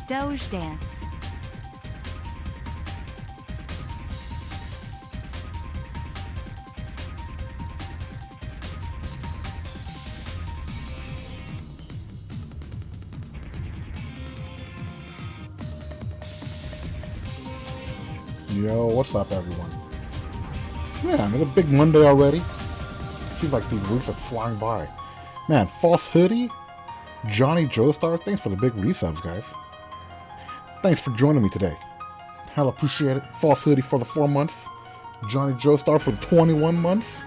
Doge Dance. Yo, what's up, everyone? Man, it's a big Monday already. Seems like these weeks are flying by. Man, False Hoodie, Johnny Joestar, thanks for the big resubs, guys. Thanks for joining me today. Hell appreciate it. False Hoodie for the 4 months. Johnny Joestar for the 21 months.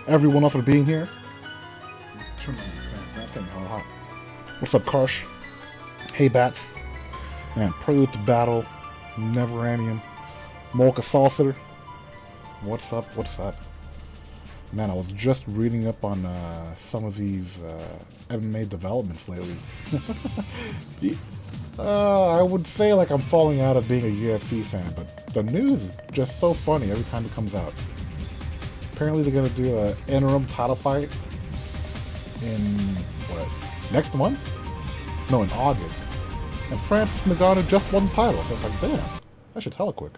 Everyone else for being here. Turn on the fans, man, it's getting hella hot. What's up, Karsh? Hey, Bats. Man, Prelude to Battle, Neveranium. Molka Salser. What's up? What's up? Man, I was just reading up on some of these MMA developments lately. I would say like I'm falling out of being a UFC fan, but the news is just so funny every time it comes out. Apparently they're going to do an interim title fight in, what, next month? No, in August. And Francis Ngannou just won the title, so it's like, damn, that shit's hella quick.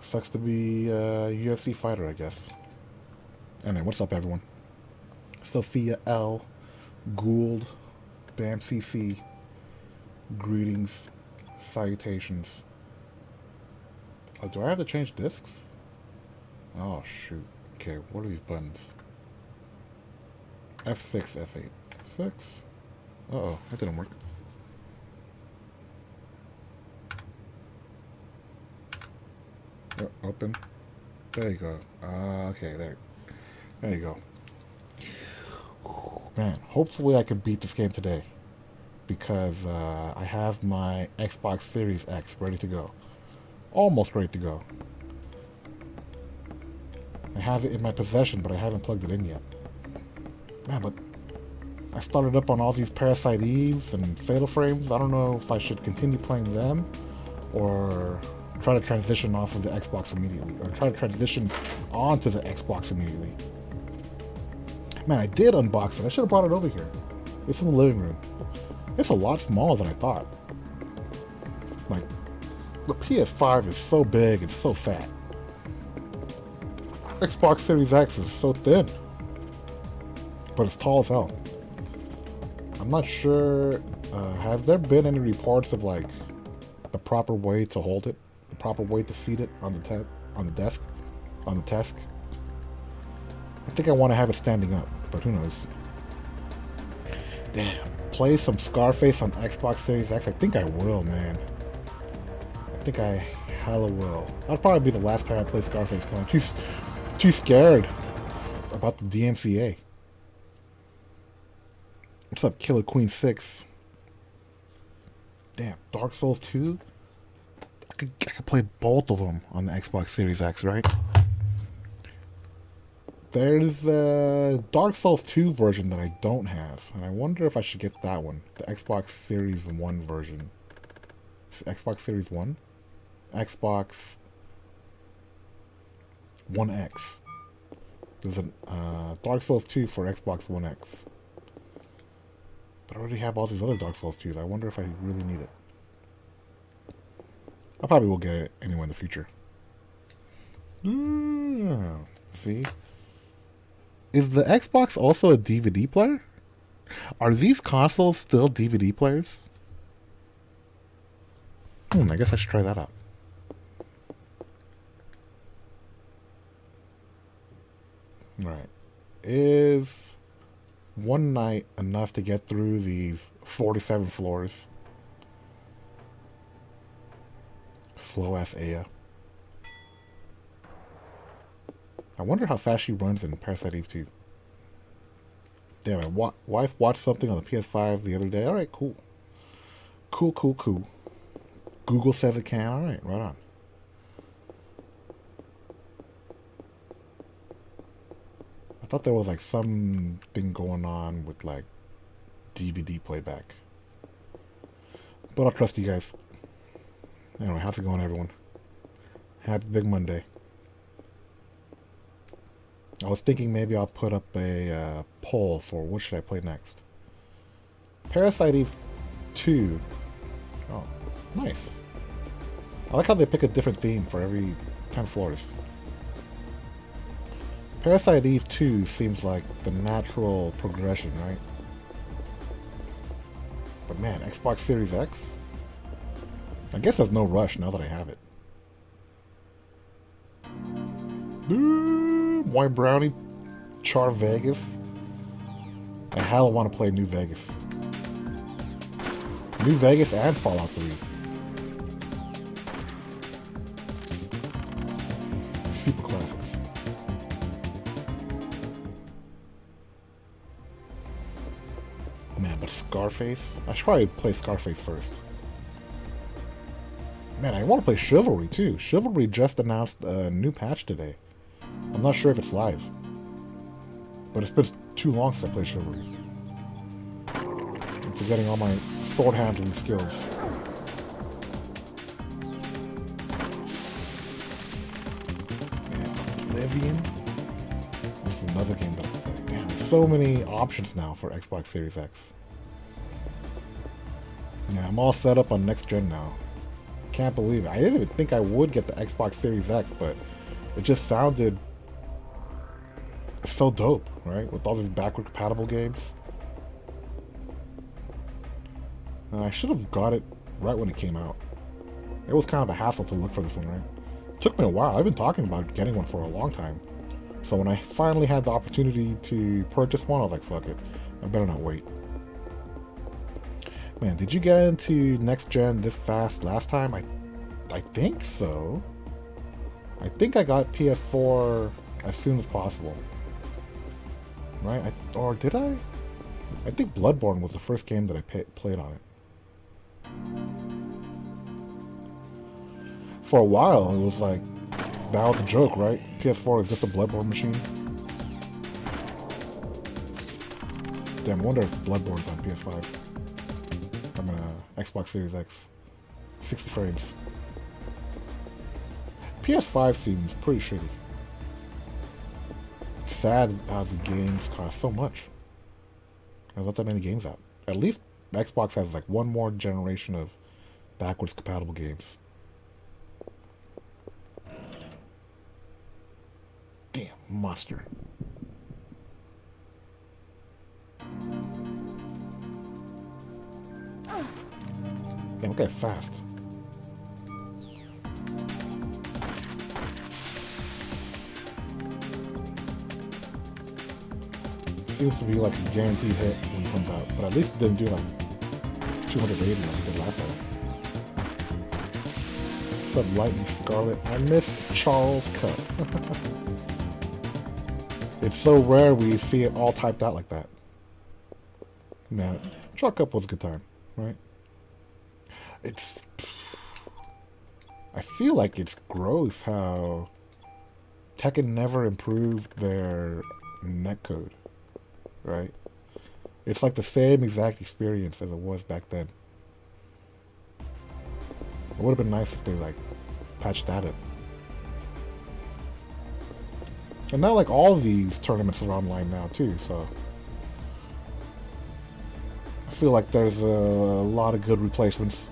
Sucks to be a UFC fighter, I guess. Anyway, what's up, everyone? Sophia L. Gould, Bam CC, greetings, salutations. Oh, do I have to change discs? Oh, shoot. Okay, what are these buttons? F6, F8. F6? Uh-oh, that didn't work. Open. There you go. Okay, there you go. Man, hopefully I can beat this game today, because I have my Xbox Series X ready to go. Almost ready to go. I have it in my possession, but I haven't plugged it in yet. Man, but I started up on all these Parasite Eves and Fatal Frames. I don't know if I should continue playing them or try to transition off of the Xbox immediately, or try to transition onto the Xbox immediately. Man, I did unbox it. I should have brought it over here. It's in the living room. It's a lot smaller than I thought. Like, the PS5 is so big and so fat. Xbox Series X is so thin, but it's tall as hell. I'm not sure, has there been any reports of like the proper way to hold it? The proper way to seat it on the desk. I think I want to have it standing up, but who knows? Damn, play some Scarface on Xbox Series X. I think I will, man. I think I hella will. That'll probably be the last time I play Scarface. Cause I'm too scared about the DMCA. What's up, Killer Queen 6? Damn, Dark Souls 2. I could play both of them on the Xbox Series X, right? There's a Dark Souls 2 version that I don't have, and I wonder if I should get that one. The Xbox Series 1 version. Xbox Series 1? Xbox One X. There's a Dark Souls 2 for Xbox One X. But I already have all these other Dark Souls 2s. I wonder if I really need it. I probably will get it anyway in the future. See? Is the Xbox also a DVD player? Are these consoles still DVD players? I guess I should try that out. Right. Is one night enough to get through these 47 floors? Slow ass Aya. I wonder how fast she runs in Parasite Eve 2. Damn, my wife watched something on the PS5 the other day. Alright, cool. Cool. Google says it can. Alright, right on. I thought there was like something going on with like DVD playback. But I'll trust you guys. Anyway, how's it going, everyone? Happy Big Monday. I was thinking maybe I'll put up a poll for what should I play next. Parasite Eve 2 Oh, nice. I like how they pick a different theme for every 10 floors. Parasite Eve 2 seems like the natural progression, right? But man, Xbox Series X? I guess there's no rush now that I have it. White Brownie, Char Vegas. I hell want to play New Vegas. New Vegas and Fallout 3. Super classics. Man, but Scarface? I should probably play Scarface first. Man, I want to play Chivalry too. Chivalry just announced a new patch today. I'm not sure if it's live. But it's been too long since I played Chivalry. I'm forgetting all my sword handling skills. Man, Oblivion? This is another game that I play. Damn, there's so many options now for Xbox Series X. Yeah, I'm all set up on next gen now. Can't believe it. I didn't even think I would get the Xbox Series X, but it just sounded so dope, right? With all these backward compatible games. I should have got it right when it came out. It was kind of a hassle to look for this one, right? It took me a while. I've been talking about getting one for a long time. So when I finally had the opportunity to purchase one, I was like, fuck it. I better not wait. Man, did you get into next gen this fast last time? I think so. I think I got PS4 as soon as possible. Right? Or did I? I think Bloodborne was the first game that I played on it. For a while, it was like, that was a joke, right? PS4 is just a Bloodborne machine. Damn, I wonder if Bloodborne's on PS5. I'm gonna Xbox Series X. 60 frames. PS5 seems pretty shitty. It's sad as the games cost so much. There's not that many games out. At least Xbox has like one more generation of backwards compatible games. Damn, monster. Damn, that guy's fast. Seems to be like a guaranteed hit when it comes out, but at least it didn't do like 280 like it did last time. What's up, Lightning Scarlet? I miss Charles Cup. It's so rare we see it all typed out like that. Man, Charles Cup was a good time, right? It's... I feel like it's gross how Tekken never improved their netcode, right? It's like the same exact experience as it was back then. It would have been nice if they like patched that up. And now like all of these tournaments are online now too, so I feel like there's a lot of good replacements.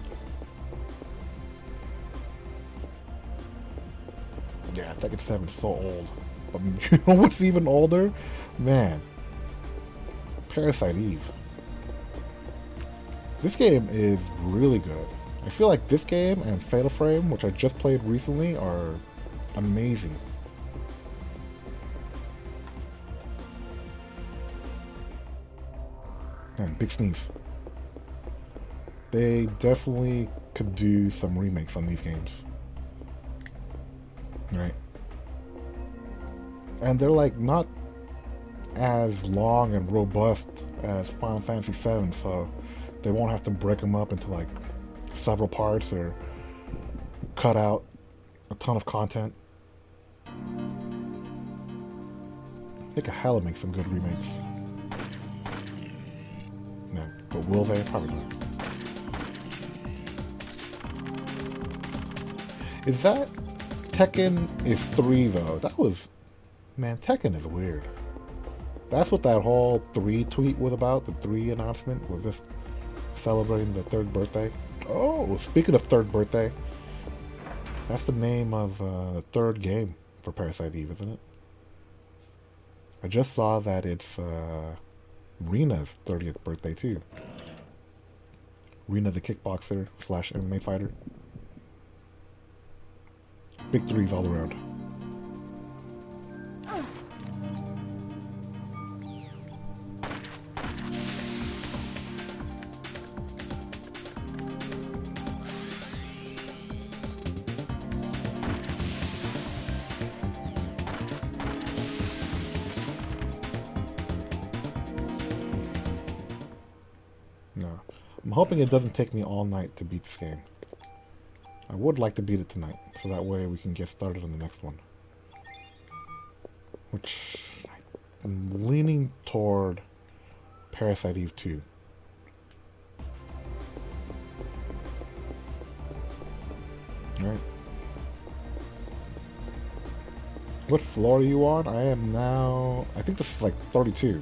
Yeah, Tekken 7 is so old. But you know what's even older? Man. Parasite Eve. This game is really good. I feel like this game and Fatal Frame, which I just played recently, are amazing. Man, big sneeze. They definitely could do some remakes on these games. Right. And they're like not as long and robust as Final Fantasy VII, so they won't have to break them up into like several parts or cut out a ton of content. They could hella make some good remakes. No, but will they? Probably not. Is that Tekken is 3 though? That was... Man, Tekken is weird. That's what that whole 3 tweet was about. The 3 announcement was just celebrating the third birthday. Oh, speaking of third birthday, that's the name of the third game for Parasite Eve, isn't it? I just saw that it's Rena's 30th birthday too. Rena the kickboxer slash MMA fighter. Big threes all around. No. I'm hoping it doesn't take me all night to beat this game. I would like to beat it tonight, so that way we can get started on the next one. Which I'm leaning toward Parasite Eve 2. Alright. What floor are you on? I am now... I think this is like 32.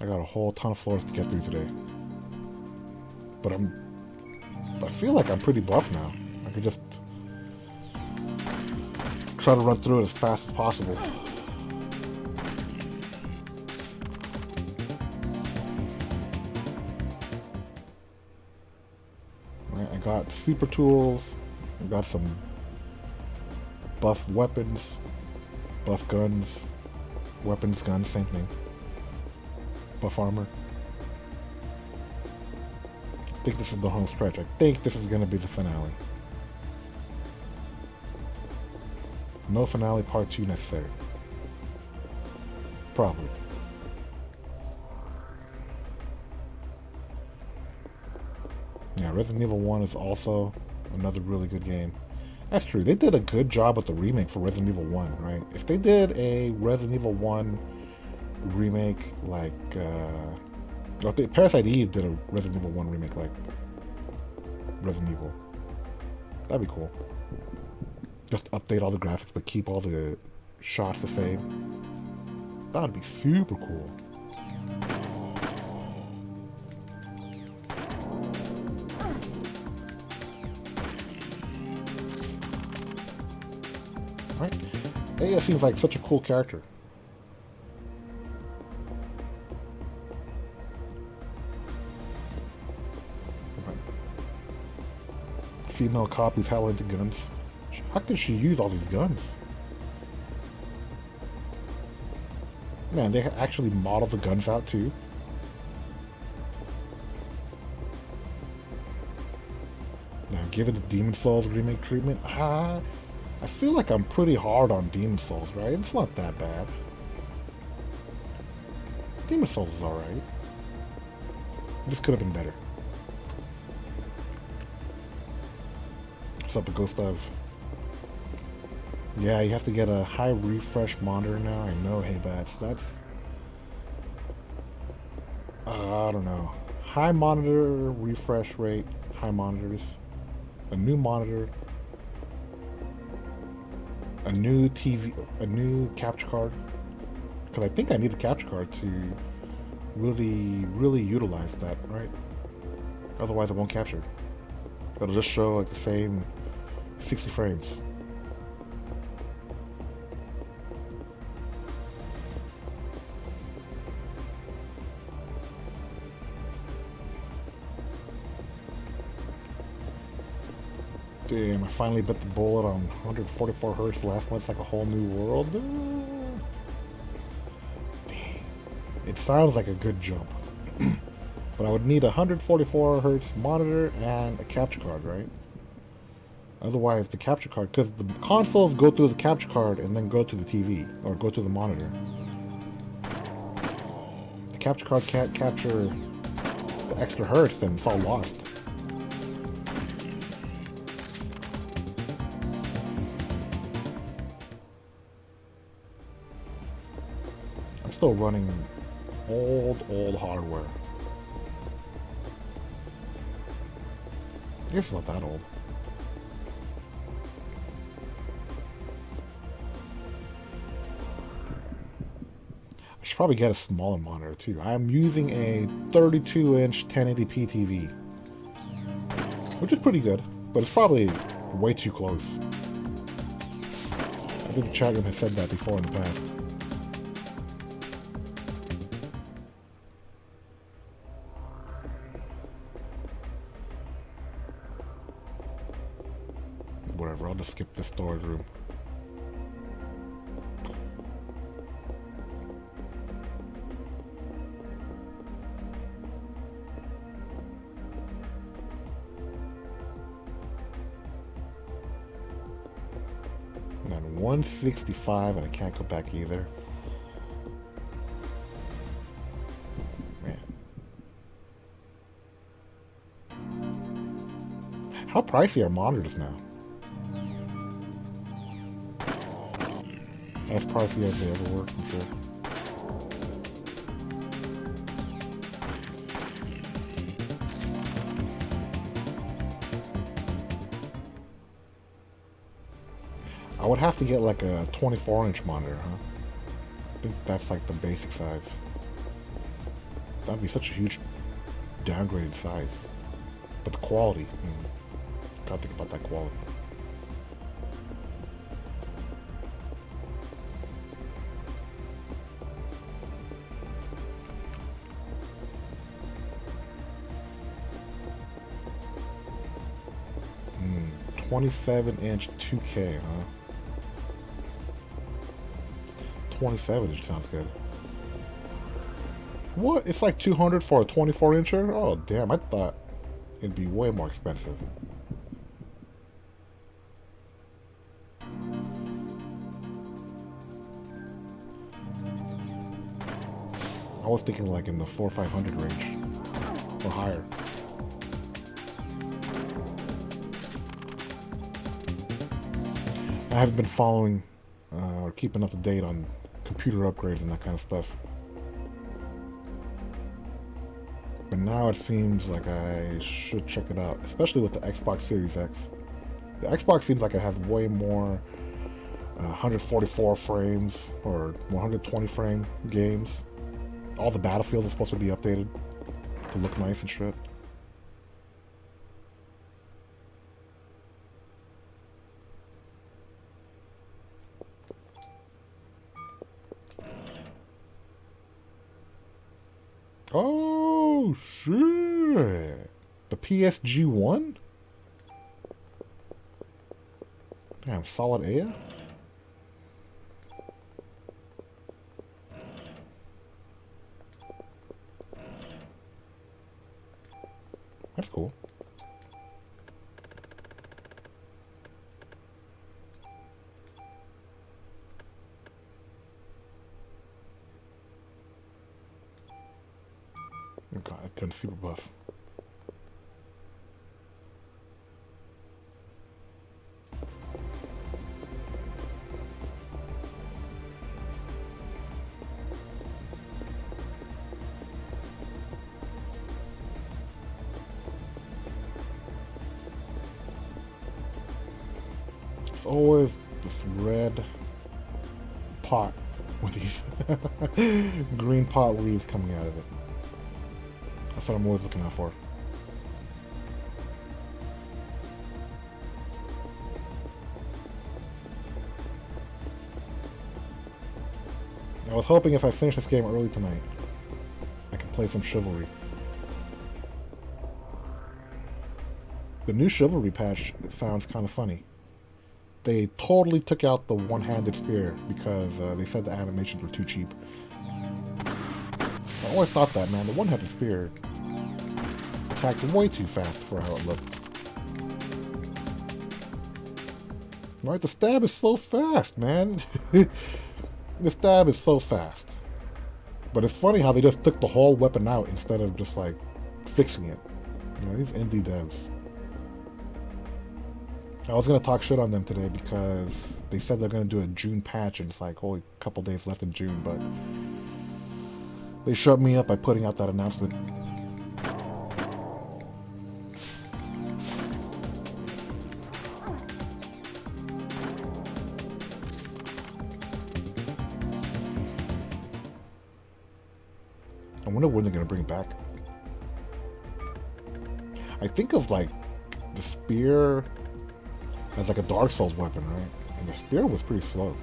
I got a whole ton of floors to get through today. But I feel like I'm pretty buff now. I could just try to run through it as fast as possible. Right, I got super tools. I got some buff weapons, buff guns, weapons, guns, same thing. Buff armor. I think this is the home stretch. I think this is going to be the finale. No finale part 2 necessary. Probably. Yeah, Resident Evil 1 is also another really good game. That's true. They did a good job with the remake for Resident Evil 1, right? If they did a Resident Evil 1 remake like Parasite Eve did a Resident Evil 1 remake like Resident Evil, that'd be cool. Just update all the graphics but keep all the shots the same. That would be super cool. Right? Aya seems like such a cool character. Female cop who's hella into guns. How could she use all these guns? Man, they actually model the guns out too. Now, given the Demon Souls remake treatment, I feel like I'm pretty hard on Demon Souls, right? It's not that bad. Demon Souls is alright. This could have been better. What's up, Ghost of? Yeah, you have to get a high refresh monitor now. I know, hey bats. That's I don't know. High monitor refresh rate, high monitors, a new monitor, a new TV, a new capture card. Because I think I need a capture card to really utilize that, right? Otherwise, it won't capture. It'll just show like the same 60 frames. Damn, I finally bit the bullet on 144 hertz. The last one's like a whole new world. Damn. It sounds like a good jump. But I would need a 144 hertz monitor and a capture card, right? Otherwise, the capture card, because the consoles go through the capture card and then go to the TV, or go to the monitor. The capture card can't capture the extra hertz, then it's all lost. I'm still running old hardware. I guess it's not that old. I should probably get a smaller monitor too. I'm using a 32-inch 1080p TV, which is pretty good, but it's probably way too close. I think the chat room has said that before in the past. Whatever, I'll just skip this storage room. And then 165, and I can't go back either. Man. How pricey are monitors now? As pricey as they ever were, I'm sure. I would have to get like a 24-inch monitor, huh? I think that's like the basic size. That'd be such a huge downgraded size. But the quality, gotta think about that quality. Hmm, 27-inch 2K, huh? 27-inch sounds good. What? It's like 200 for a 24-incher? Oh, damn, I thought it'd be way more expensive. I was thinking like in the 400 or 500 range, or higher. I have been following or keeping up to date on computer upgrades and that kind of stuff. But now it seems like I should check it out, especially with the Xbox Series X. The Xbox seems like it has way more 144 frames or 120 frame games. All the battlefields are supposed to be updated to look nice and shit. Oh shit! The PSG-1? Damn, solid A? That's cool. Oh god, I couldn't super buff. It's always this red pot with these green pot leaves coming out of it. That's what I'm always looking out for. I was hoping if I finish this game early tonight, I can play some Chivalry. The new Chivalry patch sounds kind of funny. They totally took out the one-handed spear because they said the animations were too cheap. I always thought that, man. The one-handed spear attacked way too fast for how it looked. Right, the stab is so fast, man. The stab is so fast. But it's funny how they just took the whole weapon out instead of just, like, fixing it. You know, these indie devs. I was going to talk shit on them today because they said they're going to do a June patch and it's like only a couple days left in June, but they shut me up by putting out that announcement. I wonder when they're gonna bring it back. I think of like the spear as like a Dark Souls weapon, right? And the spear was pretty slow.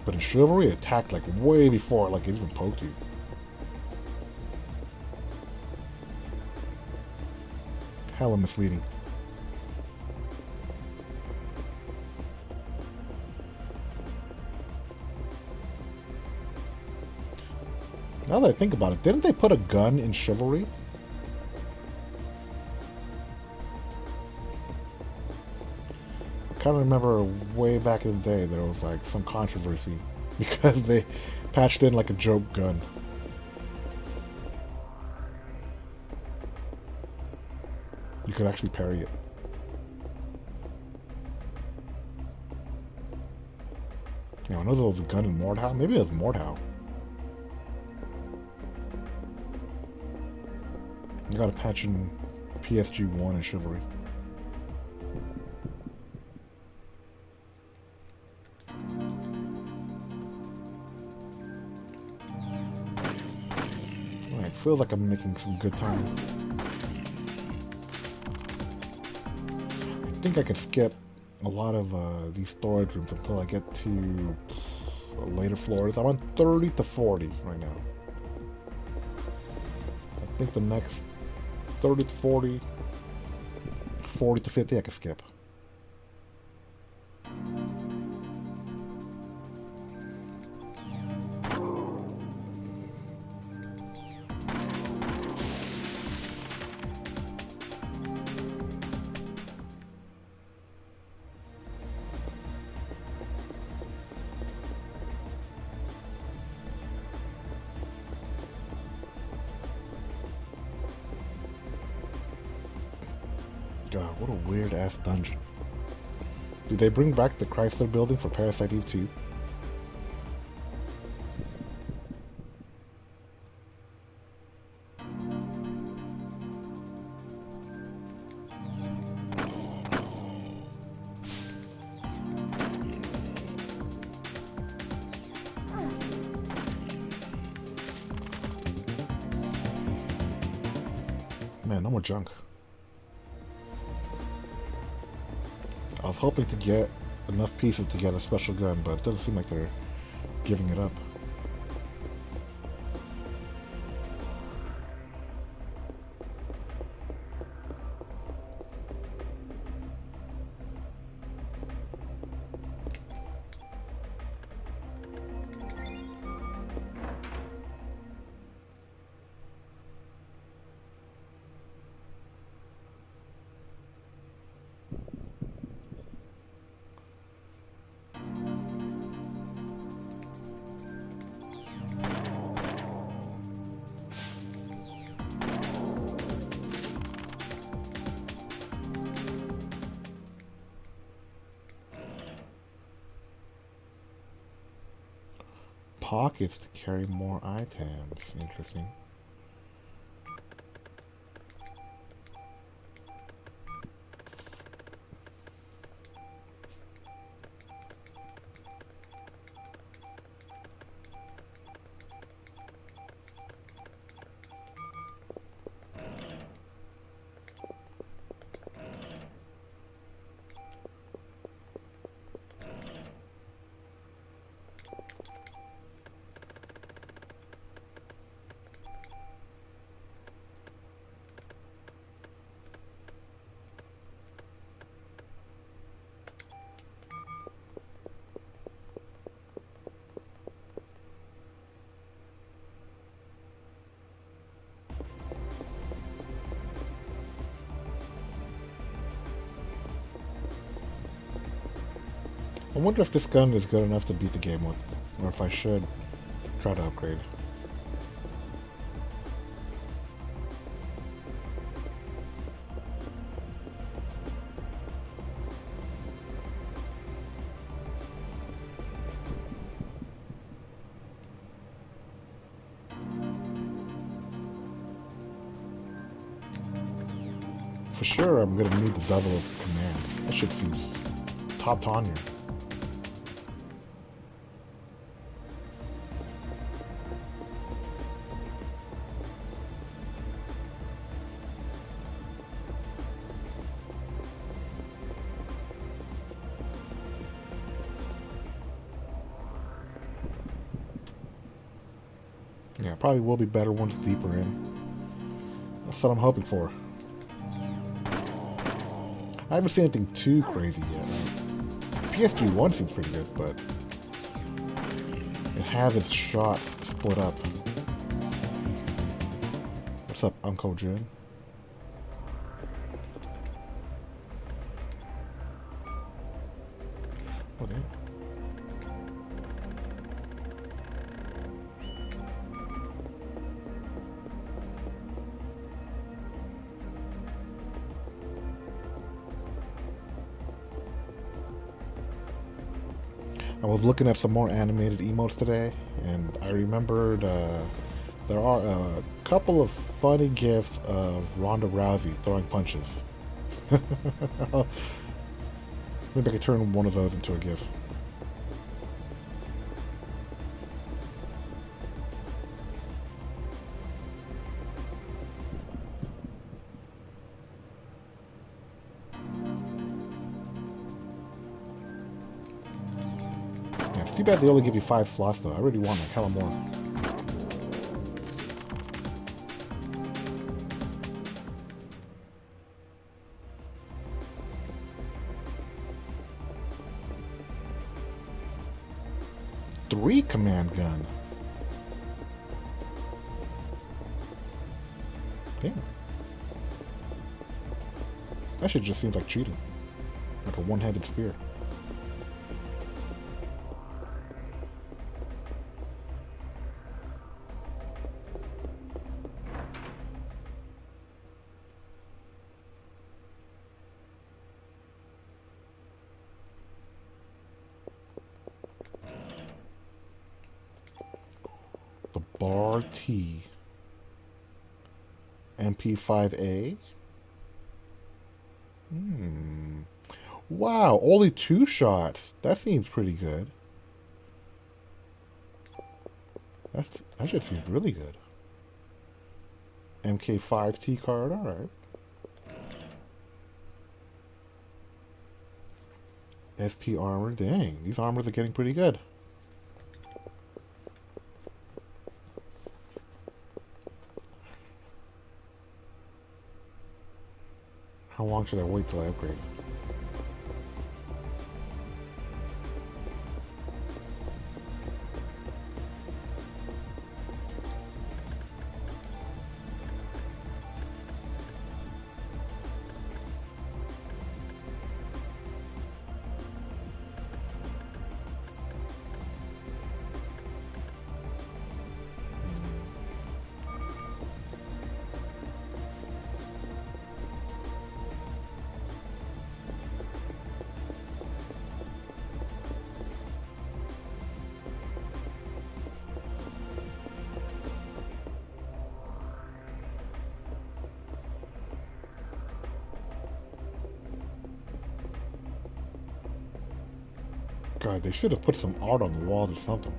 But in Chivalry, it attacked like way before like it even poked you. Hella misleading. Now that I think about it, didn't they put a gun in Chivalry? I kind of remember way back in the day there was like some controversy because they patched in like a joke gun. You could actually parry it. You know, I know there was a gun in Mordhau. Maybe it was Mordhau. You gotta patch in PSG1 and Chivalry. Alright, feels like I'm making some good time. I think I could skip a lot of these storage rooms until I get to later floors. I'm on 30 to 40 right now. I think the next 30 to 40, 40 to 50 I can skip. God, what a weird ass dungeon. Did they bring back the Chrysler Building for Parasite Eve 2? Man, no more junk. I was hoping to get enough pieces to get a special gun, but it doesn't seem like they're giving it up. Pockets to carry more items. Interesting. I wonder if this gun is good enough to beat the game with, or if I should try to upgrade. For sure, I'm gonna need the double of command. That shit seems top on here. Yeah, probably will be better once deeper in. That's what I'm hoping for. I haven't seen anything too crazy yet. PSG1 seems pretty good, but it has its shots split up. What's up, Uncle Jin? What is it? I was looking at some more animated emotes today, and I remembered there are a couple of funny gifs of Ronda Rousey throwing punches. Maybe I could turn one of those into a gif. Yeah, it's too bad they only give you 5 slots though. I really want like hella more. Three command gun. Damn. That shit just seems like cheating. Like a one-handed spear. The Bar T. MP5A. Wow, only 2 shots. That seems pretty good. That shit seems really good. MK5T card, alright. SP armor, dang, these armors are getting pretty good. How long should I wait till I upgrade? God, they should have put some art on the walls or something.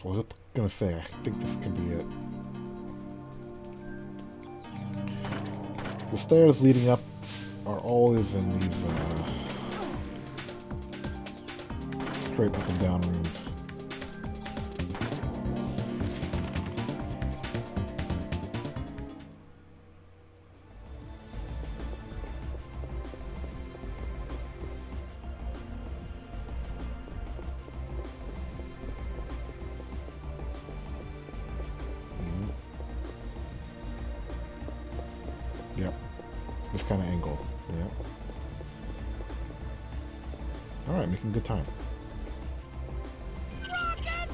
I was gonna say, I think this could be it. The stairs leading up are always in these straight up and down rooms. Yep. This kind of angle. Yep. Alright, making good time. Rock and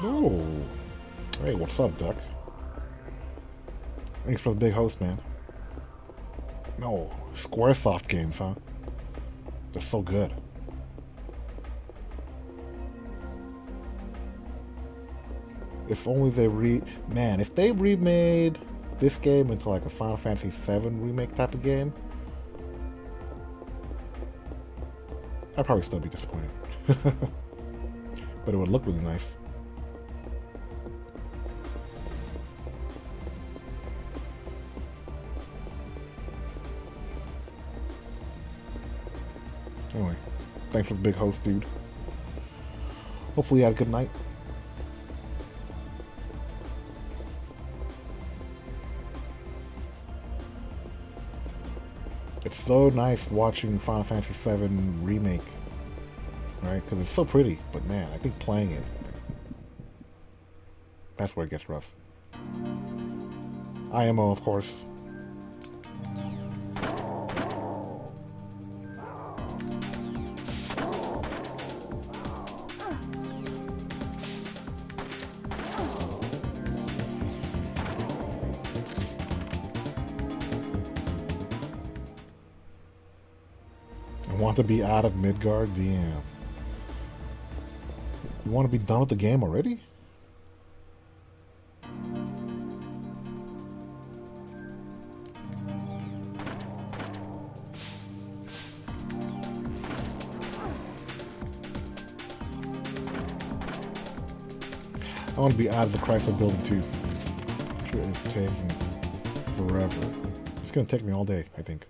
roll! Oh. Hey, what's up, Duck? Thanks for the big host, man. No, Squaresoft games, huh? They're so good. If only they man, if they remade this game into like a Final Fantasy VII remake type of game, I'd probably still be disappointed. But it would look really nice. Anyway, thanks for the big host, dude. Hopefully you had a good night. It's so nice watching Final Fantasy VII Remake, right? Because it's so pretty, but man, I think playing it, that's where it gets rough. IMO, of course. Want to be out of Midgard? Damn. You want to be done with the game already? I want to be out of the Chrysler Building too. Sure, it's taking forever. It's gonna take me all day, I think.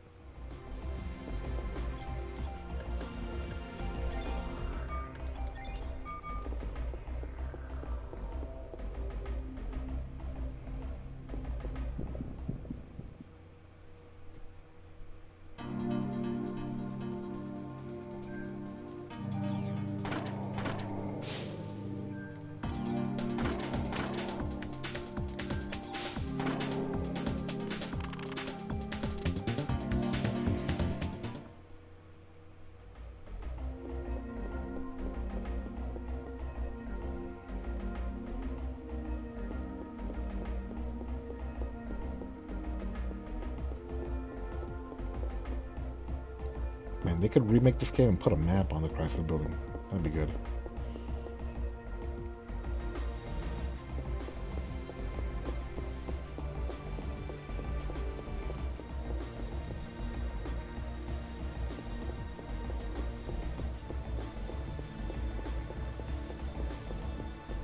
Man, they could remake this game and put a map on the Chrysler Building. That'd be good.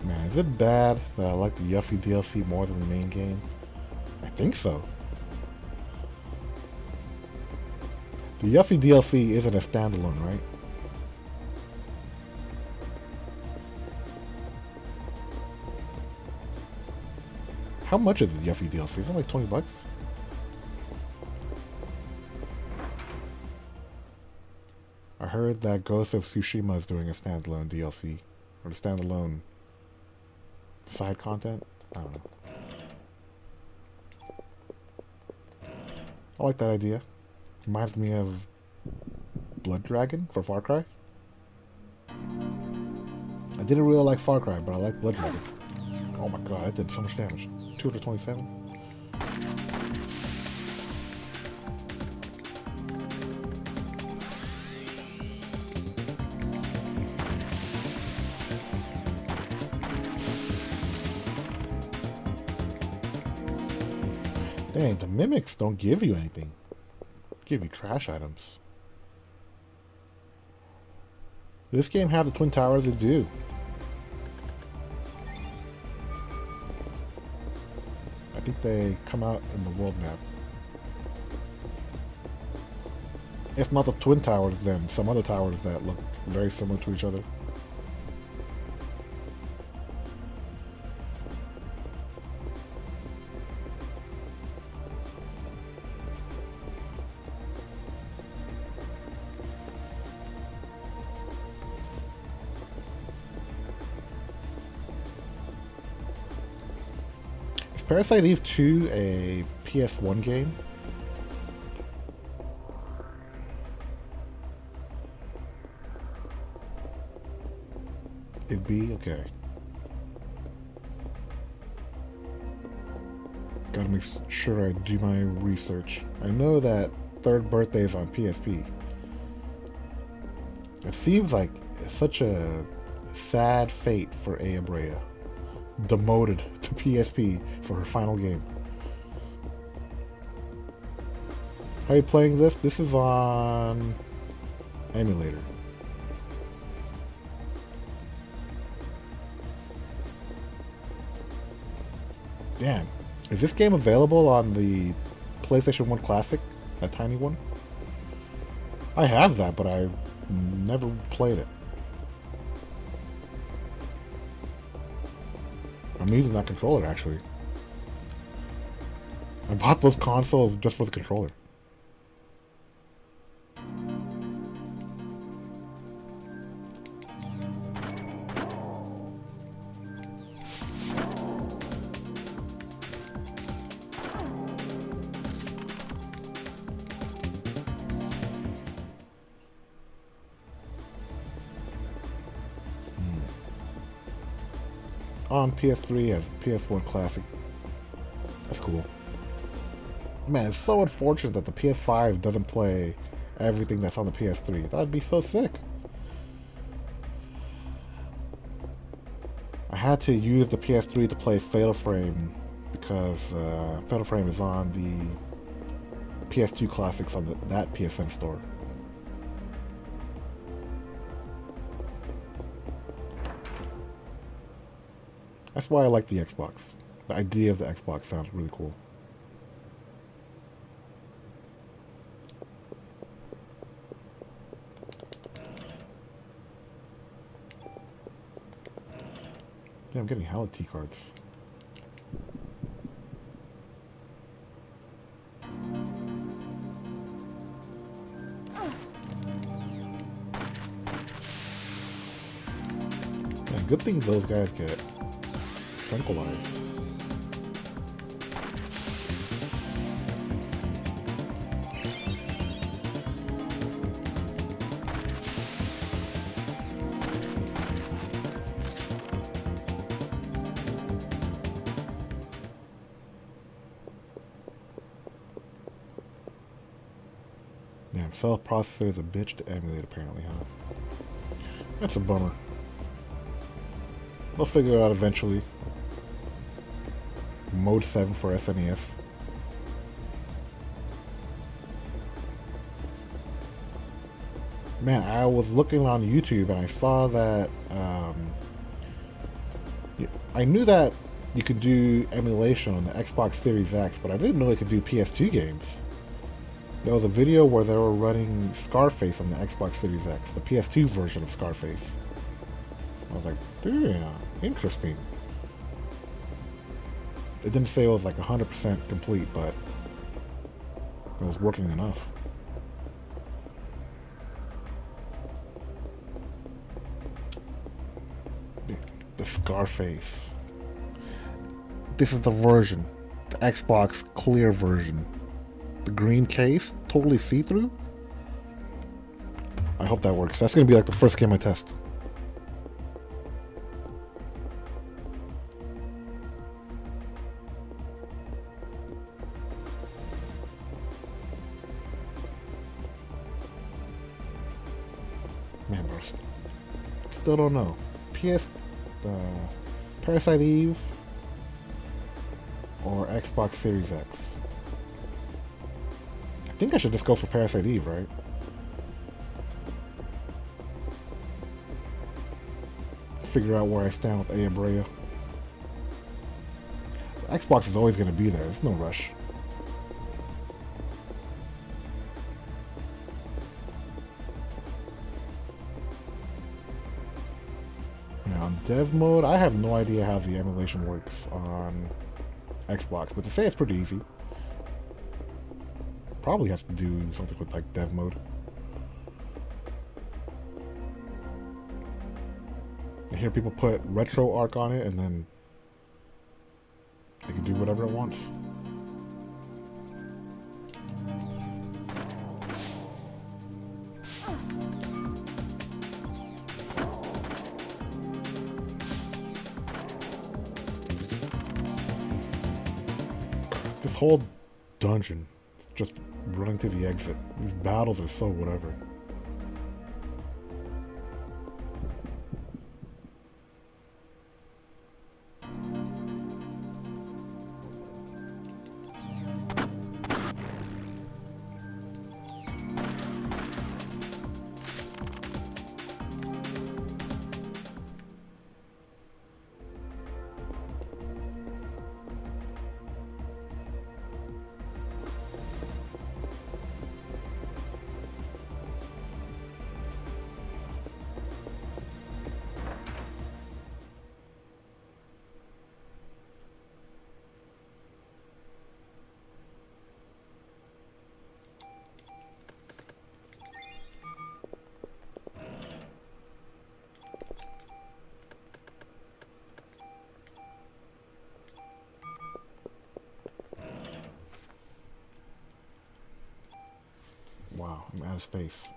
Man, is it bad that I like the Yuffie DLC more than the main game? I think so. The Yuffie DLC isn't a standalone, right? How much is the Yuffie DLC? Is it like 20 bucks? I heard that Ghost of Tsushima is doing a standalone DLC. Or the standalone side content? I don't know. I like that idea. Reminds me of Blood Dragon for Far Cry. I didn't really like Far Cry, but I like Blood Dragon. Oh my god, that did so much damage. 227. Dang, the mimics don't give you anything. Give you trash items. This game have the Twin Towers to do. I think they come out in the world map. If not the Twin Towers, then some other towers that look very similar to each other. Parasite Eve 2 a PS1 game? It'd be? Okay. Gotta make sure I do my research. I know that Third Birthday is on PSP. It seems like such a sad fate for Aya Brea. demoted to PSP for her final game. How are you playing this? This is on emulator. Damn. Is this game available on the PlayStation 1 Classic? That tiny one? I have that, but I've never played it. I'm using that controller, actually. I bought those consoles just for the controller. On PS3 as PS1 Classic. That's cool. Man, it's so unfortunate that the PS5 doesn't play everything that's on the PS3. That'd be so sick. I had to use the PS3 to play Fatal Frame because Fatal Frame is on the PS2 Classics on that PSN store. That's why I like the Xbox. The idea of the Xbox sounds really cool. Yeah, I'm getting hella T cards. Yeah, good thing those guys get tranquilized. Yeah, self-processor is a bitch to emulate apparently, huh? That's a bummer. They'll figure it out eventually. Mode 7 for SNES. Man, I was looking on YouTube and I saw that I knew that you could do emulation on the Xbox Series X, but I didn't know you could do PS2 games. There was a video where they were running Scarface on the Xbox Series X, the PS2 version of Scarface. I was like, damn, interesting. It didn't say it was like 100% complete, but it was working enough. The Scarface. This is the version. The Xbox clear version. The green case, totally see-through. I hope that works. That's going to be like the first game I test. Man, bro. Still don't know. Parasite Eve or Xbox Series X. I think I should just go for Parasite Eve, right? Figure out where I stand with Aabrea. Xbox is always going to be there. There's no rush. On dev mode, I have no idea how the emulation works on Xbox, but they say it's pretty easy. Probably has to do something with like dev mode. I hear people put RetroArch on it and then they can do whatever it wants. This whole dungeon is just running to the exit. These battles are so whatever. I'm out of space.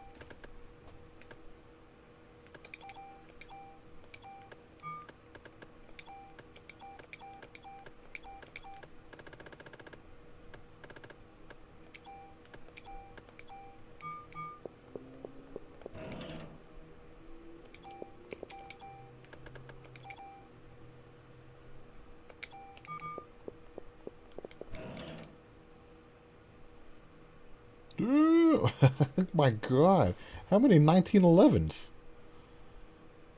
My god. How many 1911s?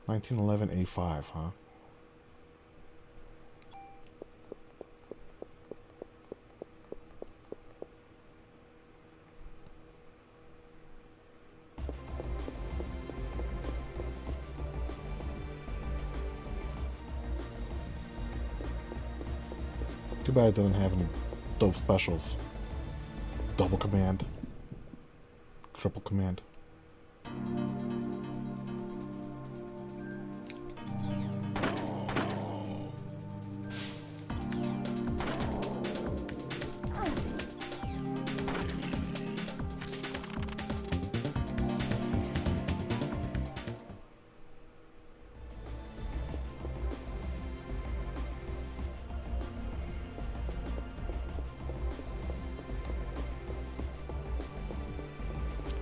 1911 A5, huh? Too bad it doesn't have any dope specials. Double command. Triple command.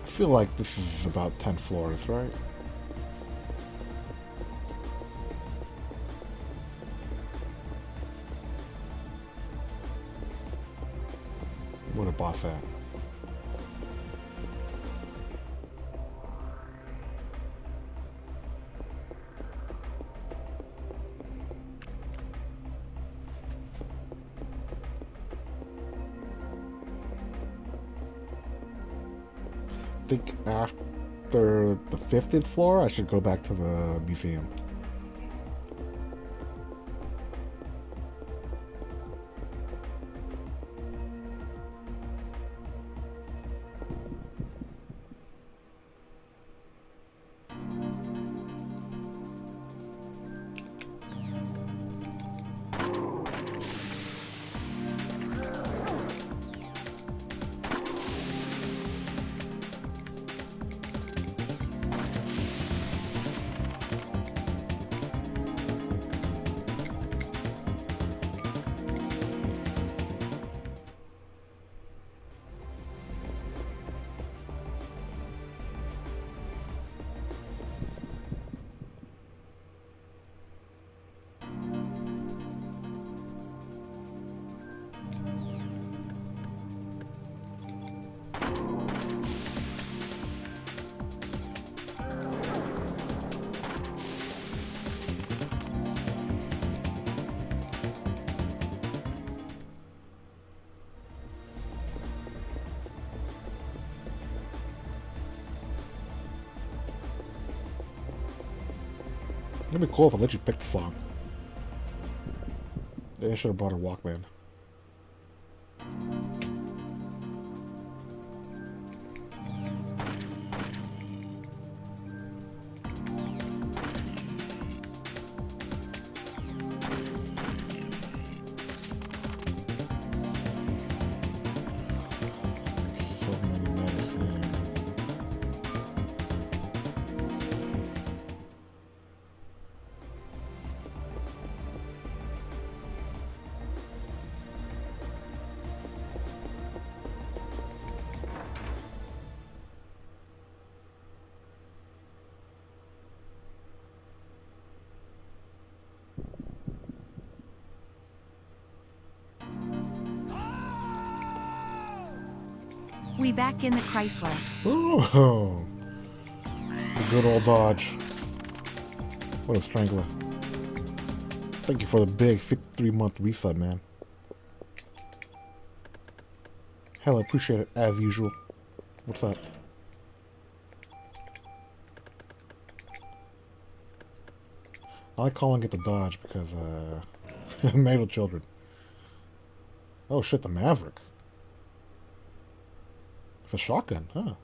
I feel like this is about 10 floors, right? Where the boss at? I think after the 50th floor, I should go back to the museum. It'd be cool if I let you pick the song. They should have brought a Walkman. So many medicine. We back in the Chrysler. Oh, the good old Dodge. What a strangler. Thank you for the big 53-month resub, man. Hell, I appreciate it, as usual. What's up? I like calling it the Dodge because, made with children. Oh shit, the Maverick. It's a shotgun, huh?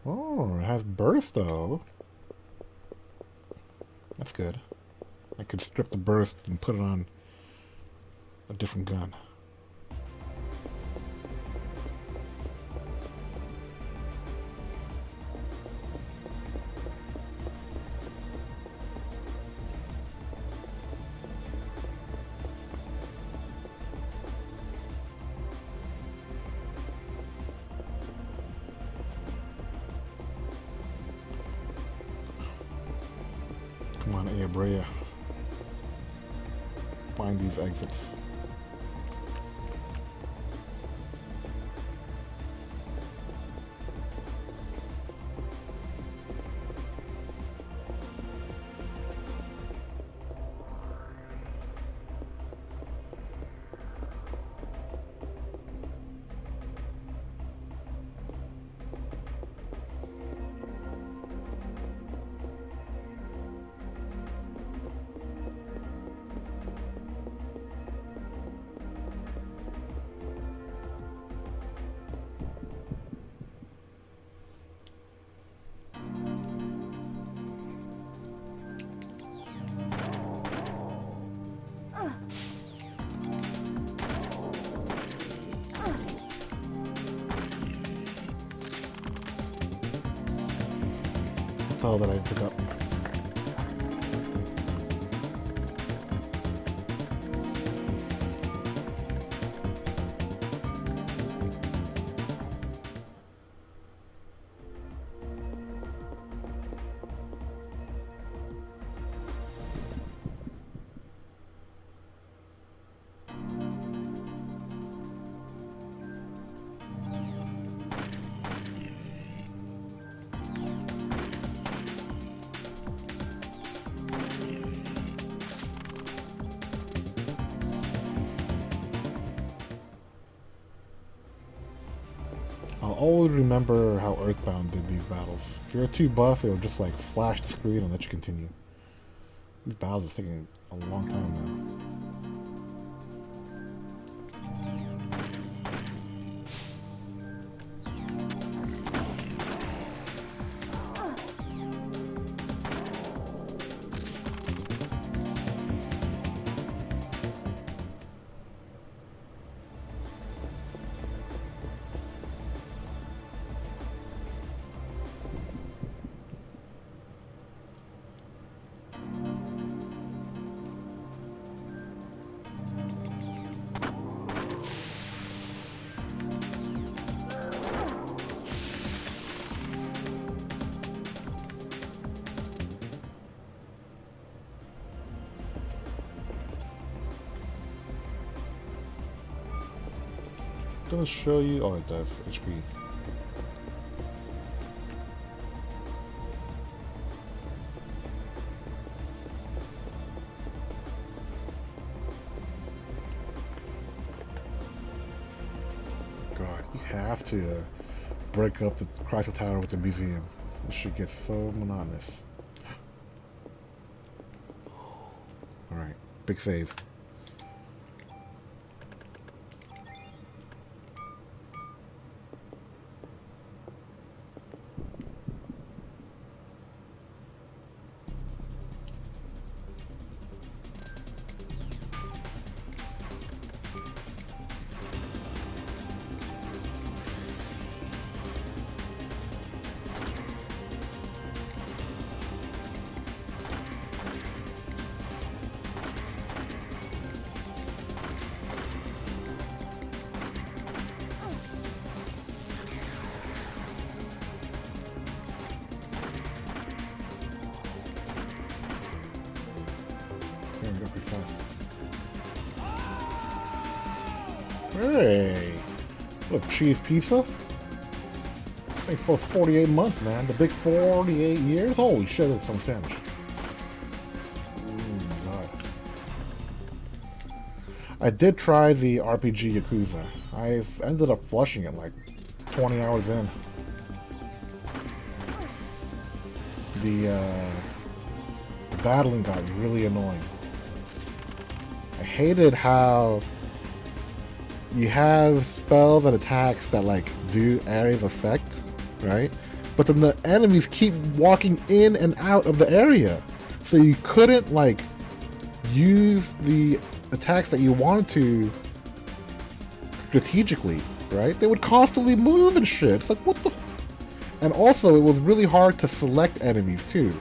Oh, it has burst, though. That's good. I could strip the burst and put it on a different gun. Brea. Find these exits. That's all that I pick up. I'll always remember how Earthbound did these battles. If you're too buff, it'll just like flash the screen and let you continue. These battles are taking a long time now. Gonna show you. Oh, it does. HP. God, you have to break up the Chrysler Tower with the museum. This shit gets so monotonous. Alright, big save. Go pretty fast. Hey, look, cheese pizza. Hey, for 48 months, man. The big 48 years. Holy shit, that's so much damage. God. I did try the RPG Yakuza. I've ended up flushing it like 20 hours in. The battling got really annoying. I hated how you have spells and attacks that like do area of effect, right? But then the enemies keep walking in and out of the area, so you couldn't like use the attacks that you wanted to strategically, right? They would constantly move and shit. It's like, what the and also it was really hard to select enemies too.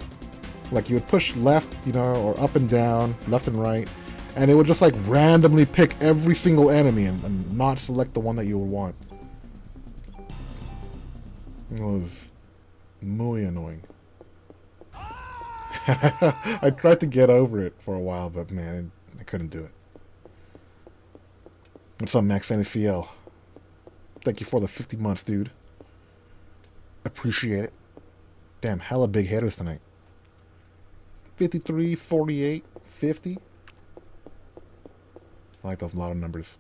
Like you would push left, you know, or up and down, left and right, and it would just like randomly pick every single enemy and not select the one that you would want. It was muy annoying. I tried to get over it for a while, but man, I couldn't do it. What's up, Max NCL? Thank you for the 50 months, dude. Appreciate it. Damn, hella big hitters tonight. 53, 48, 50. I like those, a lot of numbers.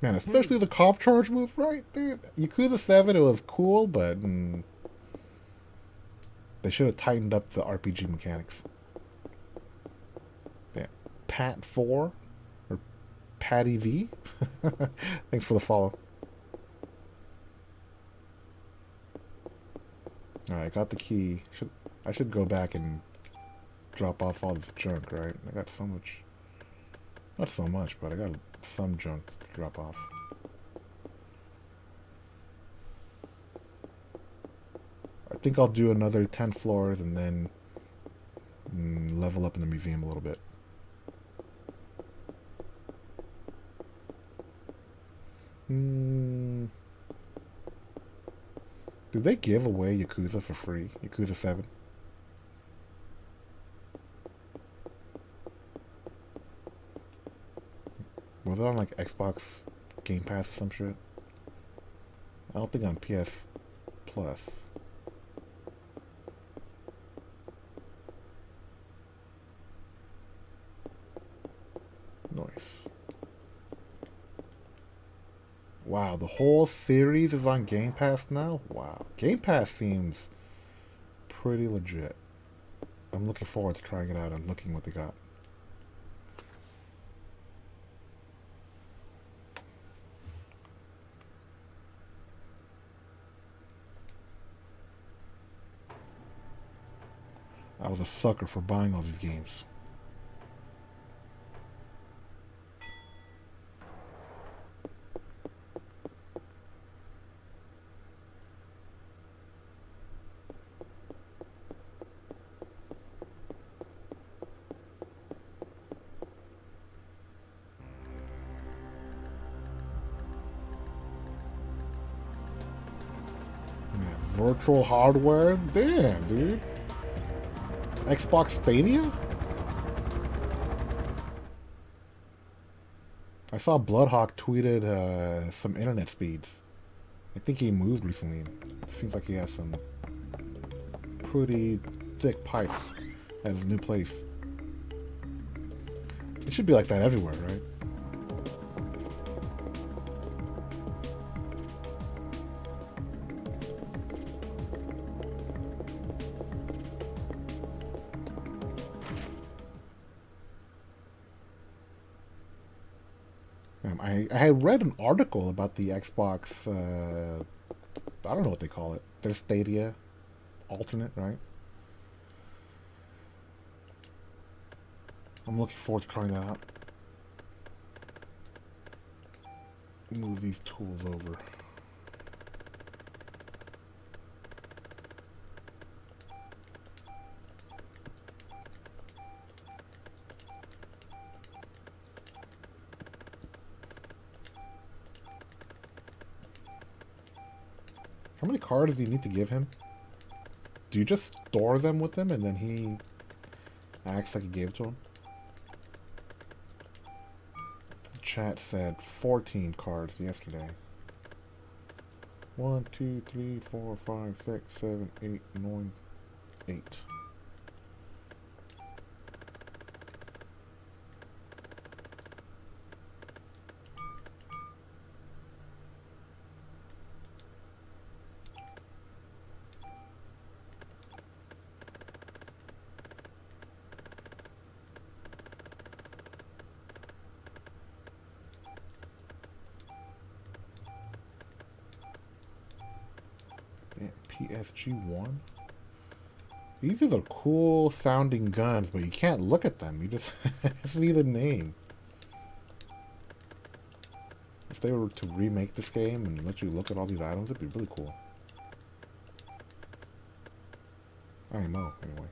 Man, especially the cop charge move, right, dude? Yakuza 7, it was cool, but they should have tightened up the RPG mechanics. Yeah. Pat 4? Or Patty V? Thanks for the follow. Alright, got the key. I should go back and drop off all this junk, right? I got so much. Not so much, but I got some junk to drop off. I think I'll do another 10 floors and then level up in the museum a little bit. Did they give away Yakuza for free? Yakuza 7? Was it on like Xbox Game Pass or some shit? I don't think on PS Plus. Nice. Wow, the whole series is on Game Pass now? Wow. Game Pass seems pretty legit. I'm looking forward to trying it out and looking what they got. I was a sucker for buying all these games. Yeah, virtual hardware? Damn, dude. Xbox Stadia? I saw Bloodhawk tweeted some internet speeds. I think he moved recently. Seems like he has some pretty thick pipes at his new place. It should be like that everywhere, right? I had read an article about the Xbox, I don't know what they call it. Their Stadia alternate, right? I'm looking forward to trying that out. Move these tools over. How many cards do you need to give him? Do you just store them with him and then he acts like you gave it to him? The chat said 14 cards yesterday. 1, 2, 3, 4, 5, 6, 7, 8, 9, 8. PSG-1? These are the cool sounding guns, but you can't look at them. You just see the name. If they were to remake this game and let you look at all these items, it'd be really cool. IMO, anyway.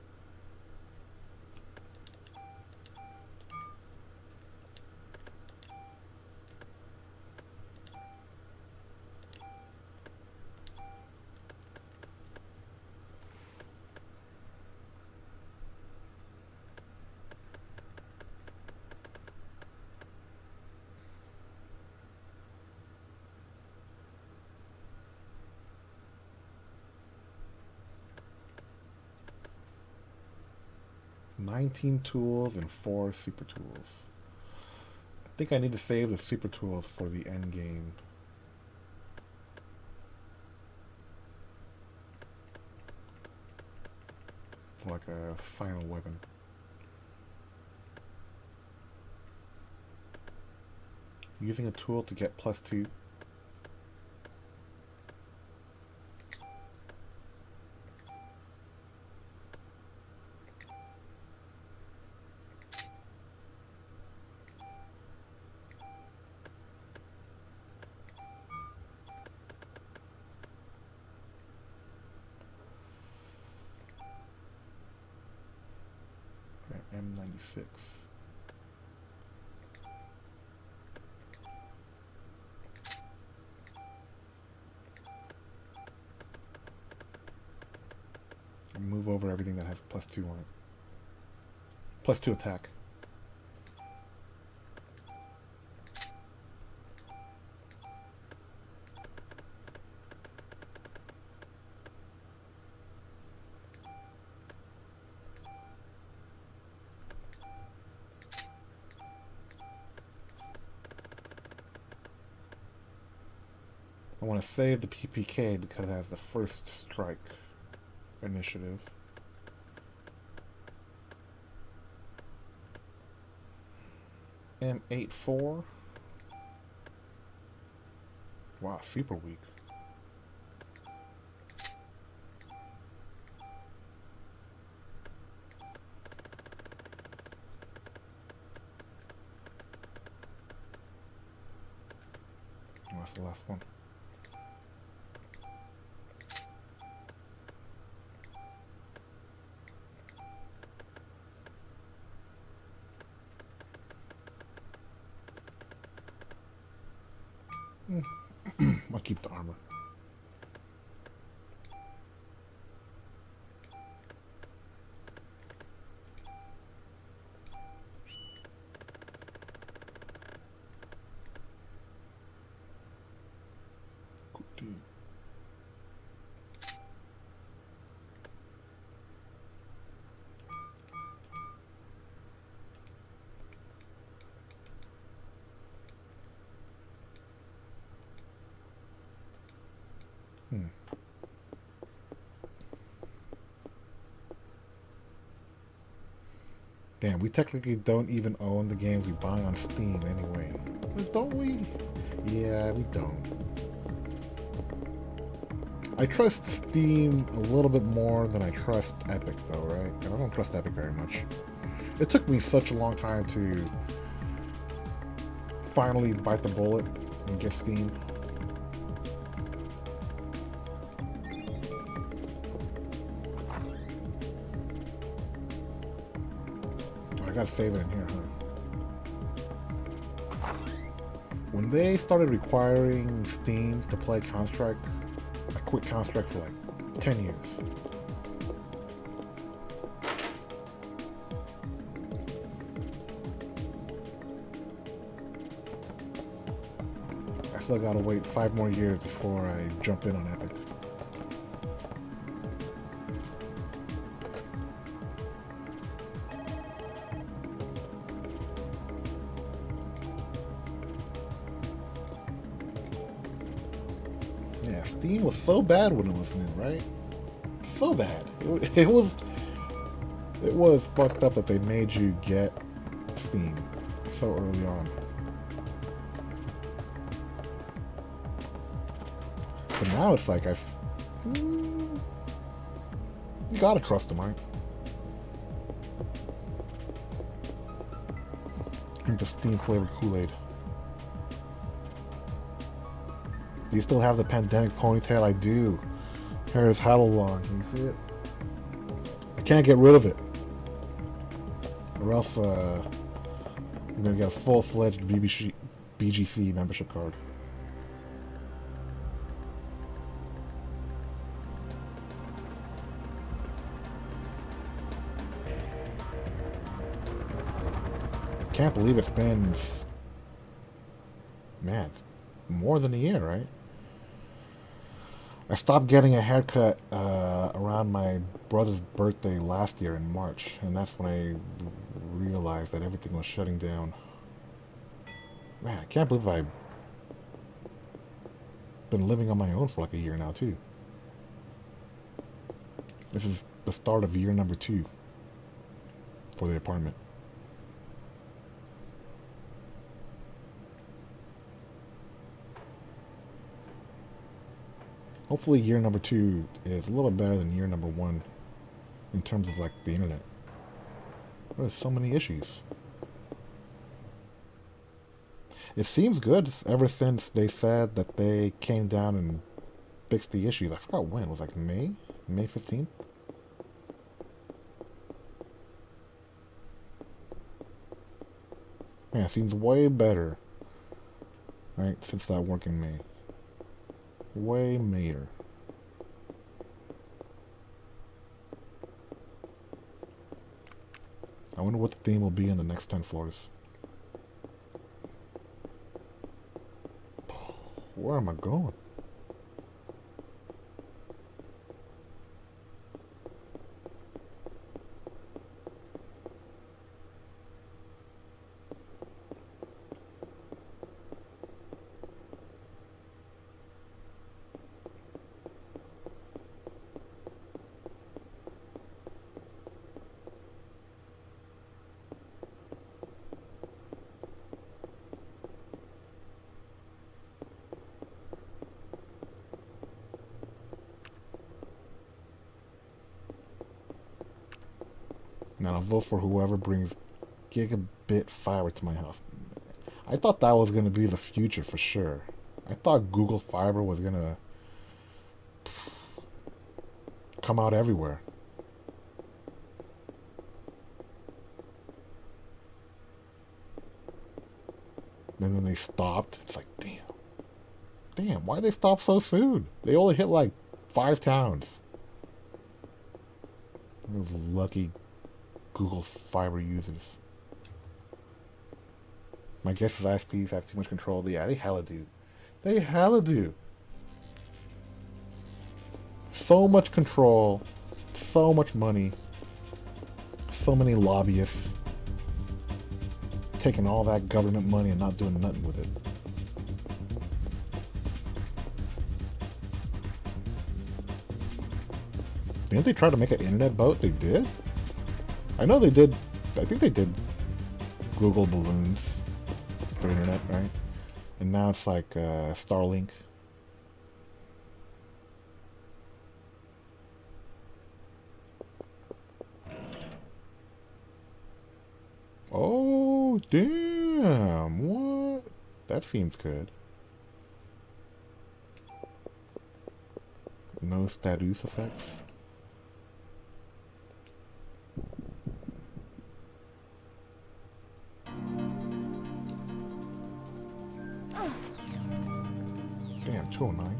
19 tools and 4 super tools. I think I need to save the super tools for the end game. For like a final weapon. Using a tool to get +2. M96. And move over everything that has +2 on it. +2 attack. I want to save the PPK because it has the first strike initiative. M84. Wow, super weak. That's the last one. I'll keep the armor. Good deal. Damn, we technically don't even own the games we buy on Steam anyway. Don't we? Yeah, we don't. I trust Steam a little bit more than I trust Epic though, right? And I don't trust Epic very much. It took me such a long time to finally bite the bullet and get Steam. I gotta save it in here, huh? When they started requiring Steam to play Counter-Strike, I quit Counter-Strike for like 10 years. I still gotta wait 5 more years before I jump in on Epic. Yeah, Steam was so bad when it was new, right? So bad. It was fucked up that they made you get Steam so early on. But now it's like you gotta trust them, right? Drink the Steam flavored Kool-Aid. Do you still have the pandemic ponytail? I do. Hair is hella long. Can you see it? I can't get rid of it. Or else, you're gonna get a full-fledged BGC membership card. Can't believe it's been, man, it's more than a year, right? I stopped getting a haircut around my brother's birthday last year in March, and that's when I realized that everything was shutting down. Man, I can't believe I've been living on my own for like a year now, too. This is the start of year number 2 for the apartment. Hopefully year number 2 is a little bit better than year number 1 in terms of like the internet. There's so many issues. It seems good ever since they said that they came down and fixed the issues. I forgot when. It was like May? May 15th? Yeah, it seems way better. Right, since that work in May. Way Mayer. I wonder what the theme will be in the next 10 floors. Where am I going? Now I'll vote for whoever brings gigabit fiber to my house. I thought that was going to be the future for sure. I thought Google Fiber was going to come out everywhere. And then they stopped. It's like, damn. Damn, why they stop so soon? They only hit like 5 towns. Those lucky Google Fiber users. My guess is ISPs have too much control. Yeah, they hella do. They hella do. So much control, so much money, so many lobbyists taking all that government money and not doing nothing with it. Didn't they try to make an internet boat? They did? I know they did. I think they did Google Balloons for internet, right? And now it's like Starlink. Oh, damn. What? That seems good. No status effects. Damn, 209.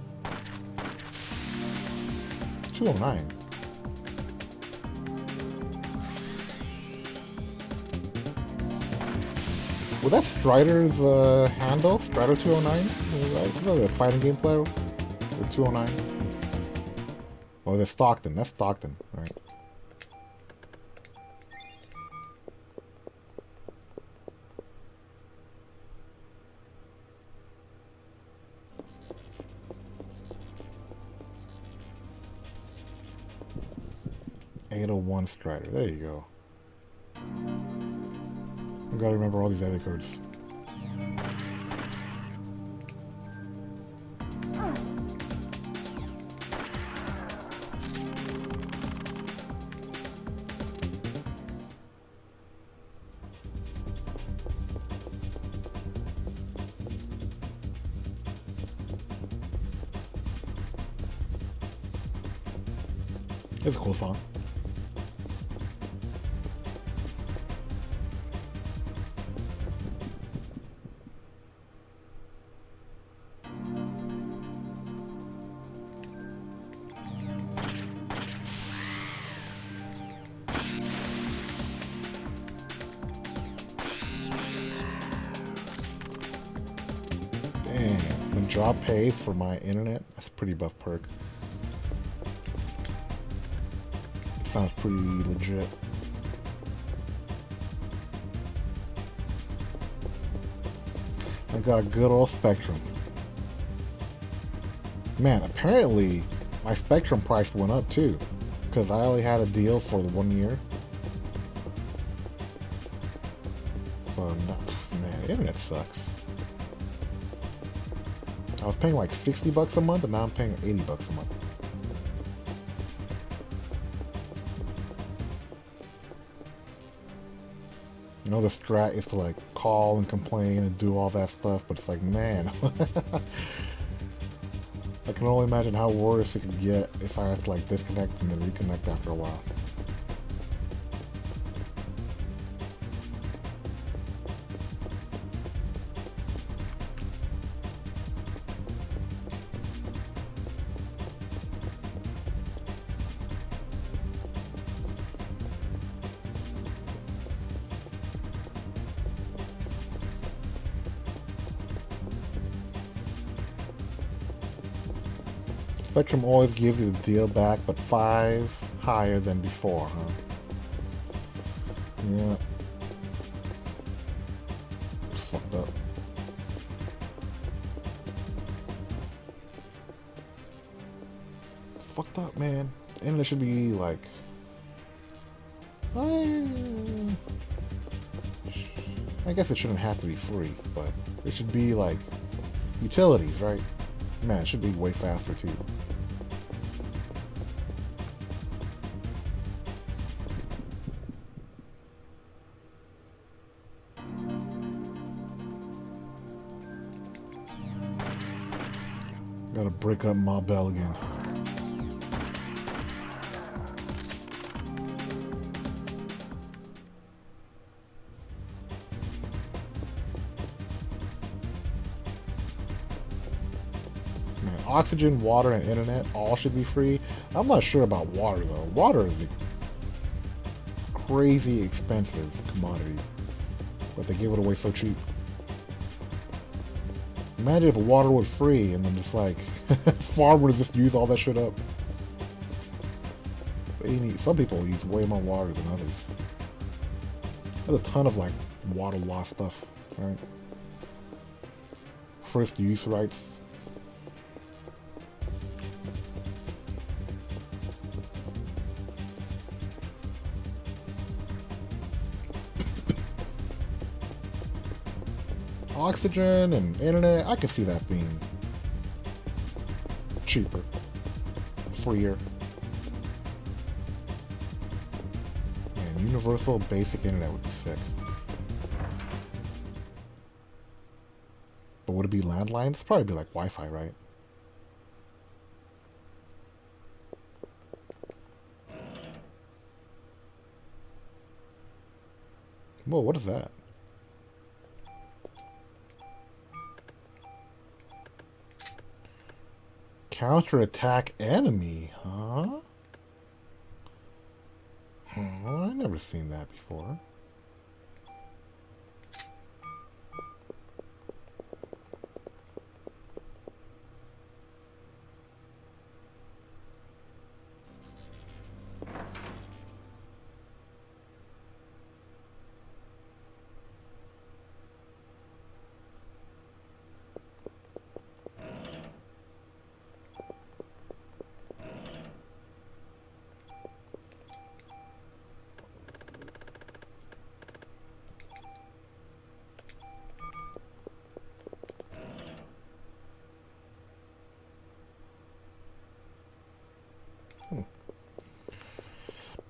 209. Was that Strider's handle? Strider 209? Was that a fighting game player with 209? Oh, that's Stockton. That's Stockton, right? Strider. There you go. I gotta remember all these area codes. It's a cool song. Drop pay for my internet. That's a pretty buff perk. sounds pretty legit. I got good old Spectrum. Man, apparently my Spectrum price went up too, because I only had a deal for the 1 year. So, man, internet sucks. I was paying like 60 bucks a month, and now I'm paying 80 bucks a month. You know, the strat is to like call and complain and do all that stuff, but it's like, man, I can only imagine how worse it could get if I had to like disconnect and then reconnect after a while. Spectrum always gives you the deal back, but 5 higher than before, huh? Yeah. It's fucked up. It's fucked up, man. The internet should be like... I guess it shouldn't have to be free, but it should be like utilities, right? Man, it should be way faster too. Gotta break up my bell again. Man, oxygen, water, and internet all should be free. I'm not sure about water though. Water is a crazy expensive commodity, but they give it away so cheap. Imagine if water was free and then just like farmers just use all that shit up. But some people use way more water than others. There's a ton of like water loss stuff, right? First use rights. Oxygen and internet, I can see that being cheaper, freer. Man, universal basic internet would be sick. But would it be landline? It's probably be like Wi-Fi, right? Whoa, what is that? Counterattack enemy, huh? Oh, I've never seen that before.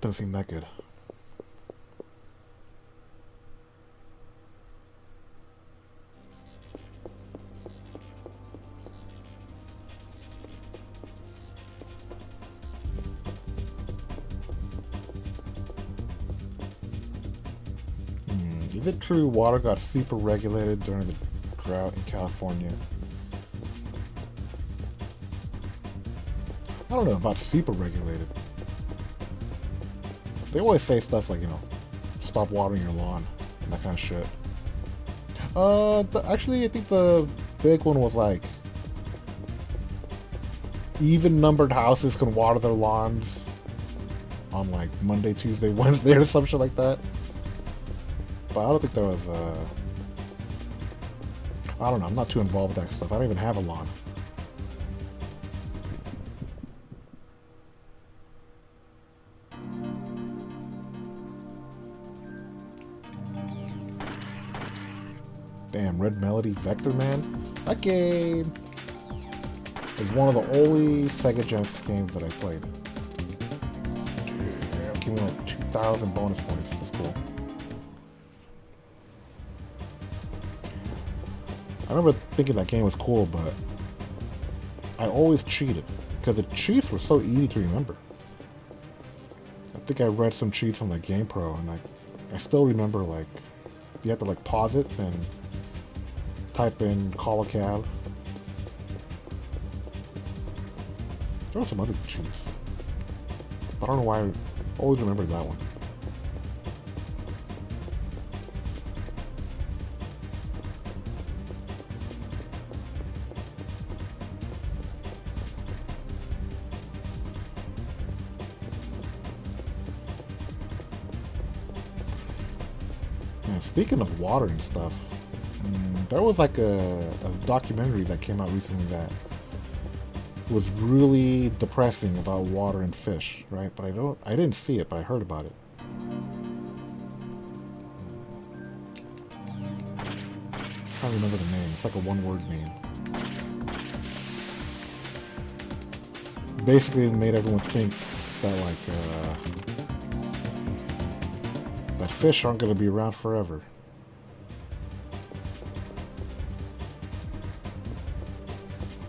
Doesn't seem that good. Is it true water got super regulated during the drought in California? I don't know about super regulated. They always say stuff like, you know, stop watering your lawn and that kind of shit. Actually, I think the big one was like even-numbered houses can water their lawns on like Monday, Tuesday, Wednesday, or some shit like that. But I don't think there was. I don't know. I'm not too involved with that stuff. I don't even have a lawn. Damn, Red Melody Vector Man. That game is one of the only Sega Genesis games that I played. Damn, give me like 2,000 bonus points. That's cool. I remember thinking that game was cool, but I always cheated because the cheats were so easy to remember. I think I read some cheats on like GamePro, and I still remember, like, you have to like pause it and type in call a cab. There were some other cheats, but I don't know why I always remembered that one. And speaking of water and stuff, there was like a documentary that came out recently that was really depressing about water and fish, right? But I didn't see it, but I heard about it. I can't remember the name. It's like a one-word name. Basically, it made everyone think that that fish aren't going to be around forever.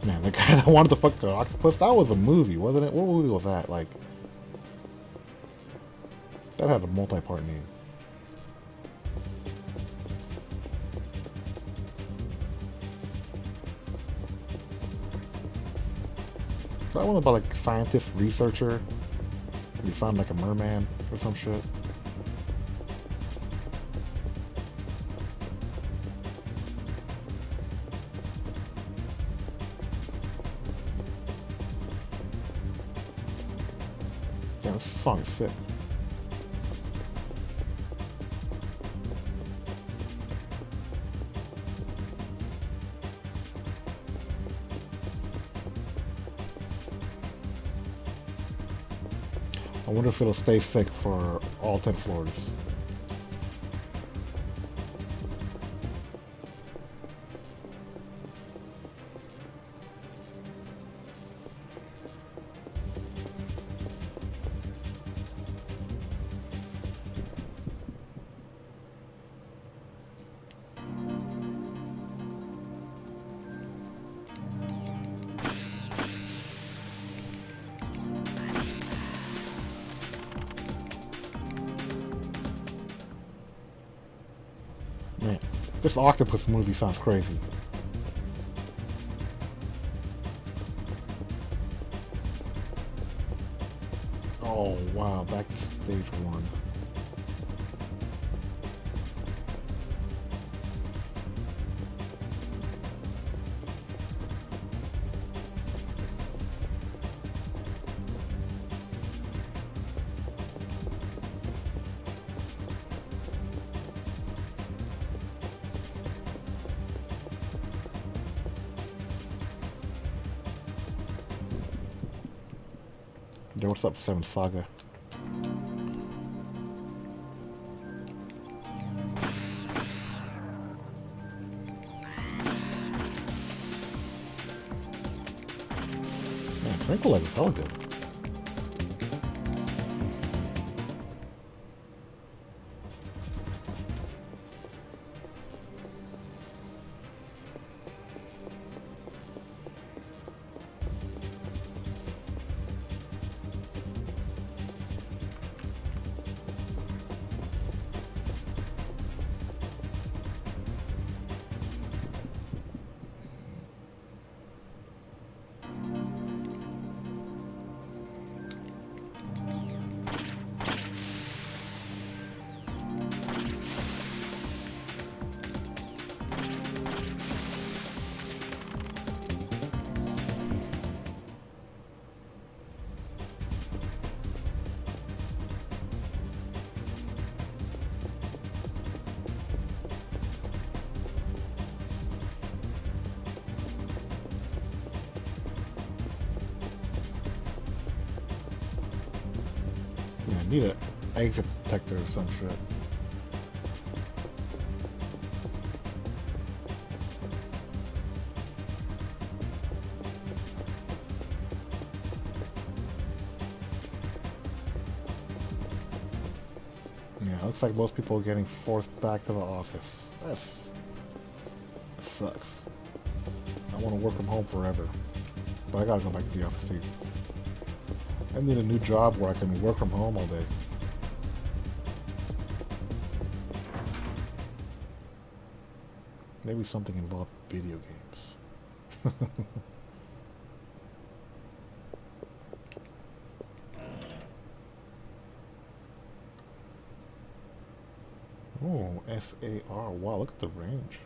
Man, the guy that wanted to fuck the octopus, that was a movie, wasn't it? What movie was that? Like, that had a multi-part name. That one about like scientist researcher. He found like a merman or some shit. Damn, this song is sick. I wonder if it'll stay sick for all 10 floors. Man, this octopus movie sounds crazy. Oh wow, back to stage 1. Yo, what's up, Seven Saga? Man, Tranquilizer is hella good. Need an exit detector or some shit. Yeah, looks like most people are getting forced back to the office. That sucks. I want to work from home forever. But I gotta go back to the office too. I need a new job where I can work from home all day. Maybe something involved video games. Oh, SAR. Wow, look at the range.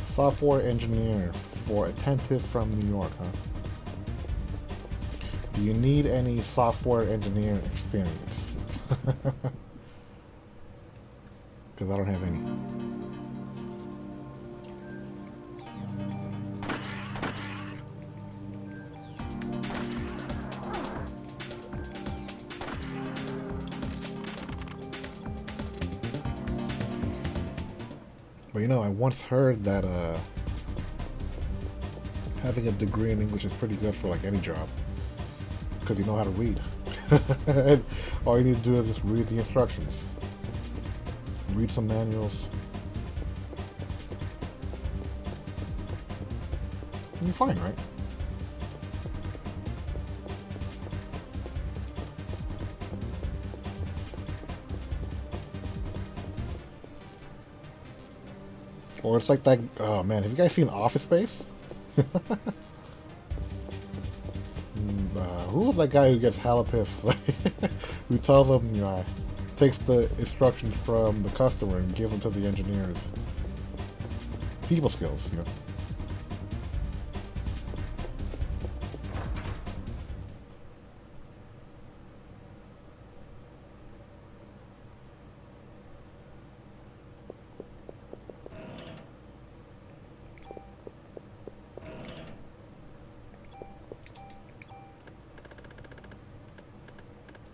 Software engineer for Attentive from New York, huh? Do you need any software engineering experience? Because I don't have any. But you know, I once heard that having a degree in English is pretty good for like any job, because you know how to read. And all you need to do is just read the instructions, read some manuals, and you're fine, right? Or it's like that. Oh man, have you guys seen Office Space? Who was that guy who gets hella pissed? Who tells them, you know, takes the instructions from the customer and gives them to the engineers. People skills, you know.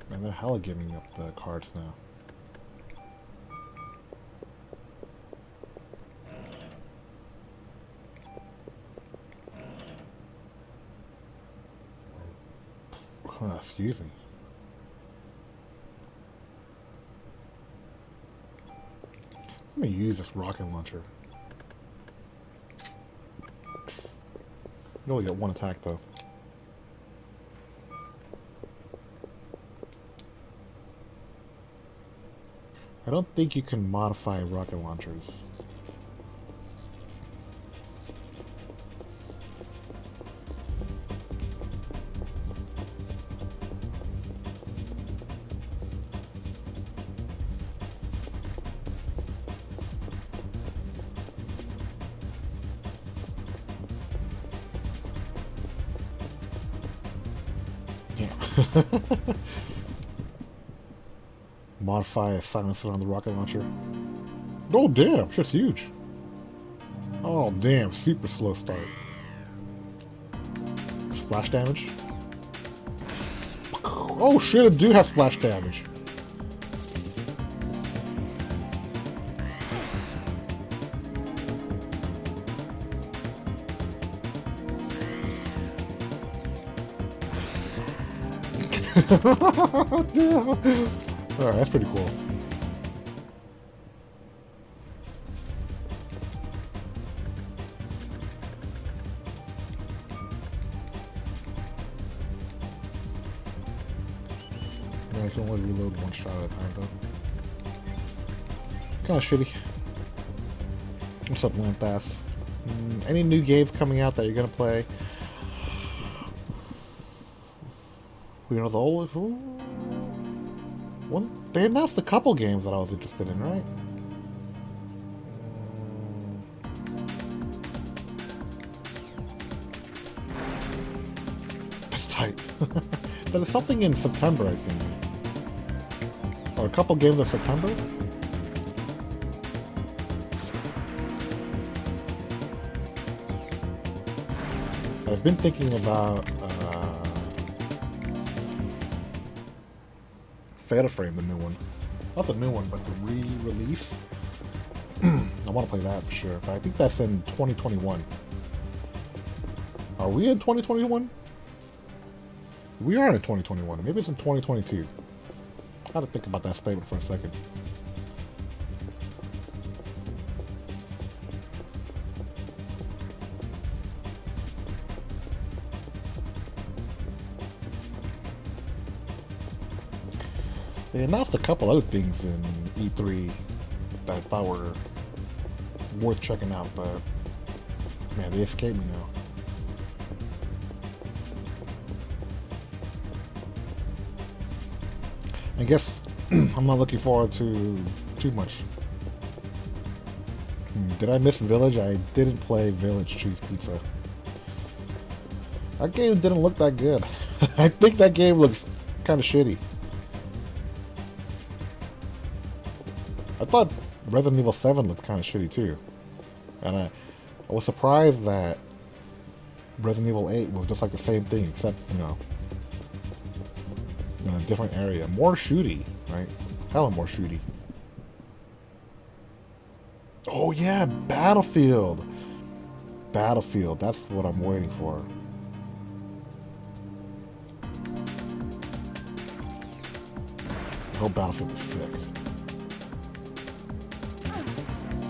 Man, they're hella giving up the cards now. Excuse me. Let me use this rocket launcher. You only get one attack though. I don't think you can modify rocket launchers. Modify a silencer on the rocket launcher. Oh damn, shit's huge. Oh damn, super slow start. Splash damage. Oh shit, it do have splash damage. Damn. Alright, that's pretty cool. Yeah, I can only reload one shot at a time though. Kinda shitty. What's up, Lanthas? Any new games coming out that you're gonna play? You know, the old... Well, they announced a couple games that I was interested in, right? That's tight. There's something in September, I think. Or a couple games in September? I've been thinking about Fatal Frame, the new one. Not the new one, but the re-release. I want to play that for sure, but I think that's in 2021. Are we in 2021? We are in 2021. Maybe it's in 2022. I had to think about that statement for a second. They announced a couple other things in E3 that I thought were worth checking out, but man, they escaped me now. I guess I'm not looking forward to too much. Did I miss Village? I didn't play Village Cheese Pizza. That game didn't look that good. I think that game looks kind of shitty. I thought Resident Evil 7 looked kind of shitty too. And I was surprised that Resident Evil 8 was just like the same thing, except, you know, in a different area. More shooty, right? Hella more shooty. Oh yeah, Battlefield! Battlefield, that's what I'm waiting for. I hope Battlefield is sick.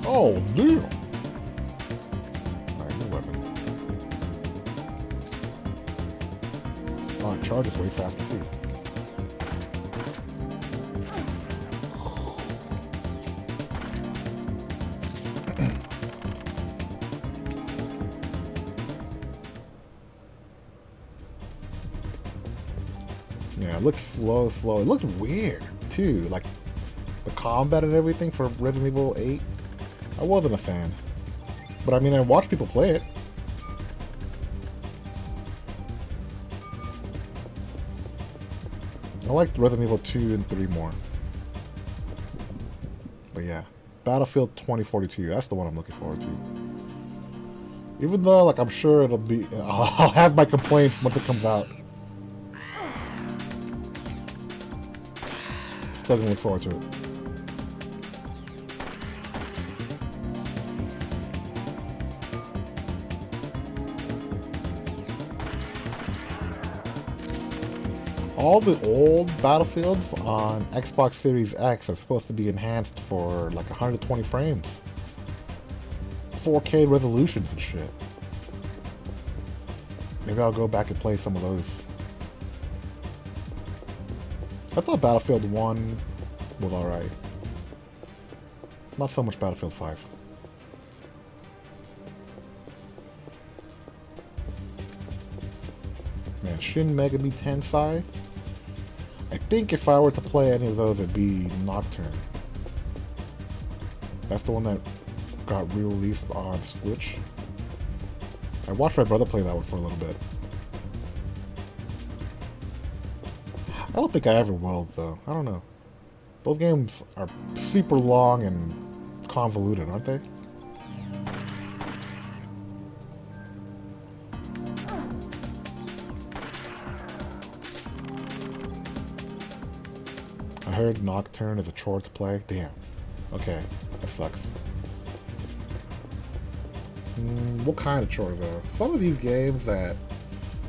Oh, damn! Alright, new weapon. Oh, it charges way faster too. Yeah, it looked slow. It looked weird too, like the combat and everything for Resident Evil 8. I wasn't a fan. But I mean, I watched people play it. I liked Resident Evil 2 and 3 more. But yeah, Battlefield 2042, that's the one I'm looking forward to. Even though, like, I'm sure it'll be... I'll have my complaints once it comes out. Still gonna look forward to it. All the old Battlefields on Xbox Series X are supposed to be enhanced for like 120 frames. 4K resolutions and shit. Maybe I'll go back and play some of those. I thought Battlefield 1 was alright. Not so much Battlefield 5. Man, Shin Megami Tensei? I think if I were to play any of those, it'd be Nocturne. That's the one that got re-released on Switch. I watched my brother play that one for a little bit. I don't think I ever will, though. I don't know. Those games are super long and convoluted, aren't they? I heard Nocturne is a chore to play. Damn. Okay, that sucks. What kind of chores though? Some of these games that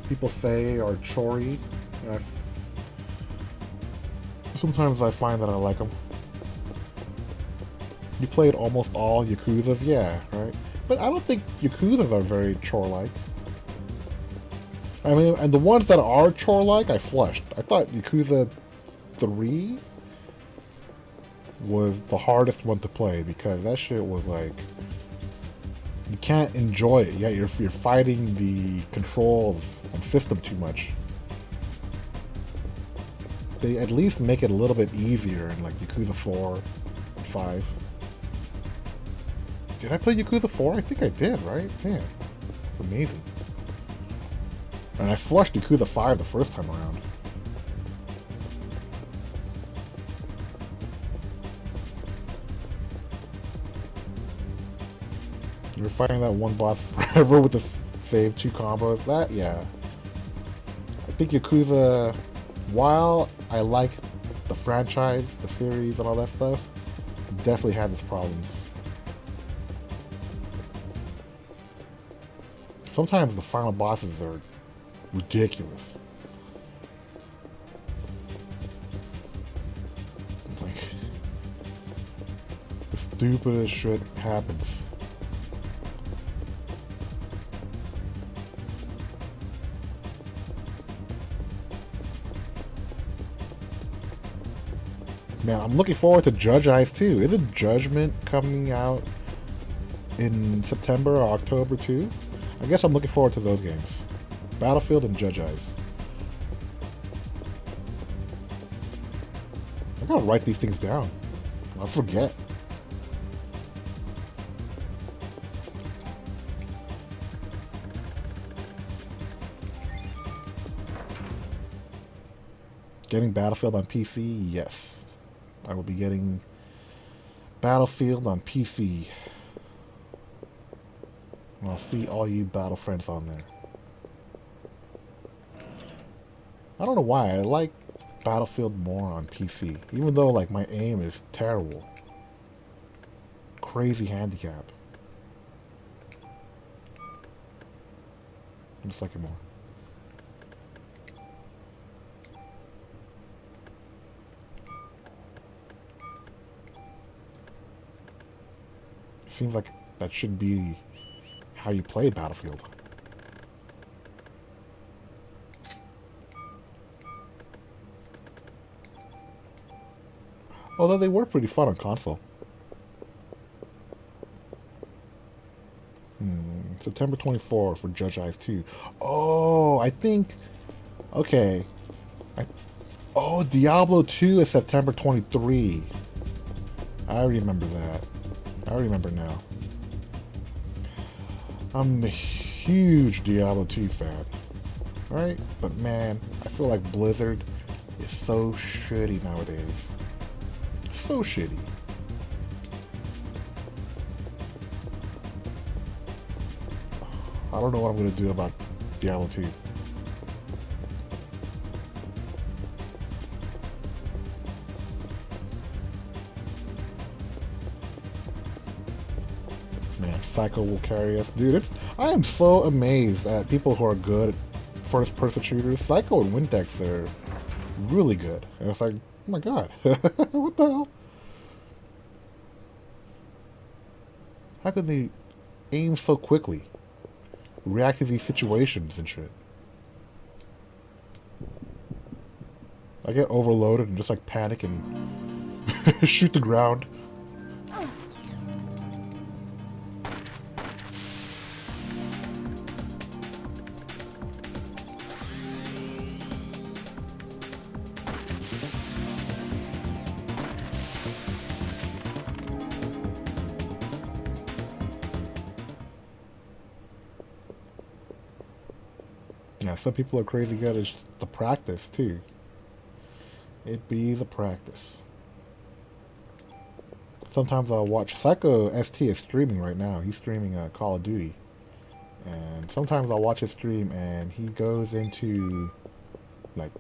people say are chorey, sometimes I find that I like them. You played almost all Yakuzas, yeah, right? But I don't think Yakuzas are very chore-like. I mean, and the ones that are chore-like, I flushed. I thought Yakuza 3 was the hardest one to play because that shit was like you can't enjoy it. Yeah, you're fighting the controls and system too much. They at least make it a little bit easier in like Yakuza 4 and 5. Did I play Yakuza 4? I think I did, right? Damn. It's amazing. And I flushed Yakuza 5 the first time around. You're fighting that one boss forever with the same 2 combos. That, yeah. I think Yakuza, while I like the franchise, the series, and all that stuff, definitely had its problems. Sometimes the final bosses are ridiculous. Like, the stupidest shit happens. Man, I'm looking forward to Judge Eyes too. Isn't Judgment coming out in September or October too? I guess I'm looking forward to those games. Battlefield and Judge Eyes. I gotta write these things down. I'll forget. Getting Battlefield on PC? Yes. I will be getting Battlefield on PC. And I'll see all you Battle friends on there. I don't know why, I like Battlefield more on PC. Even though, like, my aim is terrible. Crazy handicap. I just like it more. Seems like that should be how you play Battlefield. Although they were pretty fun on console. September 24th for Judge Eyes 2. Oh, I think... Okay. Oh, Diablo 2 is September 23. I remember that. I remember now. I'm a huge Diablo 2 fan. Right? But man, I feel like Blizzard is so shitty nowadays. So shitty. I don't know what I'm going to do about Diablo 2. Man, Psycho will carry us. Dude, I am so amazed at people who are good at first-person shooters. Psycho and Windex are really good. And it's like, oh my god. What the hell? How could they aim so quickly? React to these situations and shit. I get overloaded and just like panic and shoot the ground. Yeah, some people are crazy good at the practice too. It be the practice. Sometimes I'll watch Psycho ST is streaming right now. He's streaming Call of Duty, and sometimes I'll watch his stream and he goes into like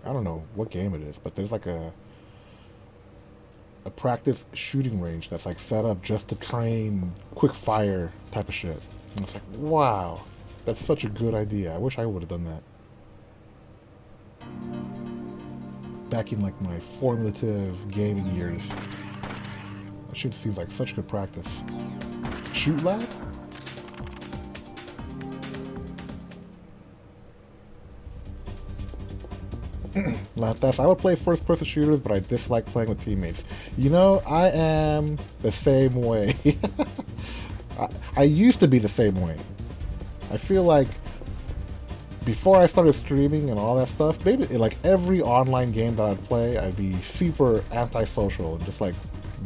I don't know what game it is, but there's like a practice shooting range that's like set up just to train quick fire type of shit. And it's like, wow. That's such a good idea. I wish I would have done that. Back in like my formative gaming years. That shit seems like such good practice. Shoot lab? Lantas, I would play first-person shooters, but I dislike playing with teammates. You know, I am the same way. I used to be the same way. I feel like before I started streaming and all that stuff, maybe like every online game that I'd play, I'd be super antisocial and just like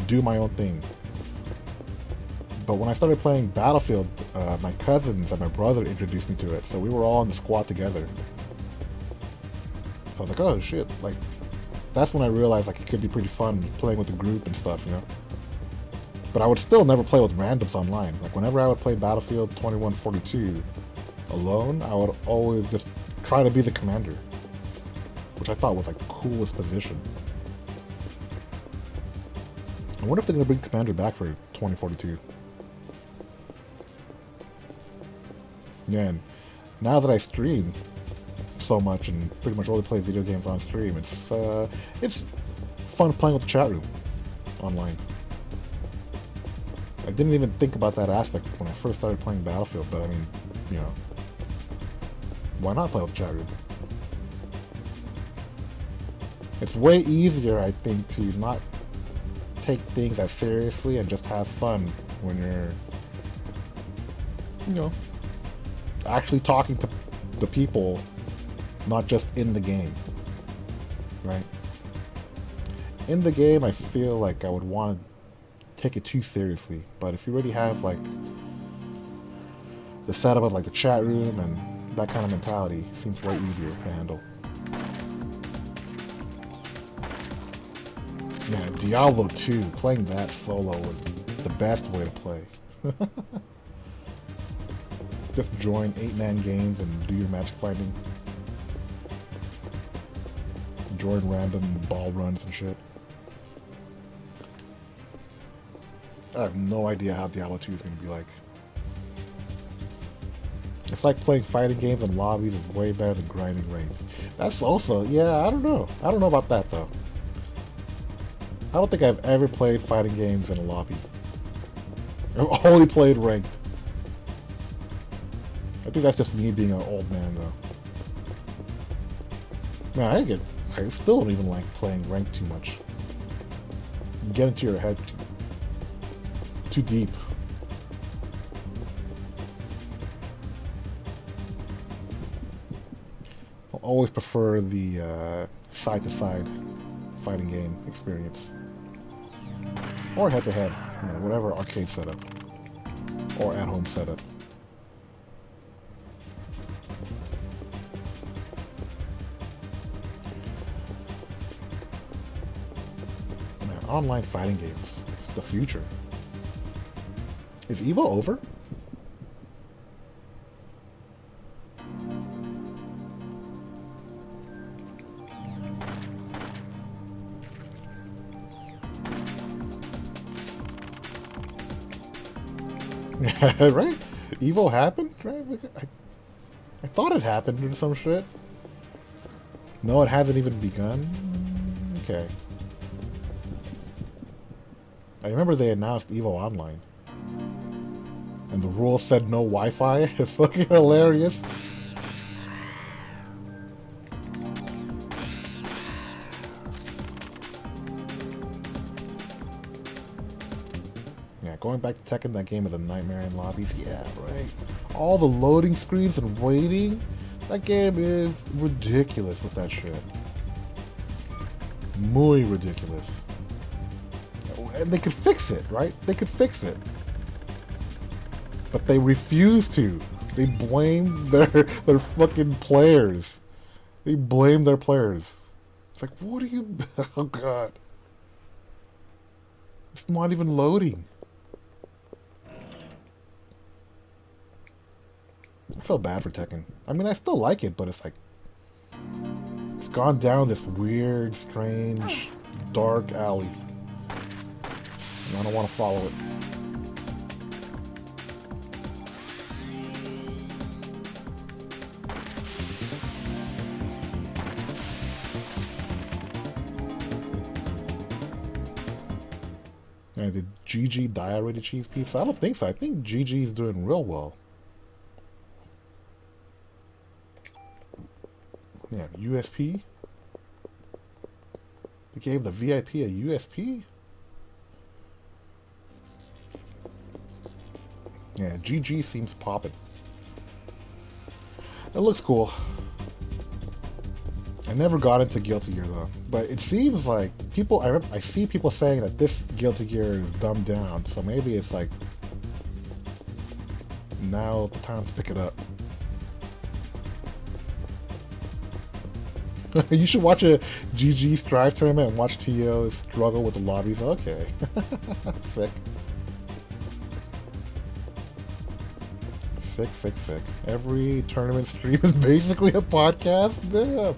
do my own thing. But when I started playing Battlefield, my cousins and my brother introduced me to it, so we were all in the squad together. So I was like, oh shit, like, that's when I realized like it could be pretty fun playing with the group and stuff, you know? But I would still never play with randoms online. Like, whenever I would play Battlefield 2142 alone, I would always just try to be the commander, which I thought was like the coolest position. I wonder if they're going to bring Commander back for 2042. Yeah, and now that I stream so much and pretty much only play video games on stream, it's fun playing with the chat room online. I didn't even think about that aspect when I first started playing Battlefield, but I mean, you know, why not play with the chat room? It's way easier, I think, to not take things as seriously and just have fun when you're, you know, actually talking to the people, not just in the game, right? In the game, I feel like I would want to take it too seriously, but if you already have like the setup of like the chat room and that kind of mentality, it seems way easier to handle. Yeah, Diablo 2, playing that solo was the best way to play. Just join 8-man games and do your magic finding. Join random ball runs and shit. I have no idea how Diablo 2 is going to be like. It's like playing fighting games in lobbies is way better than grinding ranked. That's also, yeah, I don't know. I don't know about that though. I don't think I've ever played fighting games in a lobby. I've only played ranked. I think that's just me being an old man though. Man, I still don't even like playing ranked too much. You get into your head too deep. I'll always prefer the side-to-side fighting game experience. Or head-to-head, you know, whatever arcade setup. Or at-home setup. Man, online fighting games, it's the future. Is Evo over? Right? Evo happened? Right? I thought it happened or some shit. No, it hasn't even begun? Okay. I remember they announced Evo Online. And the rules said no Wi-Fi. It's fucking hilarious. Yeah, going back to Tekken, that game is a nightmare in lobbies. Yeah, right. All the loading screens and waiting. That game is ridiculous with that shit. Muy ridiculous. And they could fix it, right? They could fix it. But they refuse to. They blame their fucking players. They blame their players. It's like, what are you... Oh, God. It's not even loading. I feel bad for Tekken. I mean, I still like it, but it's like... It's gone down this weird, strange, dark alley. And I don't want to follow it. Did GG die already, Cheese Pizza? I don't think so. I think GG is doing real well. Yeah, USP. They gave the VIP a USP? Yeah, GG seems poppin'. It looks cool. I never got into Guilty Gear though, but it seems like people. I see people saying that this Guilty Gear is dumbed down, so maybe it's like now's the time to pick it up. You should watch a GG Strive tournament and watch TO struggle with the lobbies. Okay, sick. Sick. Every tournament stream is basically a podcast. Damn.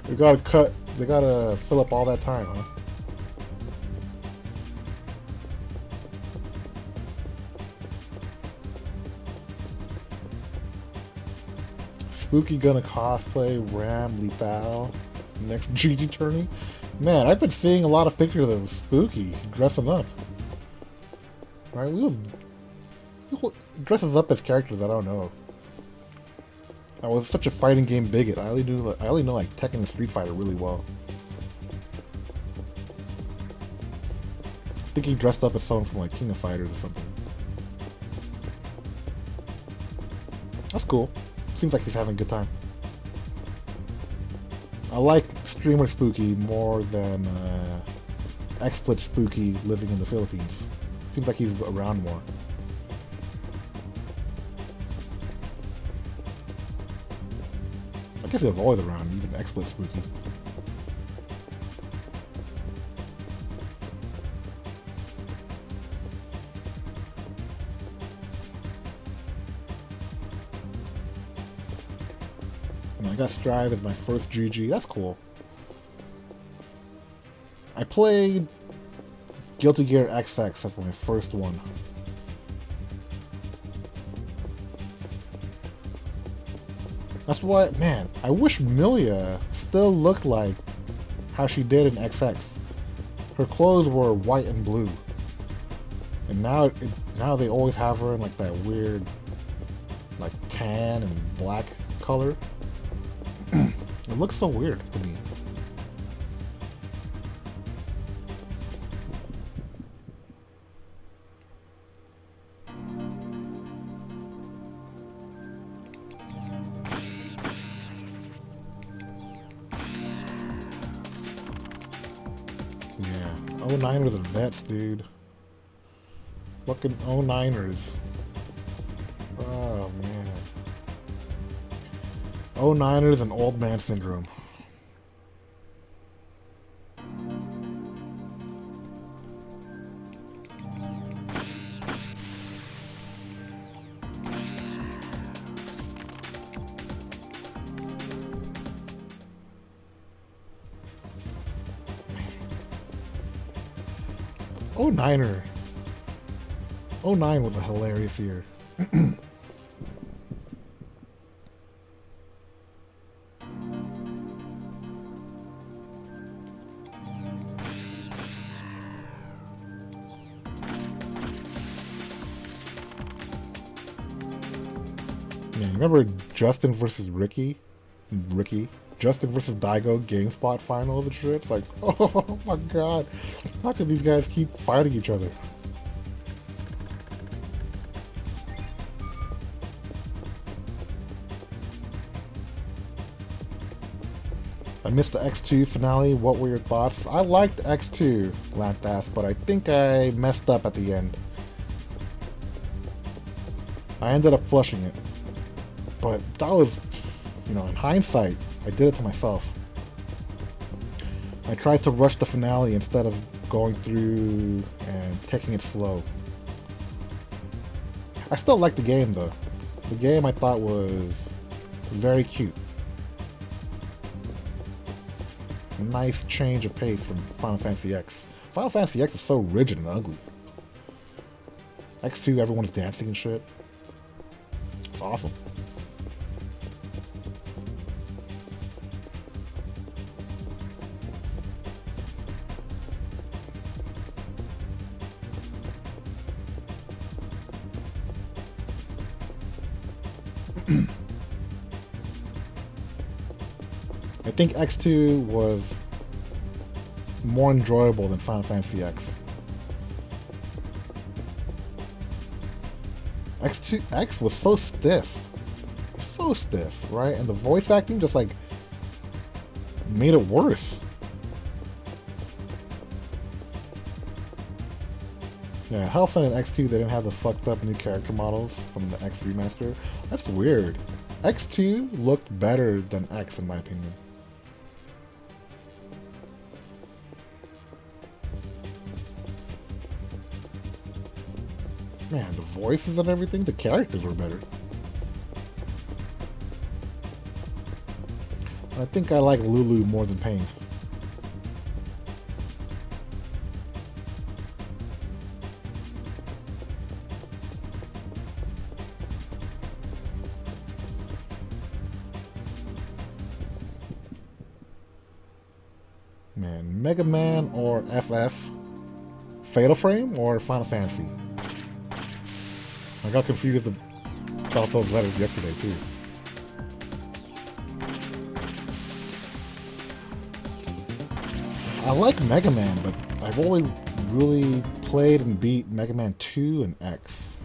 They gotta fill up all that time, huh? Spooky gonna cosplay Ram Lethal next GG tourney. Man, I've been seeing a lot of pictures of Spooky dressing up. Right, he dresses up as characters I don't know. I was such a fighting game bigot. I only know like Tekken and Street Fighter really well. I think he dressed up as someone from like King of Fighters or something. That's cool. Seems like he's having a good time. I like streamer Spooky more than XSplit Spooky living in the Philippines. Seems like he's around more. I guess he was always around, even XSplit Spooky. And I got Strive as my first GG. That's cool. I played Guilty Gear XX. That's my first one. That's what, man, I wish Milia still looked like how she did in XX. Her clothes were white and blue. And now they always have her in like that weird, like tan and black color. It looks so weird to me. Yeah, 09ers and vets, dude. Fucking 09ers. Oh, man. 09ers and old man syndrome. Oh, Niner. 09 was a hilarious year. Yeah, remember Justin versus Ricky? Justin versus Daigo GameSpot finals and shit? It's like, oh my god. How can these guys keep fighting each other? I missed the X2 finale. What were your thoughts? I liked X2, Lantas, but I think I messed up at the end. I ended up flushing it. But that was, you know, in hindsight, I did it to myself. I tried to rush the finale instead of going through and taking it slow. I still like the game though. The game I thought was very cute. A nice change of pace from Final Fantasy X. Final Fantasy X is so rigid and ugly. X2, everyone's dancing and shit. It's awesome. I think X2 was more enjoyable than Final Fantasy X. X was so stiff. So stiff, right? And the voice acting just like made it worse. Yeah, it helps that in X2 they didn't have the fucked up new character models from the X remaster. That's weird. X2 looked better than X in my opinion. Man, the voices and everything, the characters were better. I think I like Lulu more than Pain. Man, Mega Man or FF? Fatal Frame or Final Fantasy? I got confused about those letters yesterday too. I like Mega Man, but I've only really played and beat Mega Man 2 and X.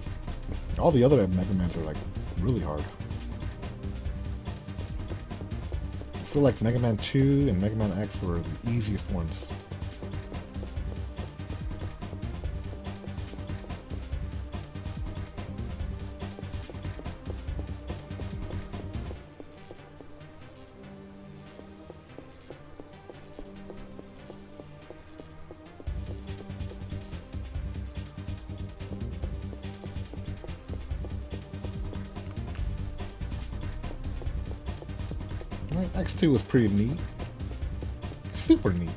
All the other Mega Mans are like really hard. I feel like Mega Man 2 and Mega Man X were the easiest ones. X2 was pretty neat. Super neat.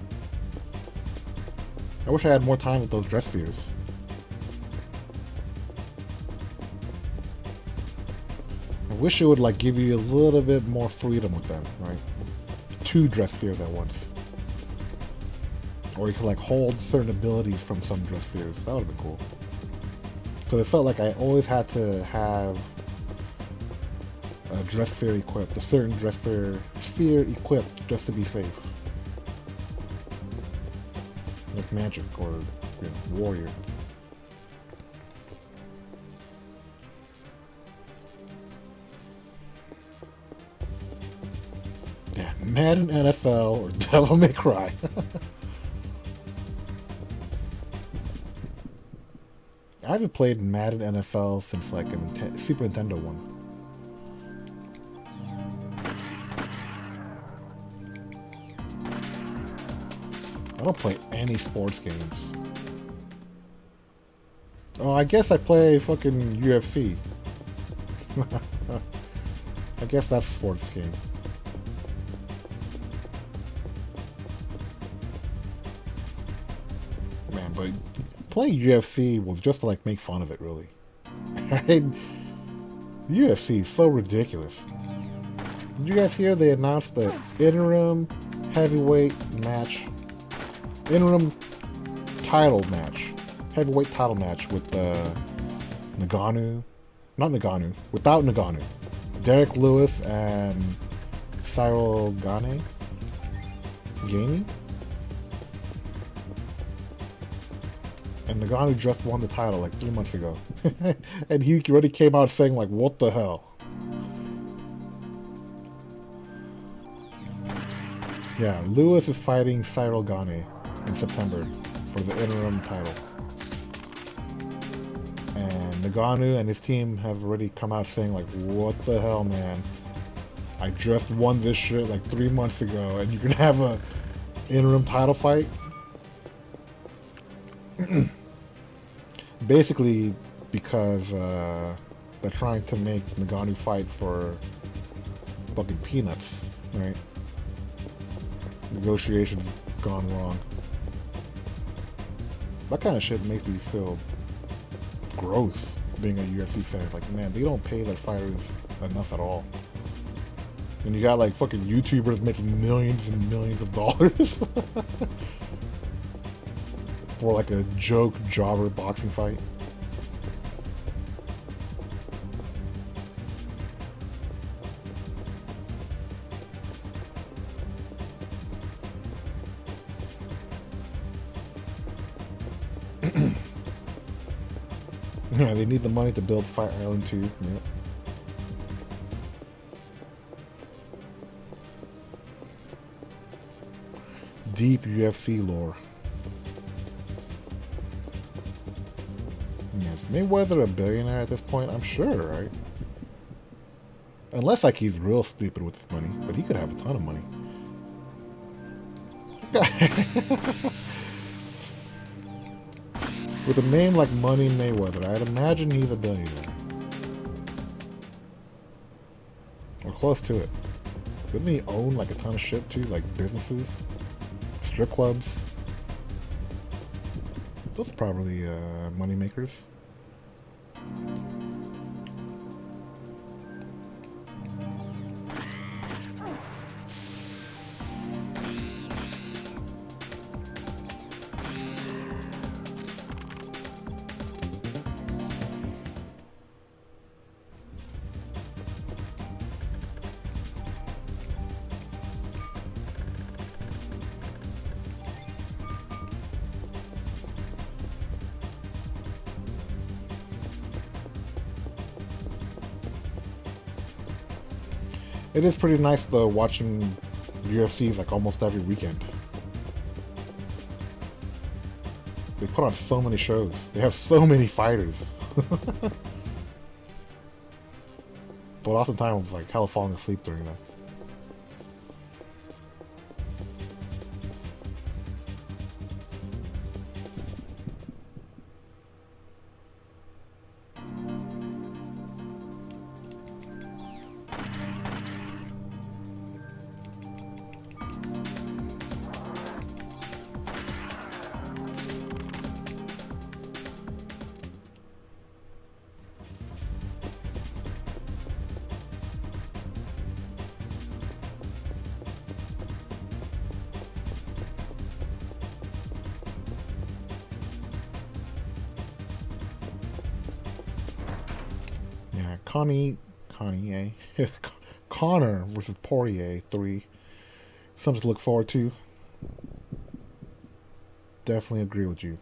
I wish I had more time with those dress spheres. I wish it would like give you a little bit more freedom with them, right? 2 dress spheres at once. Or you could like hold certain abilities from some dress spheres. That would have been cool. Because it felt like I always had to have a dress sphere equipped, a certain dress sphere equipped just to be safe. Like magic or warrior. Yeah, Madden NFL or Devil May Cry. I haven't played Madden NFL since like a Super Nintendo one. I don't play any sports games. Oh, I guess I play fucking UFC. I guess that's a sports game. Man, but playing UFC was just to like make fun of it, really. UFC is so ridiculous. Did you guys hear they announced the interim heavyweight match? Interim title match, heavyweight title match with Nagano, not Nagano, without Nagano, Derek Lewis and Cyril Gane, and Nagano just won the title like 3 months ago, and he already came out saying like, "What the hell?" Yeah, Lewis is fighting Cyril Gane in September for the interim title. And Nagano and his team have already come out saying like, what the hell, man? I just won this shit like 3 months ago and you're gonna have a interim title fight? Basically because they're trying to make Nagano fight for fucking peanuts, right? Negotiations gone wrong. That kind of shit makes me feel gross being a UFC fan. Like, man, they don't pay their fighters enough at all. And you got like fucking YouTubers making millions and millions of dollars for like a joke jobber boxing fight. They need the money to build Fire Island 2. Yep. Deep UFC lore. Is Mayweather a billionaire at this point? I'm sure, right? Unless like he's real stupid with his money, but he could have a ton of money. With a name like Money Mayweather, I'd imagine he's a billionaire. Or close to it. Doesn't he own like a ton of shit too? Like businesses? Strip clubs? Those are probably money makers. It is pretty nice though watching UFCs like almost every weekend. They put on so many shows. They have so many fighters. But oftentimes I was like hella falling asleep during that. Connor versus Poirier 3. Something to look forward to. Definitely agree with you.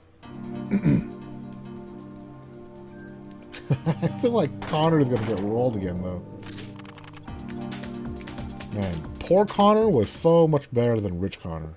I feel like Connor is gonna get rolled again though. Man, poor Connor was so much better than rich Connor.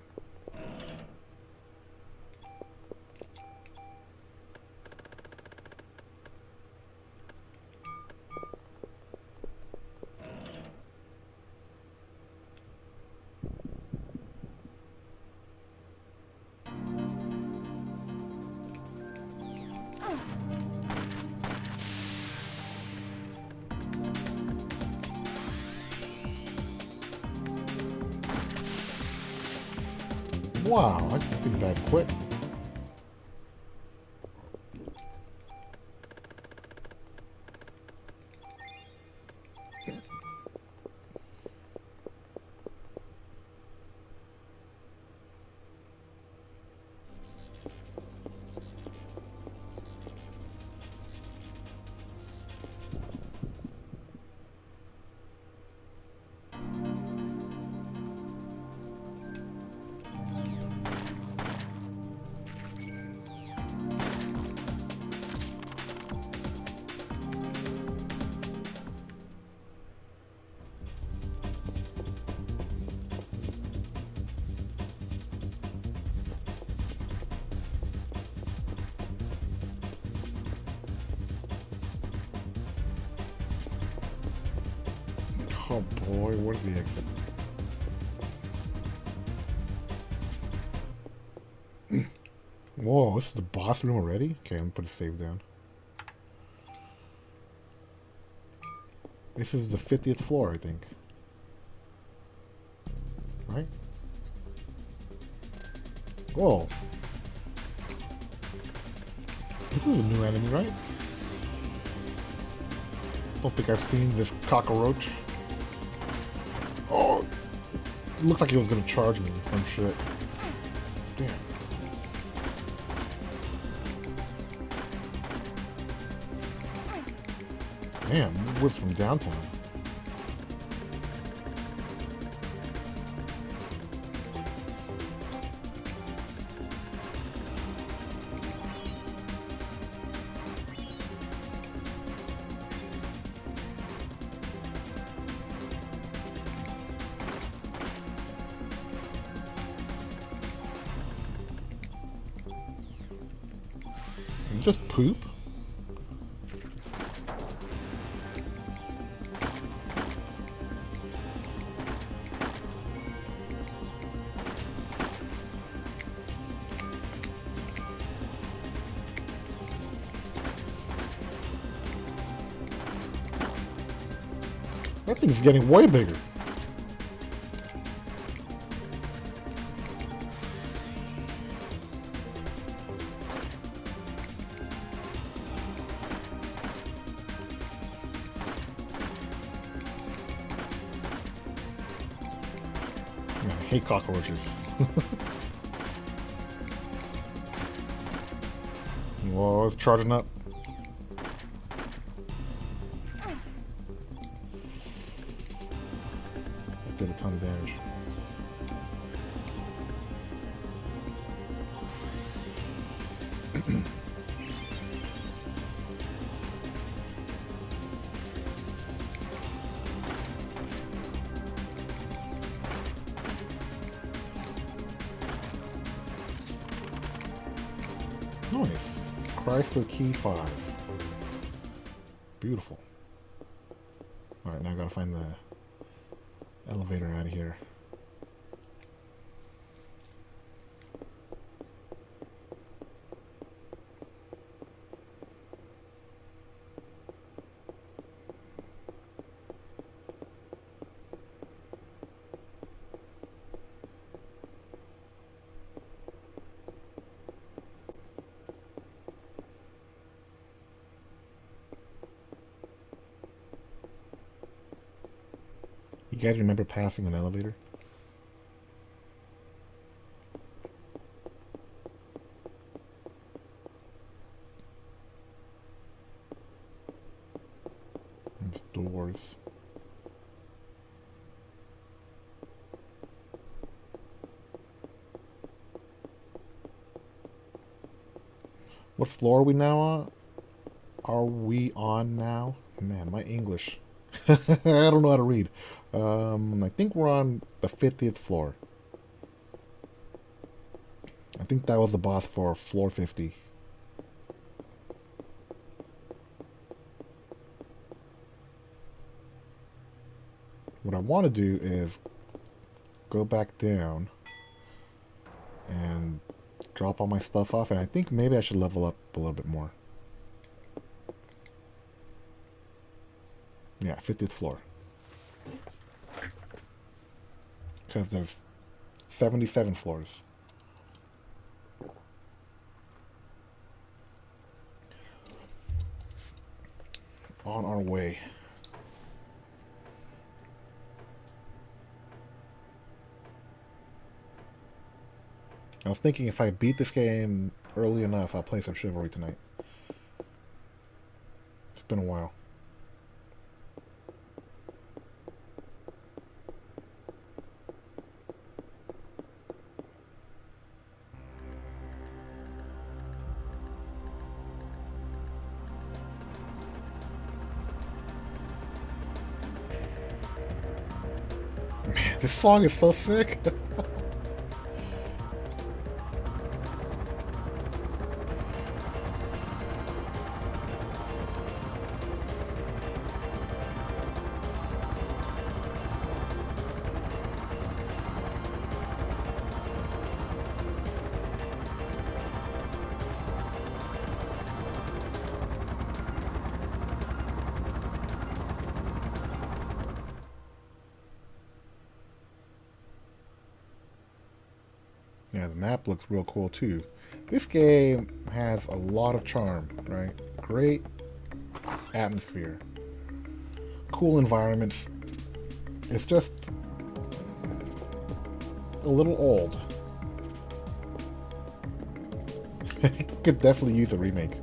Wow, I think that quick. Oh boy, where's the exit? Whoa, this is the boss room already? Okay, let me put a save down. This is the 50th floor, I think. Right? Whoa. This is a new enemy, right? Don't think I've seen this cockroach. Oh, it looks like he was gonna charge me or some shit. Damn. Damn, whips from downtown. just poop? That thing's getting way bigger. I hate cockroaches. Whoa, it's charging up. That did a ton of damage. Nice. Chrysler Key 5. Beautiful. Alright, now I gotta find the elevator out of here. You guys remember passing an elevator? It's doors. What floor are we now on? Are we on now? Man, my English. I don't know how to read. I think we're on the 50th floor. I think that was the boss for floor 50. What I want to do is go back down and drop all my stuff off, and I think maybe I should level up a little bit more. Yeah, 50th floor. Because there's 77 floors. On our way. I was thinking if I beat this game early enough, I'll play some Chivalry tonight. It's been a while. Man, this song is so sick. Yeah, the map looks real cool too. This game has a lot of charm, right? Great atmosphere, cool environments. It's just a little old. Could definitely use a remake.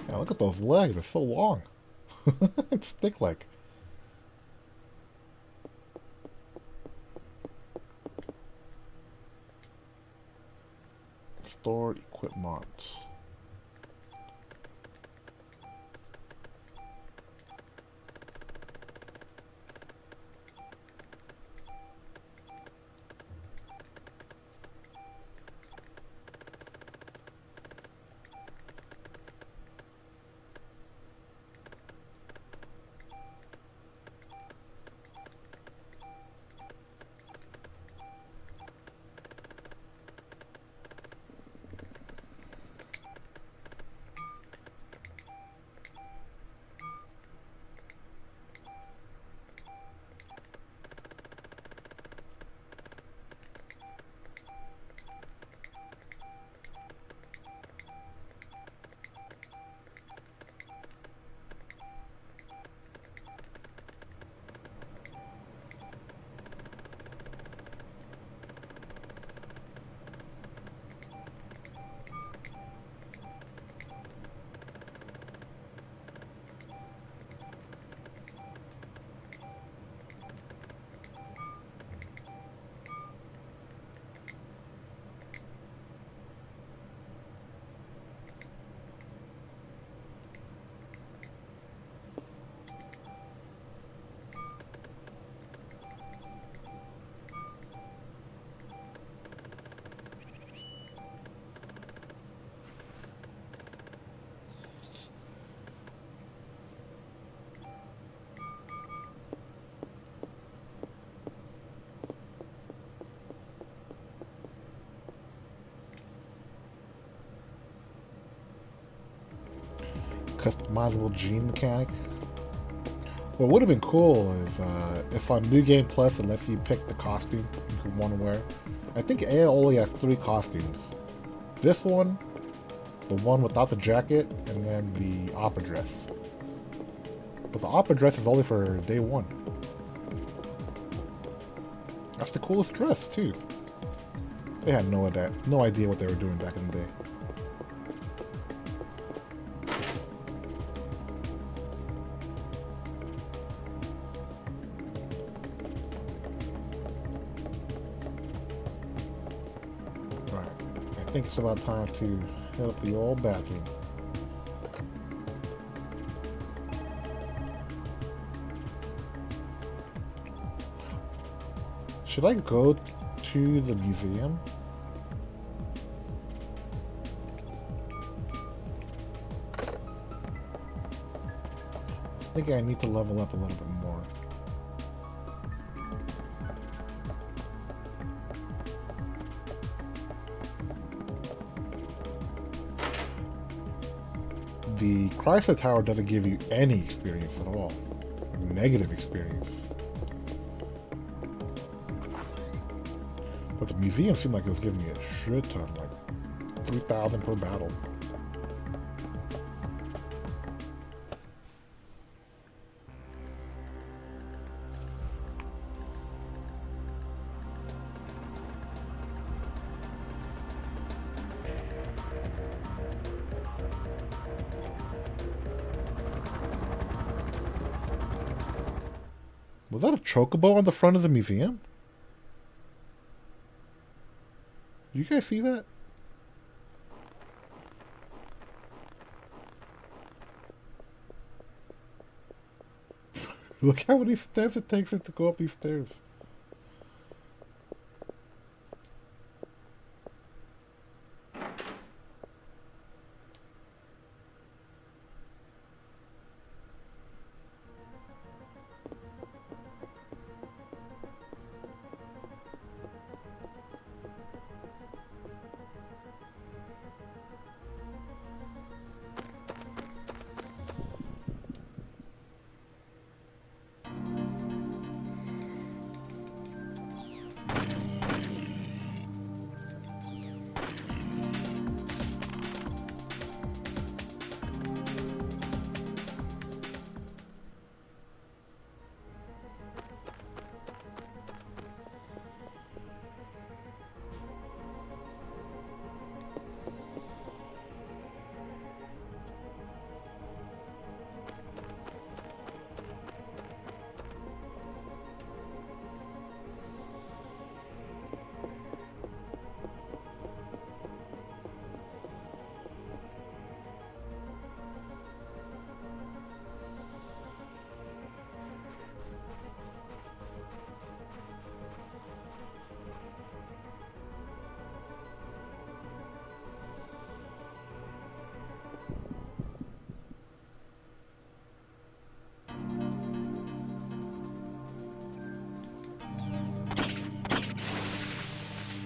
Yeah, look at those legs, they're so long. It's thick-like. Store equipment. customizable gene mechanic. What would have been cool is if on New Game Plus it lets you pick the costume you want to wear. I think A only has 3 costumes. This one, the one without the jacket, and then the opera dress. But the opera dress is only for day 1. That's the coolest dress too. They had no idea what they were doing back in the day. Alright, I think it's about time to hit up the old bathroom. Should I go to the museum? I think I need to level up a little bit more. The Chrysler Tower doesn't give you any experience at all. Negative experience. But the museum seemed like it was giving me a shit ton, like 3,000 per battle. Was that a chocobo on the front of the museum? You guys see that? Look how many steps it takes it to go up these stairs.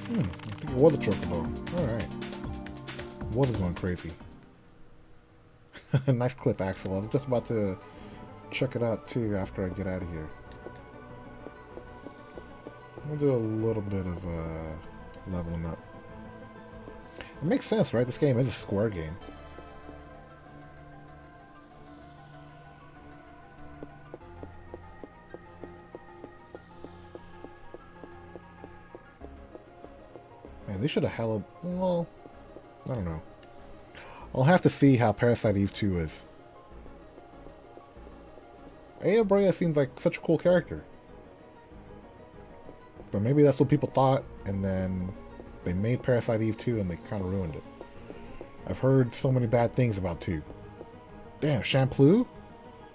I think it was a chocobo. Alright. Wasn't going crazy. Nice clip, Axel. I was just about to check it out too after I get out of here. We'll do a little bit of leveling up. It makes sense, right? This game is a square game. Man, they should have held... Well, I don't know. I'll have to see how Parasite Eve 2 is. Aya Brea seems like such a cool character. But maybe that's what people thought, and then they made Parasite Eve 2 and they kind of ruined it. I've heard so many bad things about 2. Damn, Shampoo?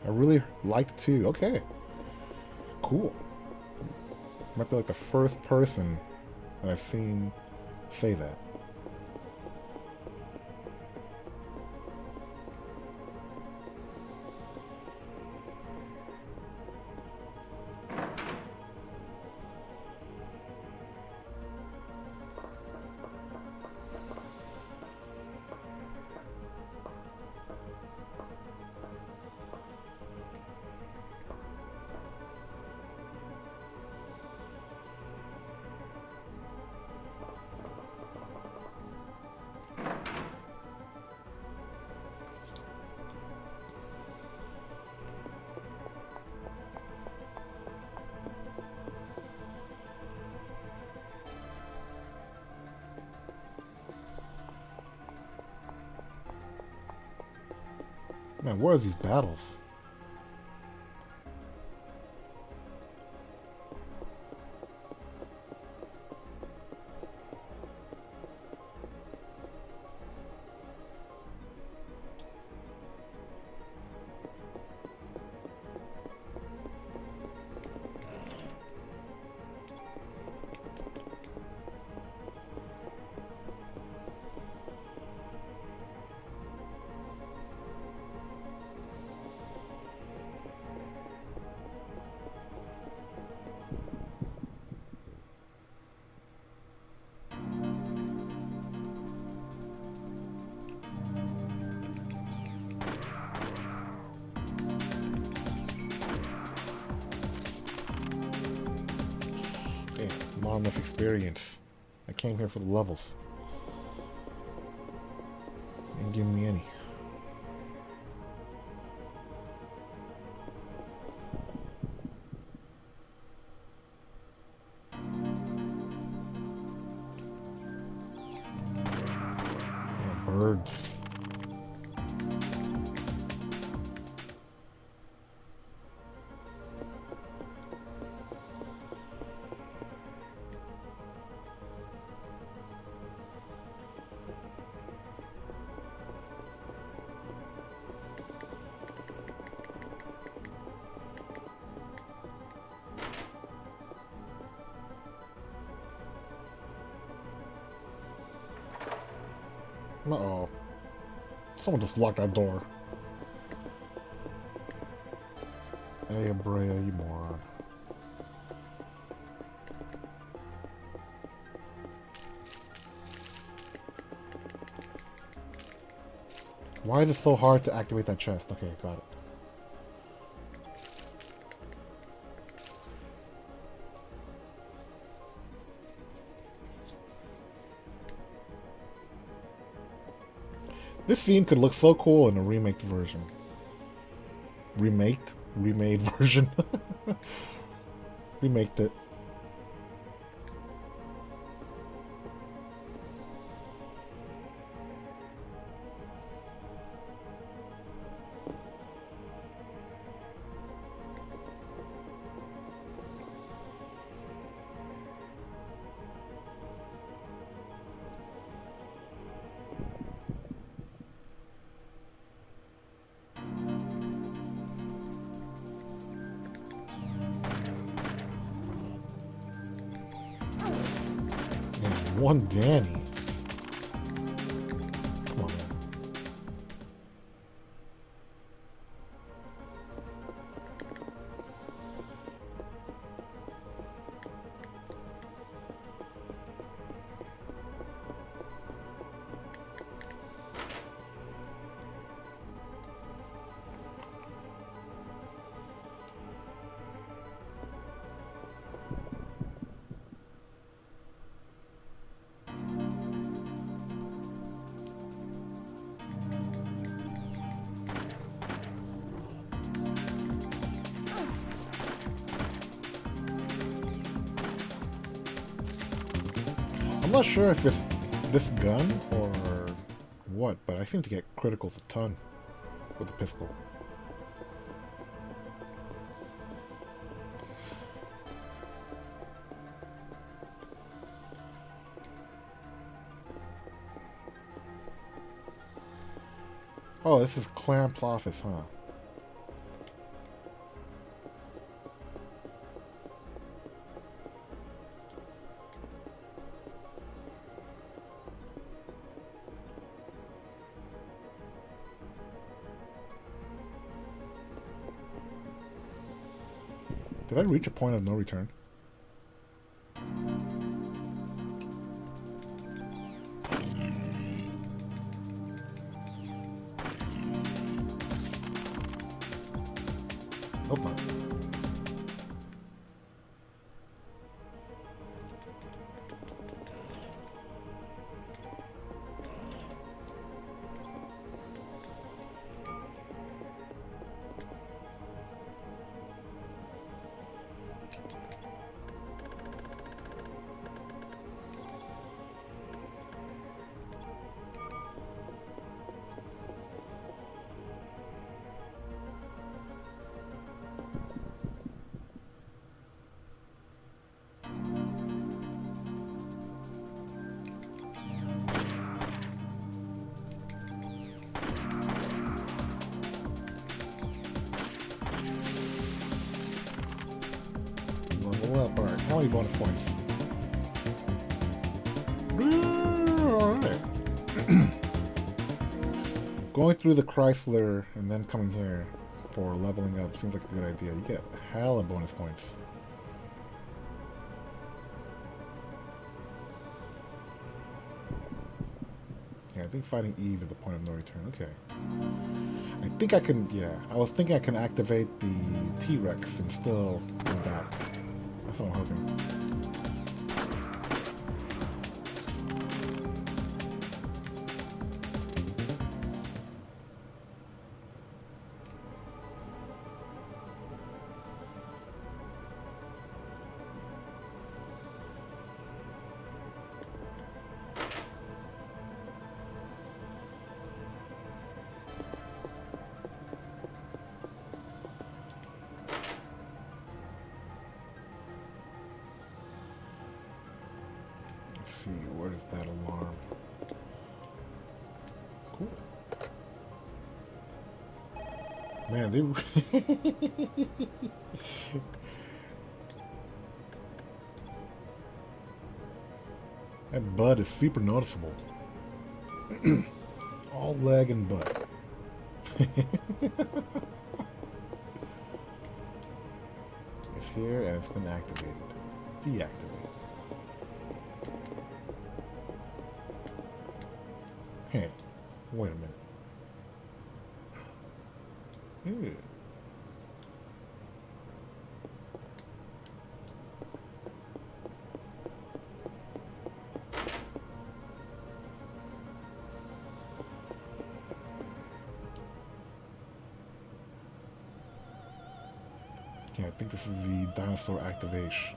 I really liked 2. Okay. Cool. Might be like the first person that I've seen say that. Man, where are these battles? Not enough experience. I came here for the levels. Didn't give me any. Yeah, birds. Uh-oh. Someone just locked that door. Hey, Brea, you moron. Why is it so hard to activate that chest? Okay, got it. This scene could look so cool in a remake version. Remade version. Remaked it. One Danny. Come on, man. I'm not sure if it's this gun or what, but I seem to get criticals a ton with the pistol. Oh, this is Clamp's office, huh? Did I reach a point of no return? Hope not. 20 bonus points. Alright. Going through the Chrysler and then coming here for leveling up seems like a good idea. You get hella bonus points. Yeah, I think fighting Eve is the point of no return. Okay. I think I can, yeah. I was thinking I can activate the T-Rex and still go back. That's what I'm hoping. Let's see, where is that alarm? Cool. Man, they... That butt is super noticeable. All leg and butt. It's here and it's been activated. Deactivated. Hey, wait a minute. Ew. Yeah, I think this is the dinosaur activation.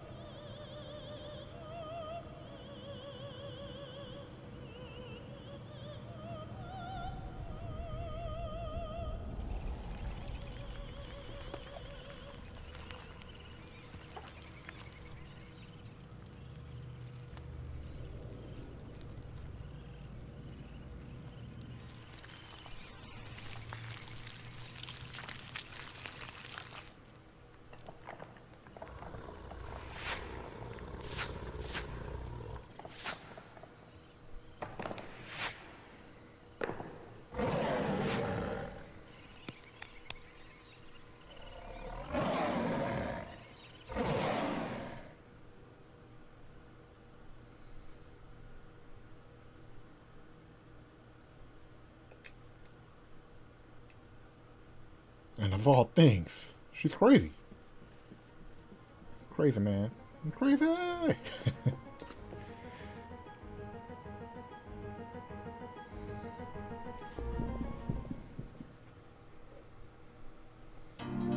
And of all things, she's crazy. Crazy, man. I'm crazy! I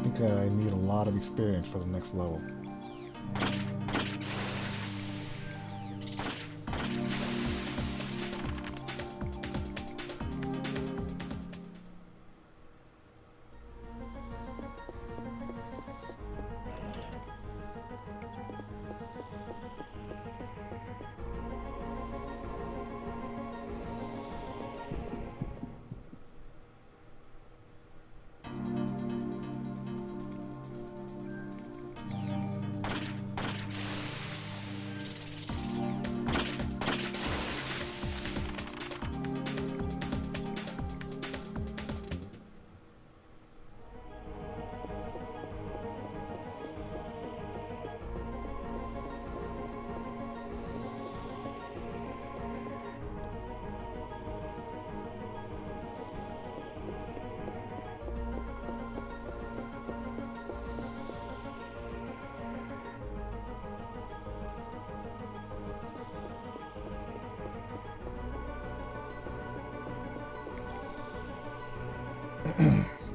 think I need a lot of experience for the next level.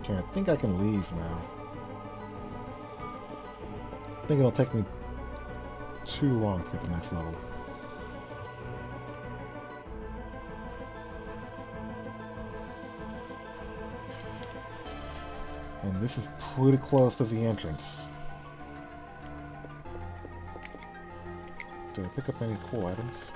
Okay, I think I can leave now. I think it'll take me too long to get the next level. And this is pretty close to the entrance. Did I pick up any cool items?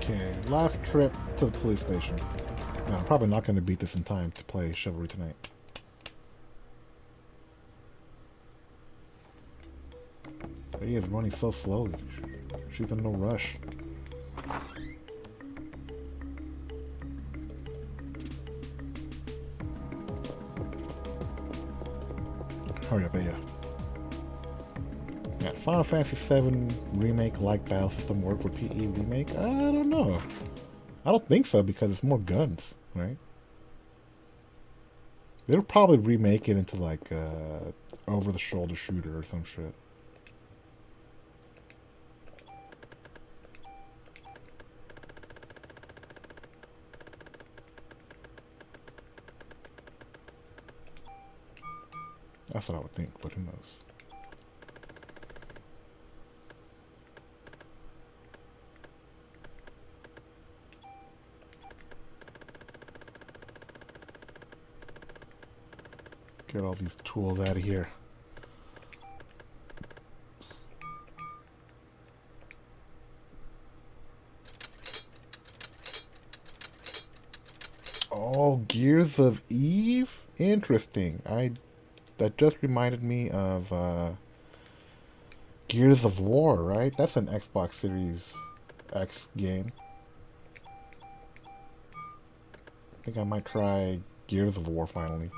Okay, last trip to the police station. Now, I'm probably not going to beat this in time to play Chivalry tonight. He is running so slowly. She's in no rush. Hurry up, yeah. Yeah, Final Fantasy VII Remake-like battle system work with PE Remake? I don't know. I don't think so because it's more guns, right? They'll probably remake it into like over-the-shoulder shooter or some shit. That's what I would think, but who knows? Get all these tools out of here. Oh, Gears of Eve? Interesting. That just reminded me of Gears of War, right? That's an Xbox Series X game. I think I might try Gears of War finally.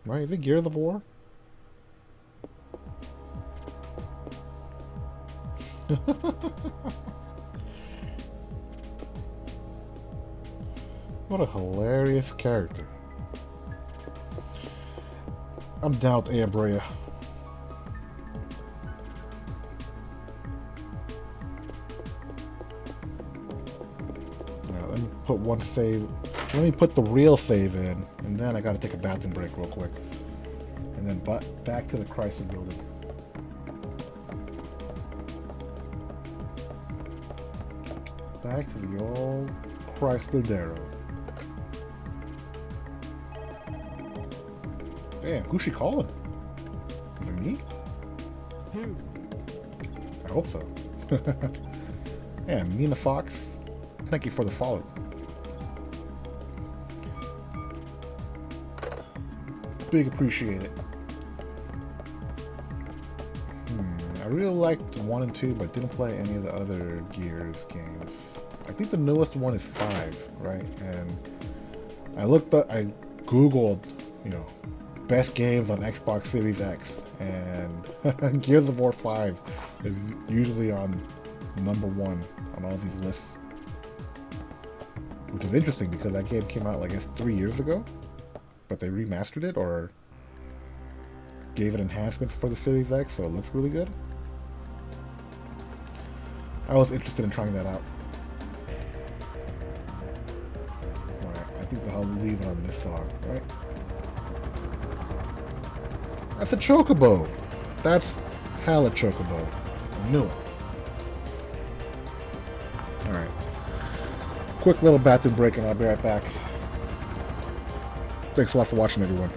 Right? Is it Gears of War? What a hilarious character. I'm down with Abrea. Now, let me put one save. Let me put the real save in, and then I gotta take a bathroom break real quick. And then back to the Chrysler Building. Back to the old Chrysler Darrow. Damn, who's she calling? Is it me? Dude. I hope so. Yeah, Mina Fox, thank you for the follow. Big appreciate it. I really liked 1 and 2, but didn't play any of the other Gears games. I think the newest one is 5, right? And I googled, you know, best games on Xbox Series X, and Gears of War 5 is usually on number 1 on all these lists. Which is interesting because that game came out, I guess, 3 years ago, but they remastered it or gave it enhancements for the Series X, so it looks really good. I was interested in trying that out. Alright, I think I'll leave it on this song, right? That's a chocobo! That's hella chocobo. I knew it. Alright. Quick little bathroom break and I'll be right back. Thanks a lot for watching, everyone.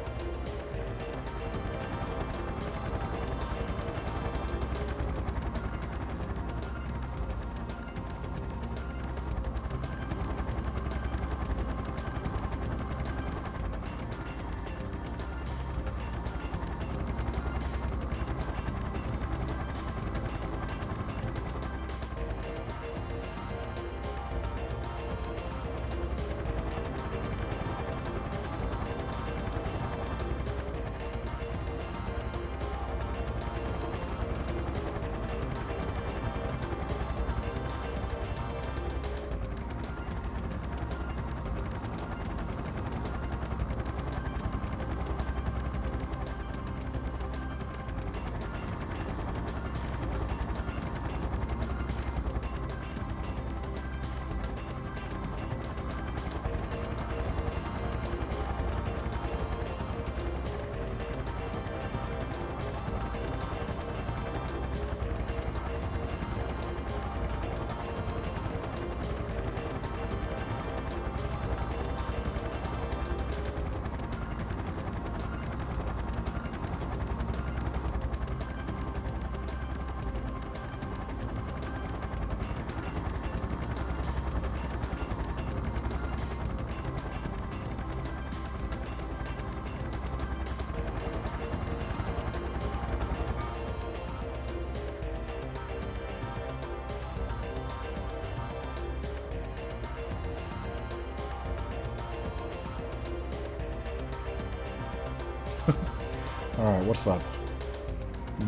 Alright, what's up?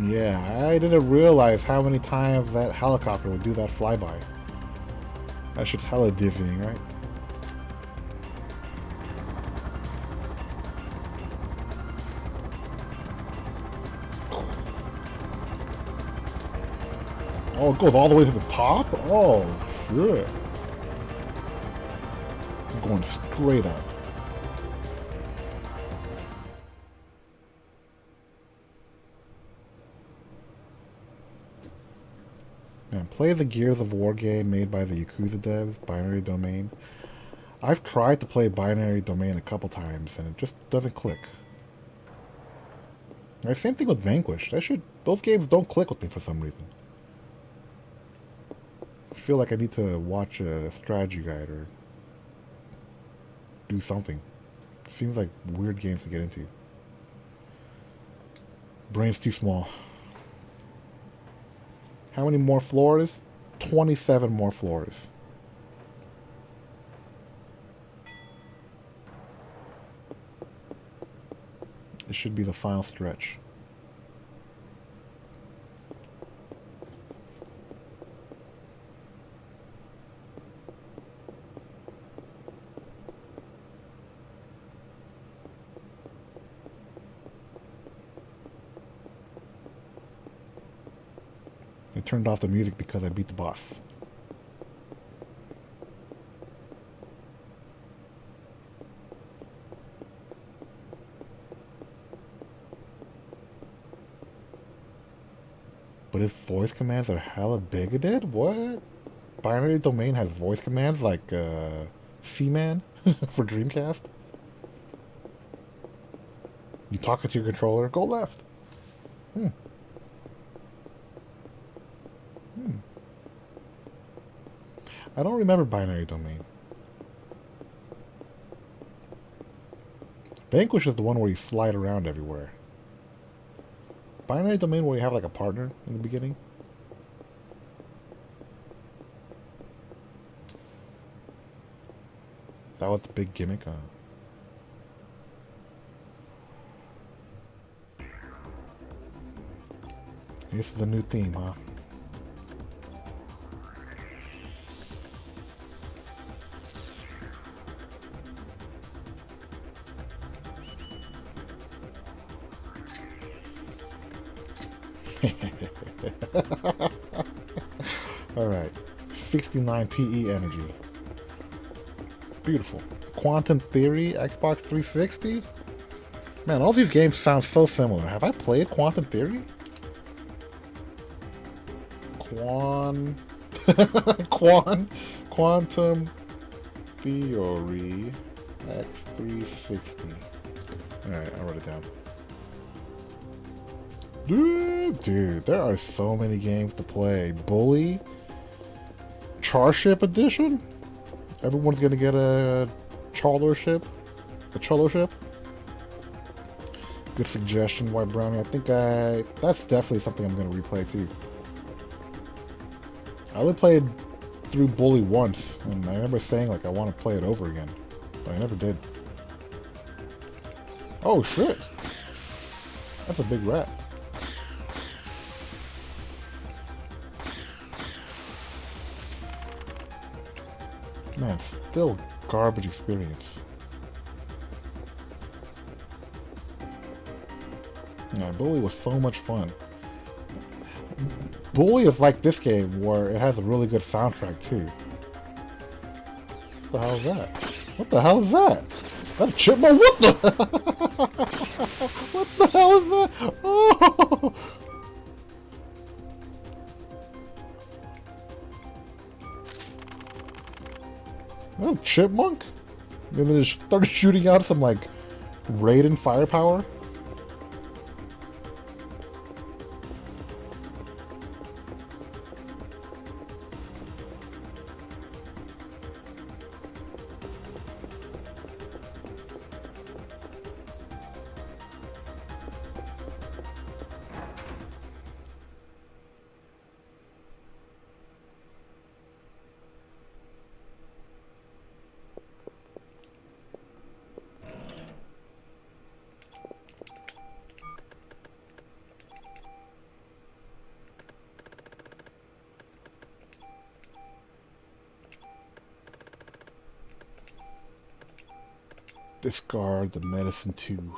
Yeah, I didn't realize how many times that helicopter would do that flyby. That shit's hella dizzying, right? Oh, it goes all the way to the top? Oh, shit. I'm going straight up. Man, play the Gears of War game made by the Yakuza devs, Binary Domain. I've tried to play Binary Domain a couple times, and it just doesn't click. Right, same thing with Vanquish. Those games don't click with me for some reason. I feel like I need to watch a strategy guide or do something. Seems like weird games to get into. Brain's too small. How many more floors? 27 more floors. It should be the final stretch. I turned off the music because I beat the boss. But his voice commands are hella bigoted? What? Binary Domain has voice commands like Seaman for Dreamcast? You talk it to your controller, go left. Hmm. I don't remember Binary Domain. Vanquish is the one where you slide around everywhere. Binary Domain where you have like a partner in the beginning. That was the big gimmick. This is a new theme, huh? Alright. 69 PE energy. Beautiful. Quantum Theory, Xbox 360? Man, all these games sound so similar. Have I played Quantum Theory? Quantum Theory X360. Alright, I'll write it down. Dude, there are so many games to play. Bully, Charship Edition. Everyone's gonna get a Cholo ship. Good suggestion, White Brownie. I think that's definitely something I'm gonna replay too. I only played through Bully once, and I remember saying like I want to play it over again, but I never did. Oh shit! That's a big rat. Man, still garbage experience. Yeah, Bully was so much fun. Bully is like this game where it has a really good soundtrack too. What the hell is that? What the hell is that? Is that a chipmunk? What the? What the hell is that? Oh! Oh, chipmunk? And then it started shooting out some like Raiden firepower. Discard the medicine too.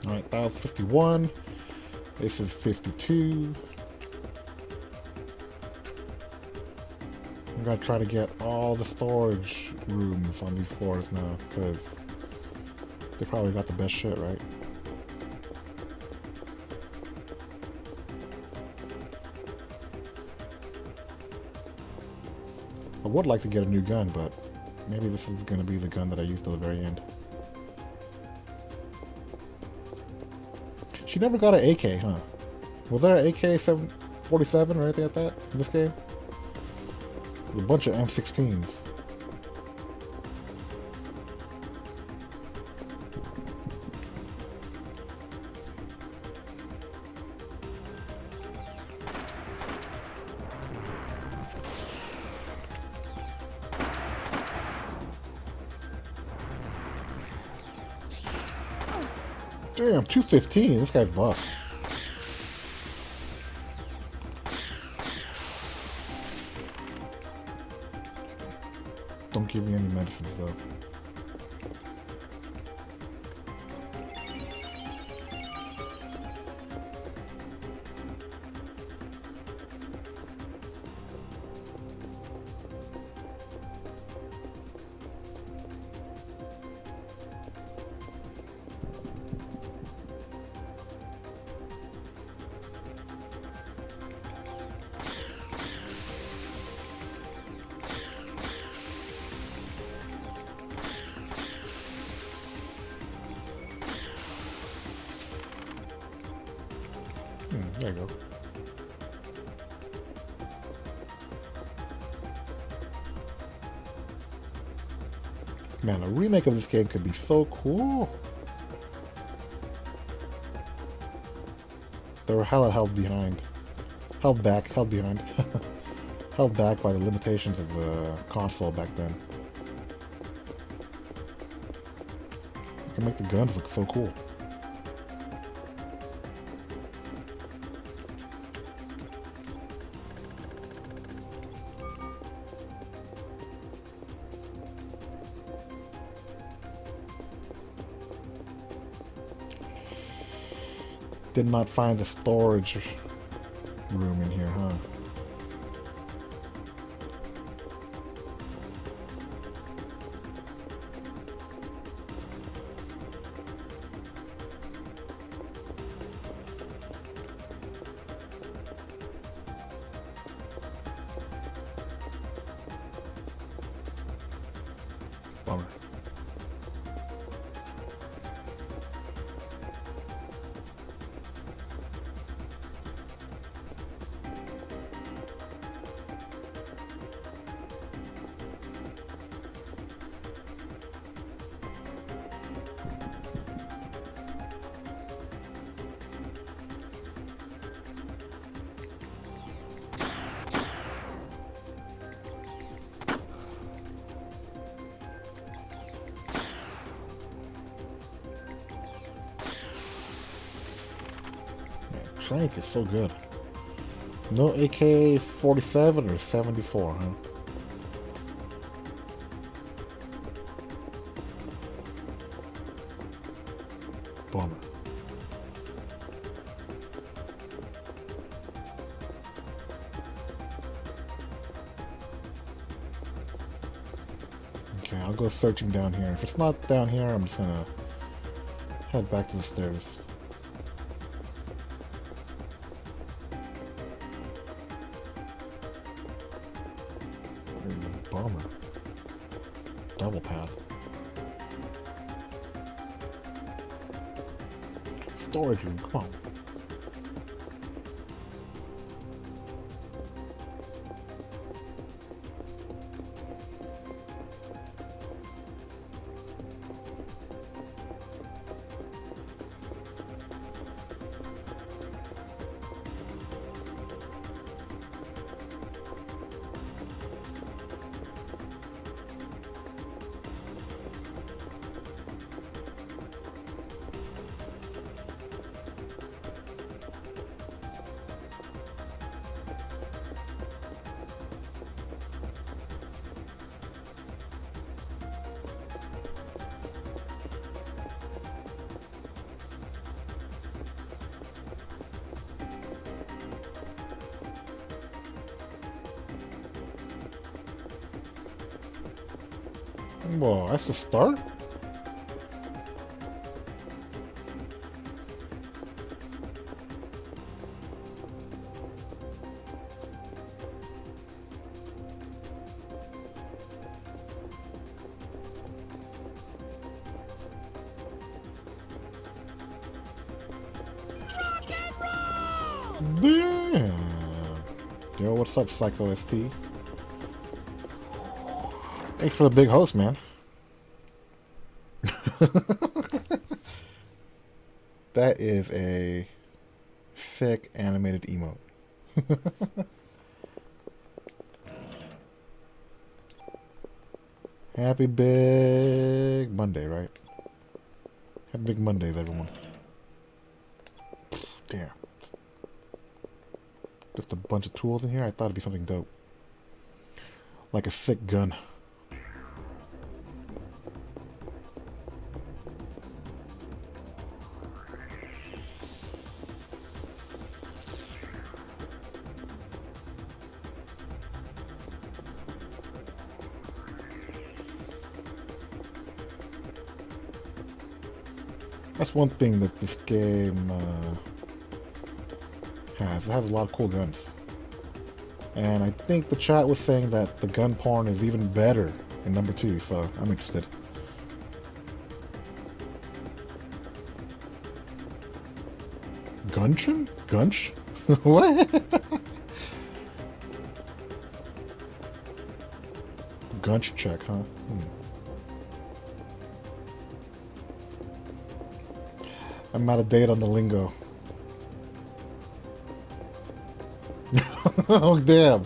Alright, that was 51. This is 52. I'm gonna try to get all the storage rooms on these floors now, because they probably got the best shit, right? I would like to get a new gun, but maybe this is gonna be the gun that I use till the very end. She never got an AK, huh? Was there an AK-47 or anything like that in this game? A bunch of M16s. Damn, 215. This guy's buff. Don't give me any medicines though. There you go. Man, a remake of this game could be so cool. They were hella held behind. Held behind. Held back by the limitations of the console back then. You can make the guns look so cool. Did not find the storage room in here, huh? Bummer. Frank is so good. No AK-47 or 74, huh? Bummer. Okay, I'll go searching down here. If it's not down here, I'm just gonna head back to the stairs. Bummer. Double path. Storage room, come on. Whoa, that's the start? Damn. Yo, what's up, Psycho ST? Thanks for the big host, man. That is a sick animated emote. Happy Big Monday, right? Happy Big Mondays, everyone. Damn. Just a bunch of tools in here? I thought it'd be something dope. Like a sick gun. That's one thing that this game has. It has a lot of cool guns. And I think the chat was saying that the gun porn is even better in number 2, so I'm interested. Gunchin? Gunch? What? Gunch check, huh? I'm out of date on the lingo. Oh, damn.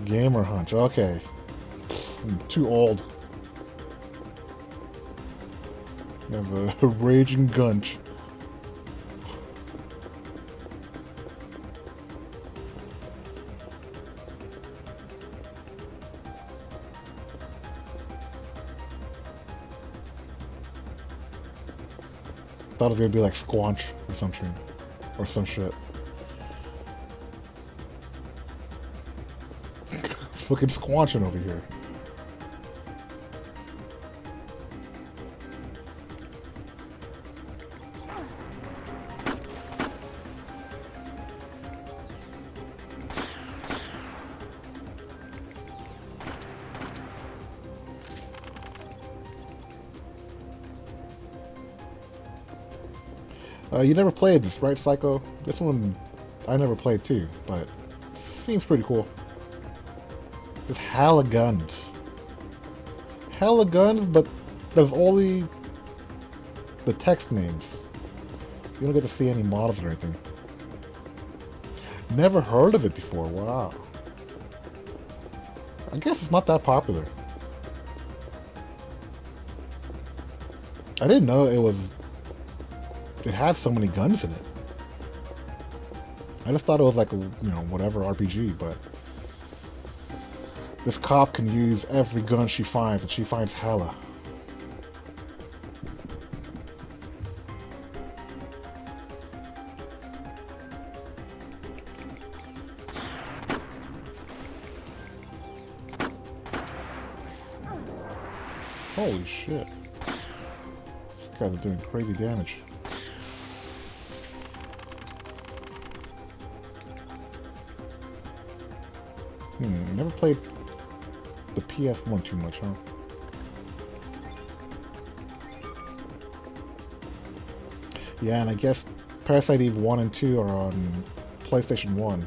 Gamer hunch. Okay. I'm too old. I have a raging gunch. Thought it was gonna be like Squanch or something. Or some shit. Fucking squanching over here. You never played this, right, Psycho? This one I never played too, but seems pretty cool. There's hella guns. Hella guns, but there's only the text names. You don't get to see any models or anything. Never heard of it before, wow. I guess it's not that popular. I didn't know it had so many guns in it. I just thought it was like a, whatever RPG, but this cop can use every gun she finds, and she finds hella. Holy shit. These guys are doing crazy damage. Never played the PS1 too much, huh? Yeah, and I guess Parasite Eve 1 and 2 are on PlayStation 1.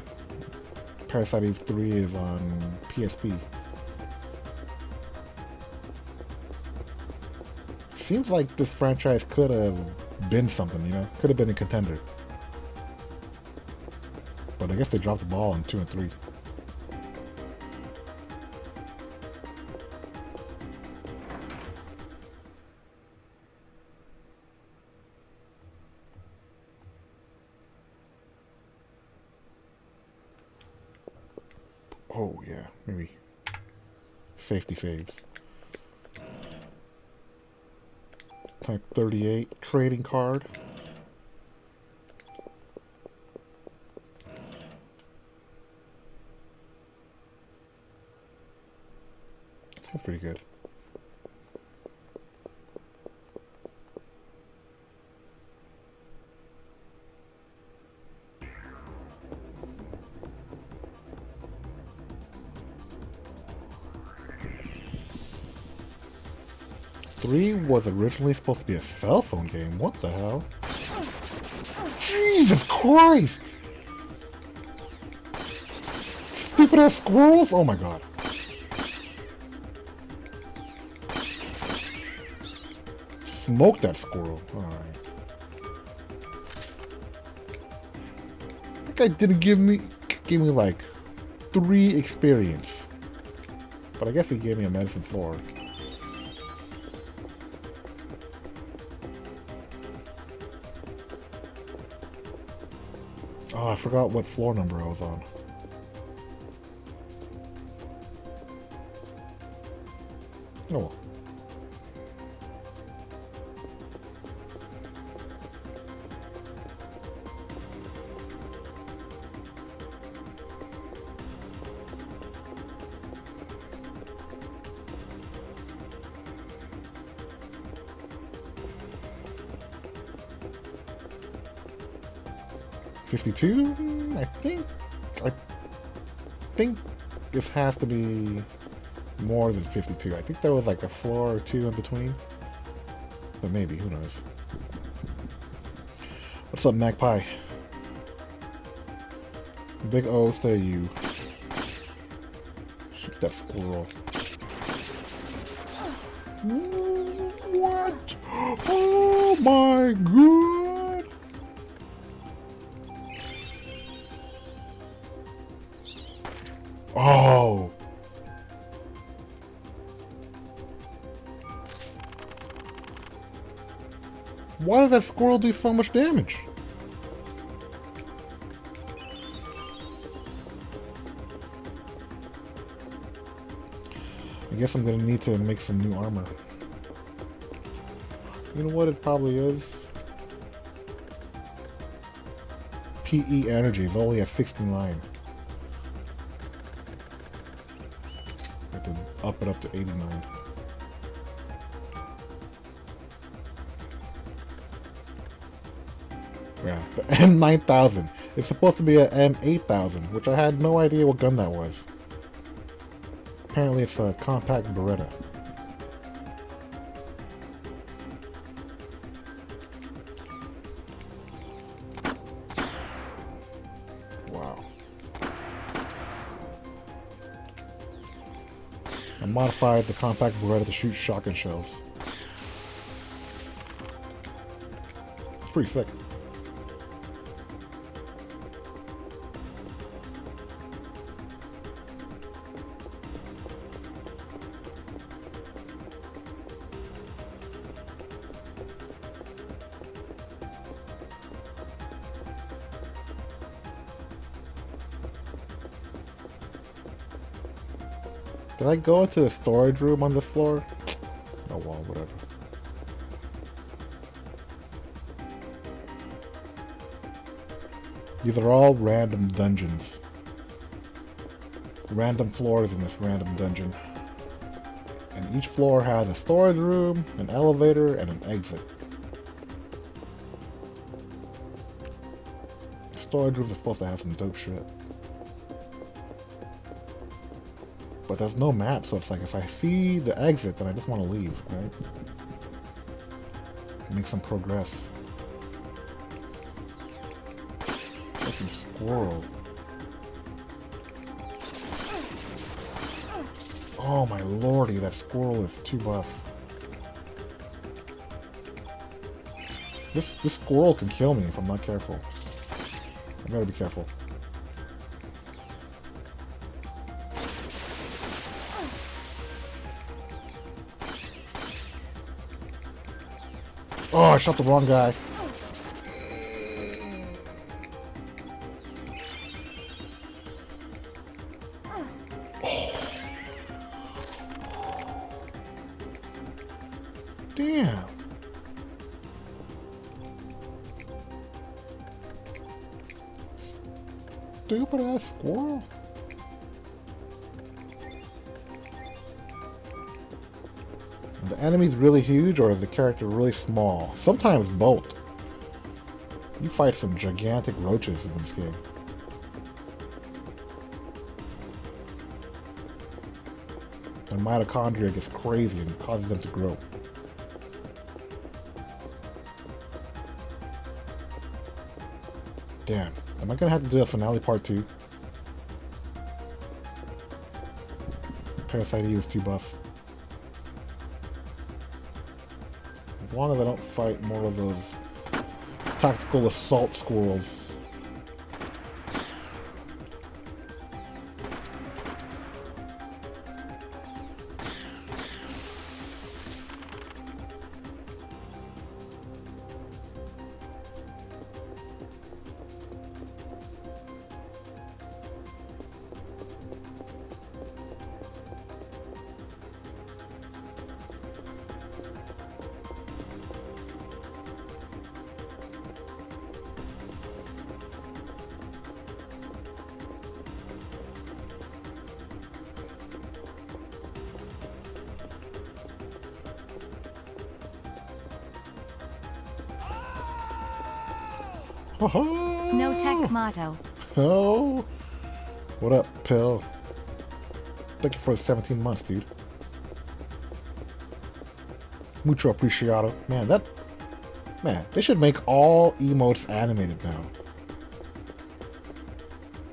Parasite Eve 3 is on PSP. Seems like this franchise could have been something, Could have been a contender. But I guess they dropped the ball on 2 and 3. Oh, yeah, maybe. Safety saves. Type 38, trading card. Seems pretty good. 3 was originally supposed to be a cell phone game. What the hell? Jesus Christ! Stupid ass squirrels! Oh my god. Smoke that squirrel. Alright. That guy didn't give me like 3 experience. But I guess he gave me a medicine 4. Oh, I forgot what floor number I was on. Oh well. $52? I think this has to be more than 52. I think there was like a floor or 2 in between. But maybe, who knows. What's up, Magpie? Big O's to you. Shoot that squirrel. What? Oh my god! Oh! Why does that squirrel do so much damage? I guess I'm gonna need to make some new armor. You know what it probably is? PE energy is only at 69. I have to up it up to 89. Yeah, the M9000. It's supposed to be a M8000, which I had no idea what gun that was. Apparently it's a compact Beretta. Wow. I modified the compact Beretta to shoot shotgun shells. It's pretty sick. Did I go into the storage room on this floor? Oh well, whatever. These are all random dungeons. Random floors in this random dungeon. And each floor has a storage room, an elevator, and an exit. The storage rooms are supposed to have some dope shit. But there's no map, so it's like if I see the exit, then I just want to leave, right? Make some progress. Fucking squirrel. Oh my lordy, that squirrel is too buff. This squirrel can kill me if I'm not careful. I gotta be careful. Oh, I shot the wrong guy. Oh. Damn. Stupid ass squirrel. Are the enemies really huge or is the character really small? Sometimes both. You fight some gigantic roaches in this game. And mitochondria gets crazy and causes them to grow. Damn. Am I gonna have to do a finale part 2? Parasite Eve is too buff. As long as I don't fight more of those tactical assault squirrels. No tech motto. Oh, what up, Pill? Thank you for the 17 months, dude. Mucho apreciado. Man, they should make all emotes animated now.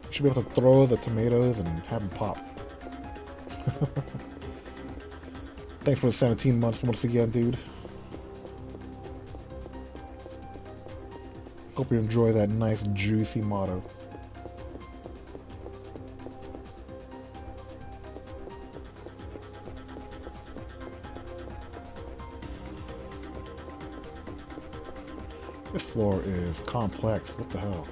You should be able to throw the tomatoes and have them pop. Thanks for the 17 months once again, dude. Hope you enjoy that nice, juicy motto. This floor is complex. What the hell?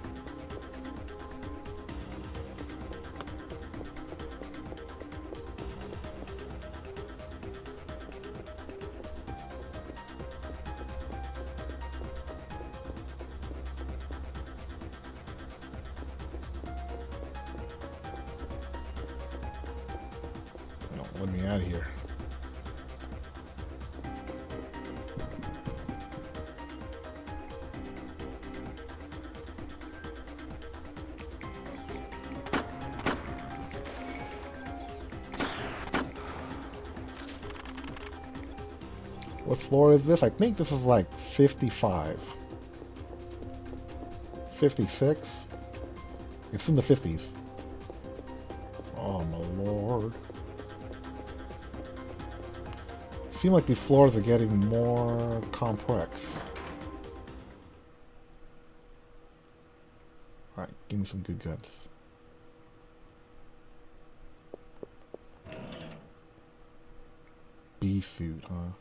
Let me out of here. What floor is this? I think this is like 55. 56? It's in the 50s. Oh my lord. Seem like these floors are getting more complex. Alright, give me some good guns. B suit, huh?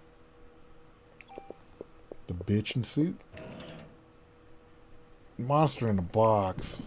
The bitchin' suit? Monster in a box.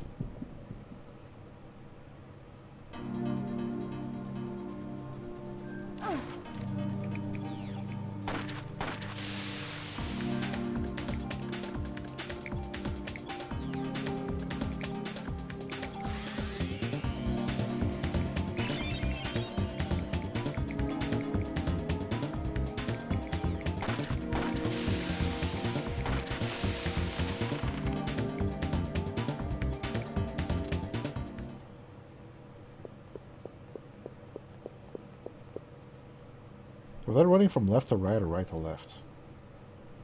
Was that running from left to right or right to left?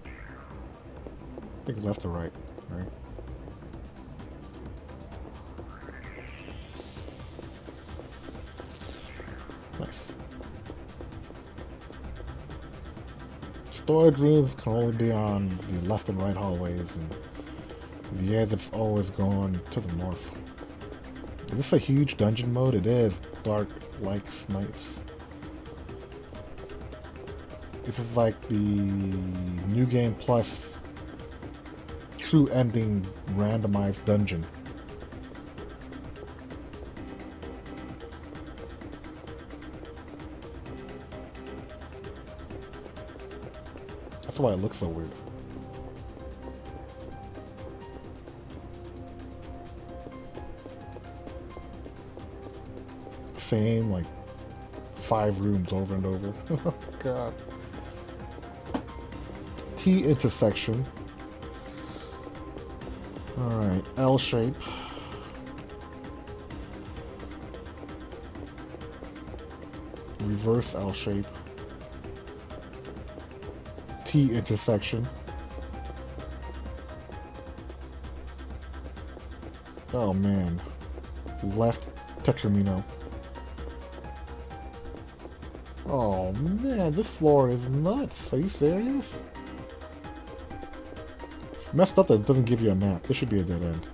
I think left to right, right? Nice. Storage rooms can only be on the left and right hallways, and the exit's always going to the north. Is this a huge dungeon mode? It is. Dark like snipes. This is like the New Game Plus true ending randomized dungeon. That's why it looks so weird. Same, like, 5 rooms over and over. Oh, God. T intersection. Alright, L shape. Reverse L shape. T intersection. Oh man. Left Tetramino. Oh man, this floor is nuts. Are you serious? It's messed up that it doesn't give you a map. This should be a dead end.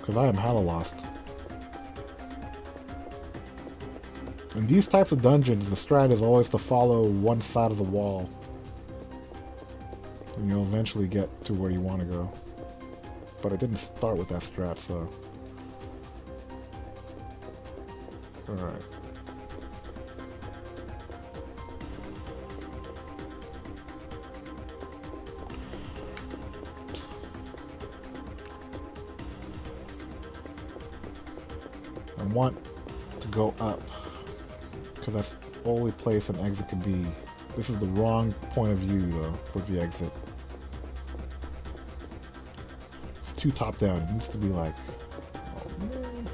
Because I am hella lost. In these types of dungeons, the strat is always to follow one side of the wall. And you'll eventually get to where you want to go. But I didn't start with that strat, so... Alright. I want to go up. Because that's the only place an exit could be. This is the wrong point of view, though, for the exit. It's too top down. It needs to be like... Oh, man.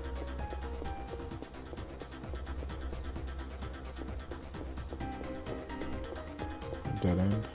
Dead end.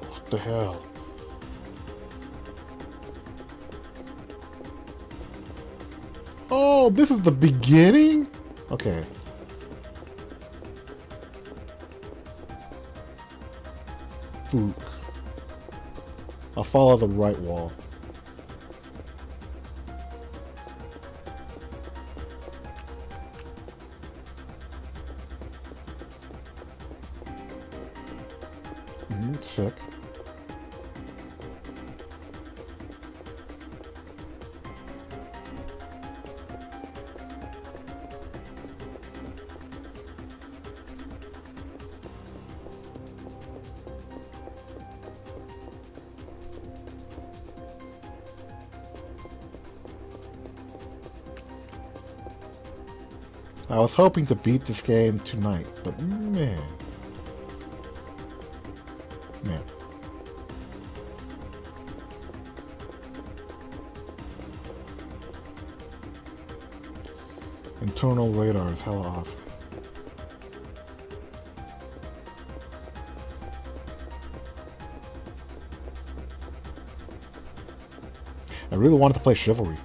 What the hell? Oh, this is the beginning? Okay. Fook. I'll follow the right wall. Sick. I was hoping to beat this game tonight, but man. Internal radar is hella off. I really wanted to play Chivalry.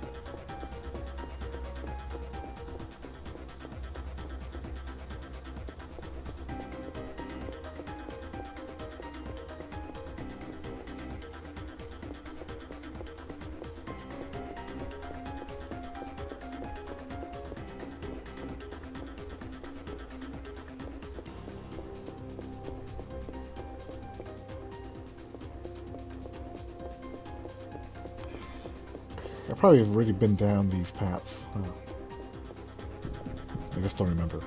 I probably have already been down these paths. I just don't remember.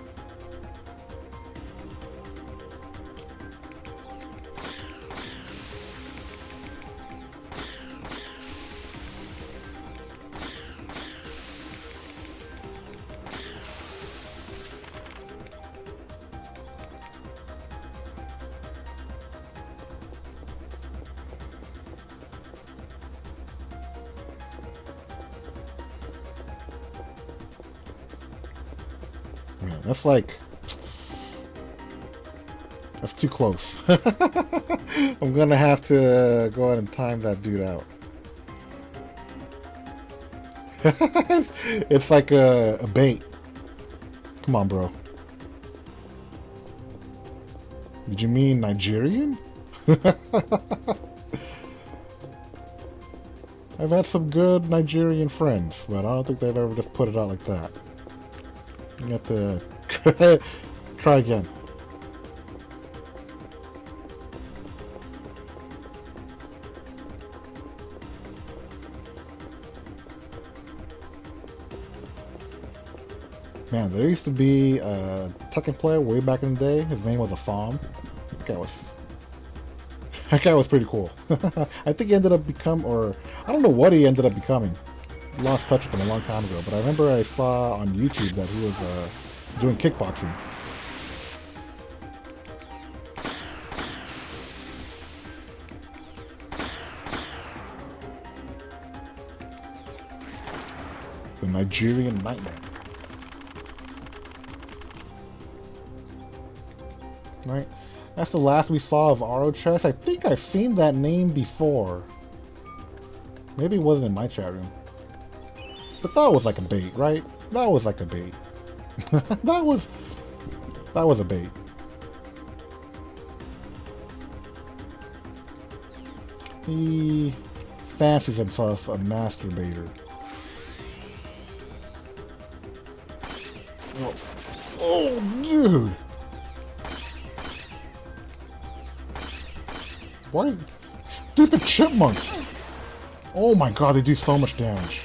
Man, that's like... That's too close. I'm gonna have to go ahead and time that dude out. It's like a bait. Come on, bro. Did you mean Nigerian? I've had some good Nigerian friends, but I don't think they've ever just put it out like that. You have to try again. Man, there used to be a Tekken player way back in the day. His name was Afam. That guy was pretty cool. I think he ended up or I don't know what he ended up becoming. lost touch with him a long time ago, but I remember I saw on YouTube that he was doing kickboxing. The Nigerian Nightmare. Right? That's the last we saw of Aro Chess. I think I've seen that name before. Maybe it wasn't in my chat room. But that was like a bait, right? That was like a bait. that was a bait. He fancies himself a masturbator. Oh, dude! Why? Stupid chipmunks! Oh my god, they do so much damage.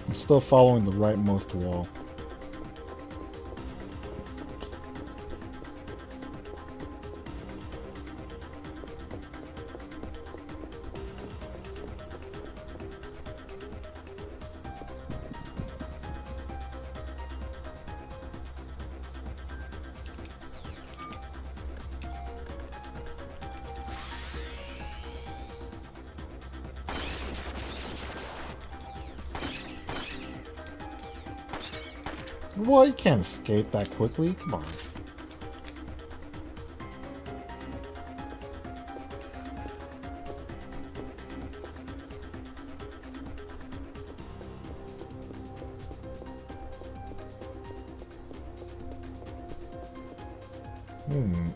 I'm still following the rightmost wall. Well, you can't escape that quickly. Come on.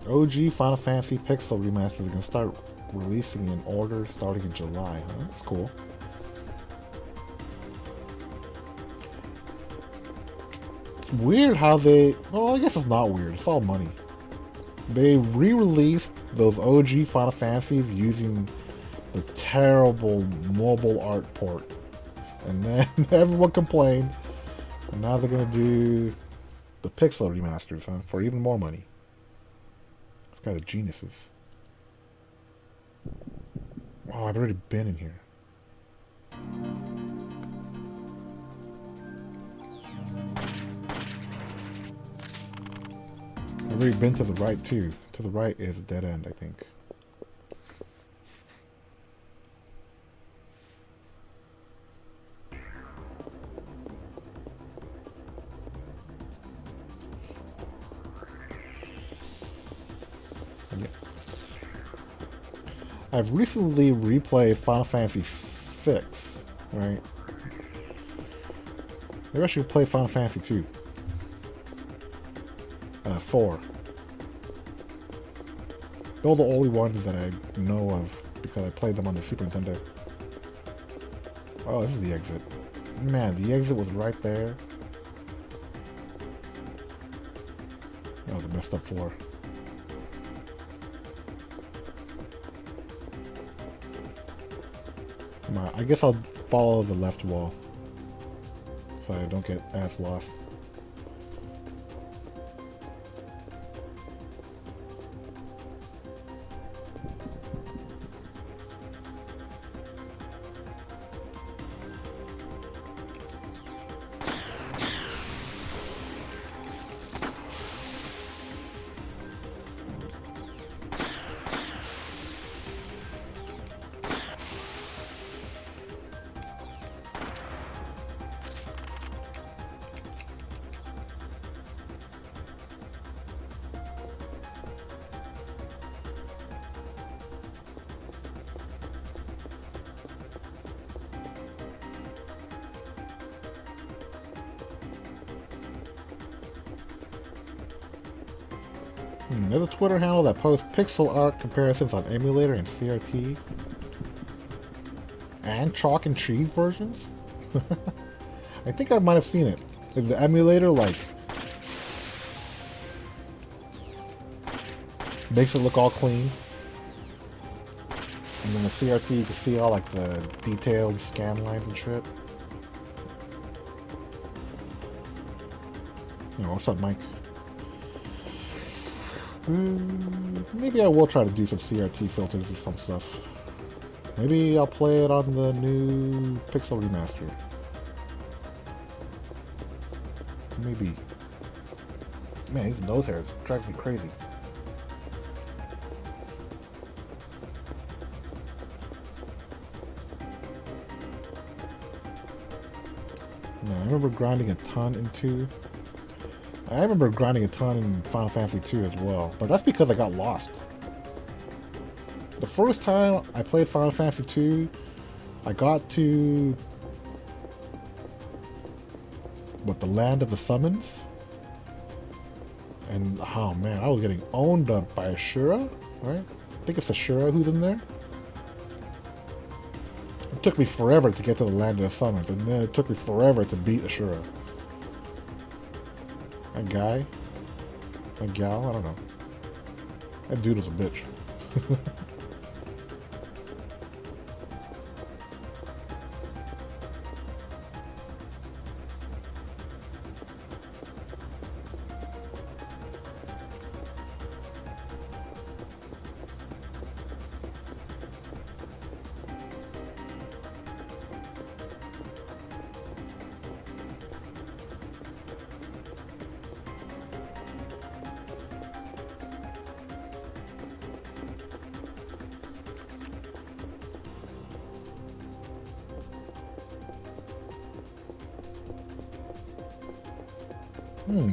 OG Final Fantasy Pixel remasters are going to start releasing in order starting in July. Huh? That's cool. Weird how they... Well, I guess it's not weird. It's all money. They re-released those OG Final Fantasies using the terrible mobile art port. And then everyone complained. And now they're going to do the Pixel remasters, huh? For even more money. It's got of geniuses. Oh, I've already been in here. I've already been to the right too. To the right is a dead end, I think. Yeah. I've recently replayed Final Fantasy VI, right? Maybe I should play Final Fantasy 2. 4. They're the only ones that I know of because I played them on the Super Nintendo. Oh, this is the exit. Man, the exit was right there. That was a messed up floor. Come on, I guess I'll follow the left wall so I don't get ass lost. There's a Twitter handle that posts pixel art comparisons on emulator and CRT. and chalk and cheese versions? I think I might have seen it. Is the emulator like makes it look all clean? And then the CRT you can see all like the detailed scan lines and shit. You know, what's up, Mike? Maybe I will try to do some CRT filters or some stuff. Maybe I'll play it on the new Pixel Remaster. Maybe. Man, these nose hairs drive me crazy. Man, I remember grinding a ton in 2. I remember grinding a ton in Final Fantasy 2 as well, but that's because I got lost. The first time I played Final Fantasy 2, I got to the Land of the Summons, and oh man, I was getting owned up by Ashura, right? I think it's Ashura who's in there. It took me forever to get to the Land of the Summons, and then it took me forever to beat Ashura. That guy, that gal, I don't know. That dude was a bitch.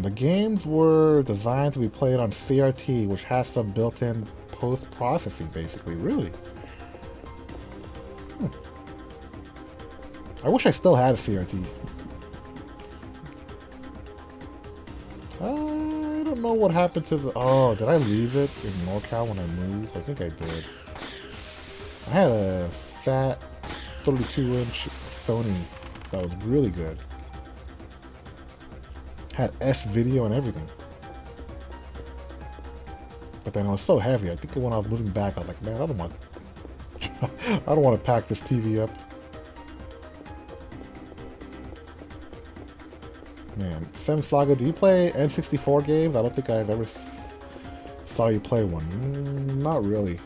The games were designed to be played on CRT, which has some built-in post-processing, basically. Really? I wish I still had a CRT. I don't know what happened to the... Oh, did I leave it in NorCal when I moved? I think I did. I had a fat 32-inch Sony that was really good. Had S-video and everything. But then it was so heavy. I think when I was moving back, I was like, man, I don't want to pack this TV up. Man, Sem Saga, do you play N64 games? I don't think I've ever saw you play one. Not really.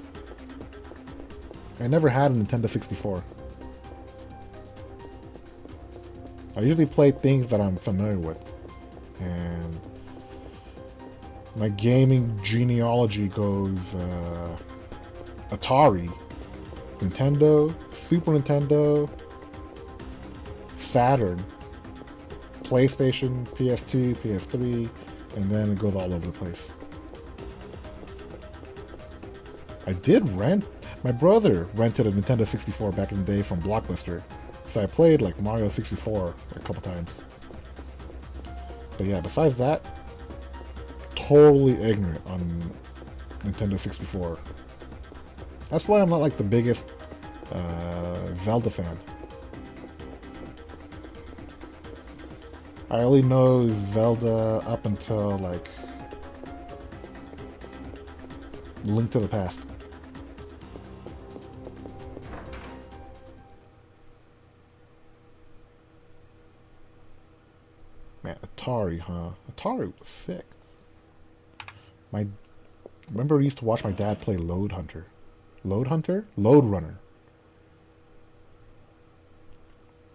I never had a Nintendo 64. I usually play things that I'm familiar with. And my gaming genealogy goes Atari, Nintendo, Super Nintendo, Saturn, PlayStation, PS2, PS3, and then it goes all over the place. I did rent, my brother rented a Nintendo 64 back in the day from Blockbuster, so I played like Mario 64 a couple times. But yeah, besides that, totally ignorant on Nintendo 64. That's why I'm not like the biggest Zelda fan. I only know Zelda up until like Link to the Past. Man, Atari, huh? Atari was sick. Remember we used to watch my dad play Load Hunter. Load Hunter? Load Runner.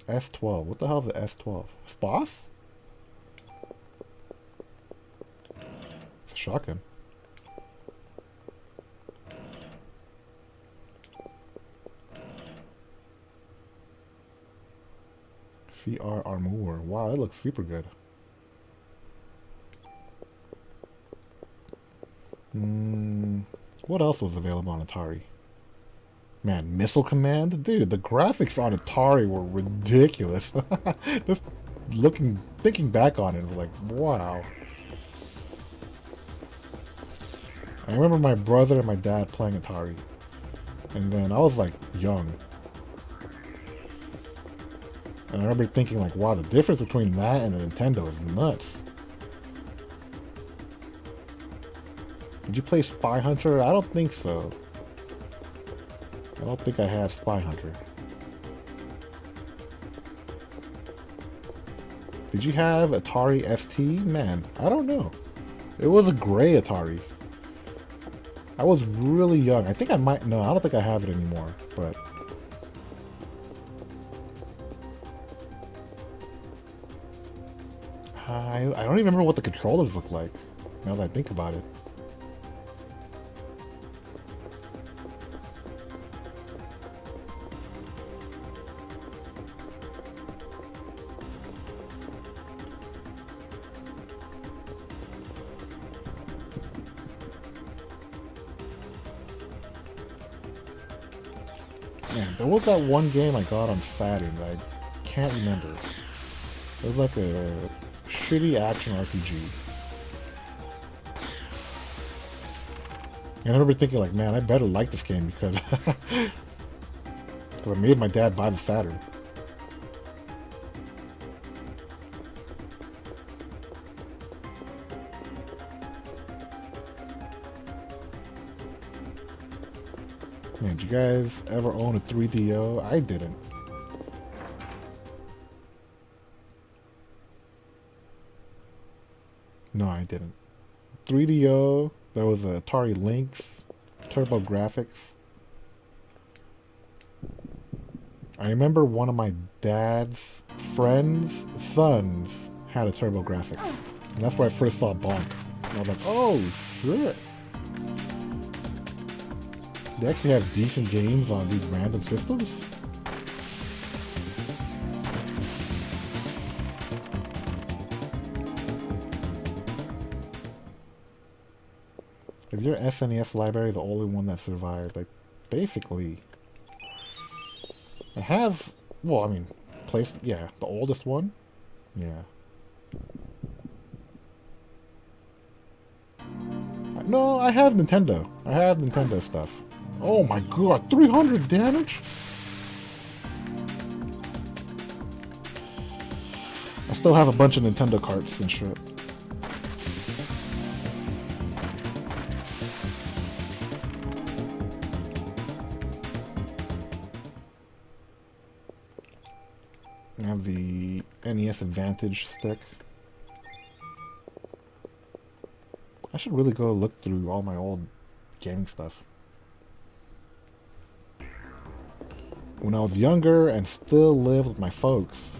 S12. What the hell is the S12? Sposs? It's a shotgun. CR Armour. Wow, that looks super good. What else was available on Atari? Man, Missile Command? Dude, the graphics on Atari were ridiculous. Just thinking back on it, like, wow. I remember my brother and my dad playing Atari. And then I was like young. And I remember thinking like, wow, the difference between that and the Nintendo is nuts. Did you play Spy Hunter? I don't think so. I don't think I had Spy Hunter. Did you have Atari ST? Man, I don't know. It was a gray Atari. I was really young. I think I might... No, I don't think I have it anymore, but... I don't even remember what the controllers look like, now that I think about it. Man, there was that one game I got on Saturn that I can't remember. It was like a shitty action RPG. And I remember thinking like, man, I better like this game because I made my dad buy the Saturn. Man, did you guys ever own a 3DO? I didn't. No, I didn't. 3DO, there was a Atari Lynx, Turbo Graphics. I remember one of my dad's friends' sons had a Turbo Graphics. And that's where I first saw Bonk. And I was like, oh shit. They actually have decent games on these random systems? Is your SNES library the only one that survived? Like, basically. I have, well, I mean, yeah, the oldest one? Yeah. No, I have Nintendo. I have Nintendo stuff. Oh my god, 300 damage? I still have a bunch of Nintendo carts and shit. I have the NES Advantage stick. I should really go look through all my old gaming stuff. When I was younger and still lived with my folks,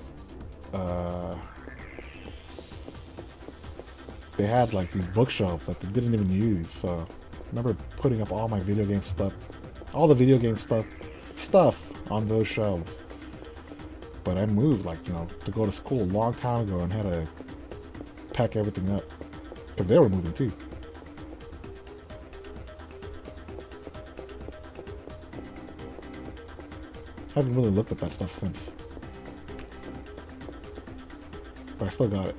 they had like these bookshelves that they didn't even use. So I remember putting up all my video game stuff, all the video game stuff on those shelves. But I moved, like, you know, to go to school a long time ago and had to pack everything up because they were moving too. I haven't really looked at that stuff since. But I still got it.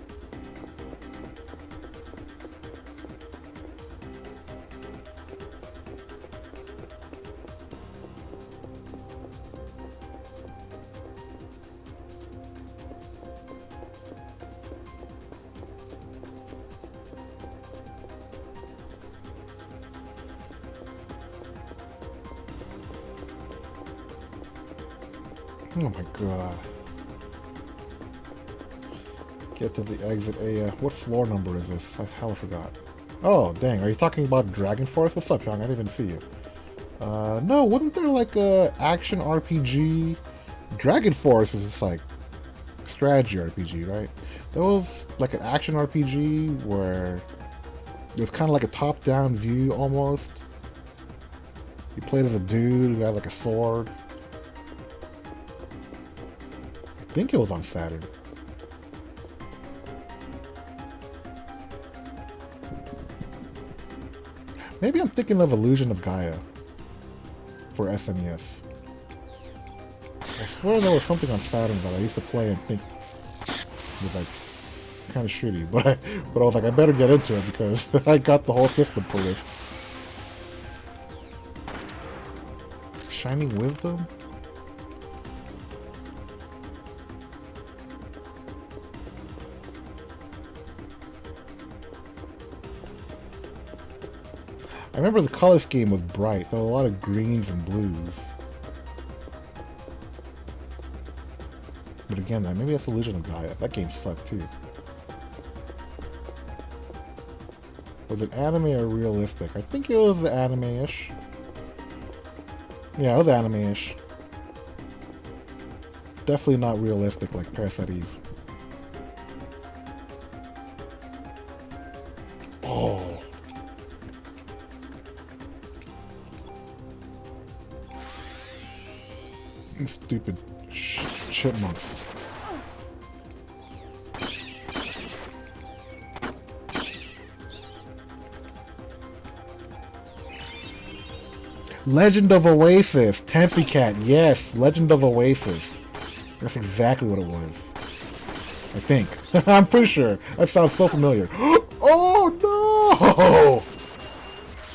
Oh my god. Get to the exit area. What floor number is this? I hella forgot. Oh, dang. Are you talking about Dragon Force? What's up, Young? I didn't even see you. No, wasn't there like a action RPG? Dragon Force is just like strategy RPG, right? There was like an action RPG where it was kind of like a top-down view almost. You played as a dude who had like a sword. I think it was on Saturn. Maybe I'm thinking of Illusion of Gaia for SNES. I swear there was something on Saturn that I used to play and think was like kind of shitty, but I was like, I better get into it because I got the whole system for this. Shining Wisdom? I remember the color scheme was bright. There were a lot of greens and blues. But again, maybe that's Illusion of Gaia. That game sucked too. Was it anime or realistic? I think it was anime-ish. Yeah, it was anime-ish. Definitely not realistic like Parasite Eve. Oh. You stupid chipmunks. Legend of Oasis! Tempe Cat, yes! Legend of Oasis. That's exactly what it was. I think. I'm pretty sure. That sounds so familiar. Oh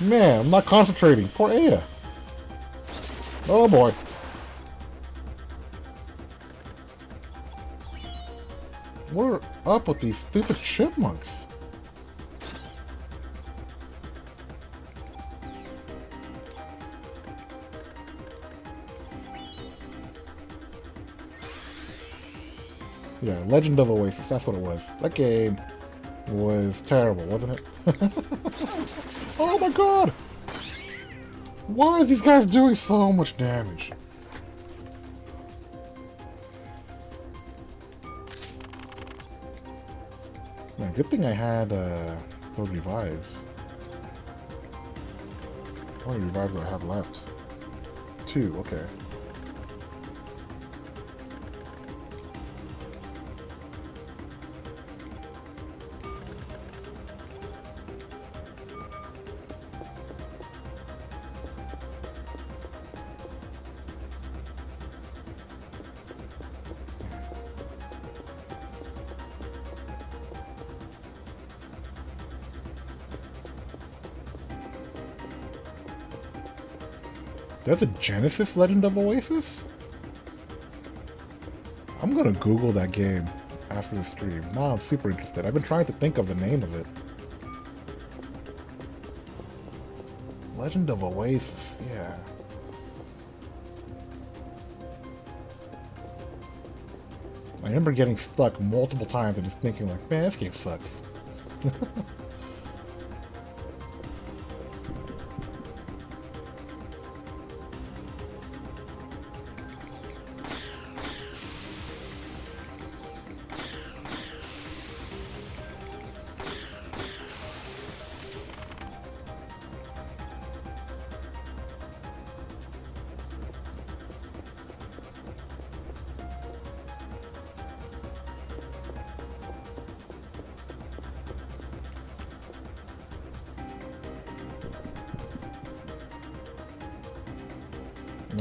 no! Man, I'm not concentrating. Poor Aya. Oh boy. What are up with these stupid chipmunks? Yeah, Legend of Oasis, that's what it was. That game was terrible, wasn't it? Oh my god! Why are these guys doing so much damage? Man, good thing I had those revives. How many revives do I have left? 2, okay. There's a Genesis Legend of Oasis? I'm gonna Google that game after the stream. Now I'm super interested. I've been trying to think of the name of it. Legend of Oasis, yeah. I remember getting stuck multiple times and just thinking like, man, this game sucks.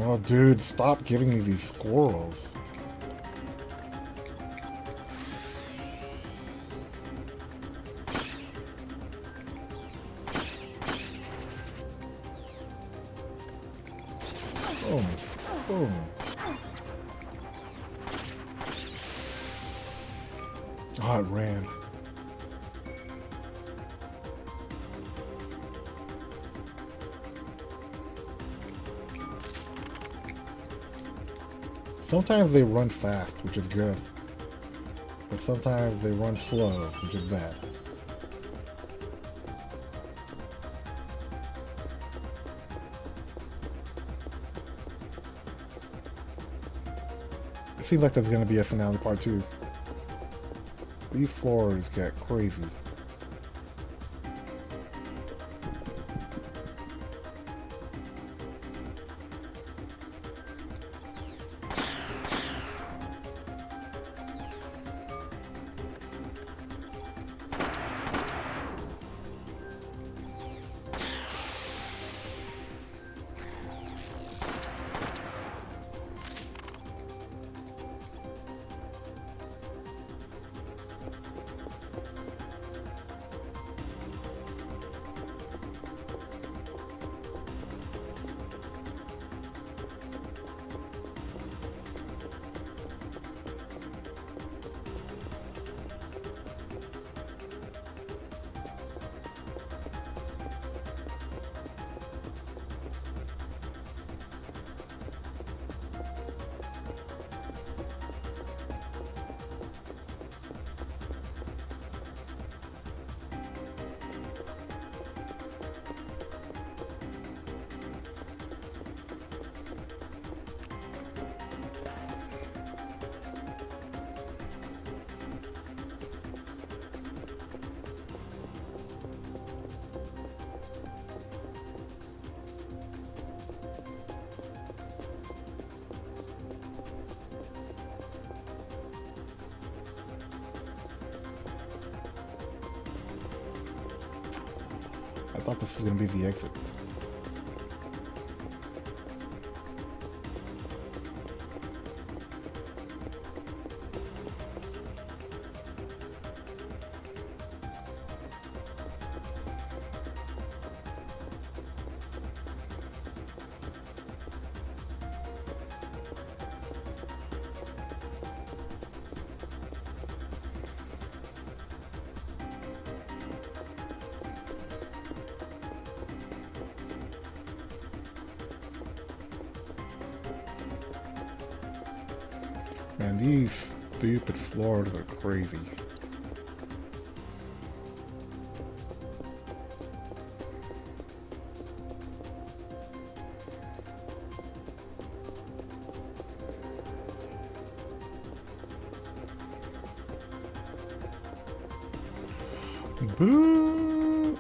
Oh, dude, stop giving me these squirrels. Boom. Boom. Oh, it ran. Sometimes they run fast, which is good. But sometimes they run slow, which is bad. It seems like there's going to be a finale part 2. These floors get crazy. I thought this was gonna be the exit. Man, these stupid floors are crazy. Boo!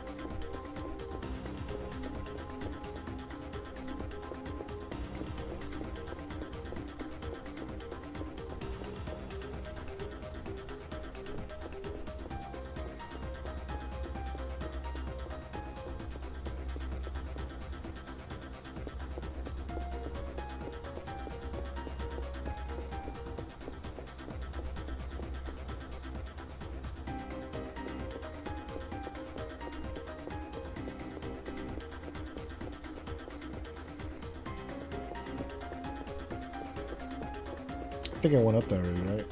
I think I went up there already, right?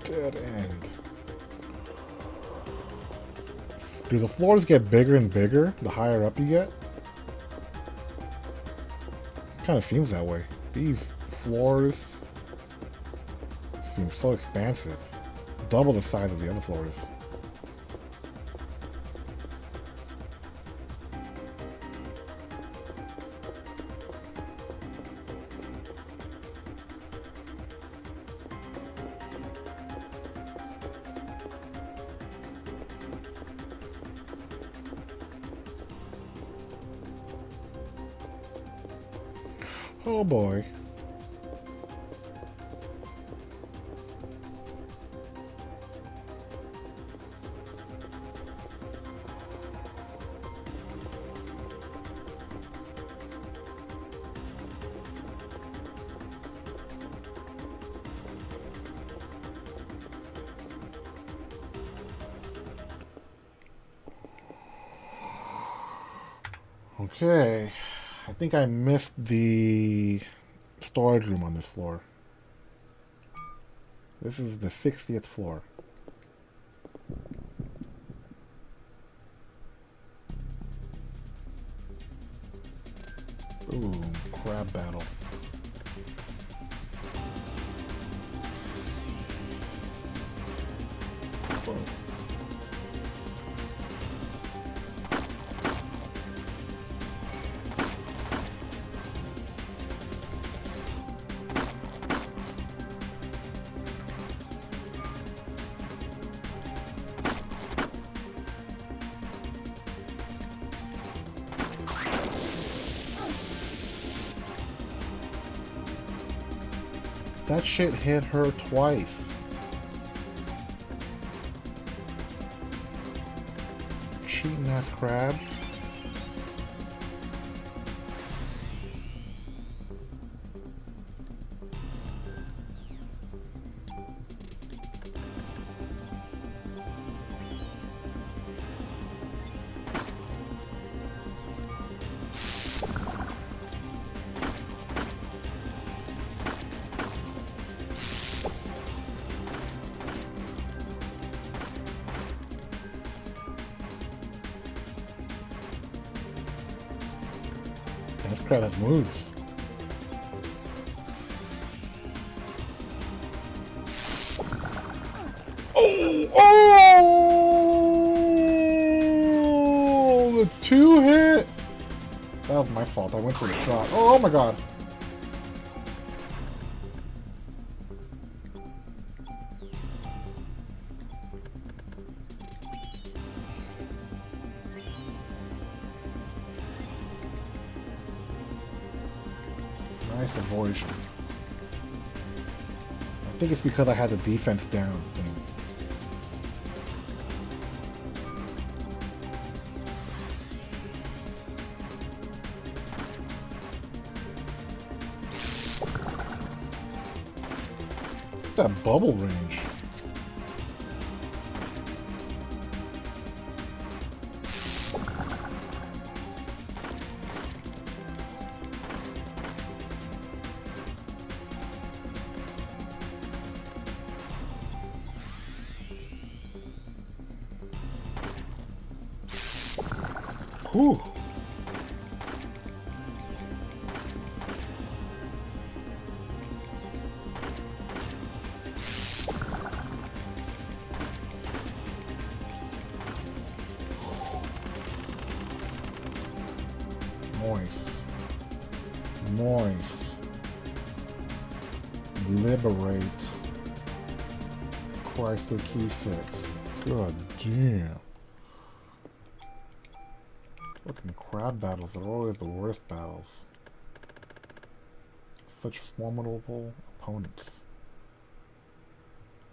Dead end. Do the floors get bigger and bigger the higher up you get? Kind of seems that way. These floors seem so expansive. Double the size of the other floors. Oh boy. Okay, I think I missed the storage room on this floor. This is the 60th floor. Ooh, crab battle. Whoa. That shit hit her twice. Cheating ass crab. This crab has moves. Oh! Oh! The two hit! That was my fault. I went for the shot. Oh my god. Nice avoidance. I think it's because I had the defense down thing. That bubble range. Whew. Moist. Moist. Liberate. Chrysler Q6. God damn. Fucking crab battles are always the worst battles. Such formidable opponents.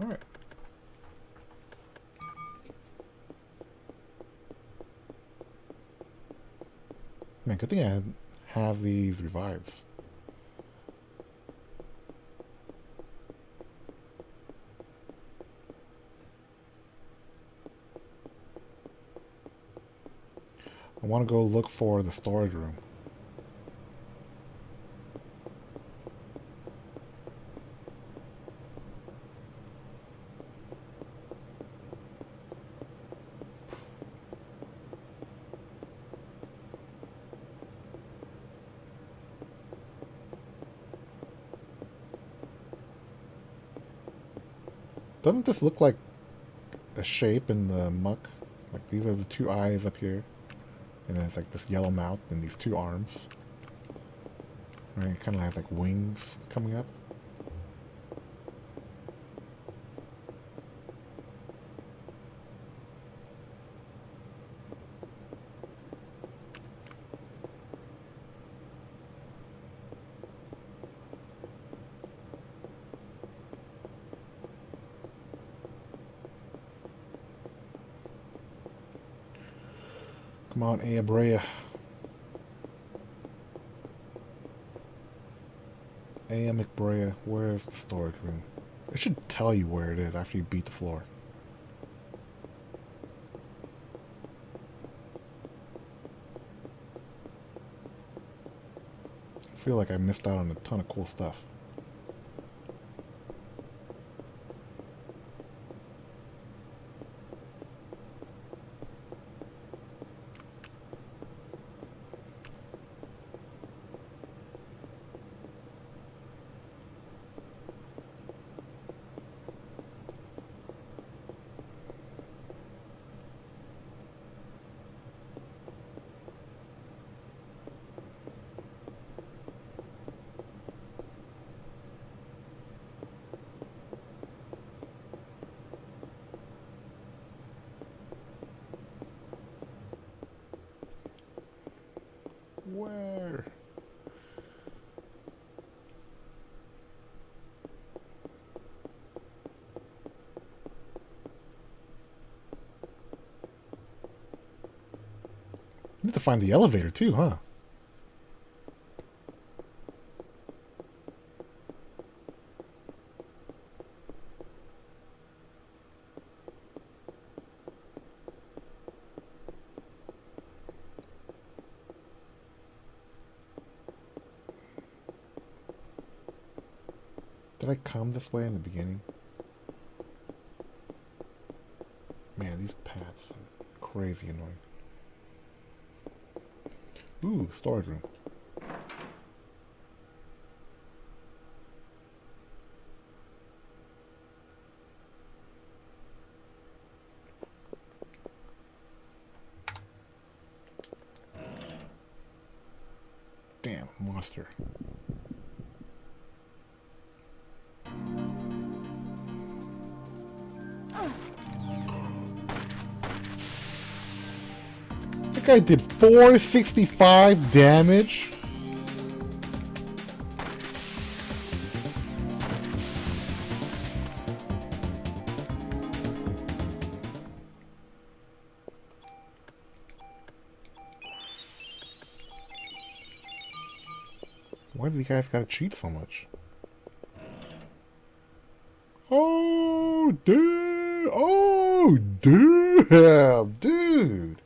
Alright. Man, good thing I have these revives. I want to go look for the storage room. Doesn't this look like a shape in the muck? Like these are the two eyes up here. And then it's like this yellow mouth and these two arms. Right, it kind of has like wings coming up. Come on, Abrea. McBrea, where's the storage room? It should tell you where it is after you beat the floor. I feel like I missed out on a ton of cool stuff. find the elevator too, huh? Did I come this way in the beginning? Man, these paths are crazy annoying. Ooh, storage room. Damn, monster. That guy did 465 damage. Why do you guys gotta cheat so much? Oh, dude! Oh, damn, dude!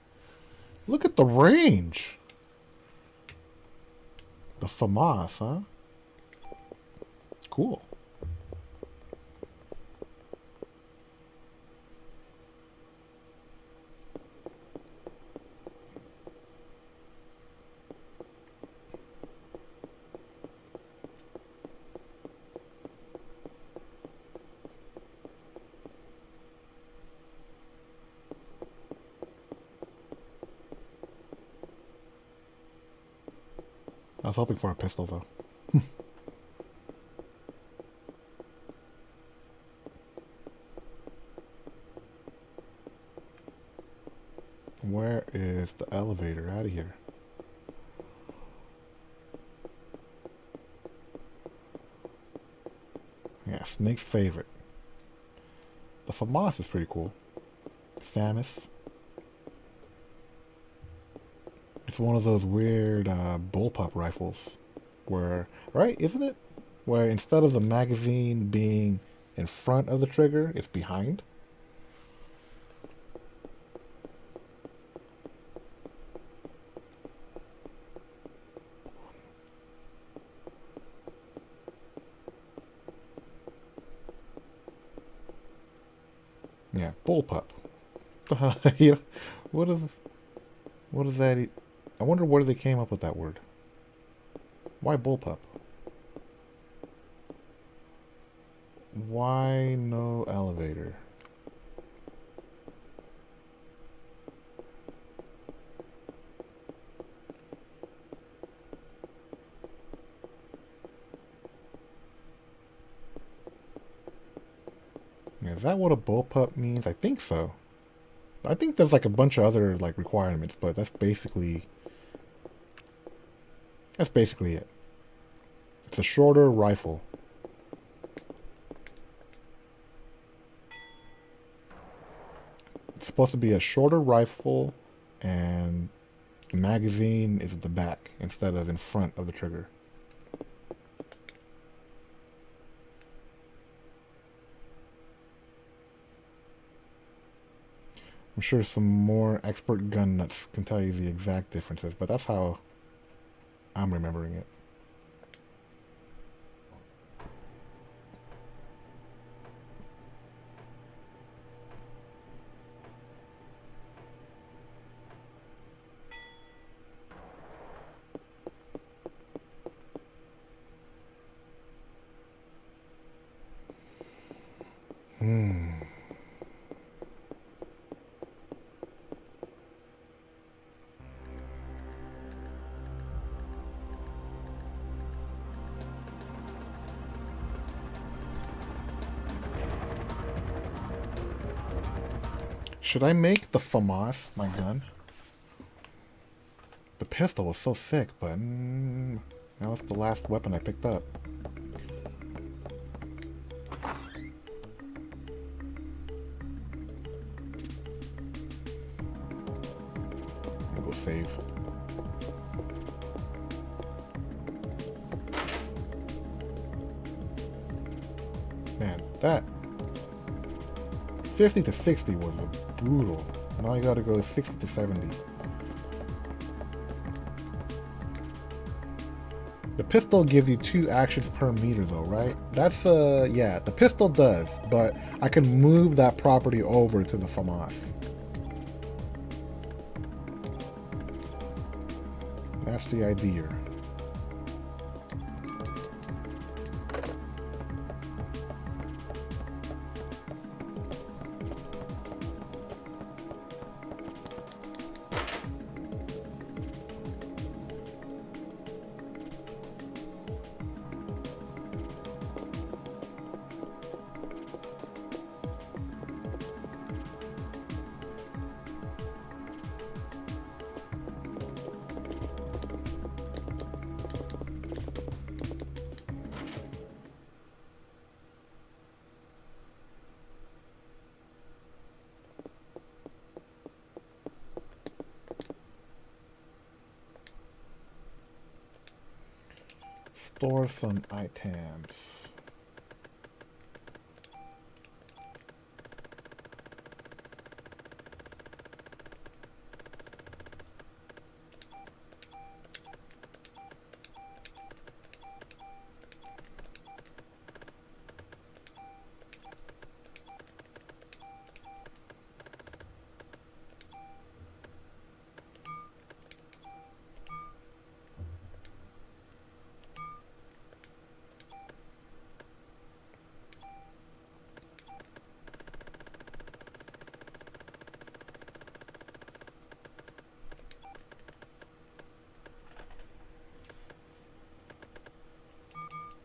Look at the range. The FAMAS, huh? Cool. I was hoping for a pistol, though. Where is the elevator out of here? Yeah, Snake's favorite. The FAMAS is pretty cool. FAMAS. It's one of those weird bullpup rifles where, right, isn't it? Where instead of the magazine being in front of the trigger, it's behind. Yeah, bullpup. Yeah, what is that? I wonder where they came up with that word. Why bullpup? Why no elevator? Yeah, is that what a bullpup means? I think so. I think there's like a bunch of other like requirements, but that's basically it. It's a shorter rifle. It's supposed to be a shorter rifle, and the magazine is at the back instead of in front of the trigger. I'm sure some more expert gun nuts can tell you the exact differences, but that's how I'm remembering it. Should I make the FAMAS my gun? The pistol was so sick, but now it's the last weapon I picked up. I'll go save. Man, that 50 to 60 was brutal. Now I gotta go 60 to 70. The pistol gives you 2 actions per meter though, right? That's, yeah, the pistol does, but I can move that property over to the FAMAS. That's the idea. Store some items.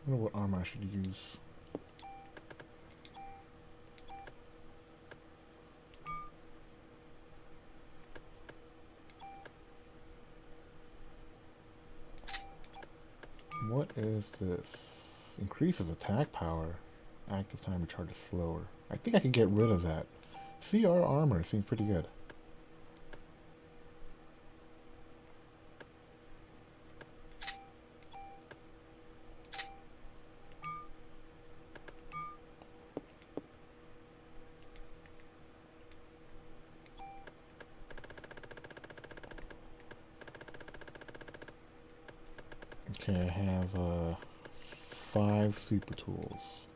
I wonder what armor I should use. What is this? Increases attack power. Active time recharges slower. I think I can get rid of that. CR armor seems pretty good. Okay, I have 5 super tools.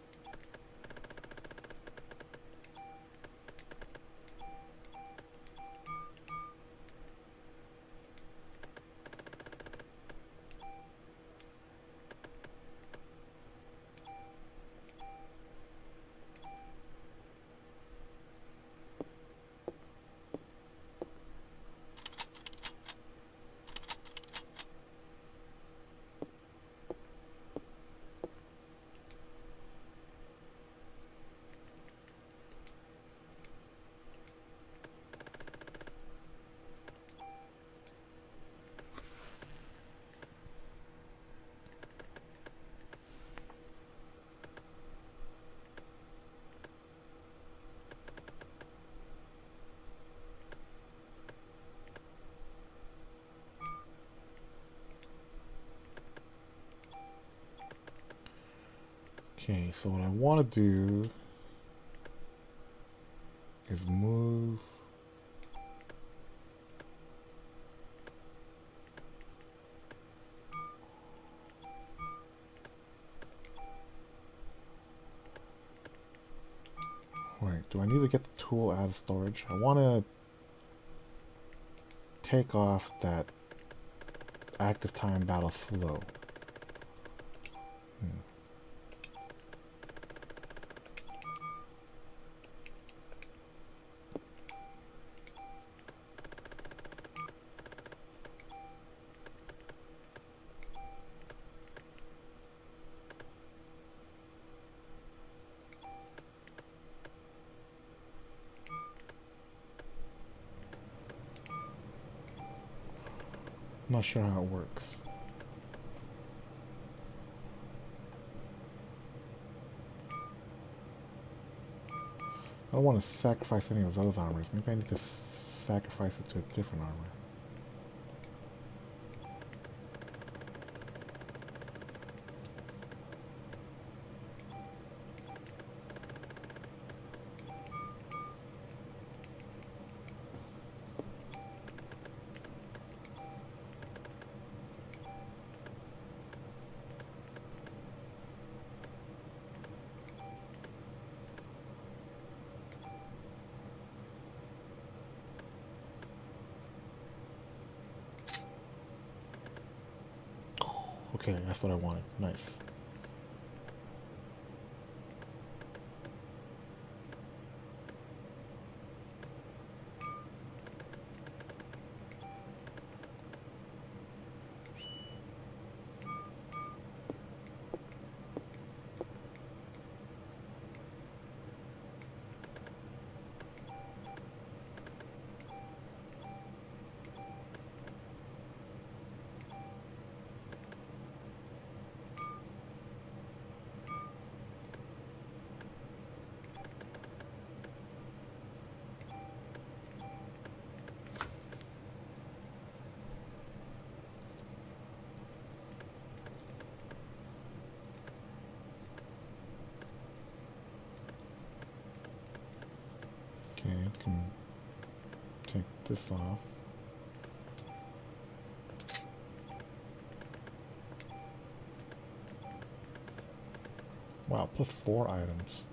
Okay, so what I want to do is move Wait, do I need to get the tool out of storage? I want to take off that active time battle slow. I'm not sure how it works. I don't want to sacrifice any of those armors. Maybe I need to sacrifice it to a different armor. Okay, that's what I wanted. Nice. Okay, I can take this off. Wow, plus 4 items.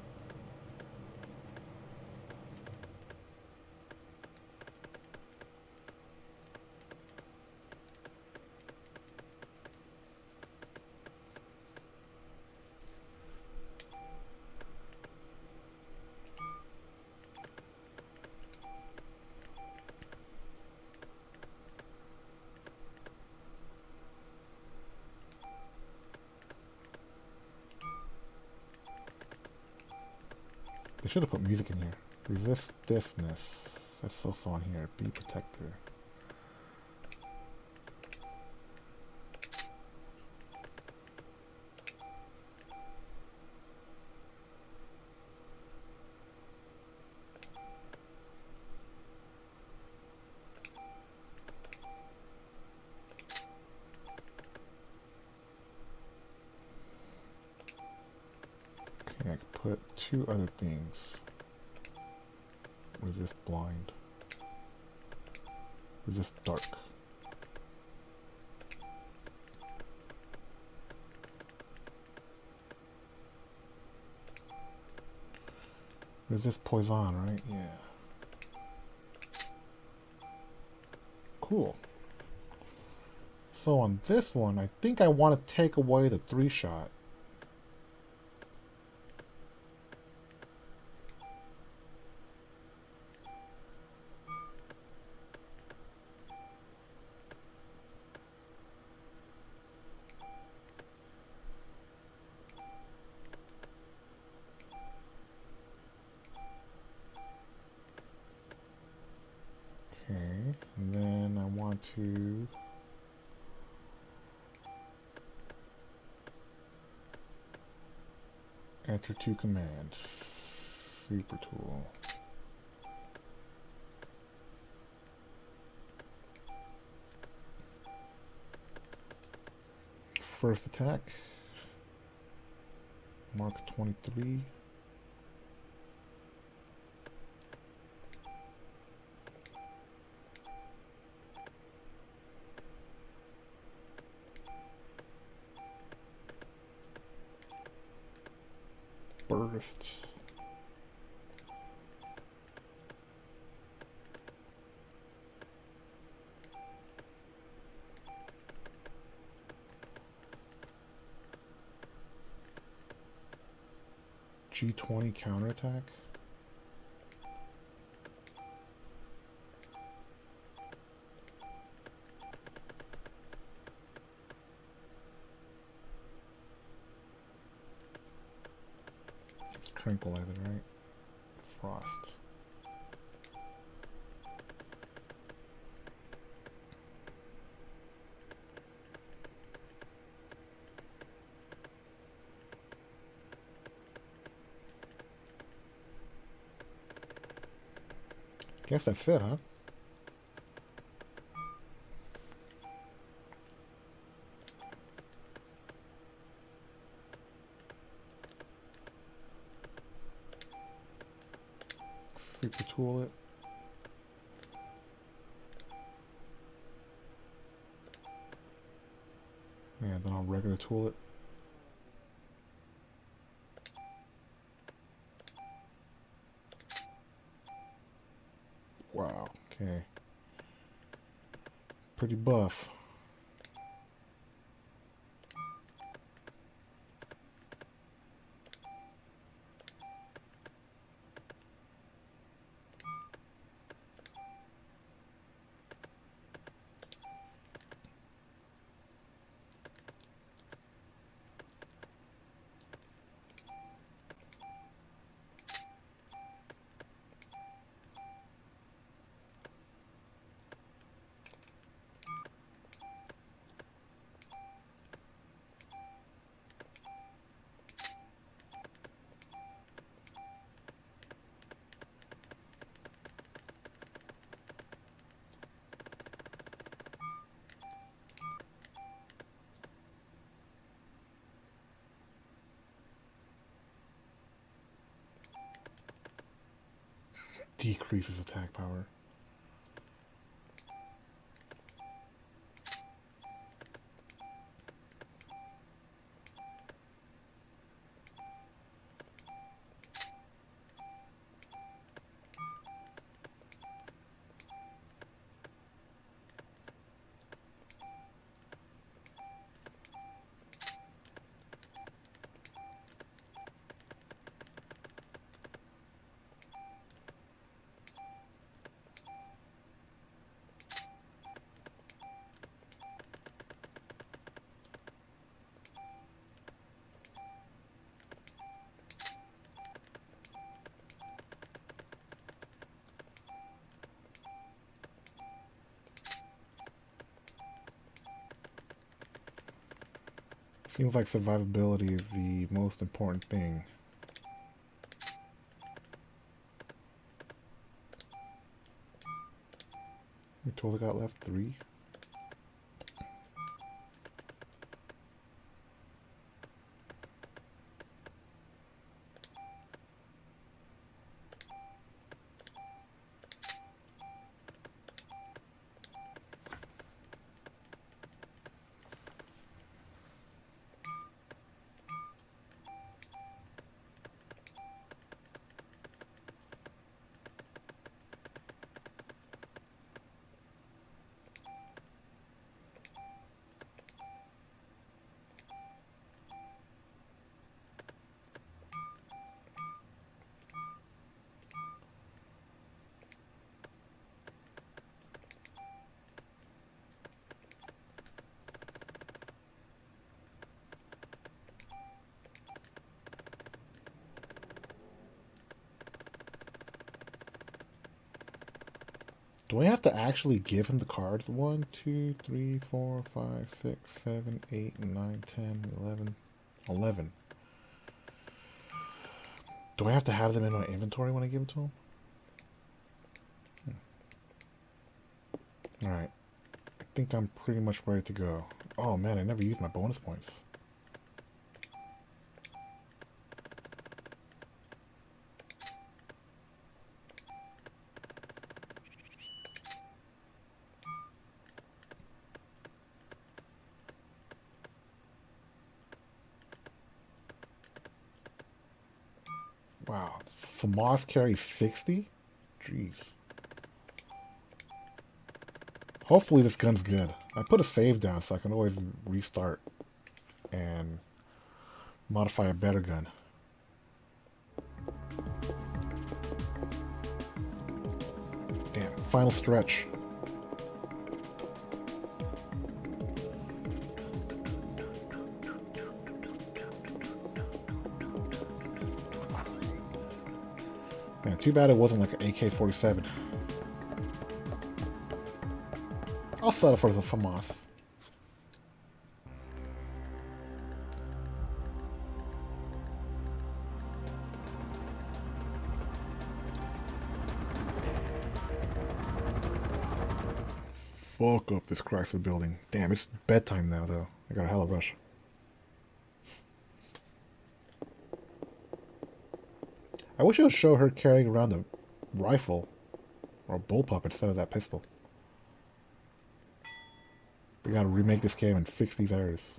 They should have put music in here. Resist stiffness. That's also on here. Be protector. Okay, I could put 2 other things. Resist blind. Resist dark. Resist poison, right? Yeah. Cool. So on this one, I think I want to take away the 3-shot. Okay, and then I want to enter 2 commands. Super tool. First attack. Mark 23. Burst. G20 counterattack. It's tranquilizer, right? Frost. Guess that's it, huh? Super tool it. Yeah, then I'll regular tool it. Wow, okay. Pretty buff. decreases attack power. Seems like survivability is the most important thing. We totally got left 3. Do I have to actually give him the cards? 1, 2, 3, 4, 5, 6, 7, 8, 9, 10, 11, 11. Do I have to have them in my inventory when I give them to him? Alright. I think I'm pretty much ready to go. Oh man, I never used my bonus points. Wow. FAMAS carries 60? Jeez. Hopefully this gun's good. I put a save down so I can always restart and modify a better gun. Damn, final stretch. Man, too bad it wasn't like an AK-47. I'll settle for the FAMAS. Fuck up this Chrysler Building. Damn, it's bedtime now, though. I got a hella rush. I wish I would show her carrying around a rifle or a bullpup instead of that pistol. We gotta remake this game and fix these errors.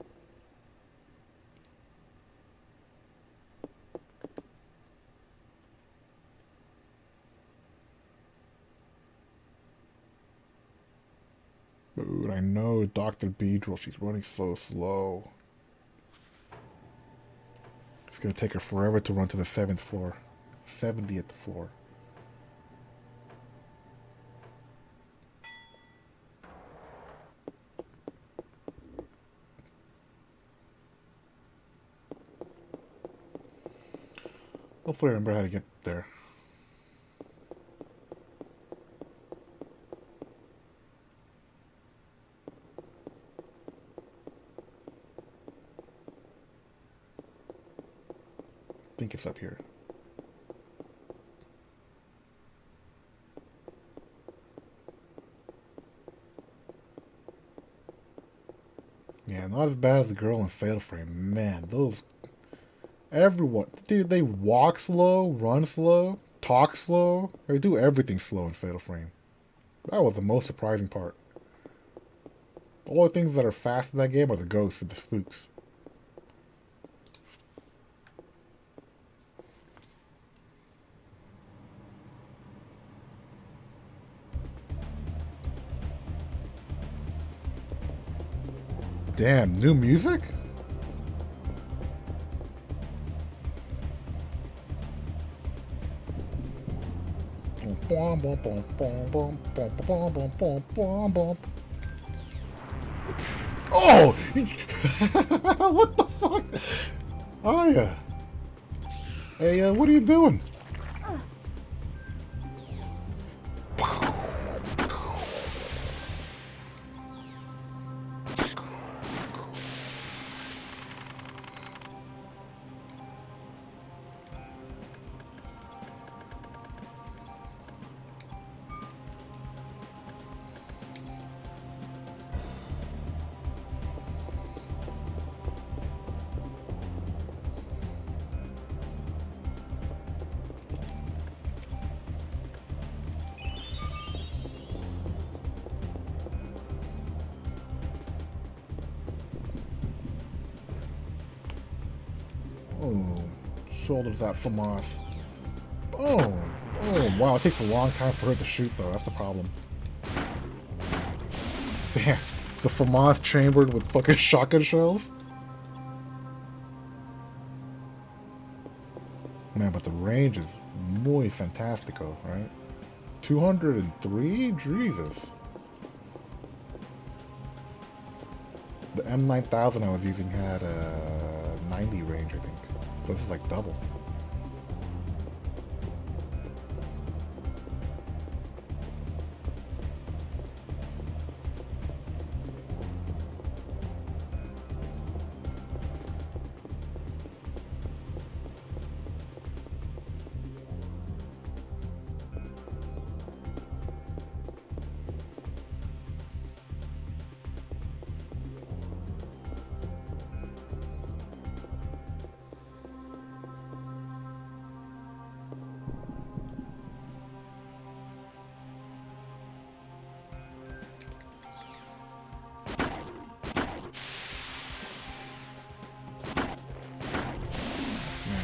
Dude, I know Dr. Beedrill, she's running so slow. It's gonna take her forever to run to the 7th floor. 70th floor. Hopefully I remember how to get there. I think it's up here. Yeah, not as bad as the girl in Fatal Frame. Man, those... Everyone... Dude, they walk slow, run slow, talk slow. They do everything slow in Fatal Frame. That was the most surprising part. All the things that are fast in that game are the ghosts and the spooks. Damn, new music? Oh! What the fuck? Oh yeah. Hey, what are you doing? Oh, shoulders that FAMAS. Oh, oh, wow, it takes a long time for her to shoot though, that's the problem. Damn, it's a FAMAS chambered with fucking shotgun shells? Man, but the range is muy fantastico, right? 203? Jesus. The M9000 I was using had a 90 range, I think. So this is like double.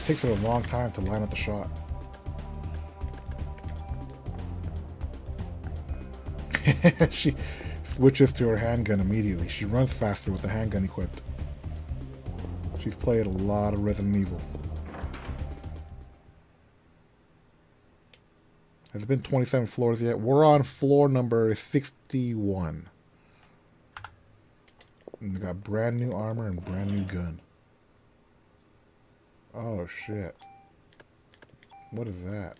It takes her a long time to line up the shot. She switches to her handgun immediately. She runs faster with the handgun equipped. She's played a lot of Resident Evil. Has it been 27 floors yet? We're on floor number 61. And we got brand new armor and brand new gun. Oh shit. What is that?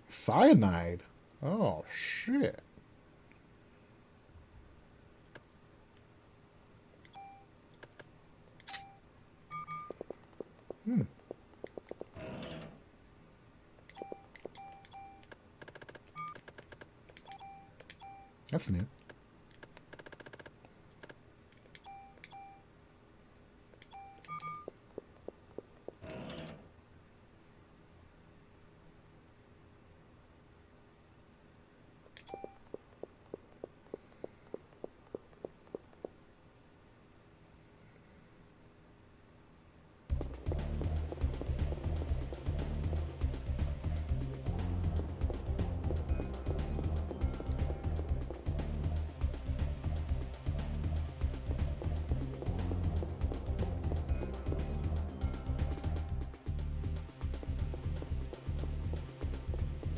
Cyanide? Oh shit. That's new.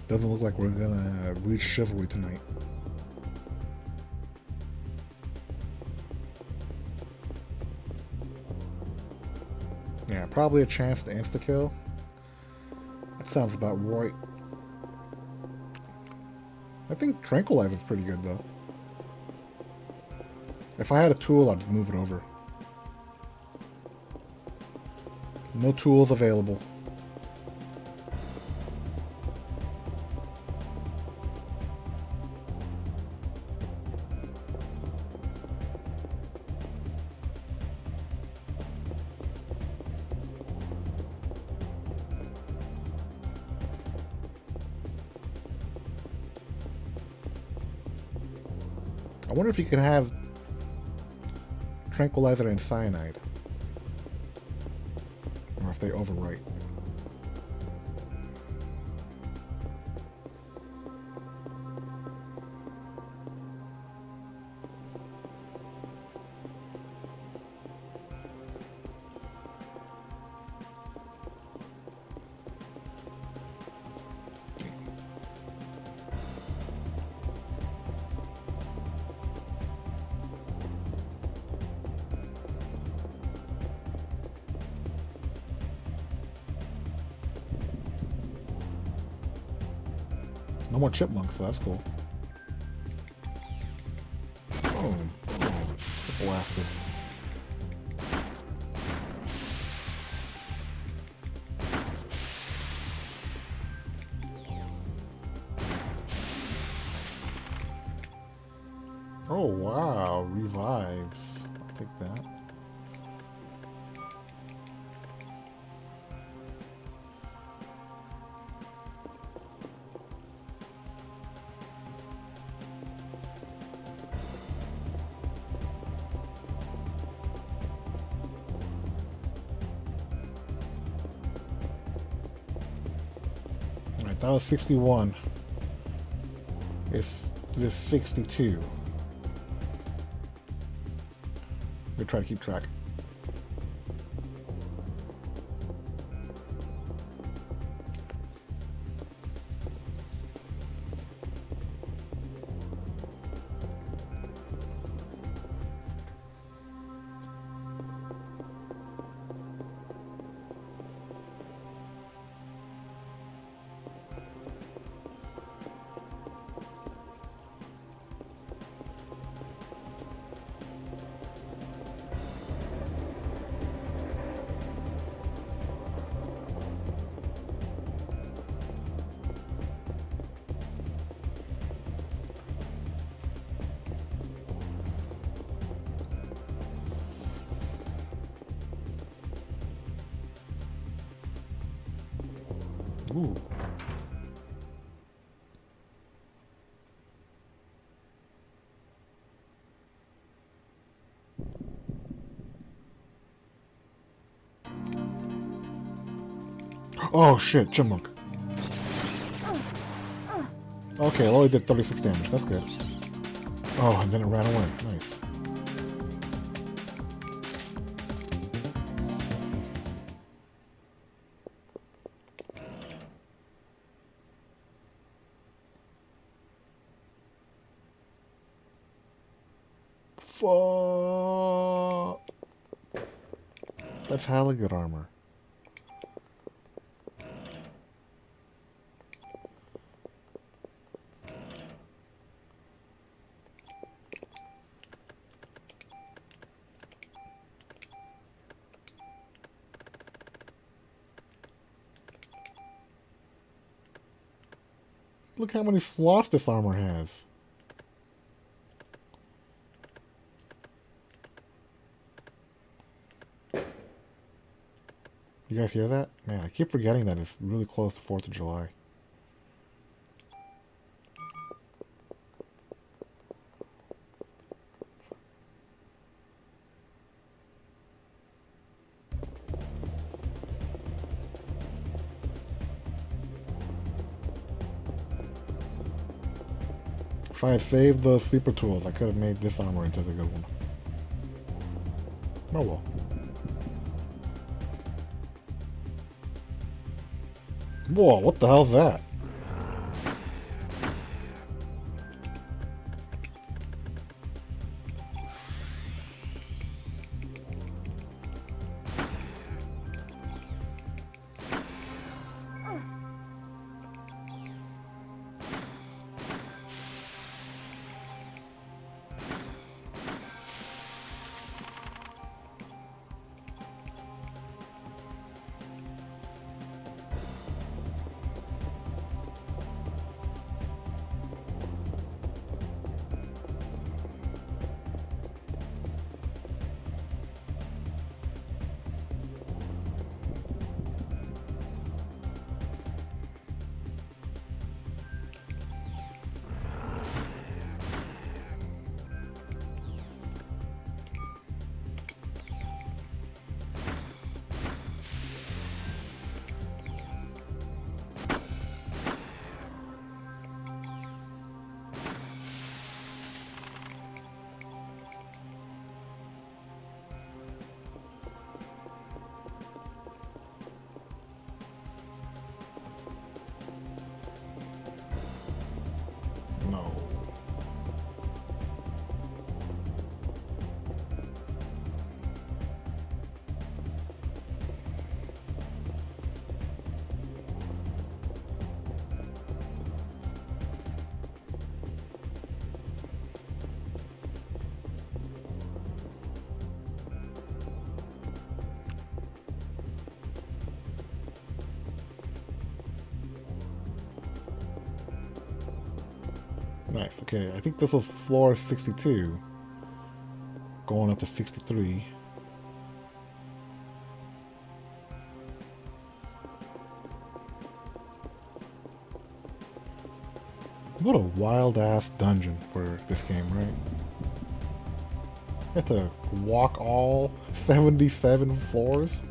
Doesn't look like we're gonna reach chivalry tonight. Yeah, probably a chance to insta-kill. That sounds about right. I think Tranquilizer's pretty good though. If I had a tool, I'd move it over. No tools available. wonder if you can have tranquilizer and cyanide. Or if they overwrite. No more chipmunks, so that's cool. Boom. Blasted. Oh wow, revives. I'll take that. Alright, that was 61. It's this 62. We'll try to keep track. Ooh. Oh shit, chipmunk. Okay, it only did 36 damage. That's good. Oh, and then it ran away. Nice. Fuck. That's hella good armor. Look how many slots this armor has. You guys hear that? Man, I keep forgetting that it's really close to 4th of July. If I had saved the sleeper tools, I could have made this armor into the good one. Oh well. Whoa, what the hell's that? Nice. Okay, I think this was floor 62. Going up to 63. What a wild-ass dungeon for this game, right? You have to walk all 77 floors?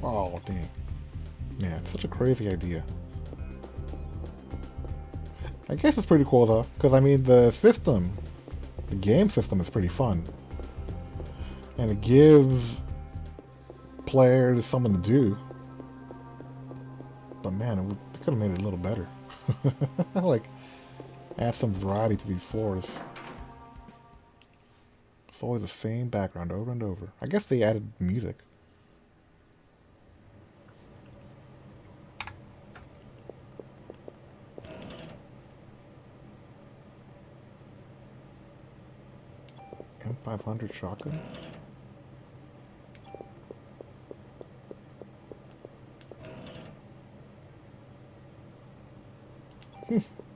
Oh, dang. Yeah, it's such a crazy idea. I guess it's pretty cool, though, because, I mean, the game system is pretty fun. And it gives players something to do. But man, they could have made it a little better. Like, add some variety to these floors. It's always the same background over and over. I guess they added music. M500 shotgun?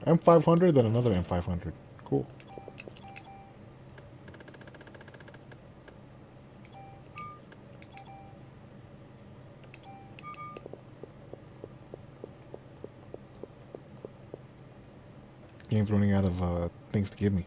M500, then another M500. Cool. Game's running out of things to give me.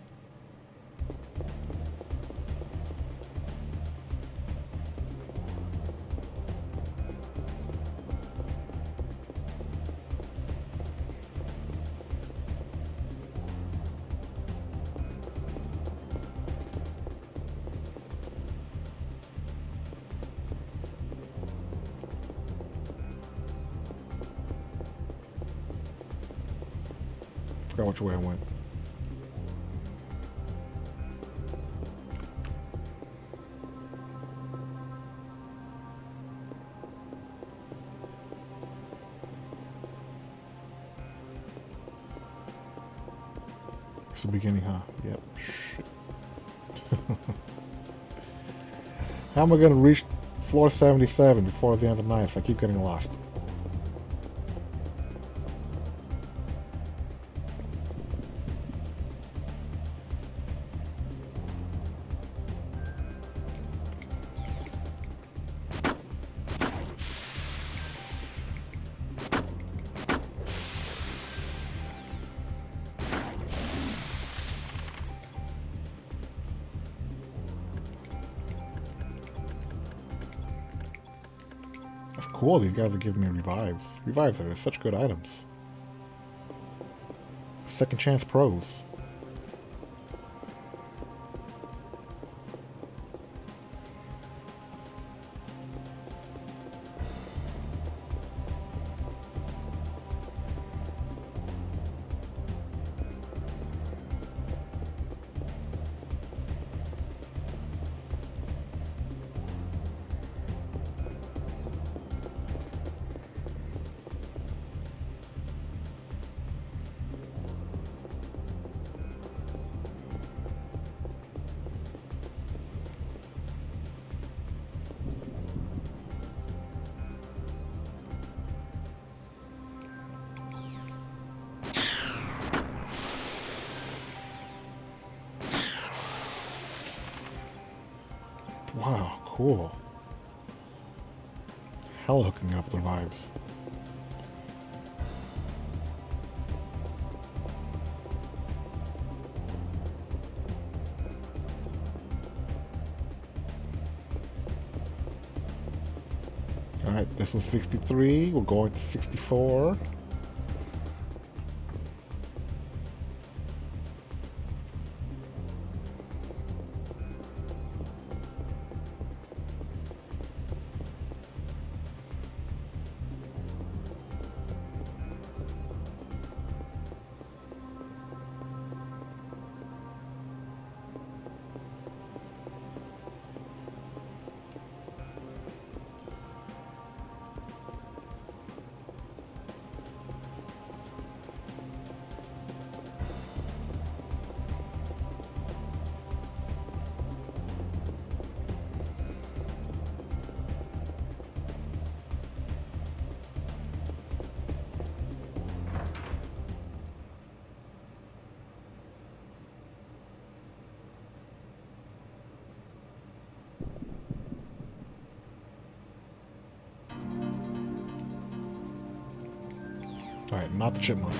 Forgot which way I went. It's the beginning, huh? Yep. Shit. How am I gonna reach floor 77 before the end of the night if I keep getting lost? That's cool, these guys are giving me revives. Revives are such good items. Second chance pros. Wow, cool. Hell hooking up the vibes. Alright, this was 63. We're going to 64. Alright, not the chipmunk.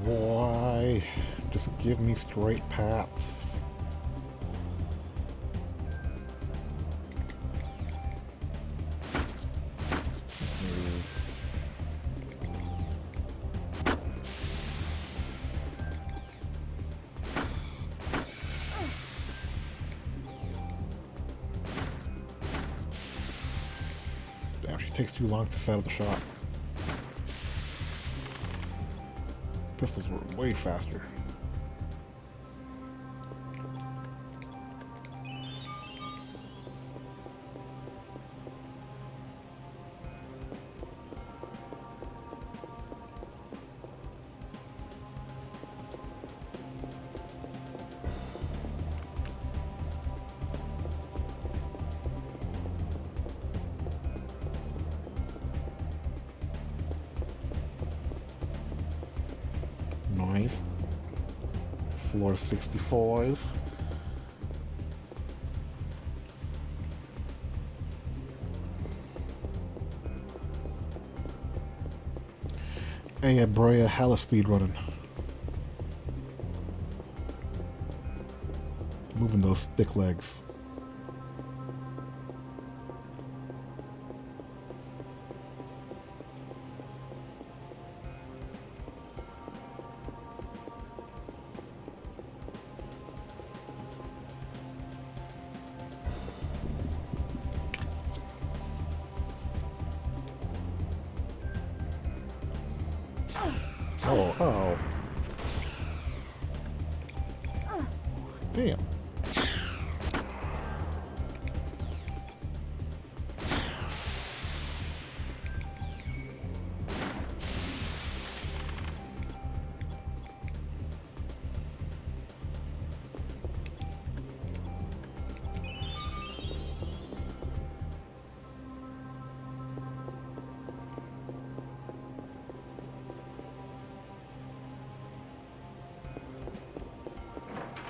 Why? Just give me straight paths. Damn, she takes too long to settle the shot. Pistols were way faster. Nice. Floor 65. Hey, Brea, hella speed running. Moving those stick legs. Oh. Damn.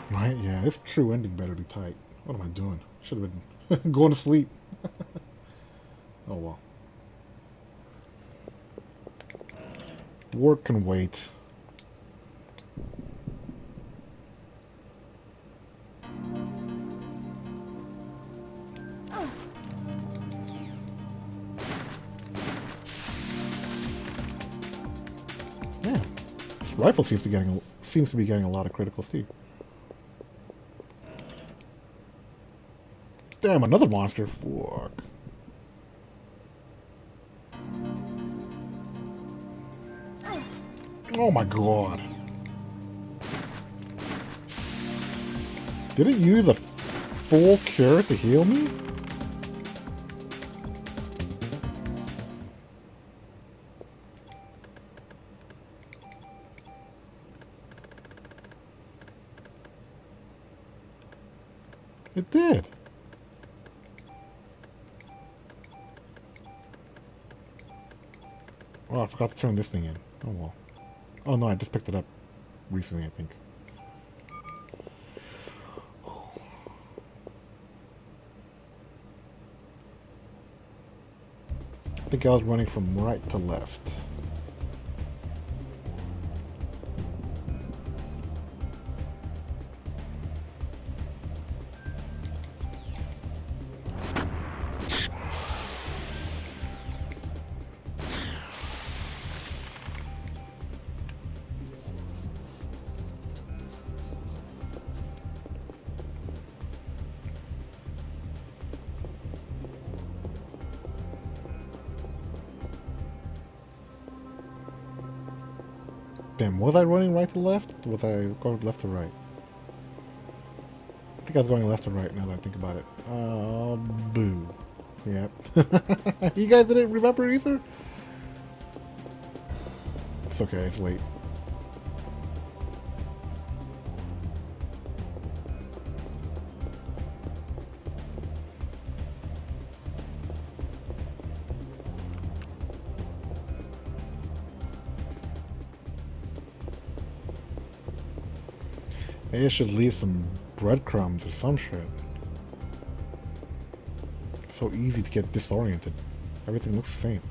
Right? Yeah, this true ending better be tight. What am I doing? Should have been going to sleep. Oh well. Work can wait. Yeah, this rifle seems to be getting a lot of criticals too. Damn, another monster. Fuck. Oh my god. Did it use a full cure to heal me? It did. Oh, I forgot to turn this thing in. Oh well. Oh no, I just picked it up recently, I think. I think I was running from right to left. Damn, was I running right to left? Or was I going left to right? I think I was going left to right now that I think about it. Boo. Yep. You guys didn't remember either? It's okay, it's late. Maybe I should leave some breadcrumbs or some shit. It's so easy to get disoriented. Everything looks the same.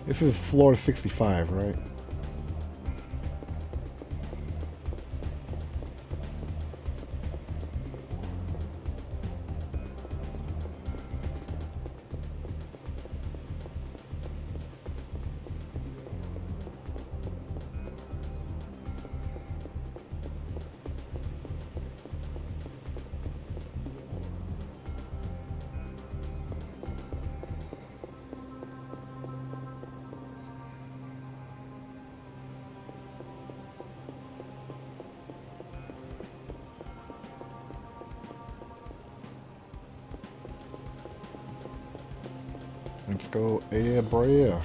This is floor 65, right? Let's go, yeah, bro.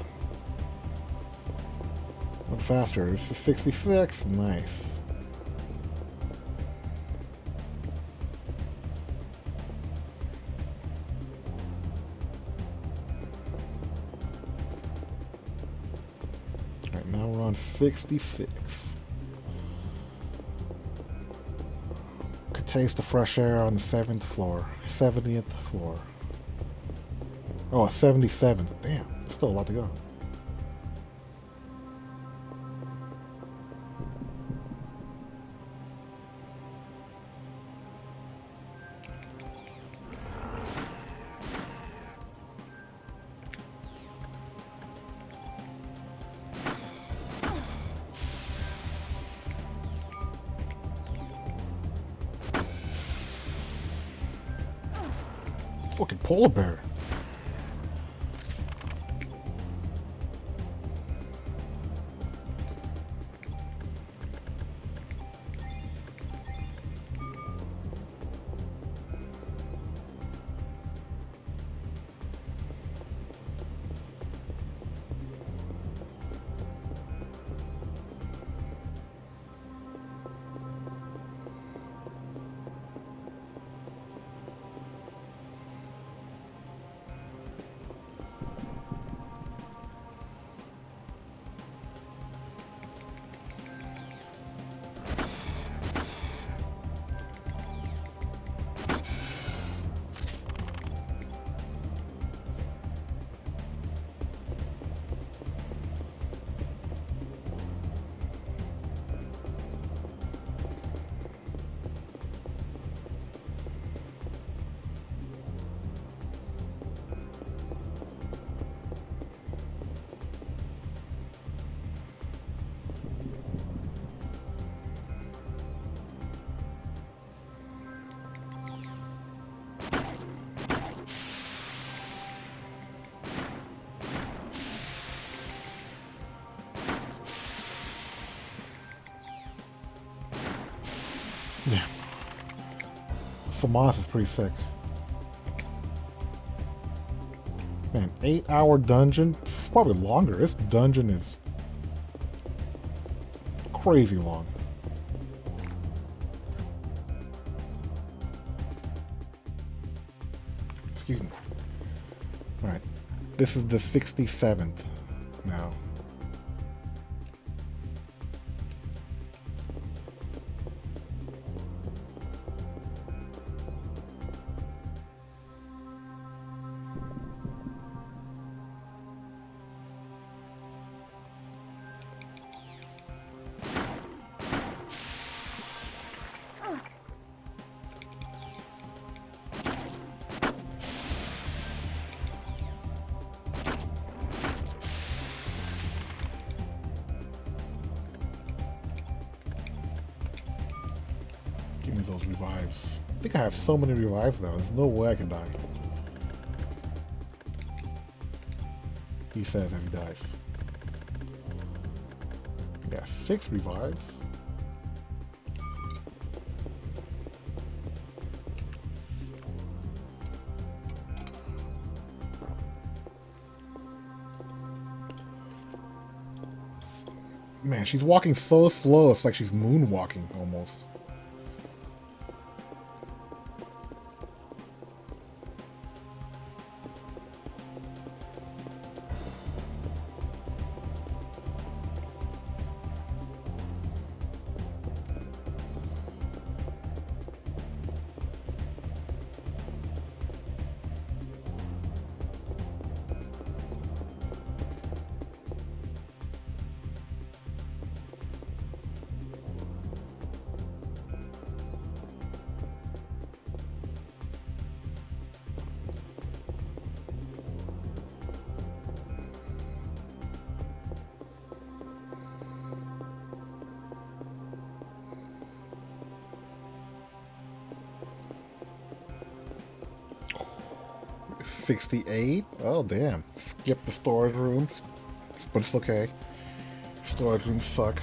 Went faster. This is 66. Nice. Alright, now we're on 66. Could taste the fresh air on the 7th floor. 70th floor. Oh, 77th. Damn, still a lot to go. Fucking polar bear. Yeah. FAMAS is pretty sick. Man, 8-hour dungeon? Probably longer. This dungeon is crazy long. Alright. This is the 67th now. Give me those revives. I think I have so many revives now. There's no way I can die. He says as he dies. Yeah, 6 revives. Man, she's walking so slow. It's like she's moonwalking almost. $68? Oh, damn. Skip the storage room. But it's okay. Storage rooms suck.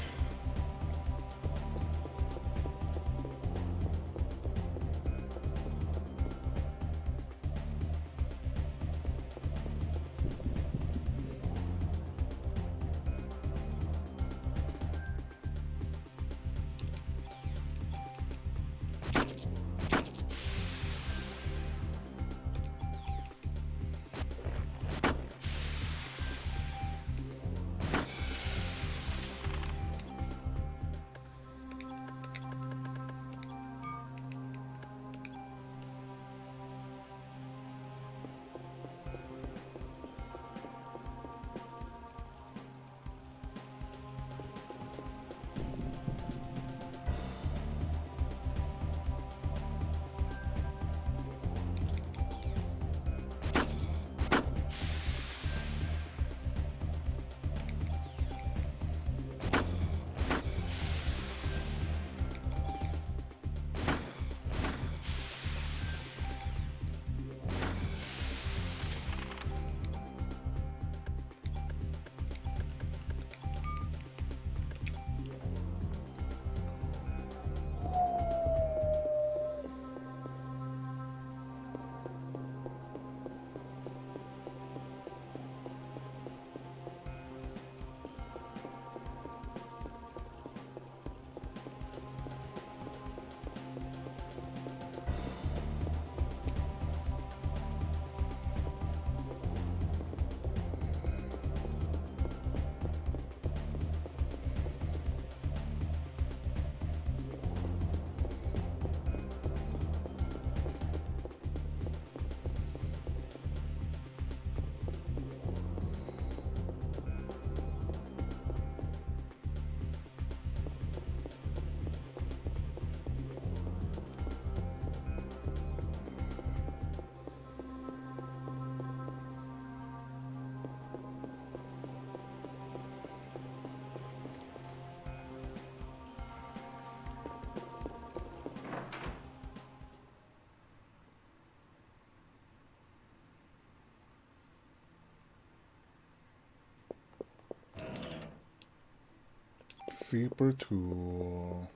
Super tool.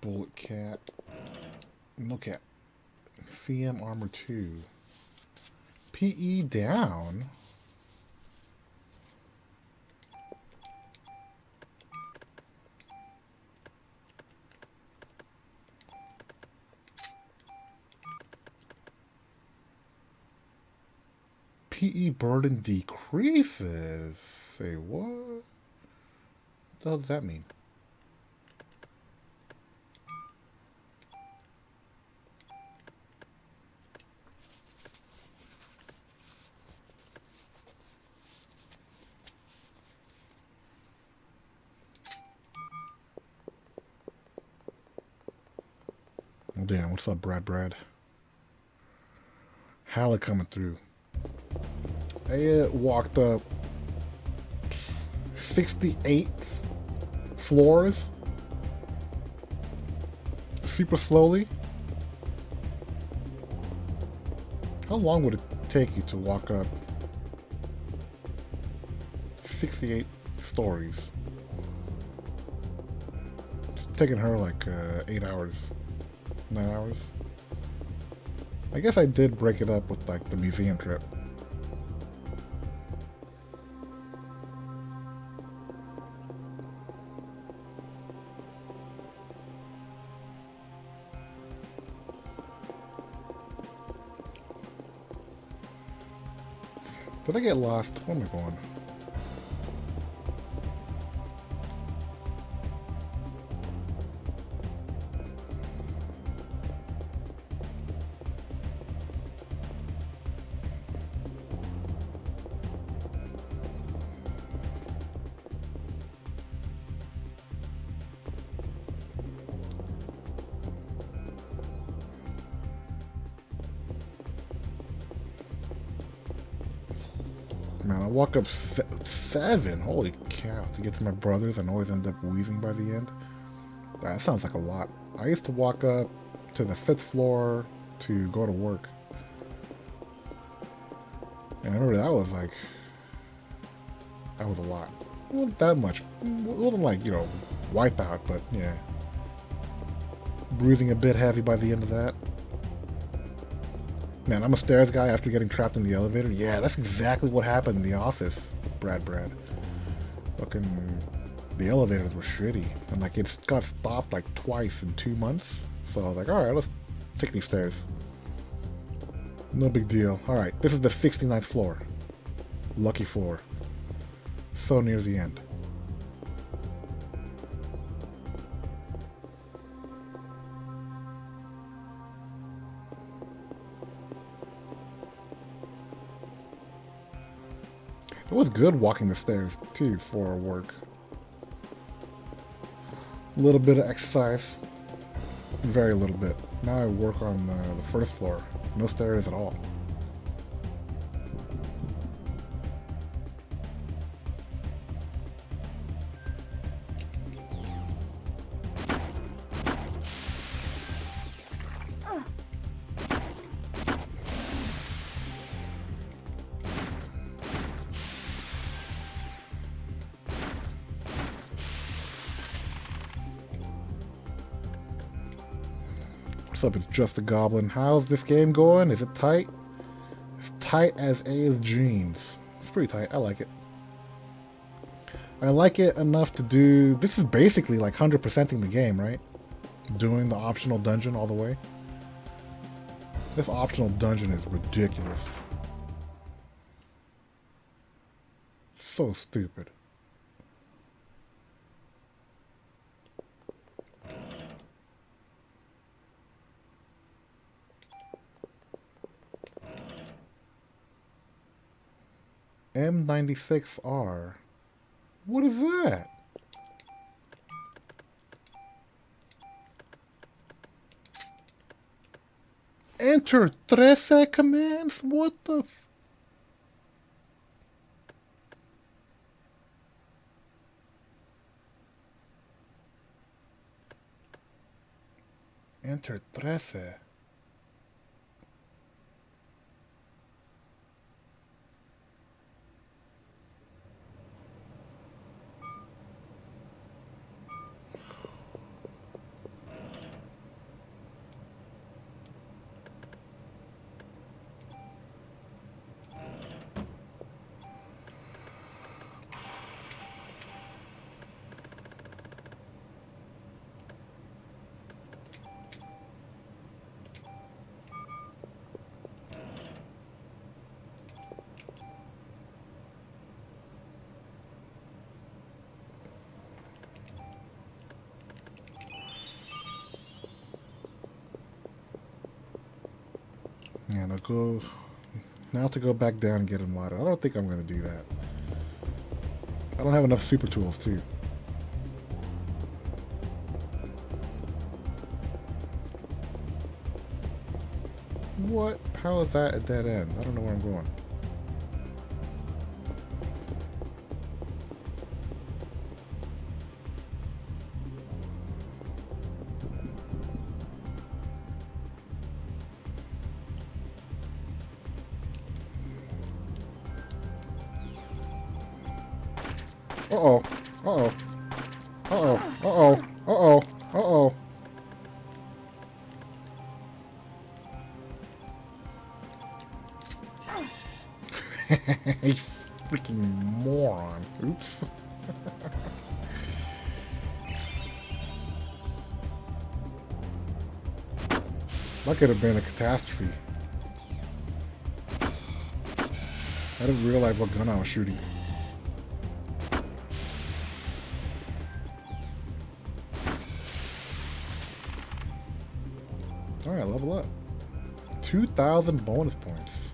Bullet cap. No cap. CM armor 2. PE down. PE burden decreases. Say what? What the hell does that mean? Oh, damn, what's up, Brad? Halle coming through. I walked up 68 floors super slowly. How long would it take you to walk up 68 stories? It's taking her like 8 hours, 9 hours. I guess I did break it up with like the museum trip. Did I get lost? Where am I going? Man, I walk up 7. Holy cow. To get to my brother's and always end up wheezing by the end. That sounds like a lot. I used to walk up to the 5th floor to go to work. And I remember that was like... That was a lot. It wasn't that much. It wasn't like, you know, wipeout, but yeah. Breathing a bit heavy by the end of that. Man, I'm a stairs guy after getting trapped in the elevator. Yeah, that's exactly what happened in the office, Brad. Fucking, the elevators were shitty. And like, it got stopped like twice in 2 months. So I was like, alright, let's take these stairs. No big deal. Alright, this is the 69th floor. Lucky floor. So near the end. It was good walking the stairs, too, for work. A little bit of exercise. Very little bit. Now I work on the first floor. No stairs at all. What's up? It's Just a Goblin. How's this game going? Is it tight? As tight as A's jeans. It's pretty tight. I like it. I like it enough to do... This is basically like 100%ing the game, right? Doing the optional dungeon all the way. This optional dungeon is ridiculous. So stupid. M96R. What is that? Enter 13 commands? What the f... Enter 13. And I'll go... Now to go back down and get him water. I don't think I'm going to do that. I don't have enough super tools, too. What? How is that at dead end? I don't know where I'm going. Uh-oh. Uh-oh. Uh-oh. Uh-oh. Uh-oh. Uh-oh. You freaking moron. Oops. That could have been a catastrophe. I didn't realize what gun I was shooting. Alright, level up. 2,000 bonus points.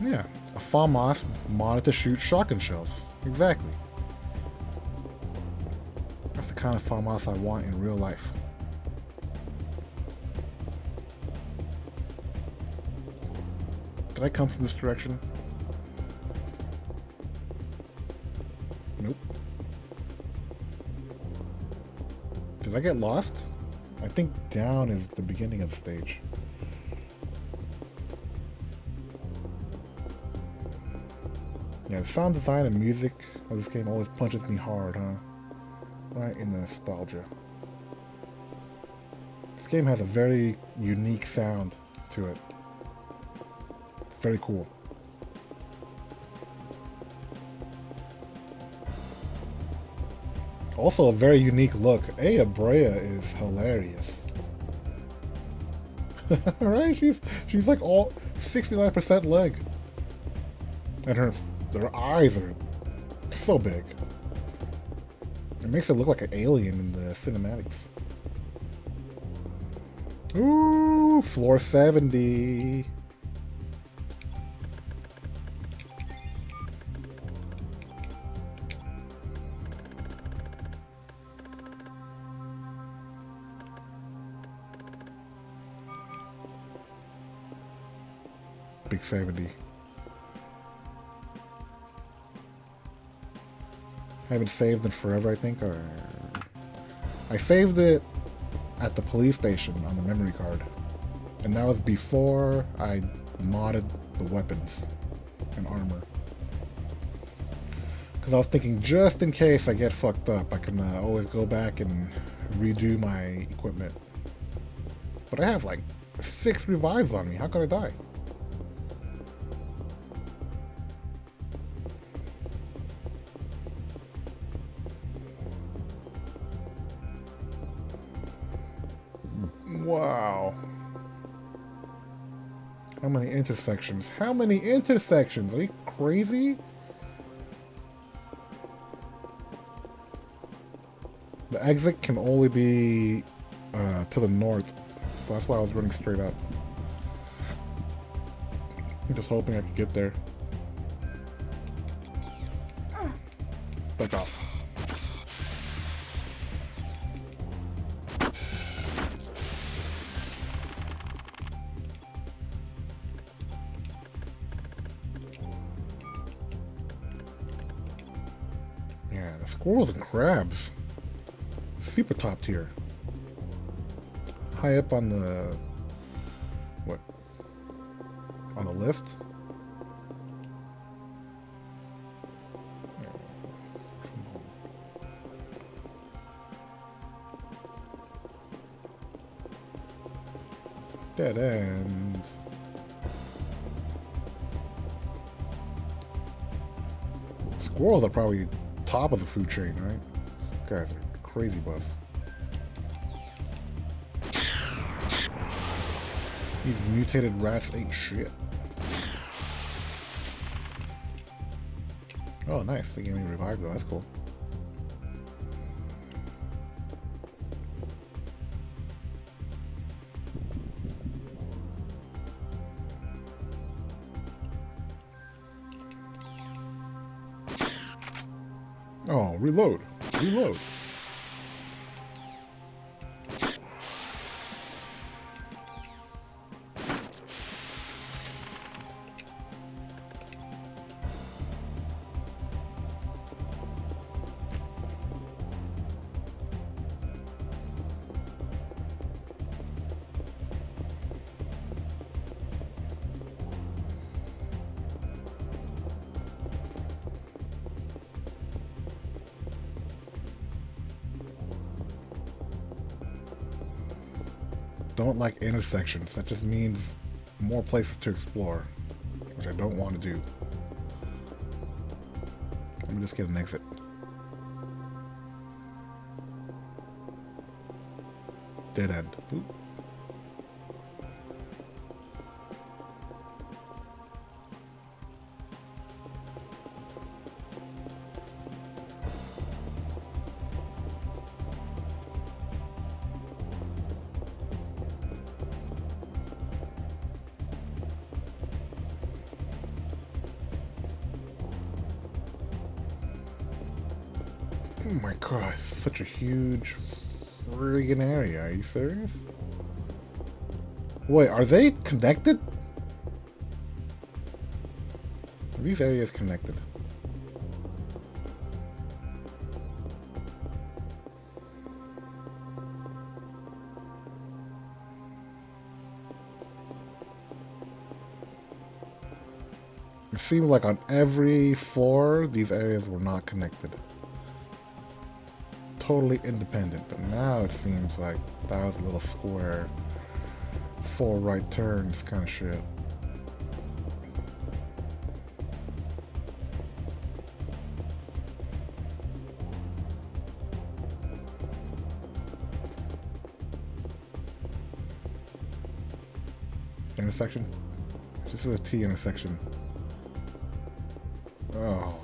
Yeah, a FAMAS modded to shoot shotgun shells. Exactly. That's the kind of FAMAS I want in real life. Did I come from this direction? Nope. Did I get lost? I think down is the beginning of the stage. Yeah, the sound design and music of this game always punches me hard, huh? Right in the nostalgia. This game has a very unique sound to it. It's very cool. Also a very unique look. Aya Brea is hilarious. Right? She's like all 69% leg. And her eyes are so big. It makes it look like an alien in the cinematics. Ooh, floor 70. Big 70. I haven't saved it forever, I think, or... I saved it at the police station on the memory card. And that was before I modded the weapons and armor. Because I was thinking, just in case I get fucked up, I can always go back and redo my equipment. But I have like 6 revives on me. How could I die? Wow. How many intersections? How many intersections? Are you crazy? The exit can only be to the north. So that's why I was running straight up. I'm just hoping I could get there. Back off. Yeah, the squirrels and crabs. Super top tier. High up on the... what? On the list? Dead end. Squirrels are probably top of the food chain, right? Guys are crazy buff. These mutated rats ain't shit. Oh, nice. They gave me revive though. That's cool. Oh, reload. Reload. Don't like intersections. That just means more places to explore, which I don't want to do. Let me just get an exit. Dead end. Oop. Oh my god, it's such a huge friggin' area. Are you serious? Wait, are they connected? Are these areas connected? It seemed like on every floor, these areas were not connected. Totally independent, but now it seems like that was a little square, 4 right turns kind of shit. Intersection? This is a T intersection. Oh.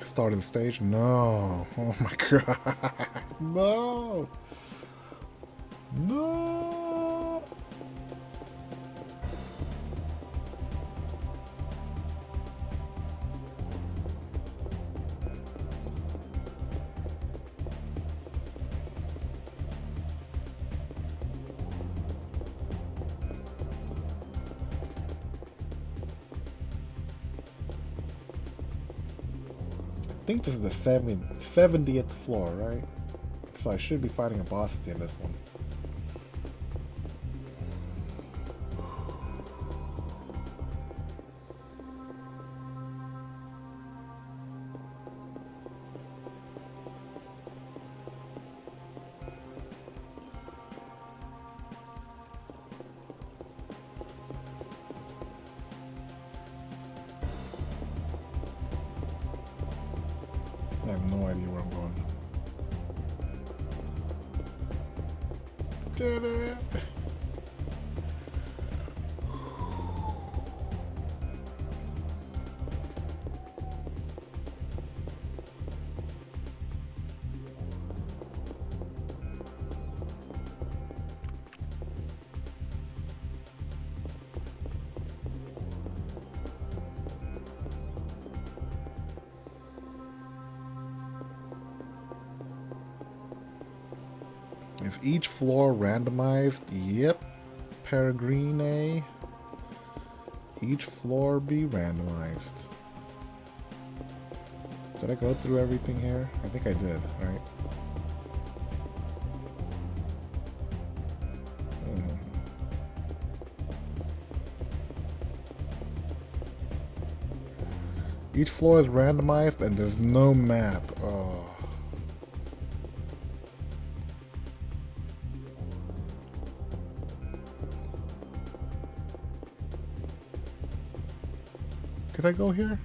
Start of the stage? No. Oh my god. No. No. I think this is the 70th floor, right? So I should be fighting a boss at the end of this one. I have no idea where I'm going. Did it! Is each floor randomized? Yep. Peregrine. Each floor be randomized. Did I go through everything here? I think I did, right? Each floor is randomized and there's no map. Oh. Did I go here?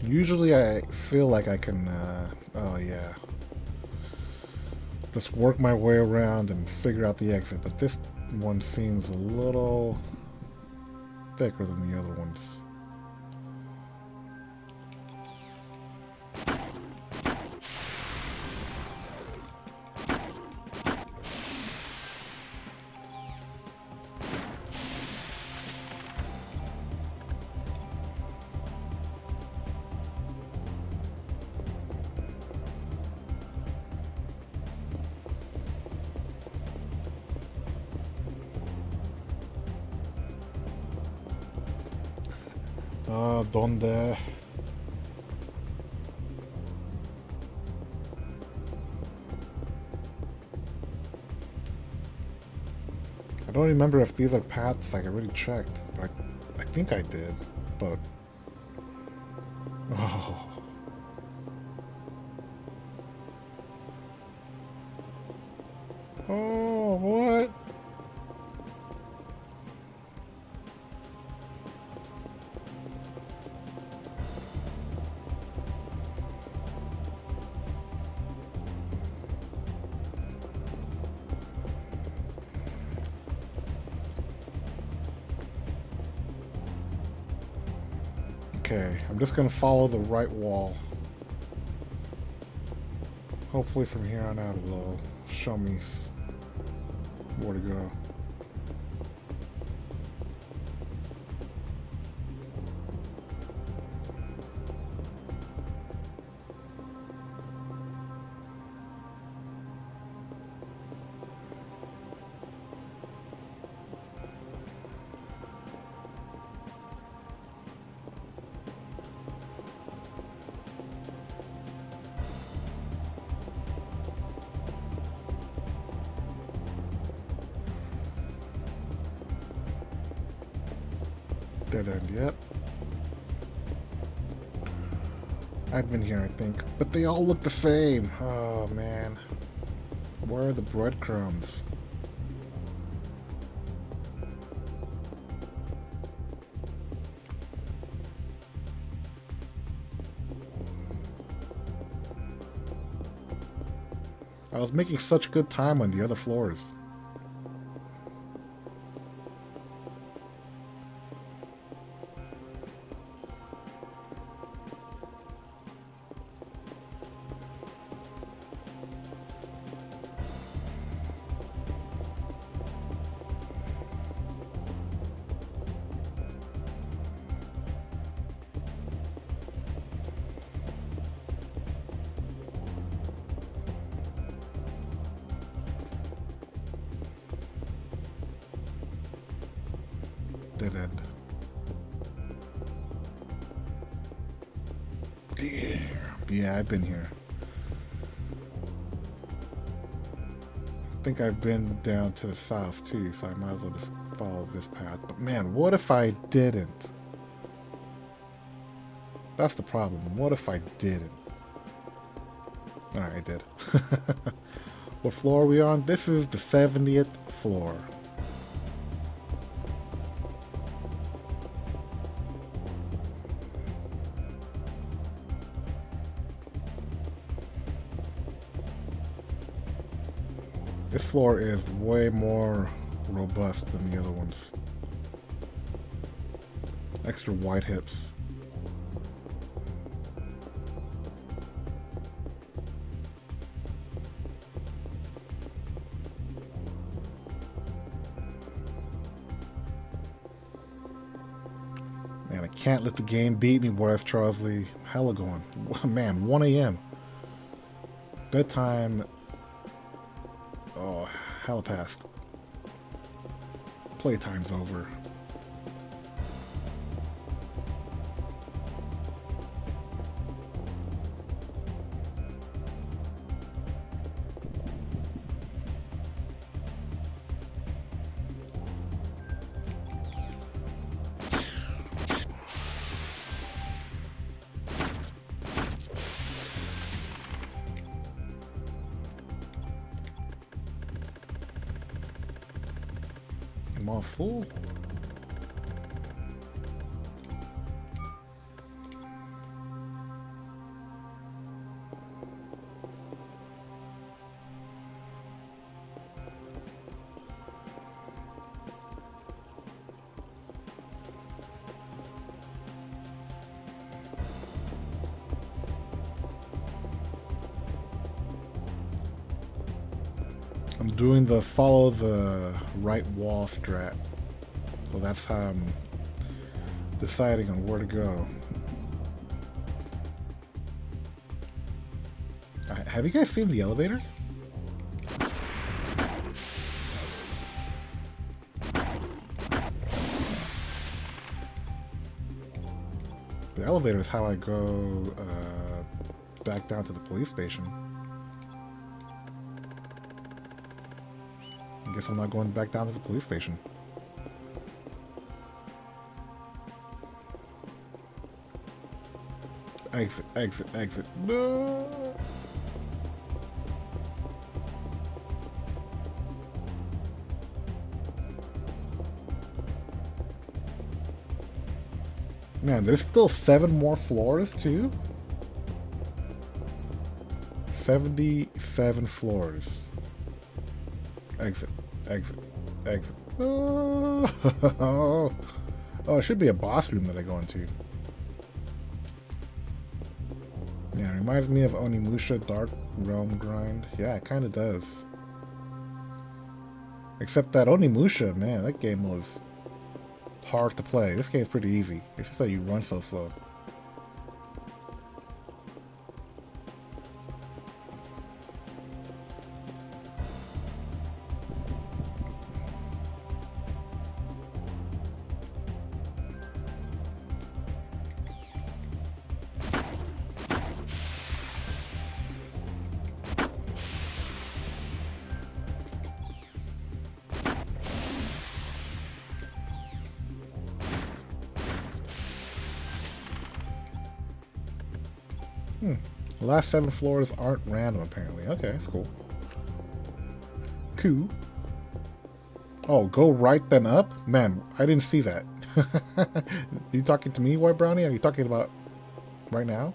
Usually I feel like I can, oh yeah, just work my way around and figure out the exit, but this one seems a little thicker than the other ones. ¿Dónde? I don't remember if these are paths like I already checked, but I think I did, but... Oh. Oh, what? Okay, I'm just gonna follow the right wall. Hopefully from here on out it will show me where to go. Dead end, yep. I've been here, I think. But they all look the same. Oh, man. Where are the breadcrumbs? I was making such good time on the other floors. Dead end. Damn. Yeah, I've been here. I think I've been down to the south too, so I might as well just follow this path. But man, what if I didn't? That's the problem. What if I didn't? Alright, I did. What floor are we on? This is the 70th floor. This floor is way more robust than the other ones. Extra wide hips. Man, I can't let the game beat me, boys. Charles Lee. Hella going. Man, 1 a.m. Bedtime. Oh, hell past. Playtime's over. I'm all full. I'm doing the follow the right wall strat. So that's how I'm deciding on where to go. Have you guys seen the elevator? The elevator is how I go back down to the police station. I guess I'm not going back down to the police station. Exit, exit, exit. No! Man, there's still 7 more floors, too? 77 floors. Exit, exit, exit. Oh, oh, it should be a boss room that I go into. Yeah, it reminds me of Onimusha Dark Realm Grind. Yeah, it kind of does. Except that Onimusha, man, that game was hard to play. This game's pretty easy. It's just that you run so slow. The last 7 floors aren't random, apparently. Okay, that's cool. Cool. Oh, go right then up? Man, I didn't see that. You talking to me, White Brownie? Are you talking about right now?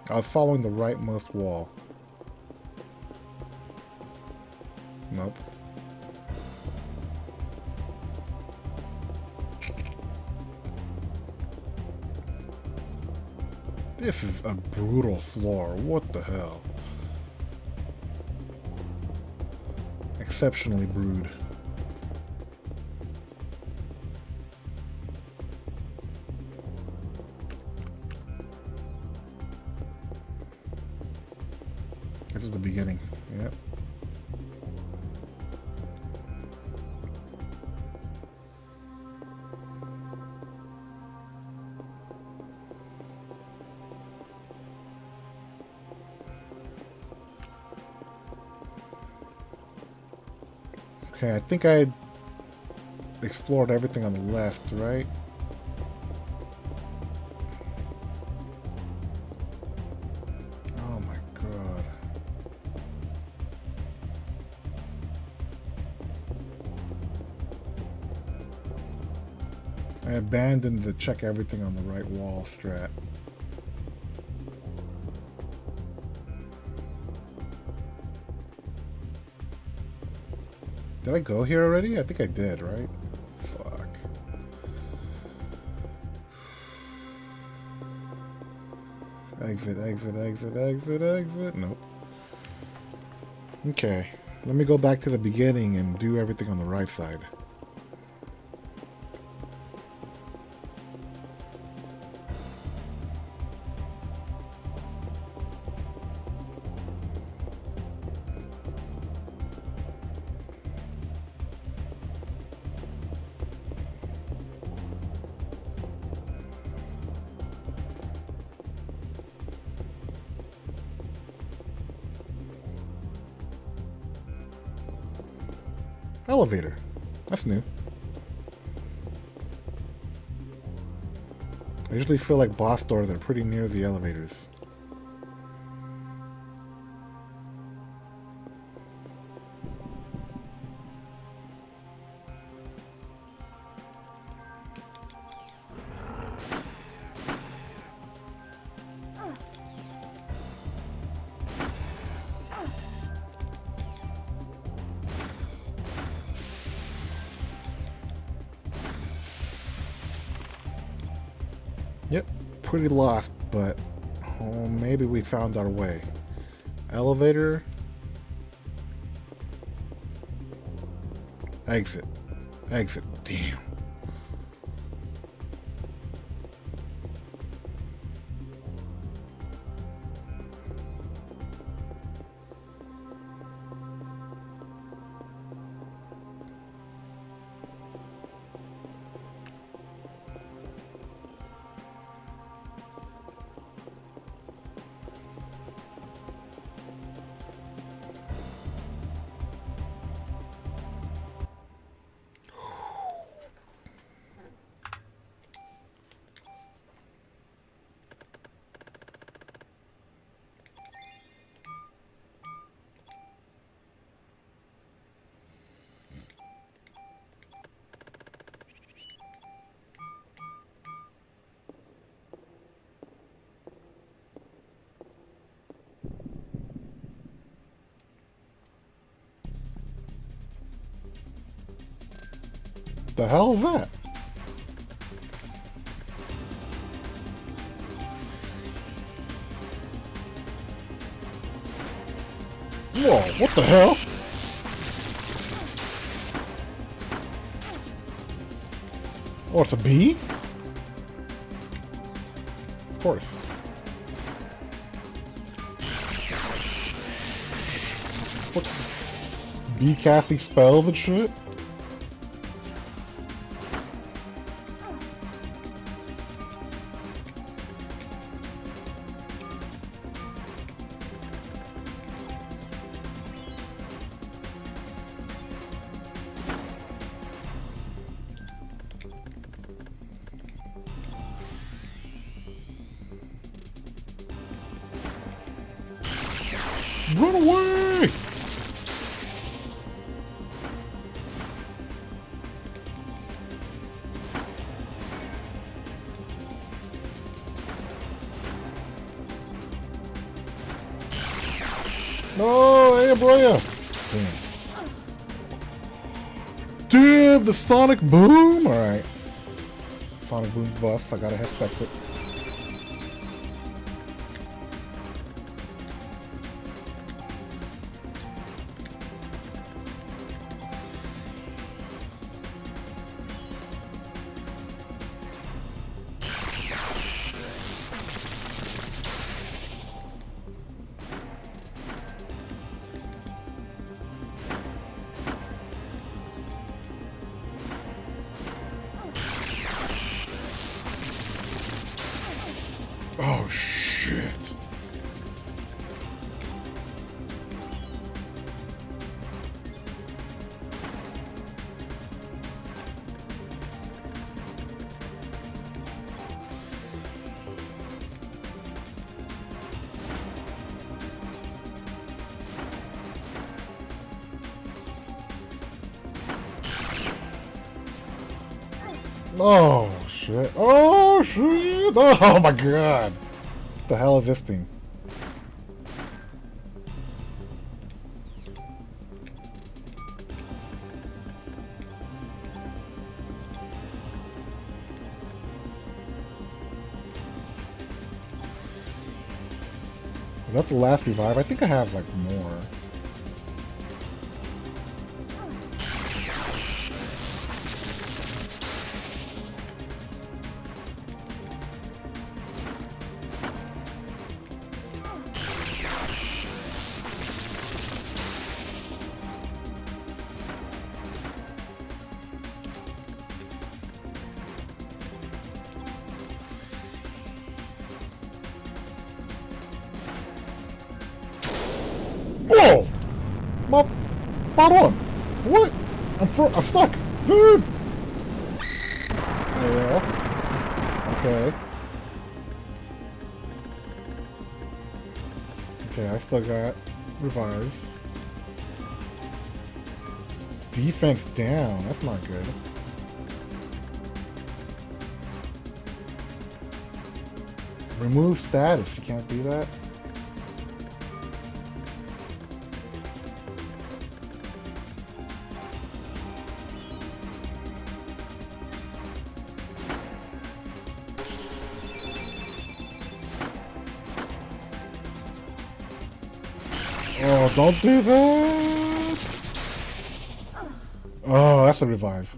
I was following the rightmost wall. Nope. This is a brutal floor. What the hell? Exceptionally brood. This is the beginning. Yep. Okay, I think I explored everything on the left, right? Oh my god. I abandoned the check everything on the right wall strat. Did I go here already? I think I did, right? Fuck. Exit, exit, exit, exit, exit. Nope. Okay. Let me go back to the beginning and do everything on the right side. Elevator. That's new. I usually feel like boss doors are pretty near the elevators. Yep, pretty lost, but oh, maybe we found our way. Elevator. Exit. Exit. Damn. The hell is that? Whoa, what the hell? Oh, it's a bee? Of course. What? Bee casting spells and shit? Run away! No, hey, bro! Damn, the sonic boom! Alright. Sonic boom buff, I gotta expect it. Oh, shit. Oh, shit. Oh, shit. Oh, my God. What the hell is this thing? Is that the last revive? I think I have, like, more. Oh! Hold on. What? I'm stuck! Dude! Yeah. Okay. Okay, I still got revives. Defense down. That's not good. Remove status. You can't do that? Oh, don't do that! Oh, that's a revive.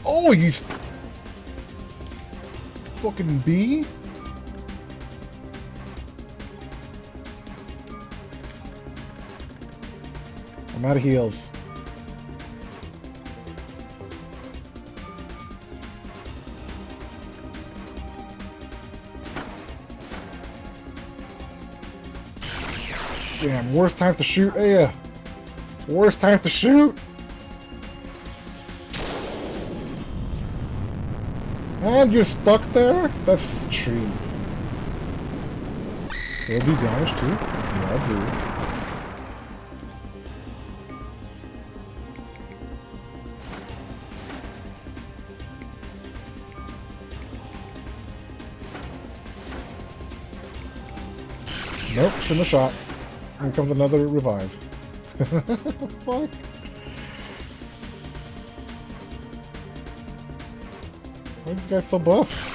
Oh, you fucking bee! I'm out of heals. Damn, worst time to shoot. Yeah. Worst time to shoot. And you're stuck there? That's cheap. It'll be damaged too. Yeah, I'll do. Nope, shouldn't have shot. Here comes another revive. Fuck. Why is this guy so buff?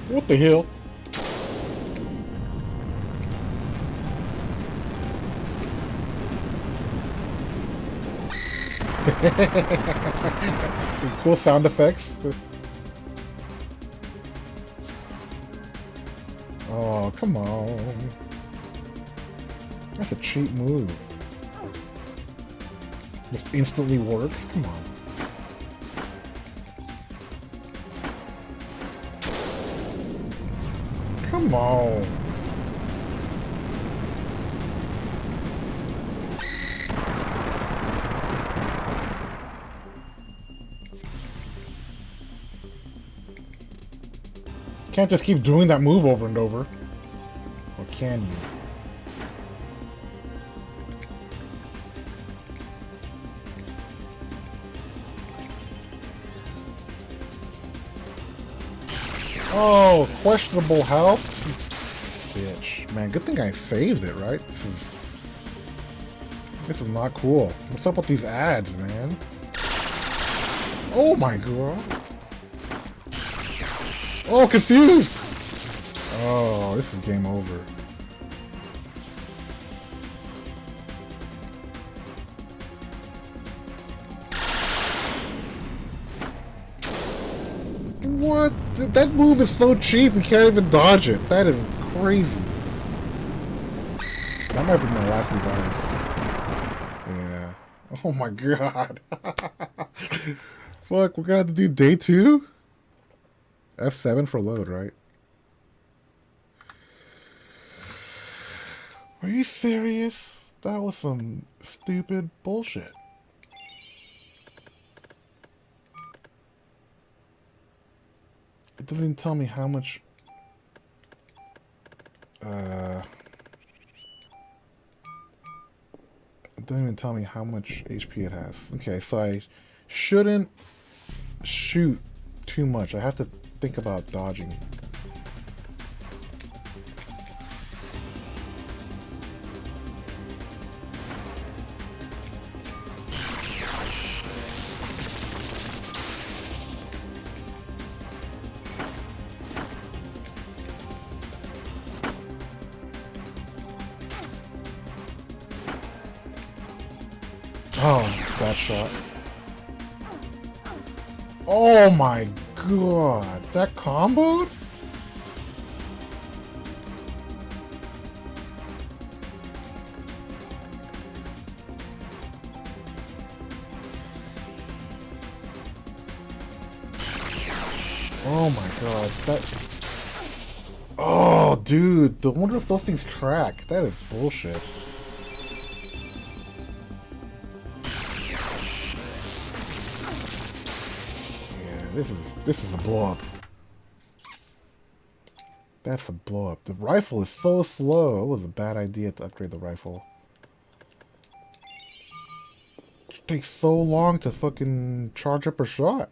What the hell? Cool sound effects. Oh, come on. That's a cheap move. Just instantly works? Come on. Come on. Can't just keep doing that move over and over. Or can you? Oh, questionable help? Bitch. Man, good thing I saved it, right? This is not cool. What's up with these ads, man? Oh my god. Oh, confused! Oh, this is game over. What? That move is so cheap, you can't even dodge it. That is crazy. That might be my last revive. Yeah. Oh my god. Fuck, we're gonna have to do day 2? F7 for load, right? Are you serious? That was some stupid bullshit. It doesn't even tell me how much... It doesn't even tell me how much HP it has. Okay, so I shouldn't shoot too much. I have to think about dodging. Oh, that shot. Oh my god, that comboed? Oh my god, that... Oh, dude, I wonder if those things track. That is bullshit. Yeah, this is a blow up. That's a blow up. The rifle is so slow. It was a bad idea to upgrade the rifle. It takes so long to fucking charge up a shot.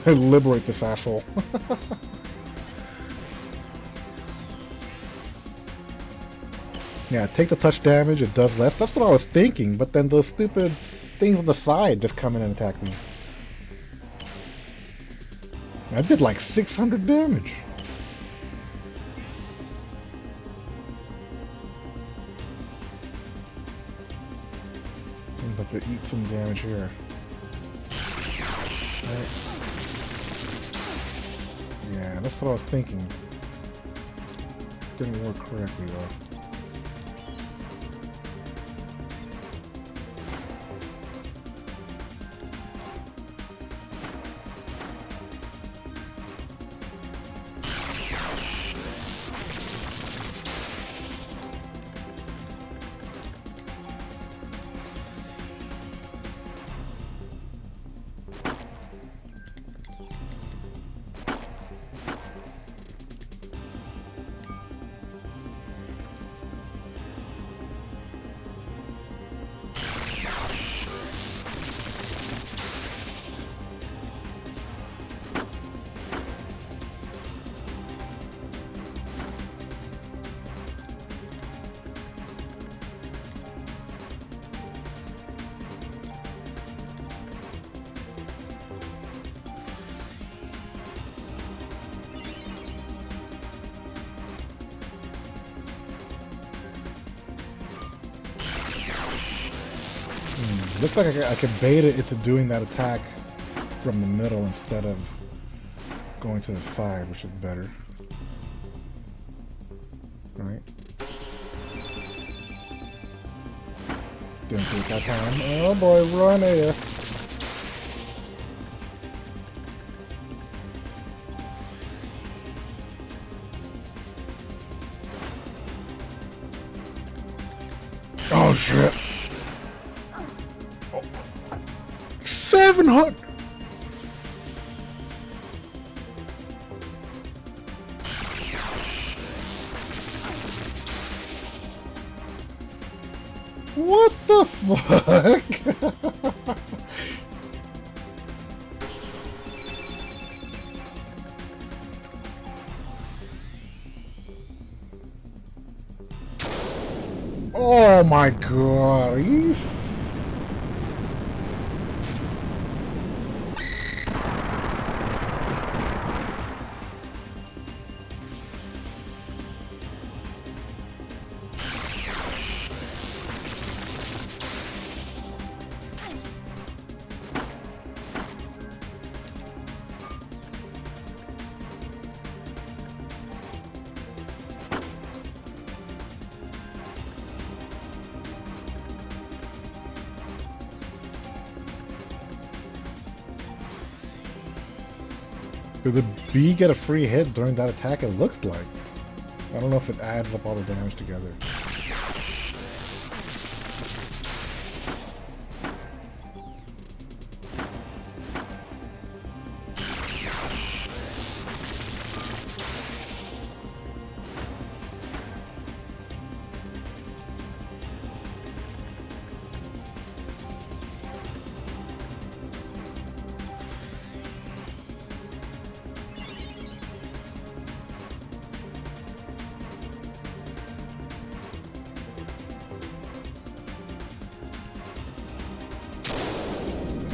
Liberate this asshole. Yeah, take the touch damage, it does less. That's what I was thinking, but then those stupid things on the side just come in and attack me. I did like 600 damage. I'm about to eat some damage here. Right. Yeah, that's what I was thinking. Didn't work correctly though. Looks like I can bait it into doing that attack from the middle instead of going to the side, which is better. Right? Didn't take that time. Oh boy, run here. Oh shit. 700. What the fuck? Oh my god, are you... Did the bee get a free hit during that attack? It looked like. I don't know if it adds up all the damage together.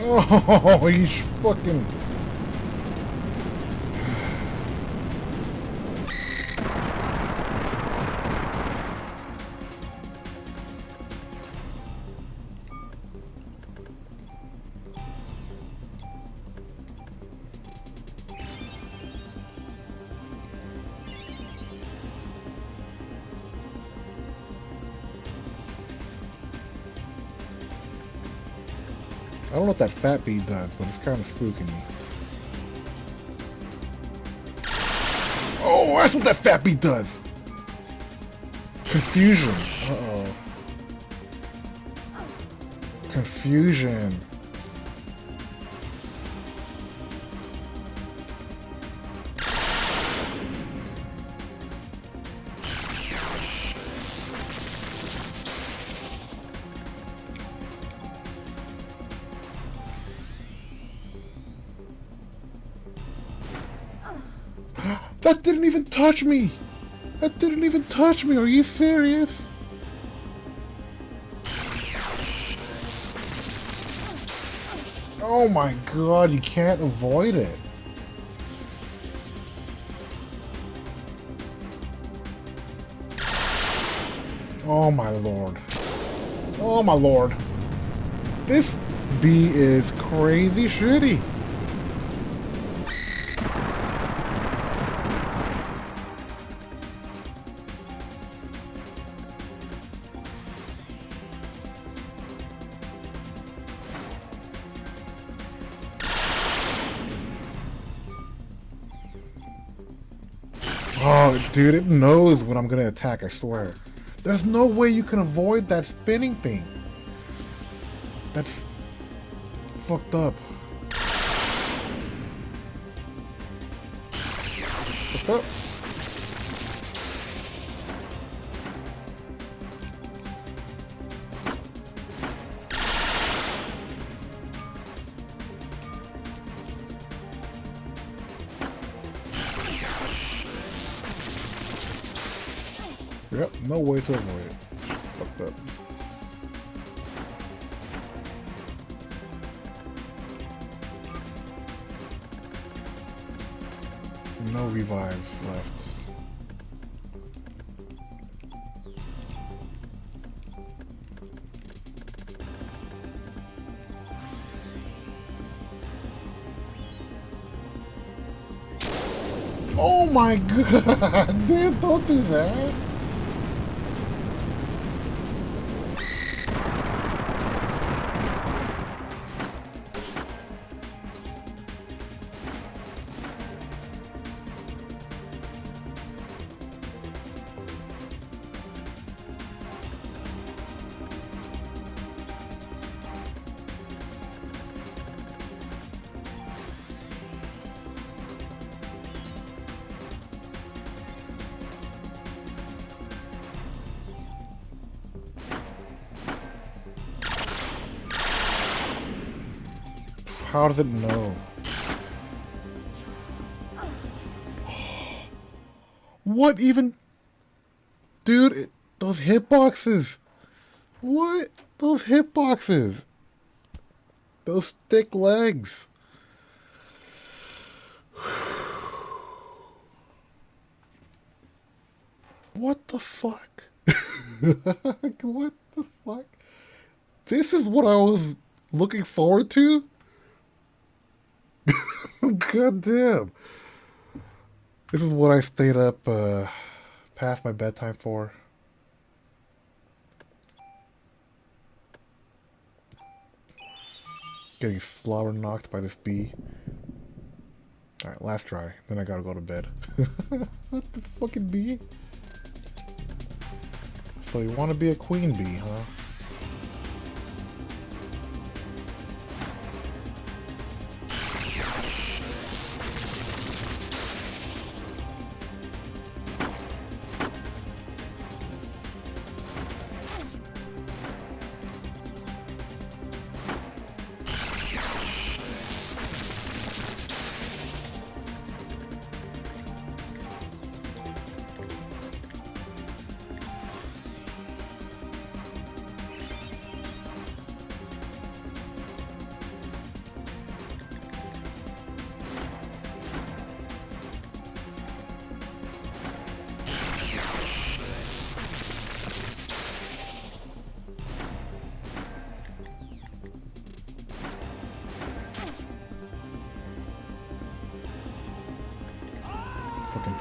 Oh, he's fucking... I don't know what that fat bee does, but it's kind of spooking me. Oh, that's what that fat bee does! Confusion. Uh-oh. Confusion. That didn't even touch me! That didn't even touch me! Are you serious? Oh my god, you can't avoid it. Oh my lord. Oh my lord. This bee is crazy shitty. Oh, dude, it knows when I'm gonna attack, I swear. There's no way you can avoid that spinning thing. That's fucked up. What's up? Yep, no way to avoid it. Fucked up. No revives left. Oh my god, dude, don't do that. How does it know? What even? Dude, those hitboxes. What? Those hitboxes. Those thick legs. What the fuck? What the fuck? This is what I was looking forward to? God damn. This is what I stayed up past my bedtime for. Getting slobber knocked by this bee. Alright, last try. Then I gotta go to bed. What the fucking bee? So you wanna be a queen bee, huh?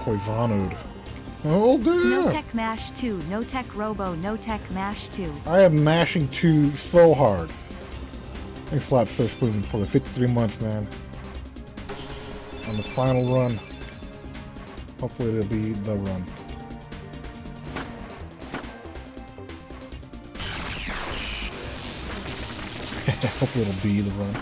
Poisoned. Oh, No damn! tech mash 2. No tech robo. No tech mash 2. I am mashing 2 so hard. Thanks a lot, Sir Spoon, for the 53 months, man. On the final run. Hopefully it'll be the run. Hopefully it'll be the run.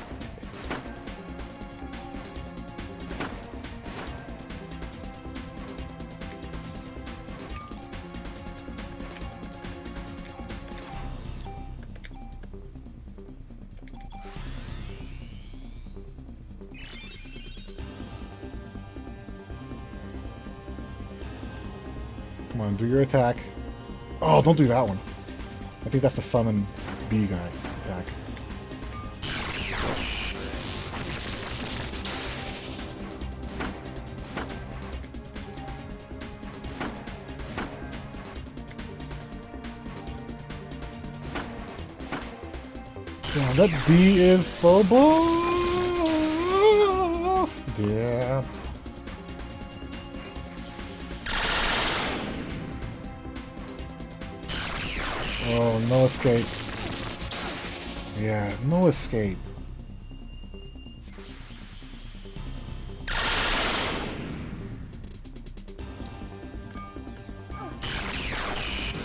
Come on, do your attack. Oh, don't do that one. I think that's the summon B guy attack. Damn, that B is so buff. Yeah. Oh, no escape. Yeah, no escape.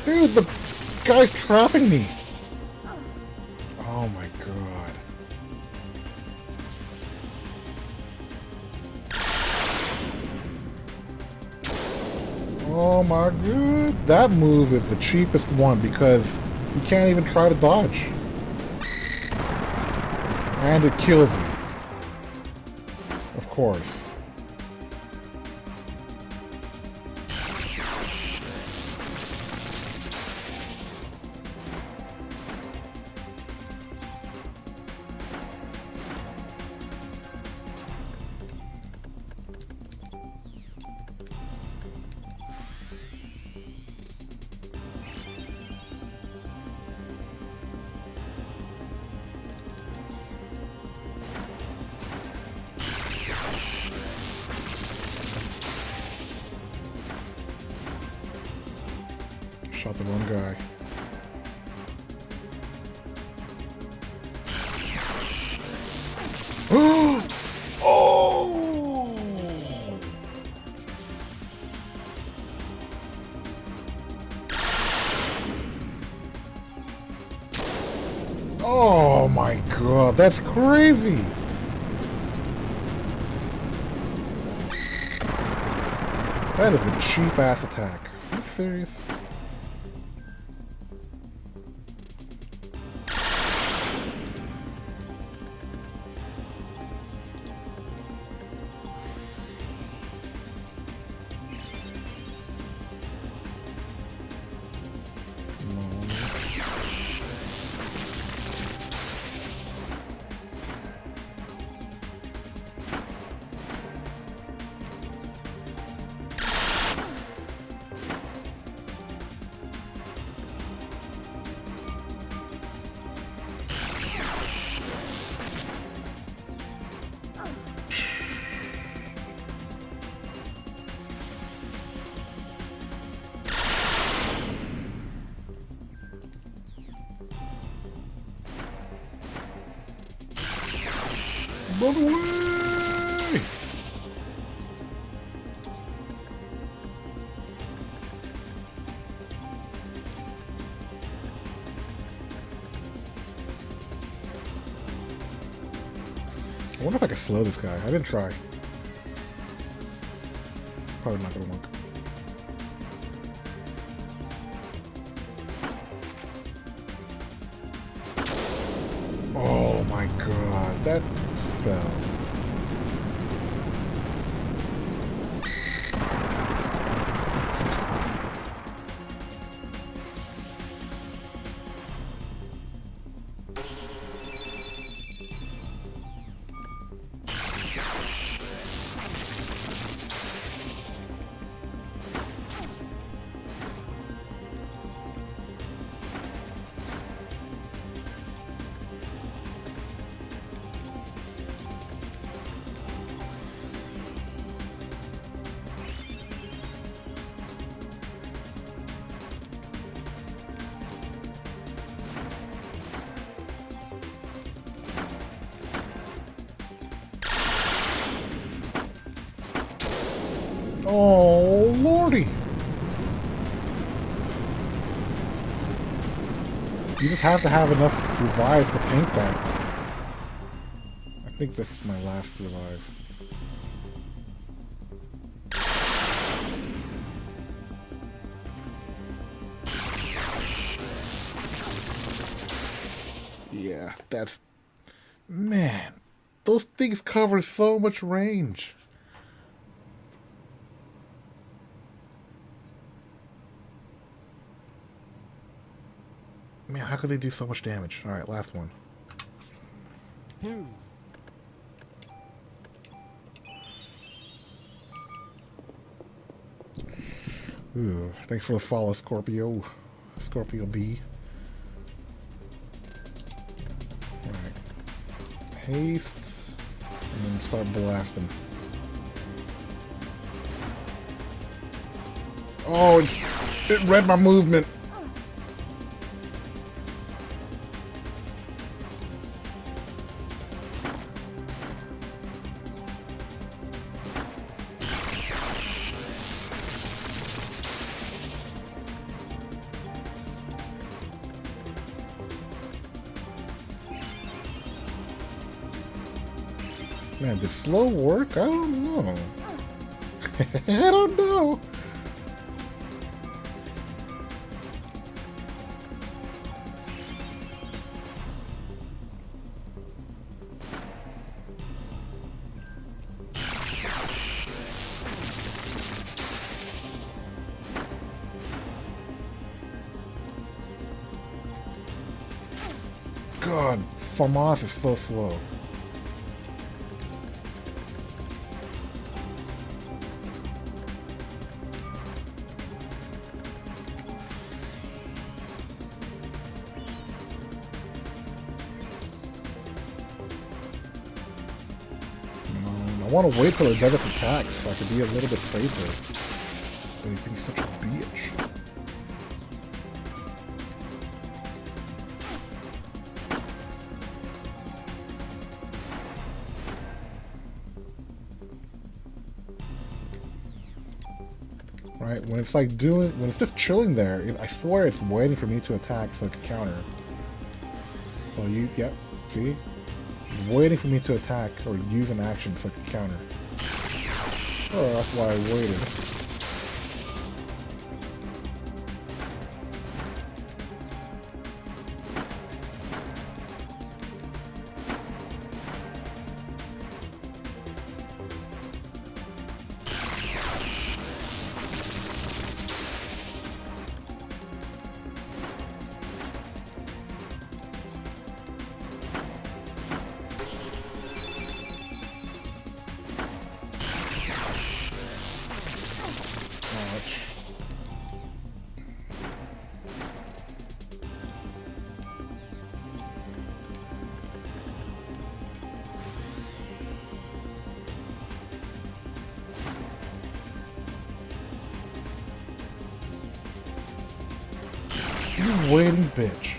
Dude, the guy's trapping me. Oh my god. Oh my god. That move is the cheapest one because you can't even try to dodge. And it kills me. Of course. Shot the wrong guy. Oh! Oh my god, that's crazy! That is a cheap ass attack. Are you serious? Run away! I wonder if I can slow this guy. I didn't try. Probably not gonna work. Oh my god, that spell. Oh, lordy. You just have to have enough revives to tank that. I think this is my last revive. Yeah, that's... Man, those things cover so much range. Man, how could they do so much damage? Alright, last one. Ooh, thanks for the follow, Scorpio. Scorpio B. Alright. Haste. And then start blasting. Oh, it read my movement. Man, did slow work? I don't know. I don't know. God, FAMAS is so slow. I want to wait till it does its attack so I can be a little bit safer. But he's being such a bitch. Right, when it's like when it's just chilling there, I swear it's waiting for me to attack so it can counter. So yep, see? Waiting for me to attack or use an action so I can counter. Oh, that's why I waited. You waiting bitch.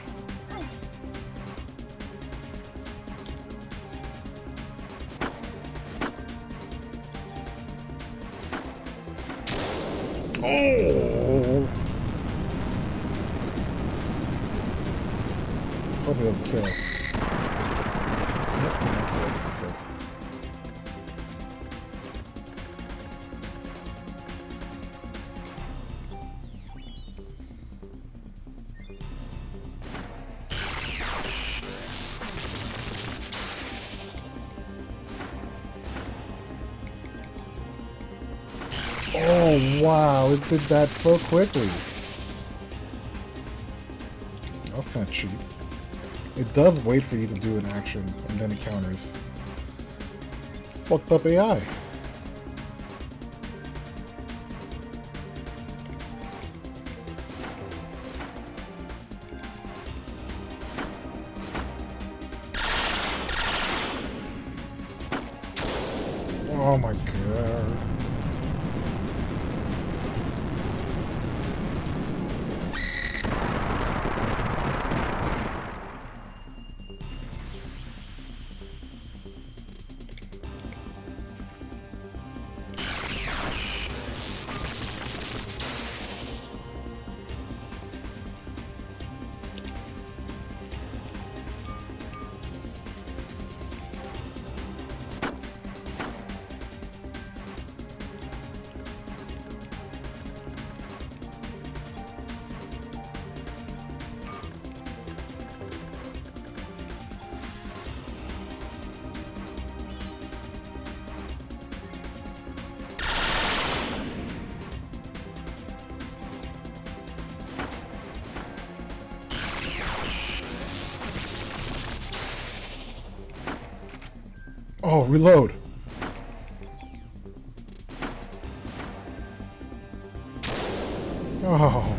Oh! Hope he doesn't kill. Yep, that's good. Oh wow, it did that so quickly. That was kind of cheap. It does wait for you to do an action, and then it counters. Fucked up AI. Oh my god. Oh, reload. Oh.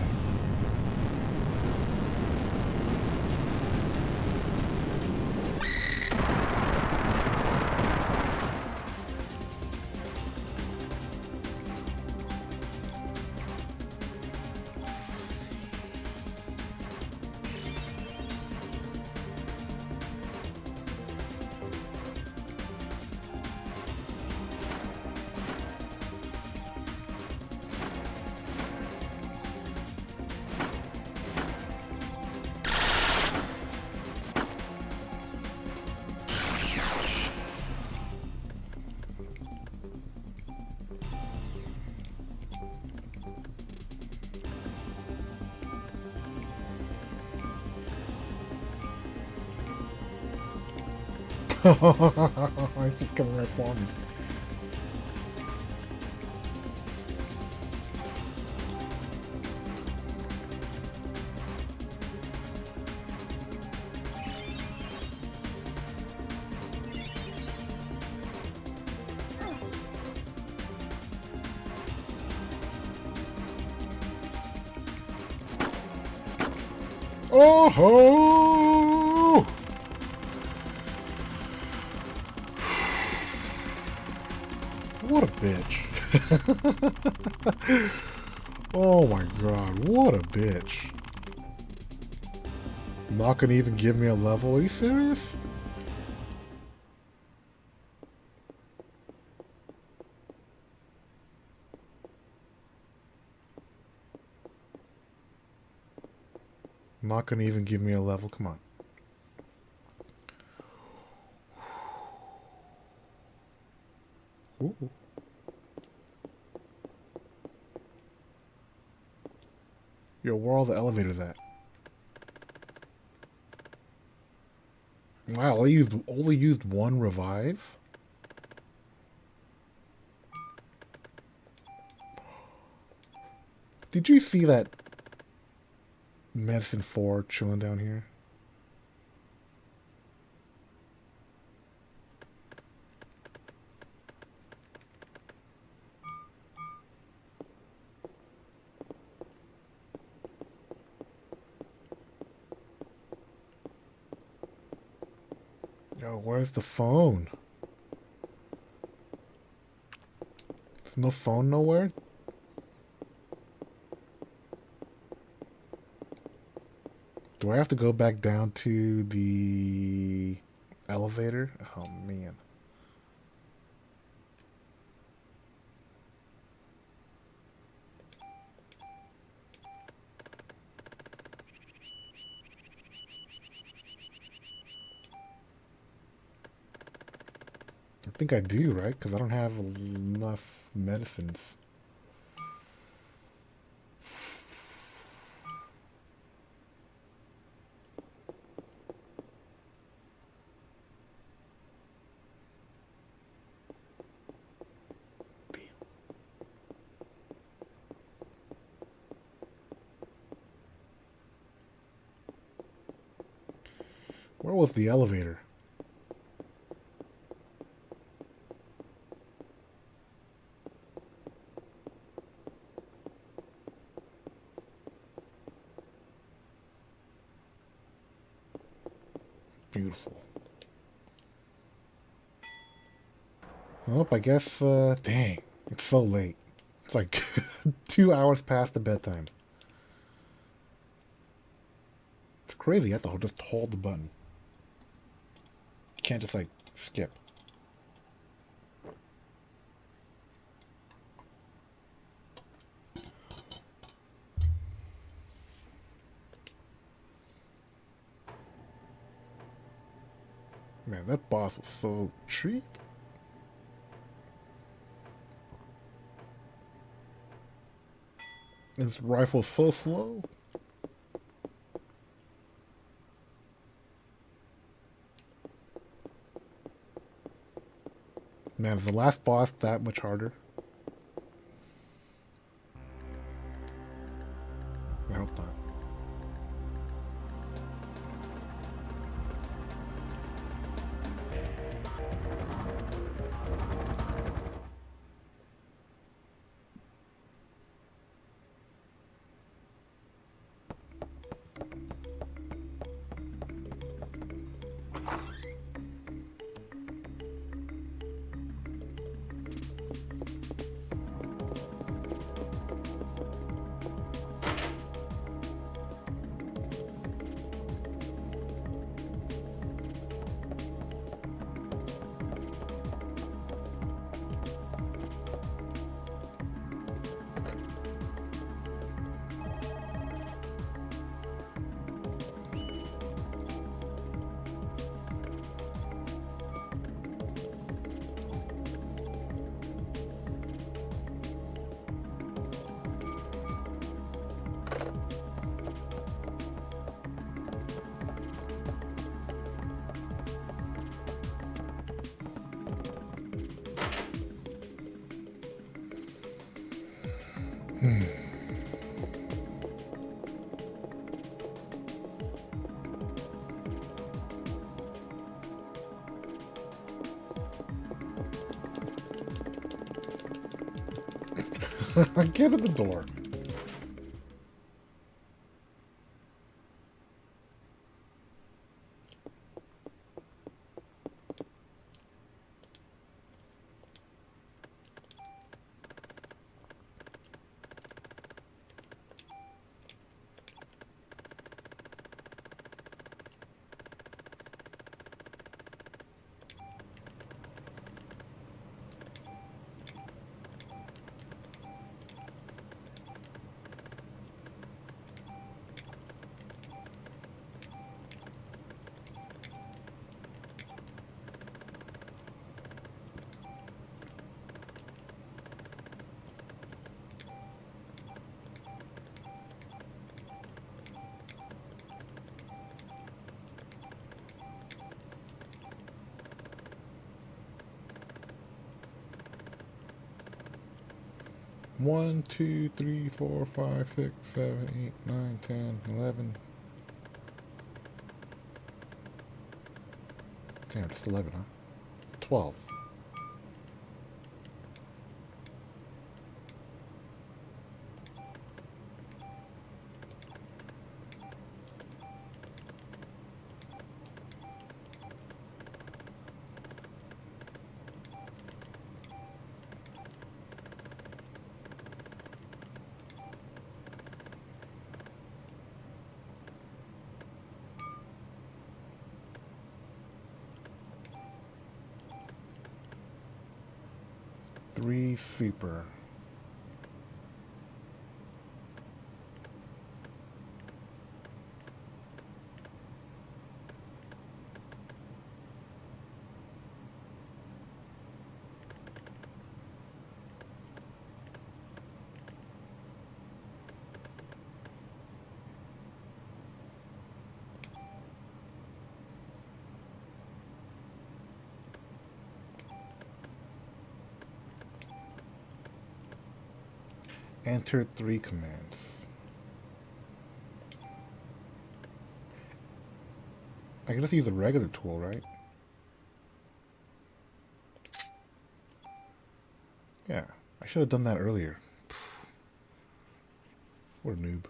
I think coming right for me. Oh ho! What a bitch. Oh my god, what a bitch. Not gonna even give me a level? Are you serious? Not gonna even give me a level? Come on. Ooh. Yo, where are all the elevators at? Wow, I only used one revive? Did you see that medicine 4 chilling down here? Yo, where's the phone? There's no phone nowhere? Do I have to go back down to the elevator? Oh, man. I think I do, right? Because I don't have enough medicines. Where was the elevator? Beautiful. Well, I guess, dang, it's so late. It's like 2 hours past the bedtime. It's crazy, you have to just hold the button. You can't just, like, skip. Man, that boss was so cheap. His rifle's so slow. Man, is the last boss that much harder? I hope not. Get at the door. One, 2, 3, 4, 5, 6, 7, 8, 9, 10, 11. Damn, just 11, huh? 12. Three super. Enter 3 commands. I can just use a regular tool, right? Yeah, I should have done that earlier. What a noob.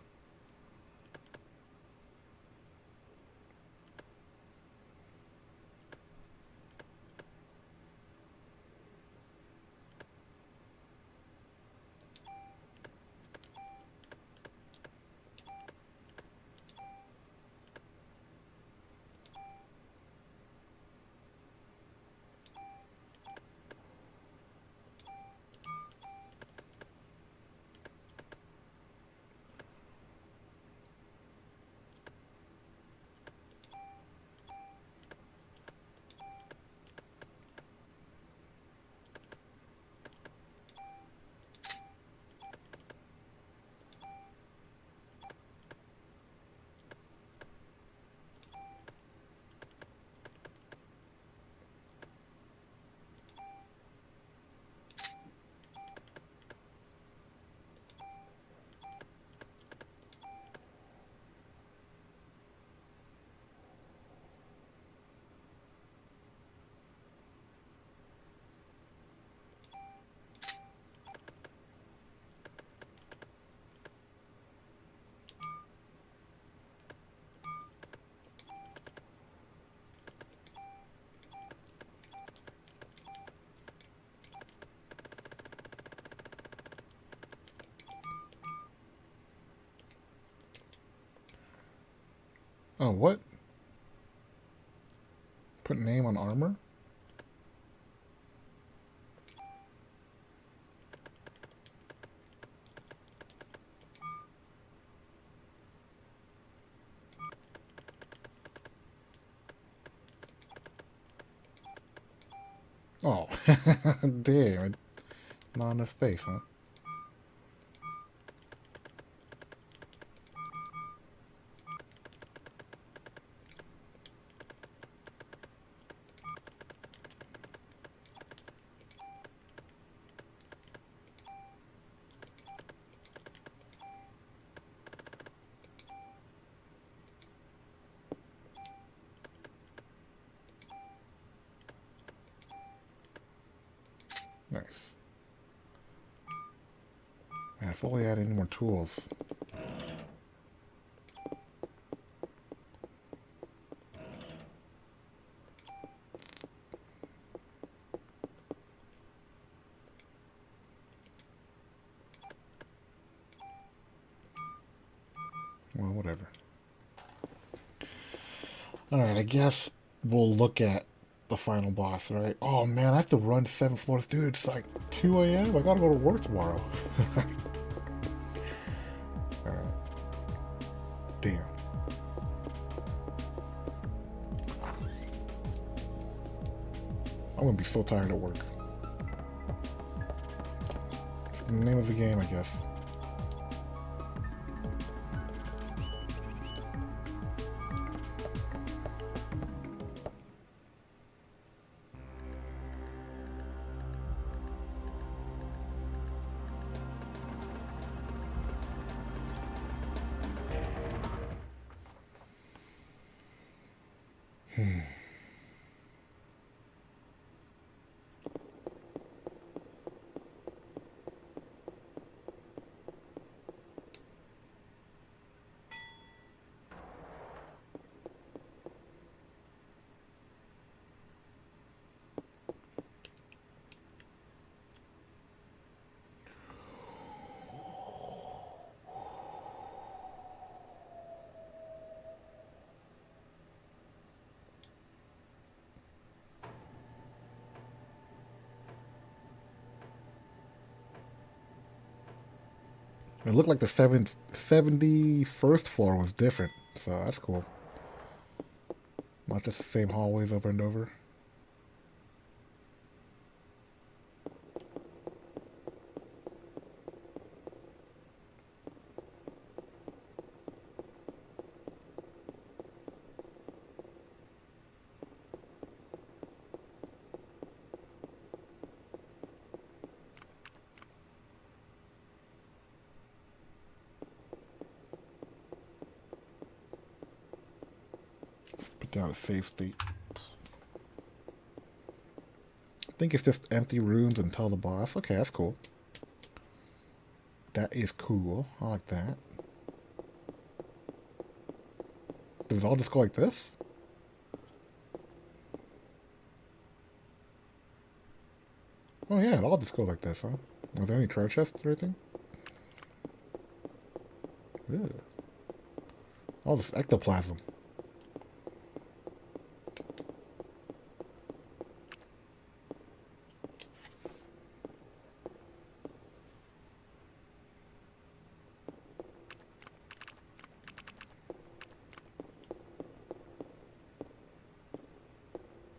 Oh, what? Put name on armor? Oh, damn. Not enough space, huh? Nice. Man, if only I had any more tools. Well, whatever. Alright, I guess we'll look at the final boss, right? Oh man, I have to run 7 floors. Dude, it's like 2 a.m. I gotta go to work tomorrow. Alright. Damn. I'm gonna be so tired at work. It's the name of the game, I guess. It looked like the 71st floor was different, so that's cool. Not just the same hallways over and over. Put down a safe state. I think it's just empty rooms until the boss. Okay, that's cool. That is cool. I like that. Does it all just go like this? Oh yeah, it all just goes like this, huh? Was there any treasure chests or anything? Ew. All this ectoplasm.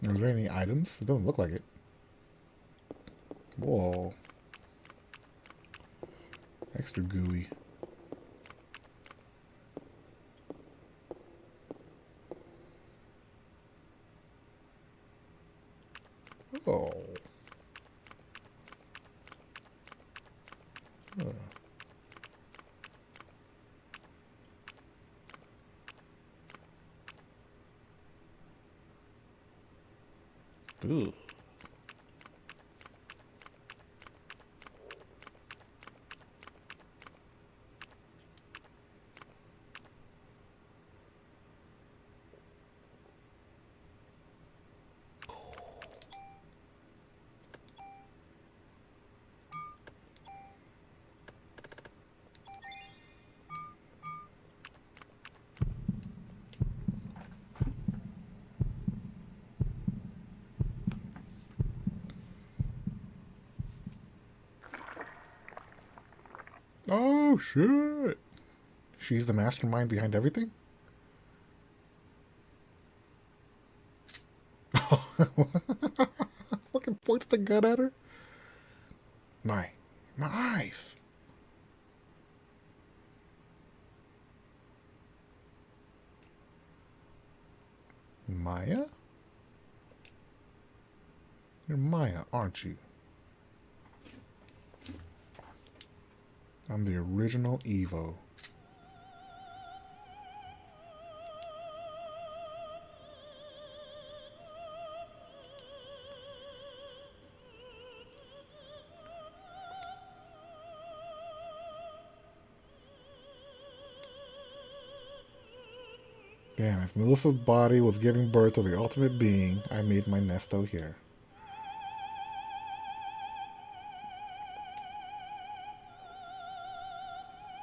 Are there any items? It doesn't look like it. Whoa. Extra gooey. Oh. Huh. Ooh. Oh shit! She's the mastermind behind everything? Fucking points the gun at her? My eyes! Maya? You're Maya, aren't you? I'm the original Evo. Damn, as Melissa's body was giving birth to the ultimate being, I made my nest out here.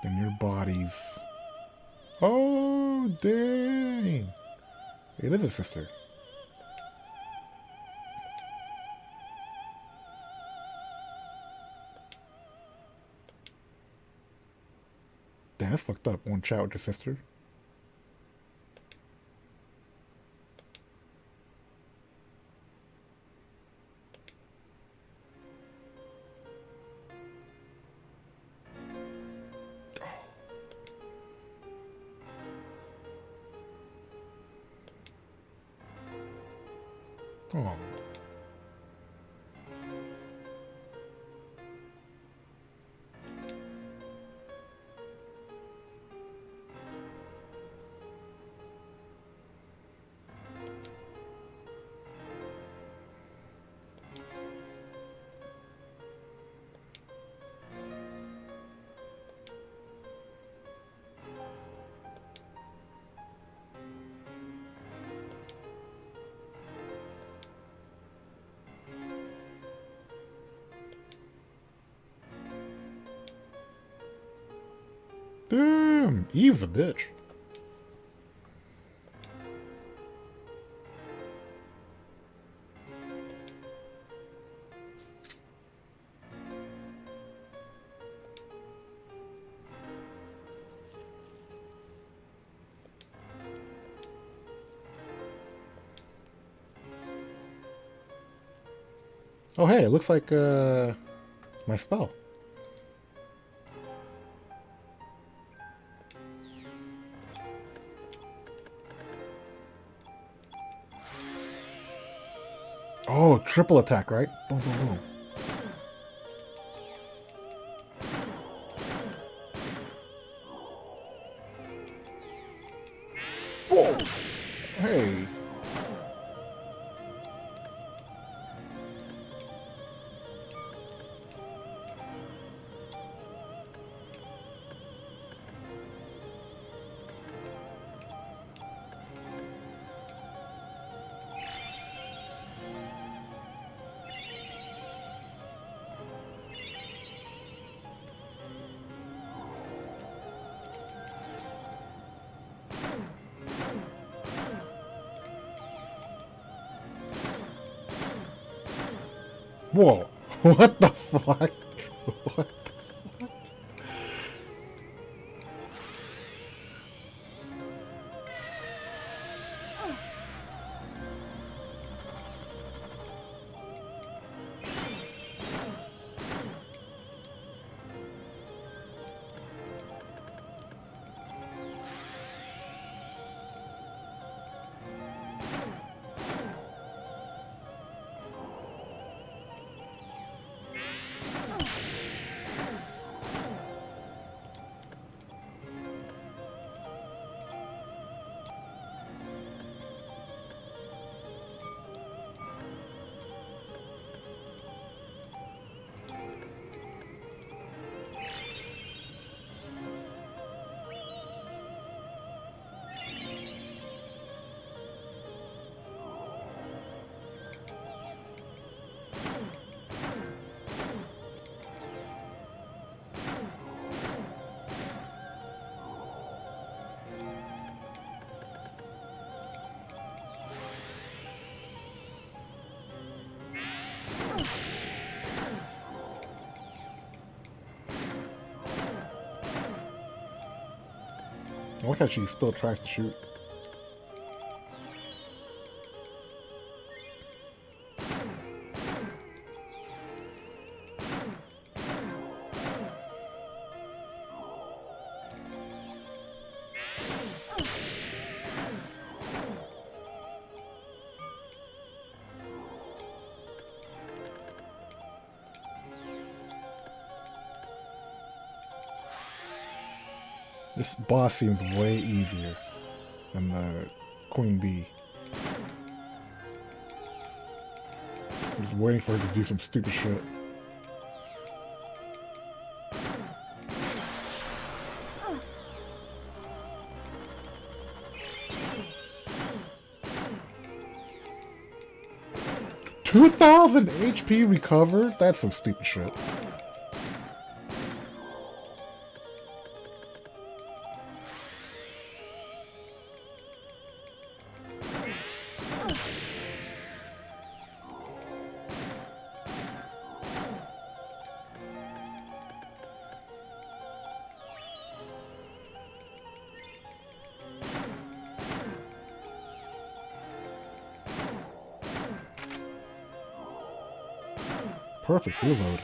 And your bodies. Oh, dang. It is a sister. Damn, that's fucked up. One chat with your sister. Oh. Damn, Eve's a bitch. Oh hey, it looks like my spell. Oh, triple attack, right? Boom, boom, boom. Whoa! Hey. Whoa. What the fuck? What? I like how she still tries to shoot. This boss seems way easier than the Queen Bee. I'm just waiting for her to do some stupid shit. 2,000 HP recovered? That's some stupid shit. Perfect reload.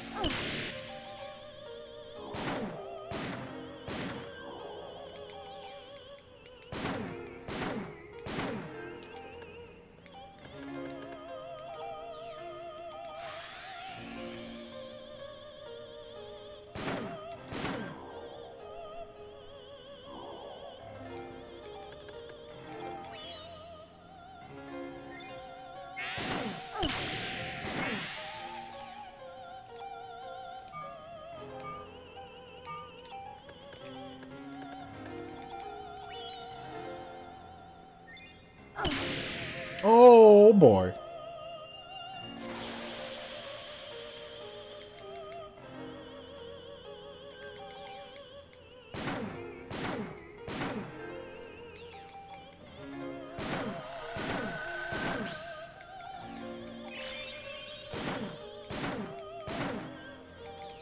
Oh boy.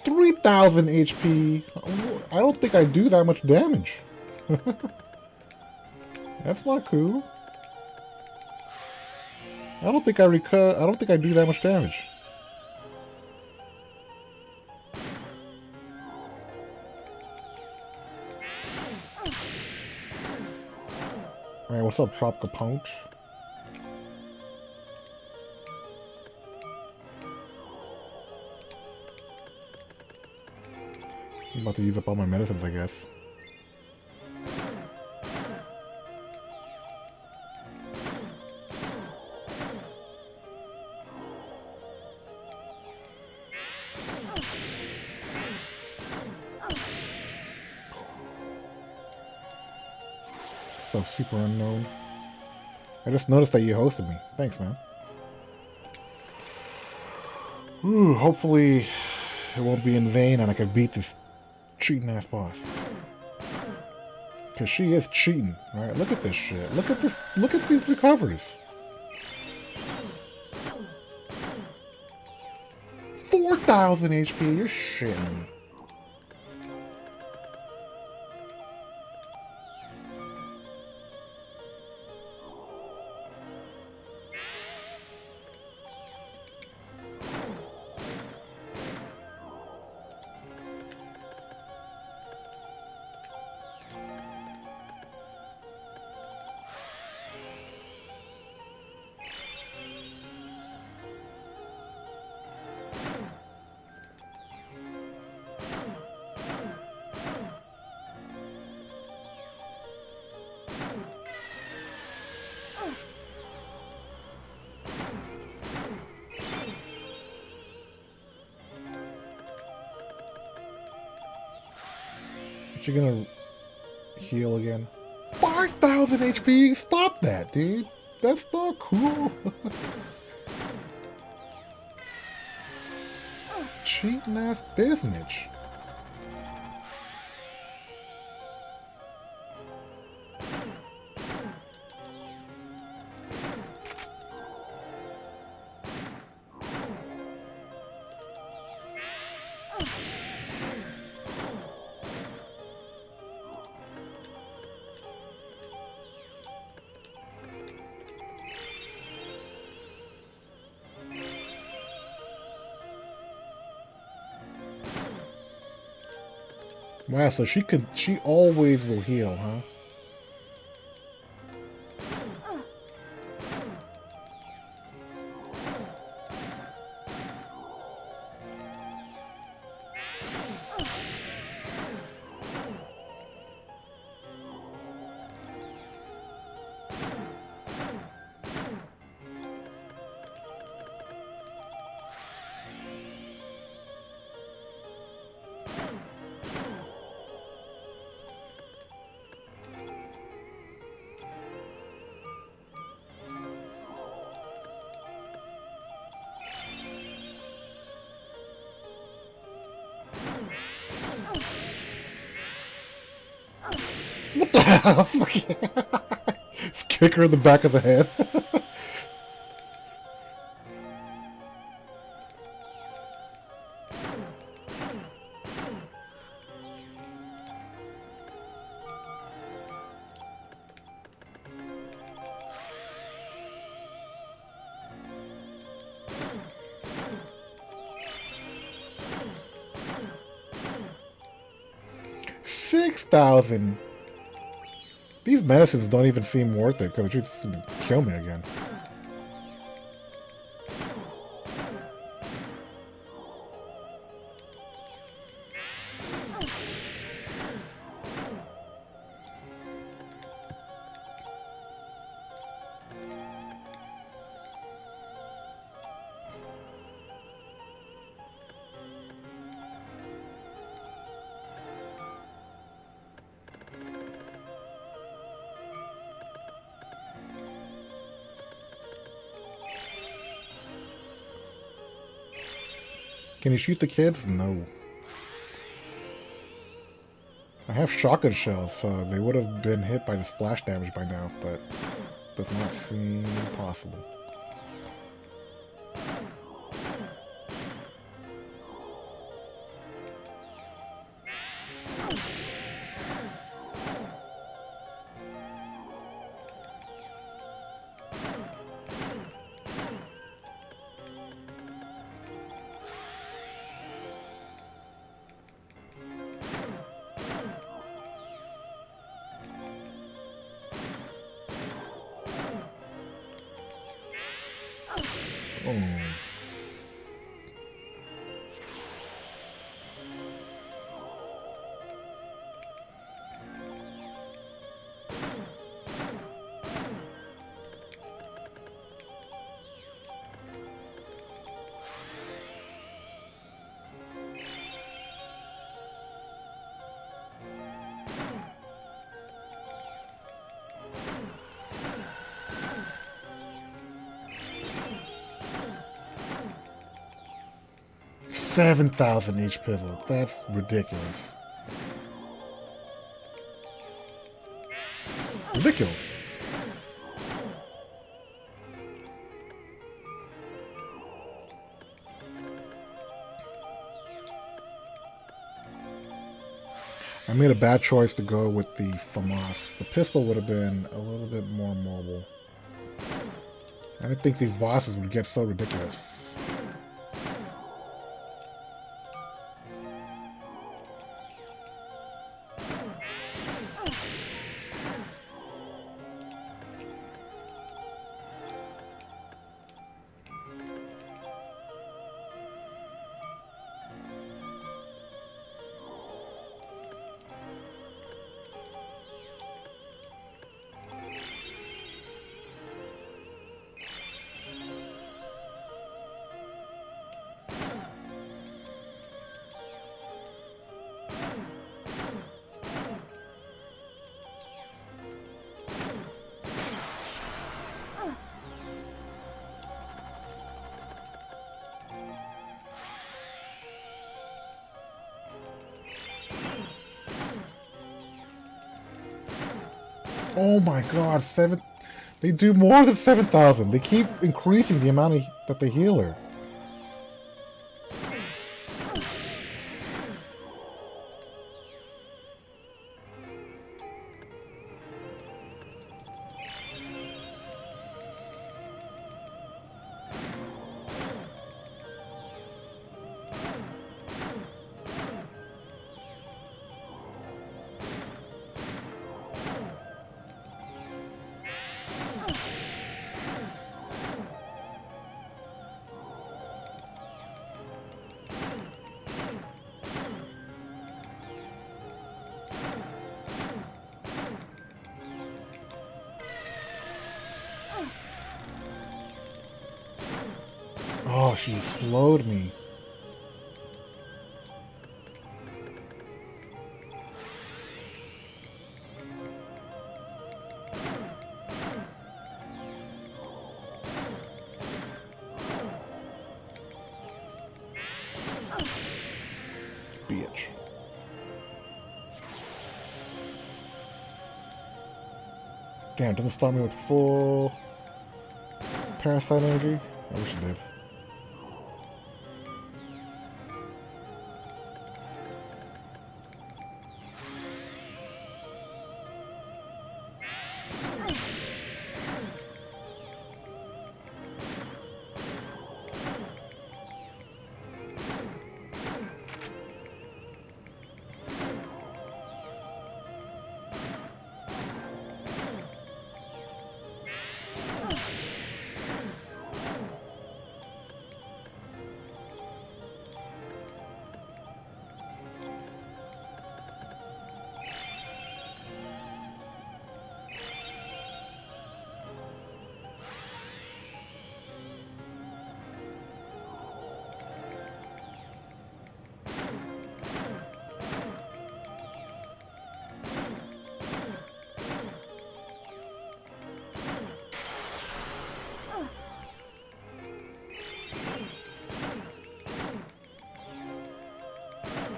$3,000 HP. I don't think I do that much damage. That's not cool. I don't think I do that much damage. Alright, what's up, Tropical Punch? I'm about to use up all my medicines, I guess. So super unknown. I just noticed that you hosted me. Thanks, man. Ooh, hopefully it won't be in vain and I can beat this cheating ass boss. Cause she is cheating, right? Look at this shit. Look at this. Look at these recoveries. 4,000 HP. You're shitting me. Is she gonna heal again? 5,000 HP? Stop that, dude. That's not cool. Cheating ass business. Wow, so she always will heal, huh? What the hell? Just kick her in the back of the head. $6,000. These medicines don't even seem worth it because they're just gonna kill me again. Can you shoot the kids? No. I have shotgun shells, so they would have been hit by the splash damage by now, but does not seem possible. Oh. $7,000 each pistol. That's ridiculous. Ridiculous. I made a bad choice to go with the FAMAS. The pistol would have been a little bit more mobile. I didn't think these bosses would get so ridiculous. Oh my god, they do more than 7,000. They keep increasing the amount that they heal her. Oh, she slowed me. Bitch. Damn, it doesn't start me with full Parasite energy? I wish it did.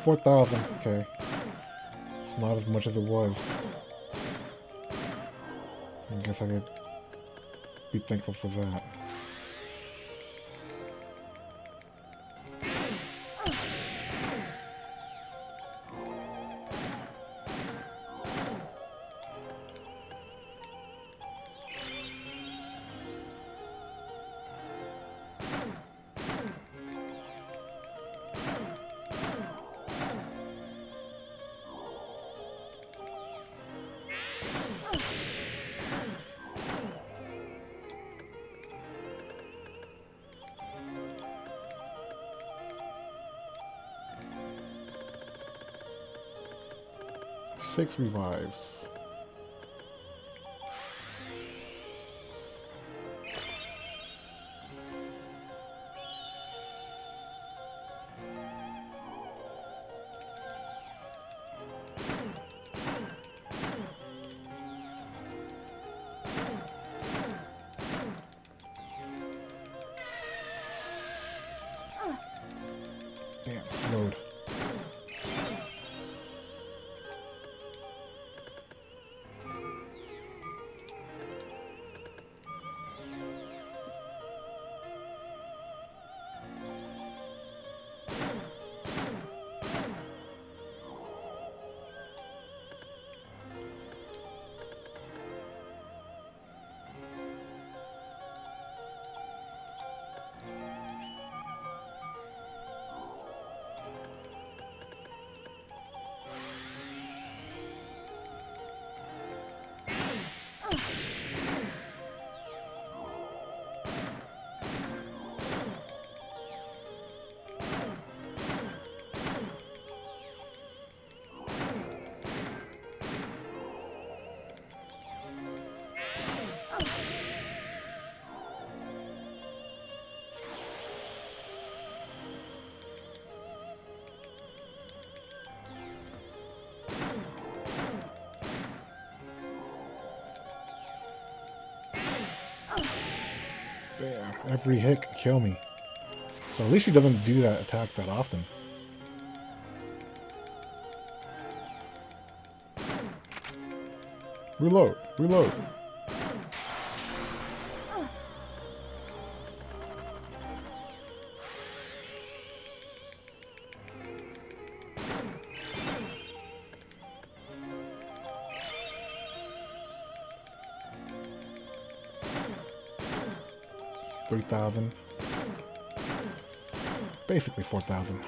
$4,000. Okay. It's not as much as it was. I guess I could be thankful for that. Six revives. Damn, slowed. Damn, every hit could kill me. So at least she doesn't do that attack that often. Reload, reload. $3,000. Basically 4,000.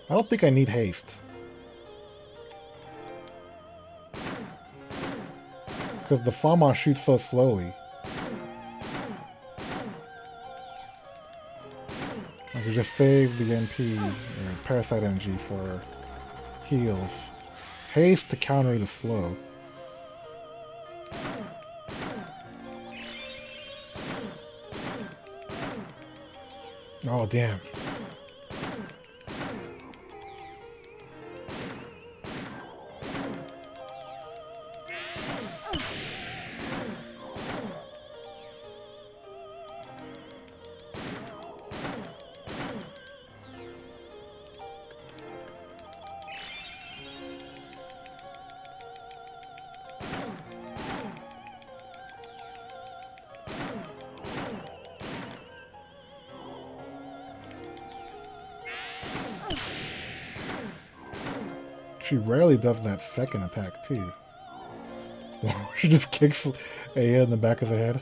I don't think I need haste. Because the Fama shoots so slowly. I could just save the NP, or Parasite NG for heals. Haste to counter the slow. Oh, damn. She rarely does that second attack, too. She just kicks Aya in the back of the head.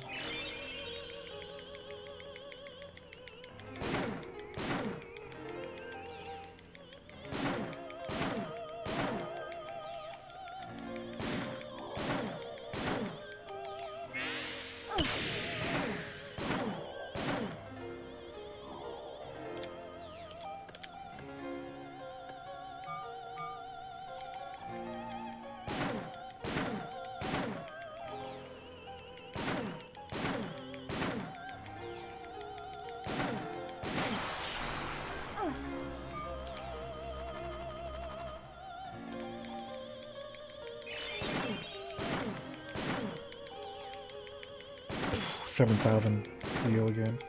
$7,000 heal again.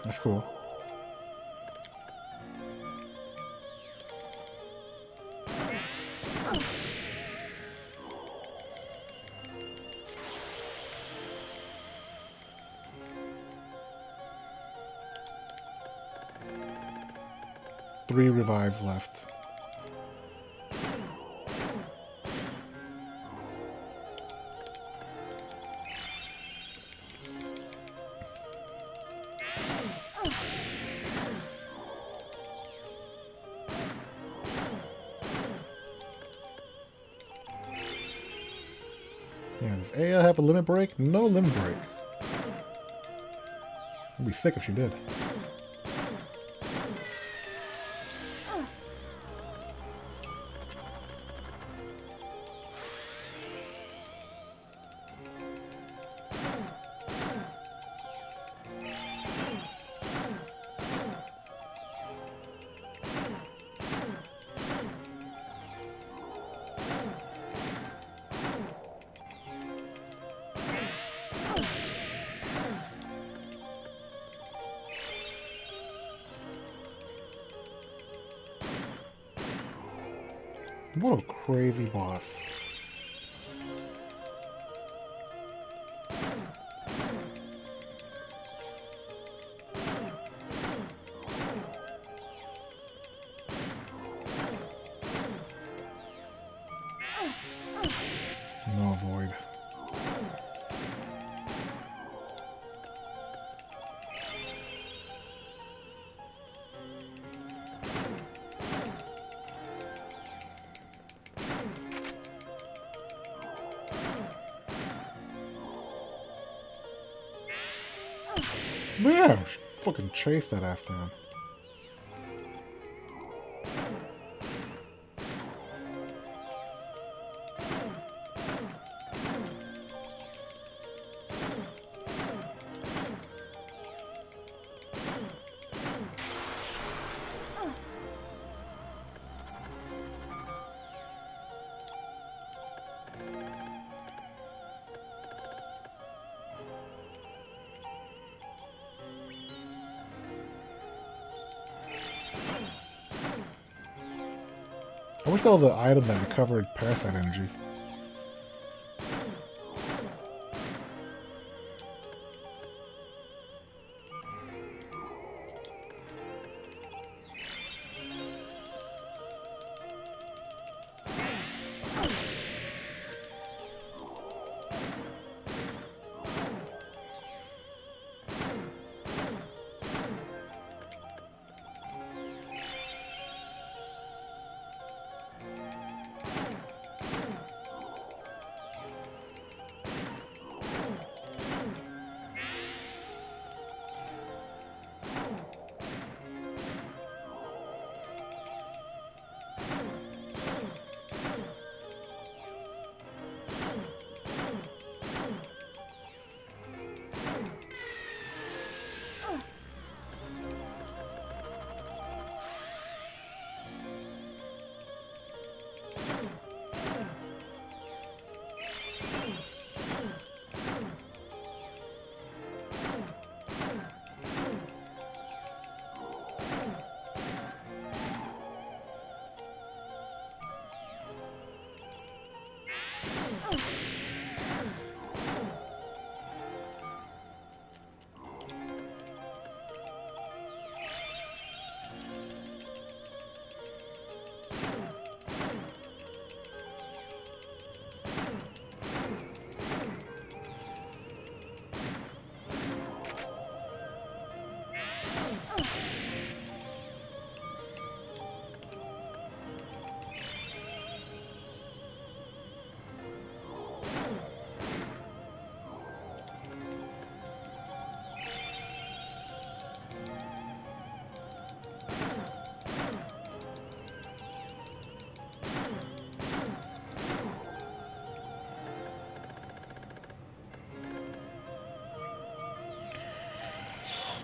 That's cool. Three revives left. Yeah, does Aya have a limit break? No limit break. I'd be sick if she did. What a crazy boss. No void. Yeah, fucking chase that ass down. I wish there was an item that recovered Parasite energy.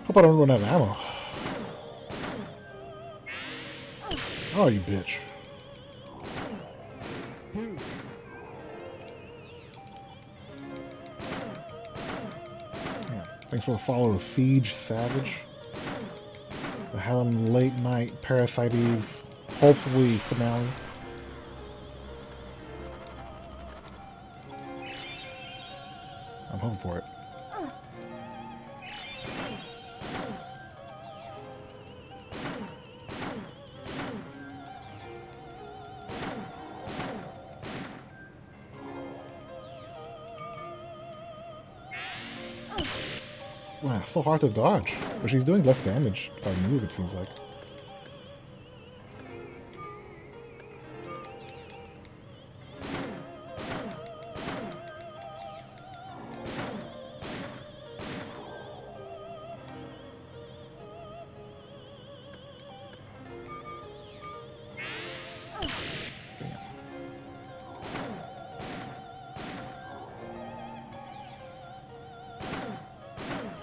Hope I don't run out of ammo. Oh, you bitch. Yeah. Thanks for the follow, Siege Savage. The Helen Late Night Parasite Eve, hopefully finale. I'm hoping for it. Wow, it's so hard to dodge. But she's doing less damage if I move, it seems like.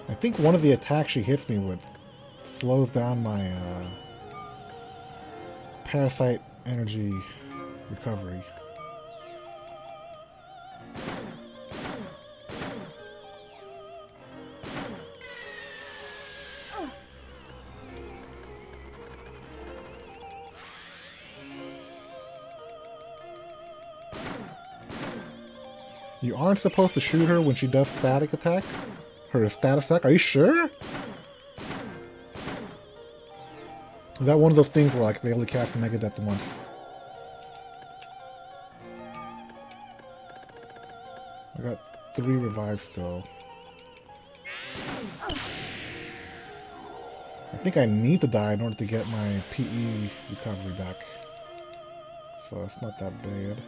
I think one of the attacks she hits me with slows down my parasite energy recovery. You aren't supposed to shoot her when she does static attack? Her status attack? Are you sure? Is that one of those things where like they only cast Megadeth once? I got 3 revives still. I think I need to die in order to get my PE recovery back. So it's not that bad.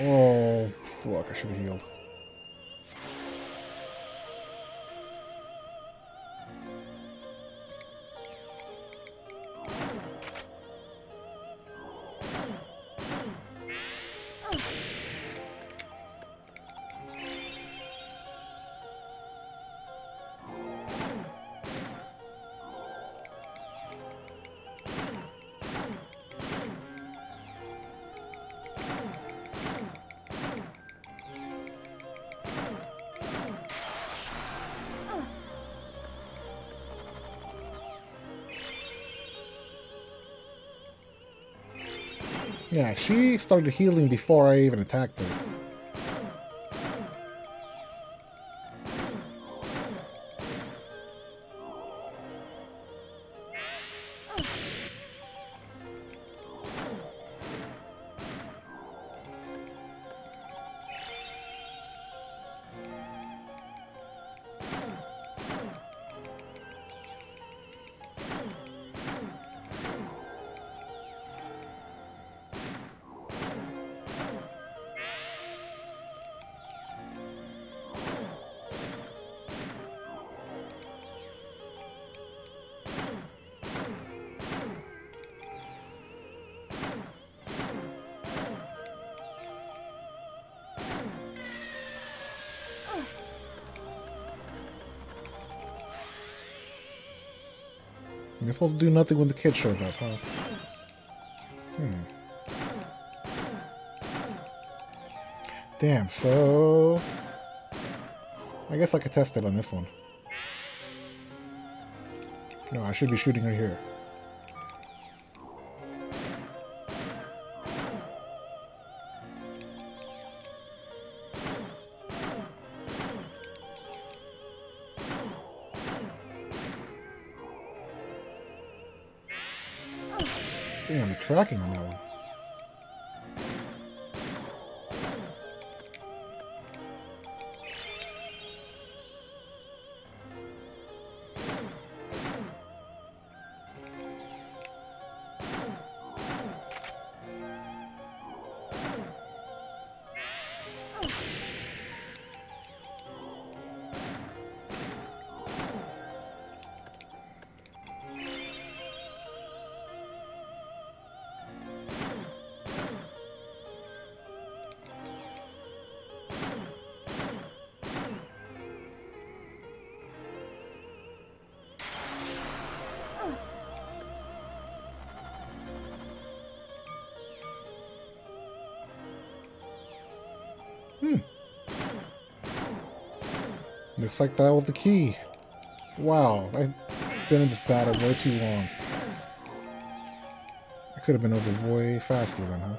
Oh, fuck, I should have healed. Yeah, she started healing before I even attacked her. You're supposed to do nothing when the kid shows up, huh? Damn, so... I guess I could test it on this one. No, I should be shooting her here. Damn, the tracking on that one. Looks like that was the key. Wow, I've been in this battle way too long. I could have been over way faster then, huh?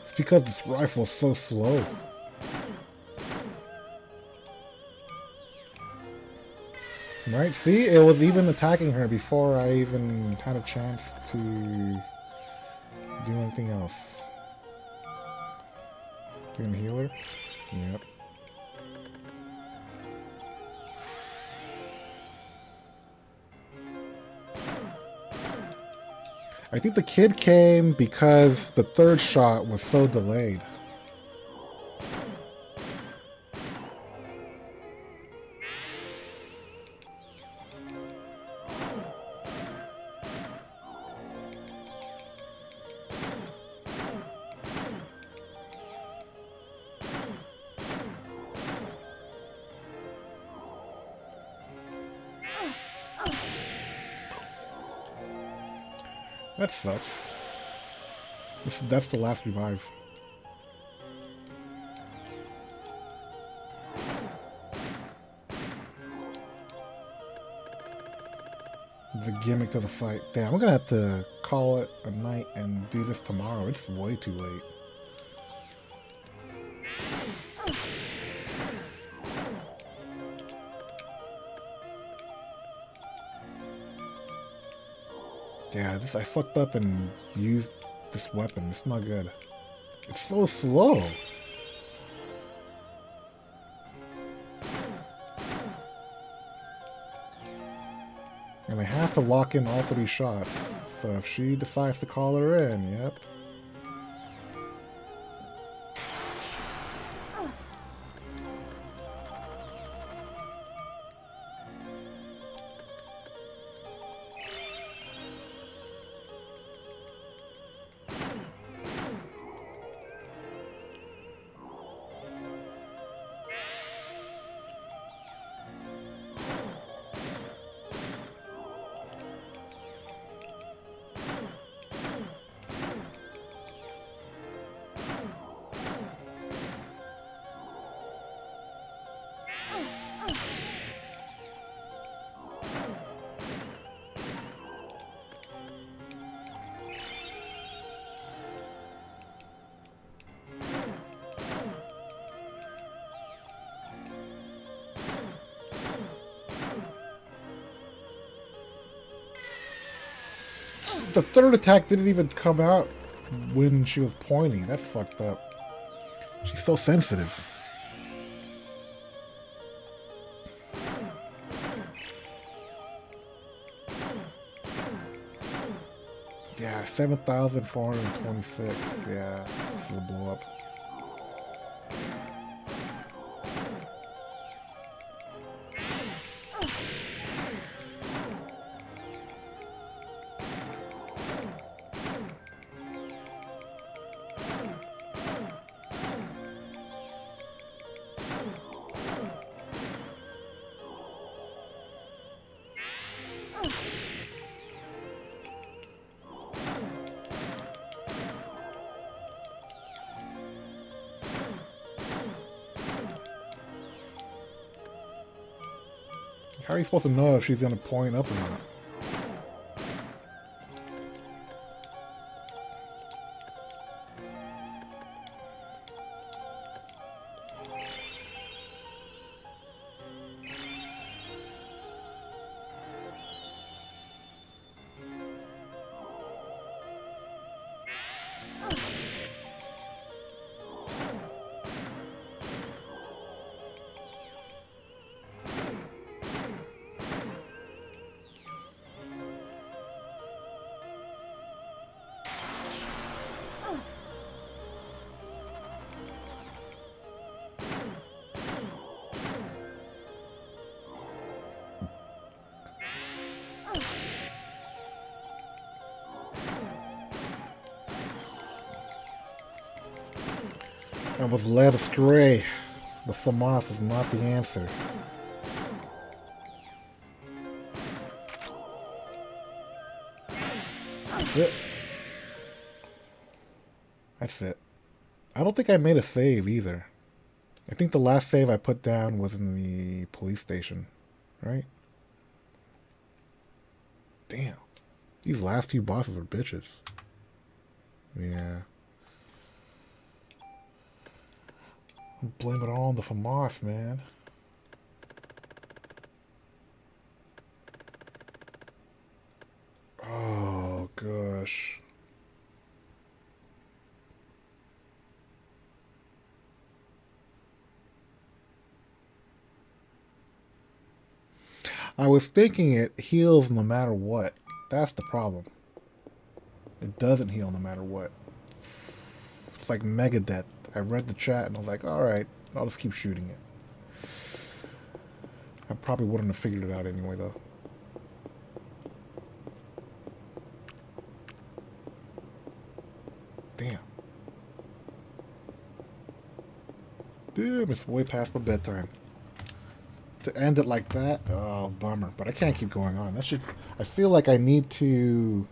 It's because this rifle's so slow. Right? See? It was even attacking her before I even had a chance to do anything else. Doing healer? Yep. I think the kid came because the third shot was so delayed. That sucks. That's the last revive. The gimmick to the fight. Damn, I'm gonna have to call it a night and do this tomorrow. It's way too late. Yeah, I fucked up and used this weapon. It's not good. It's so slow. And I have to lock in all 3 shots. So if she decides to call her in, yep. The third attack didn't even come out when she was pointing. That's fucked up. She's so sensitive. Yeah, 7,426. Yeah, this will blow up. How are you supposed to know if she's gonna point up or not? I was led astray. The FAMAS is not the answer. That's it. That's it. I don't think I made a save either. I think the last save I put down was in the police station, right? Damn. These last two bosses are bitches. Yeah. Blame it all on the FAMAS, man. Oh, gosh. I was thinking it heals no matter what. That's the problem. It doesn't heal no matter what. It's like Megadeth. I read the chat and I was like, alright, I'll just keep shooting it. I probably wouldn't have figured it out anyway, though. Damn. Damn, it's way past my bedtime. To end it like that, oh, bummer. But I can't keep going on. That should. I feel like I need to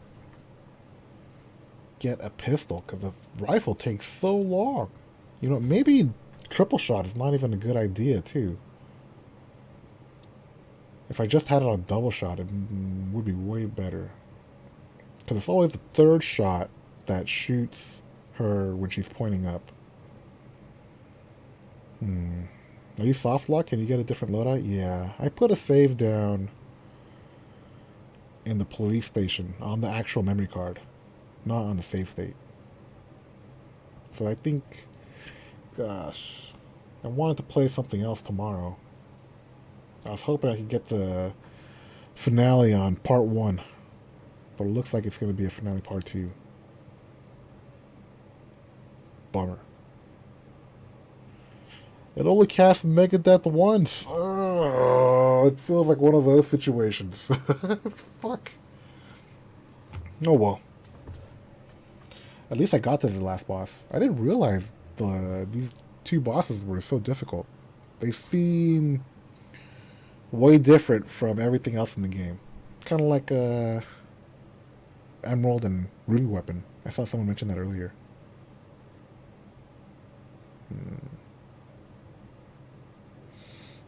get a pistol because the rifle takes so long. You know, maybe triple shot is not even a good idea, too. If I just had it on double shot, it would be way better. Because it's always the third shot that shoots her when she's pointing up. Are you soft lock? Can you get a different loadout? Yeah. I put a save down in the police station on the actual memory card, not on the save state. So I think, gosh, I wanted to play something else tomorrow. I was hoping I could get the finale on part 1, but it looks like it's going to be a finale part 2. Bummer. It only cast Megadeth once. Oh, it feels like one of those situations. Fuck. Oh well. At least I got to the last boss. I didn't realize these two bosses were so difficult. They seem way different from everything else in the game. Kind of like Emerald and Ruby Weapon. I saw someone mention that earlier.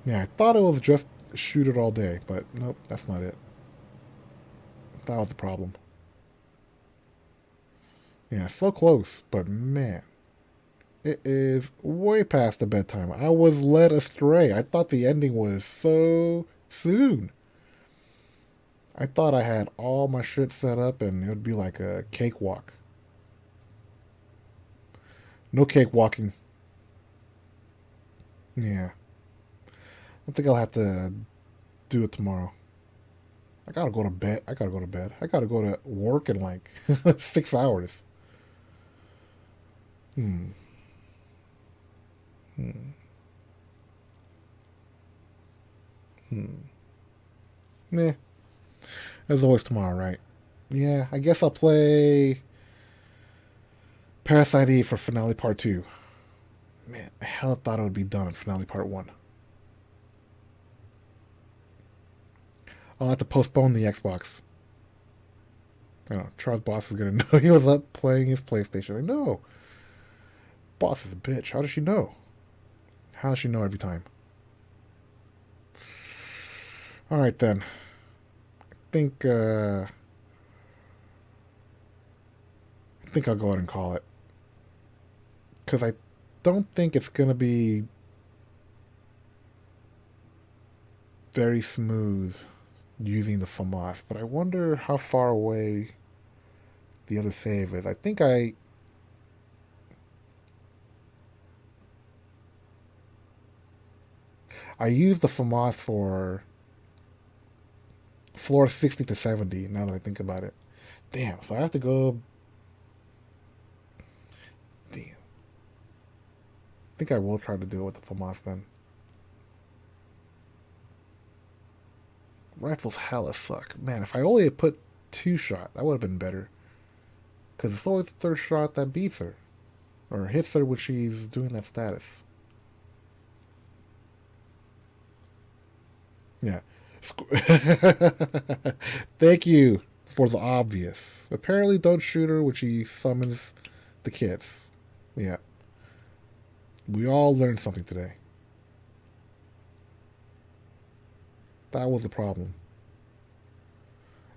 Yeah, I thought it was just shoot it all day, but nope, that's not it. That was the problem. Yeah, so close, but man, it is way past the bedtime. I was led astray. I thought the ending was so soon. I thought I had all my shit set up and it would be like a cakewalk. No cakewalking. Yeah. I think I'll have to do it tomorrow. I gotta go to bed. I gotta go to bed. I gotta go to work in like 6 hours. Hmm. Hmm. Hmm. Nah. There's always tomorrow, right? Yeah, I guess I'll play Parasite Eve for finale part 2. Man, I hell thought it would be done in finale part 1. I'll have to postpone the Xbox. I know, Charles Boss is gonna know he was up playing his PlayStation. I know. Boss is a bitch. How does she know? How does she know every time? Alright then. Think I think I'll go ahead and call it. Cause I don't think it's gonna be very smooth using the FAMAS, but I wonder how far away the other save is. I think I used the FAMAS for floor 60 to 70, now that I think about it. Damn, so I have to go. Damn. I think I will try to do it with the FAMAS then. Rifles hella suck. Man, if I only had put 2-shot, that would have been better. Because it's always the third shot that beats her. Or hits her when she's doing that status. Yeah. Thank you for the obvious. Apparently, don't shoot her when she summons the kids. Yeah. We all learned something today. That was the problem.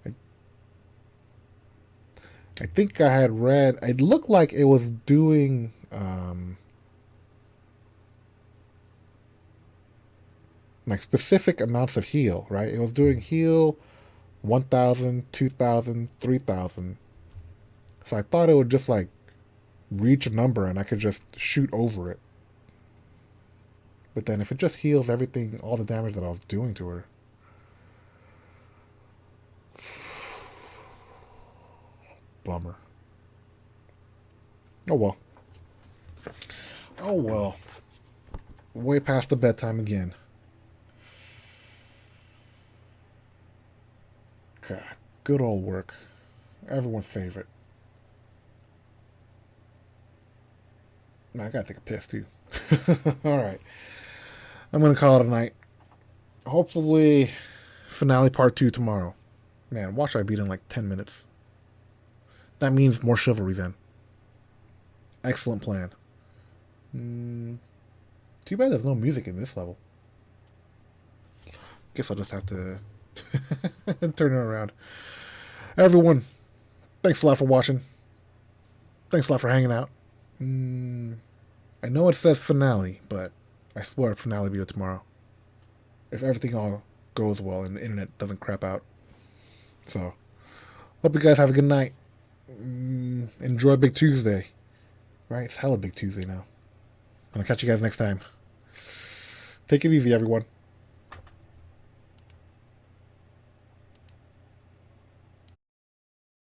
I, I think I had read. It looked like it was doing. Like specific amounts of heal, right? It was doing heal 1,000, 2,000, 3,000. So I thought it would just like reach a number and I could just shoot over it. But then if it just heals everything, all the damage that I was doing to her. Bummer. Oh well. Oh well. Way past the bedtime again. God, good old work. Everyone's favorite. Man, I gotta take a piss too. Alright. I'm gonna call it a night. Hopefully, finale part 2 tomorrow. Man, watch I beat in like 10 minutes. That means more chivalry then. Excellent plan. Too bad there's no music in this level. Guess I'll just have to turn it around. Everyone, thanks a lot for watching. Thanks a lot for hanging out. I know it says finale, but I swear finale video tomorrow. If everything all goes well and the internet doesn't crap out. So, hope you guys have a good night. Enjoy Big Tuesday. Right? It's hella Big Tuesday now. I'm gonna catch you guys next time. Take it easy, everyone.